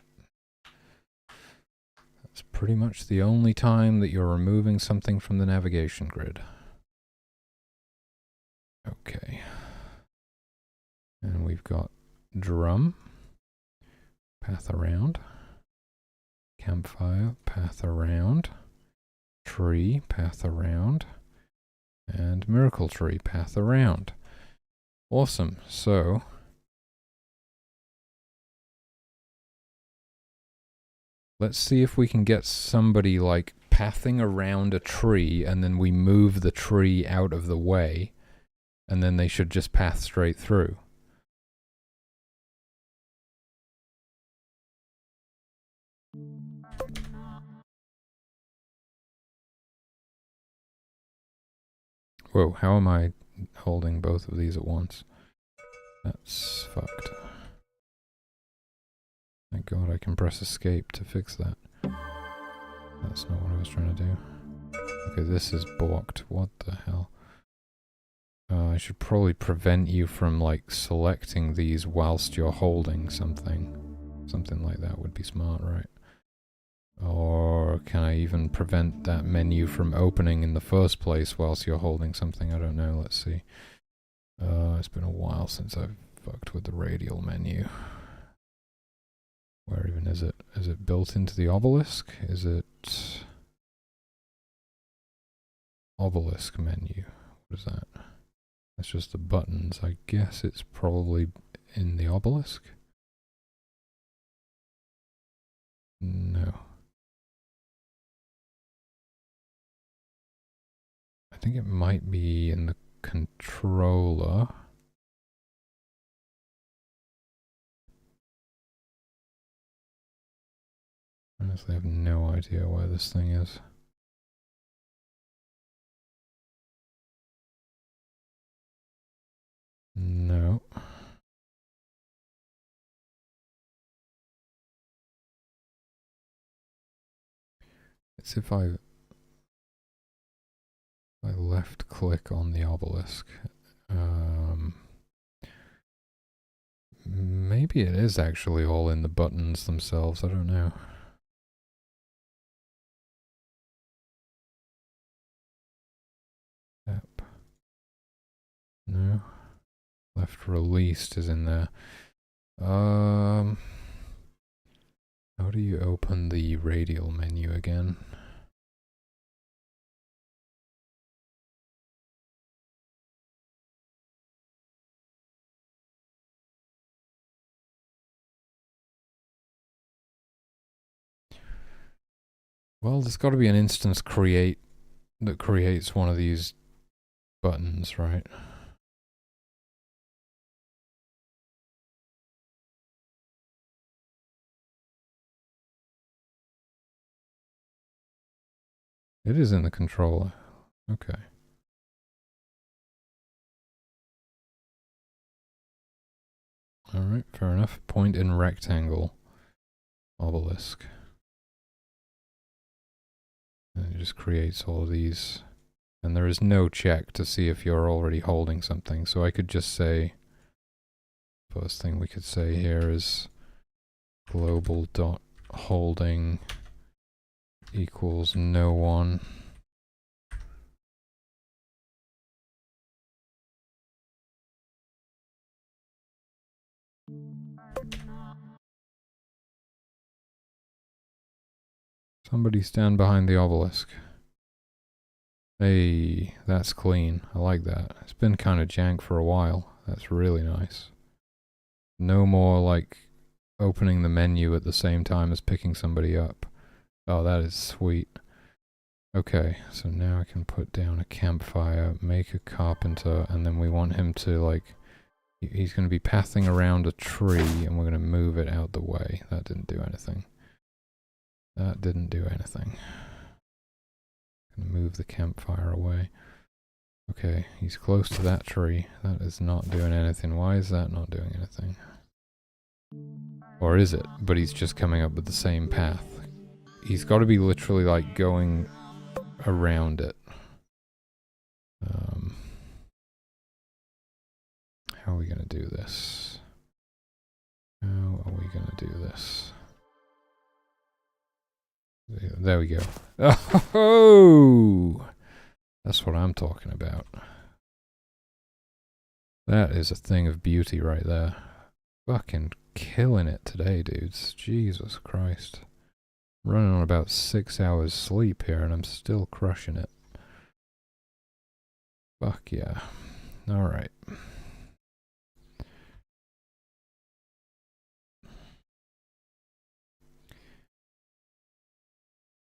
That's pretty much the only time that you're removing something from the navigation grid. Okay. And we've got drum, path around, campfire, path around, tree, path around, and miracle tree, path around. Awesome. So let's see if we can get somebody like pathing around a tree and then we move the tree out of the way and then they should just path straight through. Whoa, how am I holding both of these at once? That's fucked. Thank God I can press escape to fix that. That's not what I was trying to do. Okay, this is balked. What the hell? I should probably prevent you from, like, selecting these whilst you're holding something. Something like that would be smart, right? Or can I even prevent that menu from opening in the first place whilst you're holding something? I don't know, let's see. It's been a while since I've fucked with the radial menu. Where even is it? Is it built into the obelisk? Is it... obelisk menu? What is that? That's just the buttons. I guess it's probably in the obelisk? No. I think it might be in the controller. Honestly, I have no idea where this thing is. No. It's if I left click on the obelisk Maybe it is actually all in the buttons themselves, I don't know. Yep. No. Left released is in there. How do you open the radial menu again? Well, there's got to be an instance create that creates one of these buttons, right? It is in the controller. Okay. Alright, fair enough. Point in rectangle obelisk. And it just creates all of these. And there is no check to see if you're already holding something. So I could just say, first thing we could say here is global.holding equals no one. Somebody stand behind the obelisk. Hey, that's clean. I like that. It's been kind of jank for a while. That's really nice. No more like opening the menu at the same time as picking somebody up. Oh, that is sweet. Okay, so now I can put down a campfire, make a carpenter, and then we want him to like, he's going to be pathing around a tree and we're going to move it out the way. That didn't do anything. That didn't do anything. Gonna move the campfire away. Okay, he's close to that tree. That is not doing anything. Why is that not doing anything? Or is it? But he's just coming up with the same path. He's got to be literally like going around it. How are we gonna do this? How are we gonna do this? There we go. Oh! That's what I'm talking about. That is a thing of beauty right there. Fucking killing it today, dudes. Jesus Christ. Running on about 6 hours sleep here and I'm still crushing it. Fuck yeah. Alright.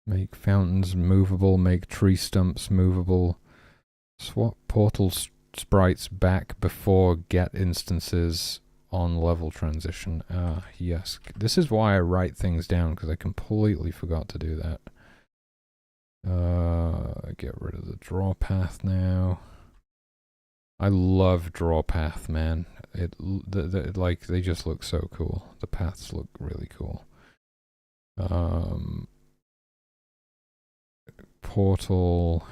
Make fountains movable, make tree stumps movable. Swap portal sprites back before get instances on level transition. Ah, yes. This is why I write things down, because I completely forgot to do that. Get rid of the draw path now. I love draw path, man. Like, they just look so cool. The paths look really cool. Portal.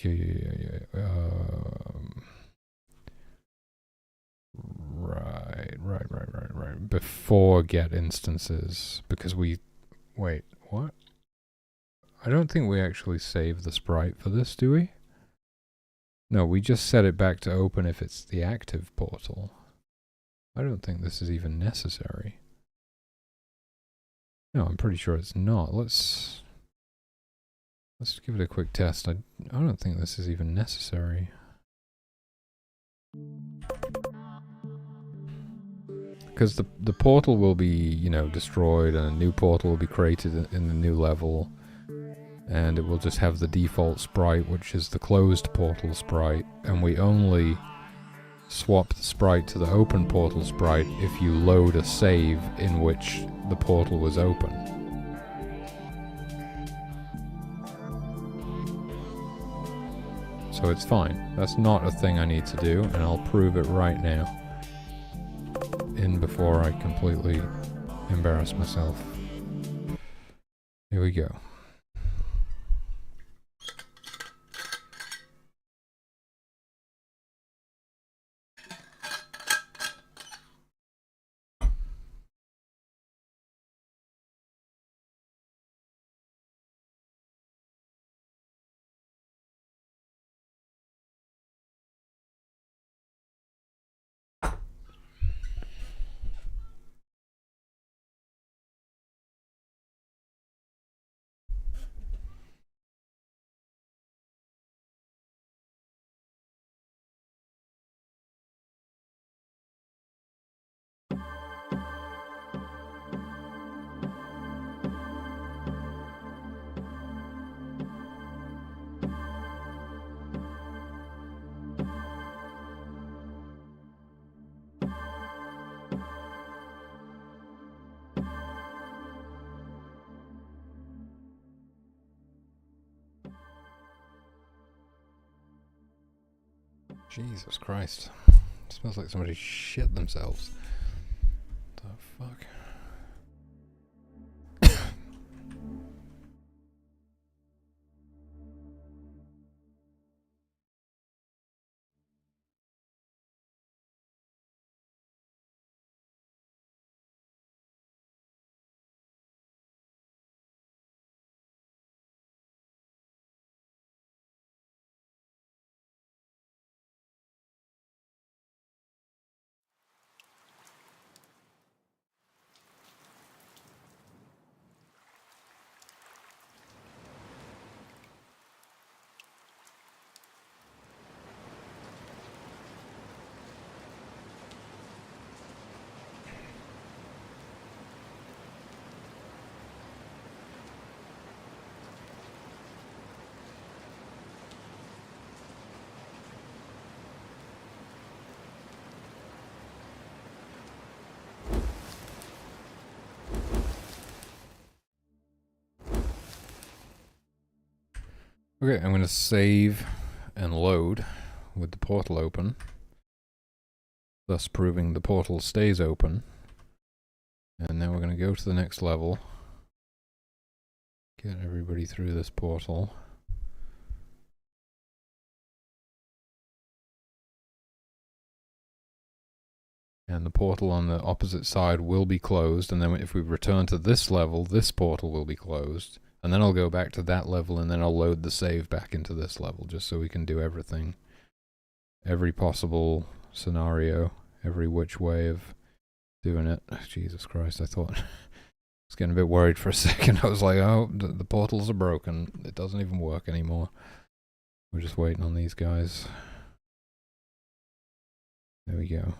Yeah. Right. Before get instances, because we... Wait, what? I don't think we actually save the sprite for this, do we? No, we just set it back to open if it's the active portal. I don't think this is even necessary. No, I'm pretty sure it's not. Let's give it a quick test. I don't think this is even necessary. Because the portal will be, you know, destroyed and a new portal will be created in the new level. And it will just have the default sprite, which is the closed portal sprite. And we only swap the sprite to the open portal sprite if you load a save in which the portal was open. So it's fine. That's not a thing I need to do, and I'll prove it right now. Before I completely embarrass myself. Here we go. Jesus Christ. It smells like somebody shit themselves. The fuck? Okay, I'm going to save and load with the portal open, thus proving the portal stays open. And now we're going to go to the next level, get everybody through this portal. And the portal on the opposite side will be closed, and then if we return to this level, this portal will be closed. And then I'll go back to that level, and then I'll load the save back into this level, just so we can do everything. Every possible scenario, every which way of doing it. Jesus Christ, I thought... I was getting a bit worried for a second. I was like, oh, the portals are broken. It doesn't even work anymore. We're just waiting on these guys. There we go.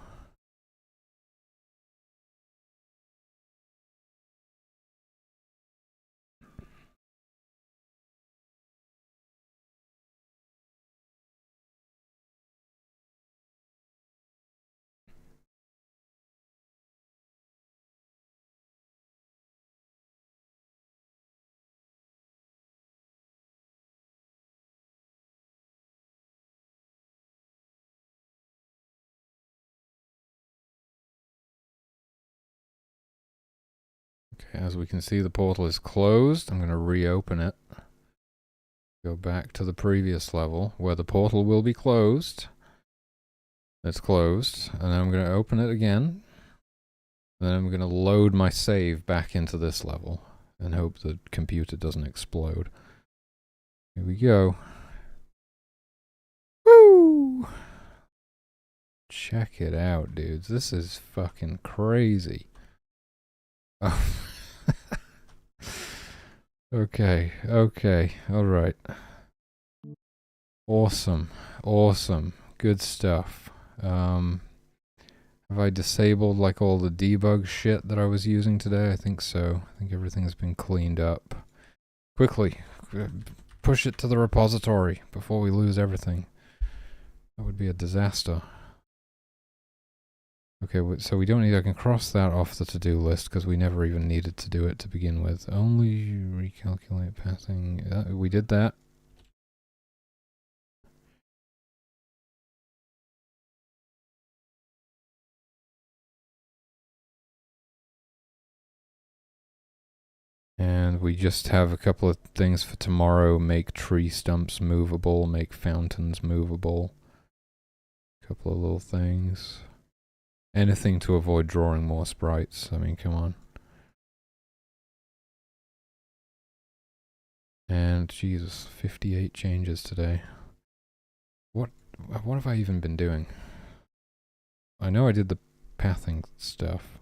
Okay, as we can see, the portal is closed. I'm going to reopen it. Go back to the previous level where the portal will be closed. It's closed. And then I'm going to open it again. And then I'm going to load my save back into this level and hope the computer doesn't explode. Here we go. Woo! Check it out, dudes. This is fucking crazy. Oh. Okay, alright. Awesome, good stuff. Have I disabled like all the debug shit that I was using today? I think so. I think everything's been cleaned up. Quickly, push it to the repository before we lose everything. That would be a disaster. Okay, so we don't need, I can cross that off the to-do list because we never even needed to do it to begin with. Only recalculate pathing. We did that. And we just have a couple of things for tomorrow. Make tree stumps movable, make fountains movable. A couple of little things. Anything to avoid drawing more sprites. I mean, come on. And Jesus, 58 changes today. What have I even been doing? I know I did the pathing stuff.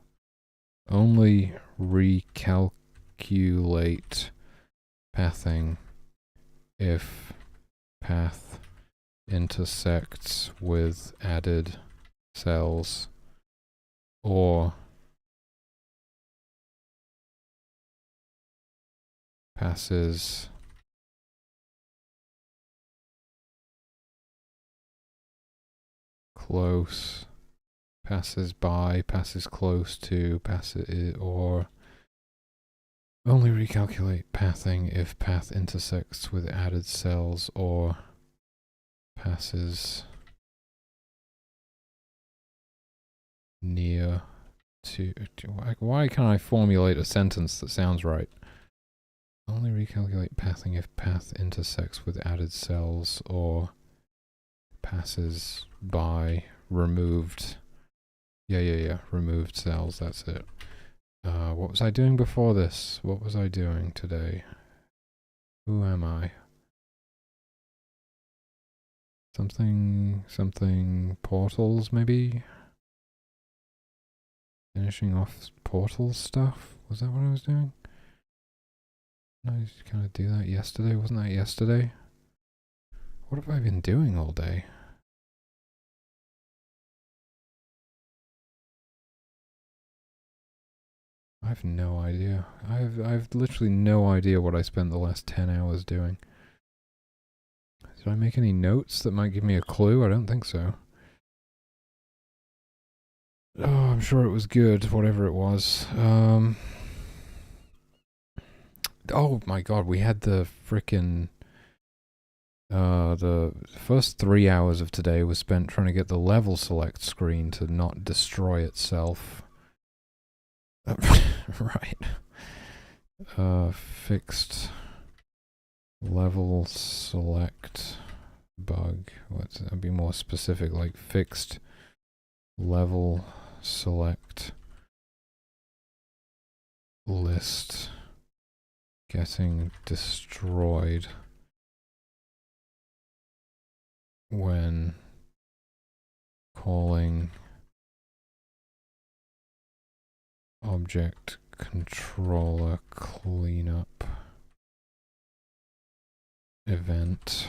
Only recalculate pathing if path intersects with added cells or passes close, passes by, passes close to, passes, or only recalculate pathing if path intersects with added cells or passes near to why can't I formulate a sentence that sounds right? Only recalculate pathing if path intersects with added cells or passes by removed. Yeah. Removed cells, that's it. What was I doing before this? What was I doing today? Who am I? Something portals, maybe? Finishing off portal stuff? Was that what I was doing? No, I just kind of do that yesterday. Wasn't that yesterday? What have I been doing all day? I have no idea. I've literally no idea what I spent the last 10 hours doing. Did I make any notes that might give me a clue? I don't think so. Oh, I'm sure it was good, whatever it was. Oh my god, we had the frickin' the first 3 hours of today was spent trying to get the level select screen to not destroy itself. Right. Fixed level select bug. That'd be more specific, like fixed level select list getting destroyed when calling object controller cleanup event.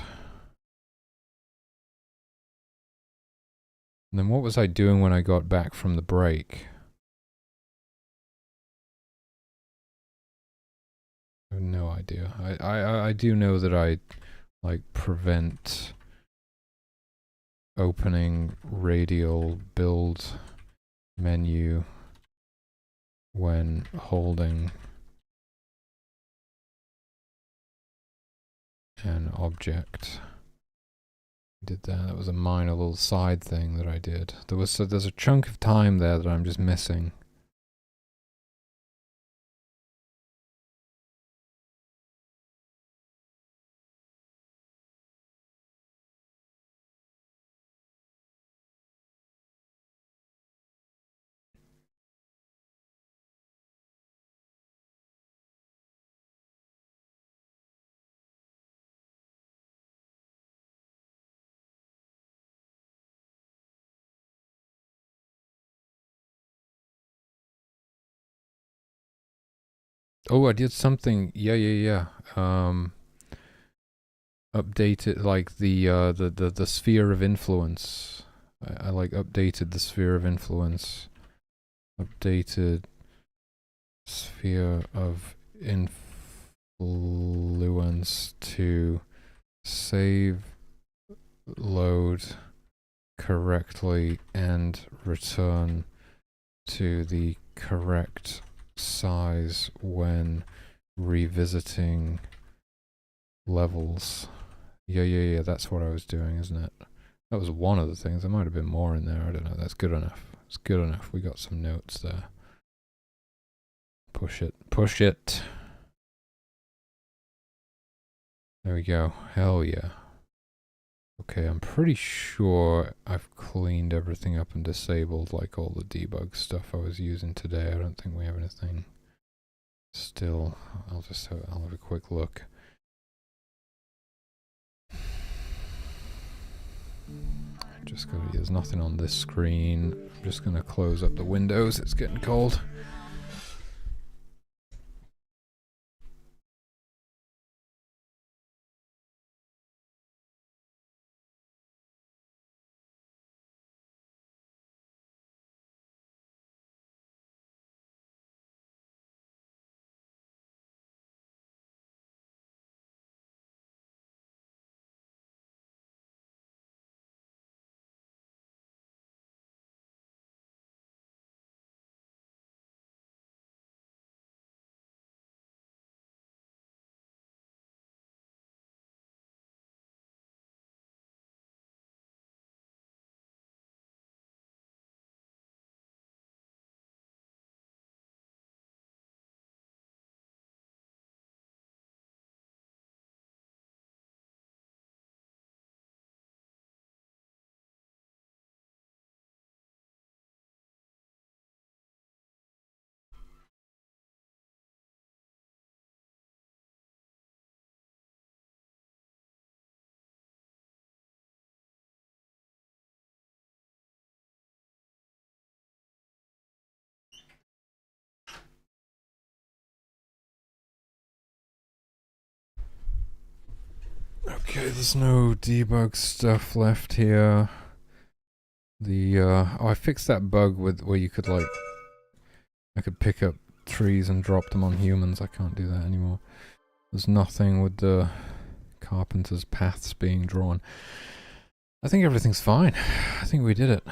And then what was I doing when I got back from the break? I have no idea. I do know that I like prevent opening radial build menu when holding an object. Did that. That was a minor little side thing that I did. There's a chunk of time there that I'm just missing. Oh, I did something. Yeah. Updated like the sphere of influence. I like updated the sphere of influence. Updated sphere of influence to save, load correctly, and return to the correct size when revisiting levels. Yeah, that's what I was doing, isn't it? That was one of the things. There might have been more in there, I don't know. That's good enough. It's good enough. We got some notes there. Push it. There we go. Hell yeah. Okay, I'm pretty sure I've cleaned everything up and disabled like all the debug stuff I was using today. I don't think we have anything still. I'll have a quick look. There's nothing on this screen. I'm just gonna close up the windows. It's getting cold. Okay, there's no debug stuff left here. Oh, I fixed that bug with where you could like, I could pick up trees and drop them on humans. I can't do that anymore. There's nothing with the carpenter's paths being drawn. I think everything's fine. I think we did it.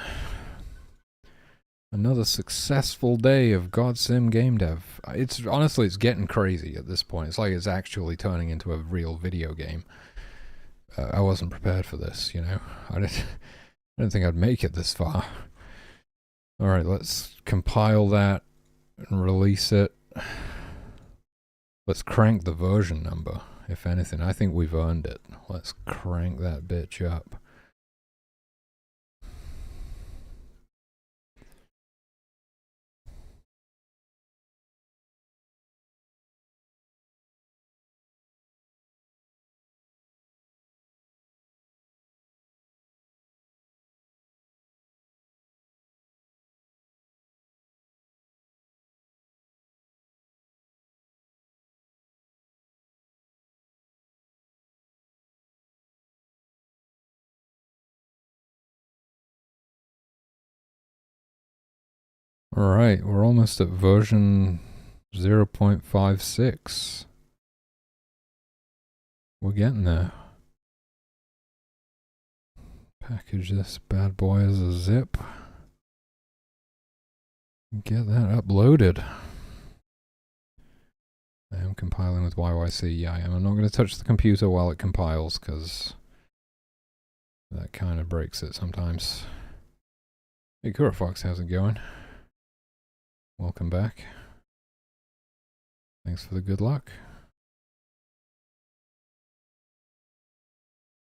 Another successful day of GodSIM game dev. It's honestly, it's getting crazy at this point. It's like it's actually turning into a real video game. I wasn't prepared for this, you know. I didn't think I'd make it this far. Alright, let's compile that and release it. Let's crank the version number, if anything. I think we've earned it. Let's crank that bitch up. Alright, we're almost at version 0.56. We're getting there. Package this bad boy as a zip. Get that uploaded. I am compiling with YYC. Yeah, I am. I'm not going to touch the computer while it compiles, because that kind of breaks it sometimes. Hey, Fox, how's it going? Welcome back. Thanks for the good luck.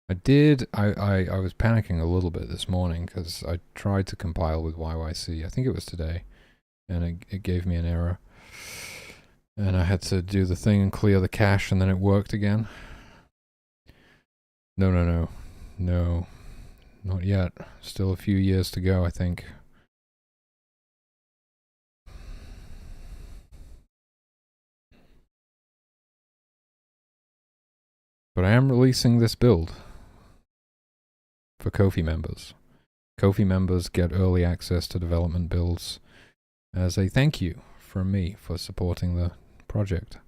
I was panicking a little bit this morning because I tried to compile with YYC. I think it was today, and it gave me an error. And I had to do the thing and clear the cache, and then it worked again. No, not yet. Still a few years to go, I think. But I am releasing this build for Ko-fi members. Ko-fi members get early access to development builds as a thank you from me for supporting the project.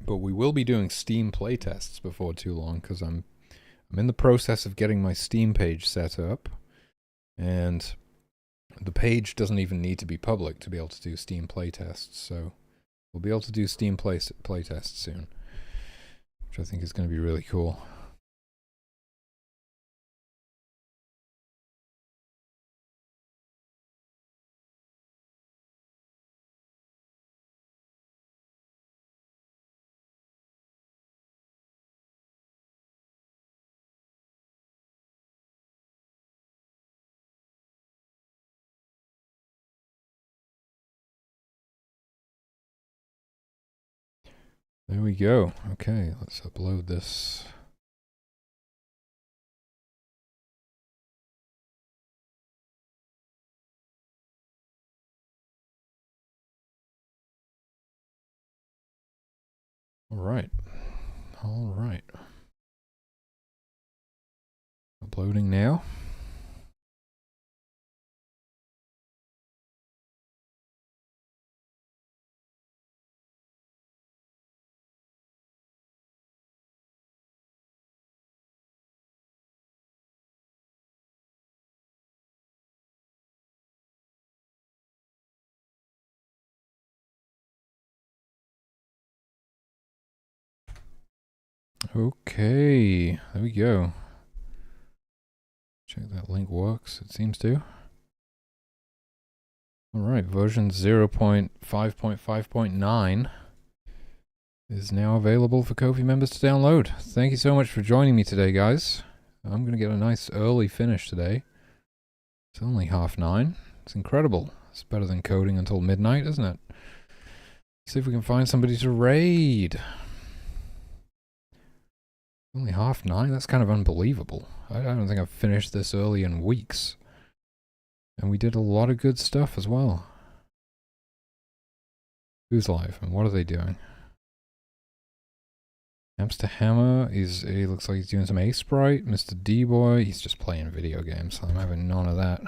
But we will be doing Steam playtests before too long, because I'm in the process of getting my Steam page set up, and the page doesn't even need to be public to be able to do Steam playtests, so we'll be able to do Steam playtests soon, which I think is going to be really cool. There we go. Okay, let's upload this. Alright. Uploading now. Okay, there we go. Check that link works, it seems to. Alright, version 0.5.5.9 is now available for Ko-fi members to download. Thank you so much for joining me today, guys. I'm going to get a nice early finish today. It's only 9:30. It's incredible. It's better than coding until midnight, isn't it? See if we can find somebody to raid. Only 9:30? That's kind of unbelievable. I don't think I've finished this early in weeks. And we did a lot of good stuff as well. Who's live and what are they doing? Hamster Hammer, he looks like he's doing some A-Sprite. Mr. D-Boy, he's just playing video games, so I'm having none of that.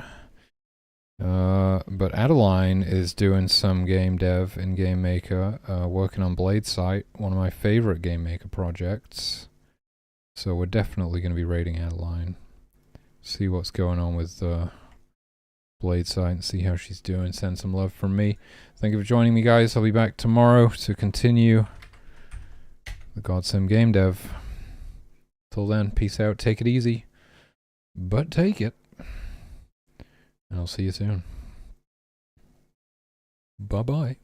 But Adeline is doing some game dev in GameMaker, working on Blade Sight, one of my favorite GameMaker projects. So we're definitely going to be raiding Adeline. See what's going on with Blade Sight and see how she's doing. Send some love from me. Thank you for joining me, guys. I'll be back tomorrow to continue the GodSIM game dev. Till then, peace out. Take it easy. But take it. And I'll see you soon. Bye-bye.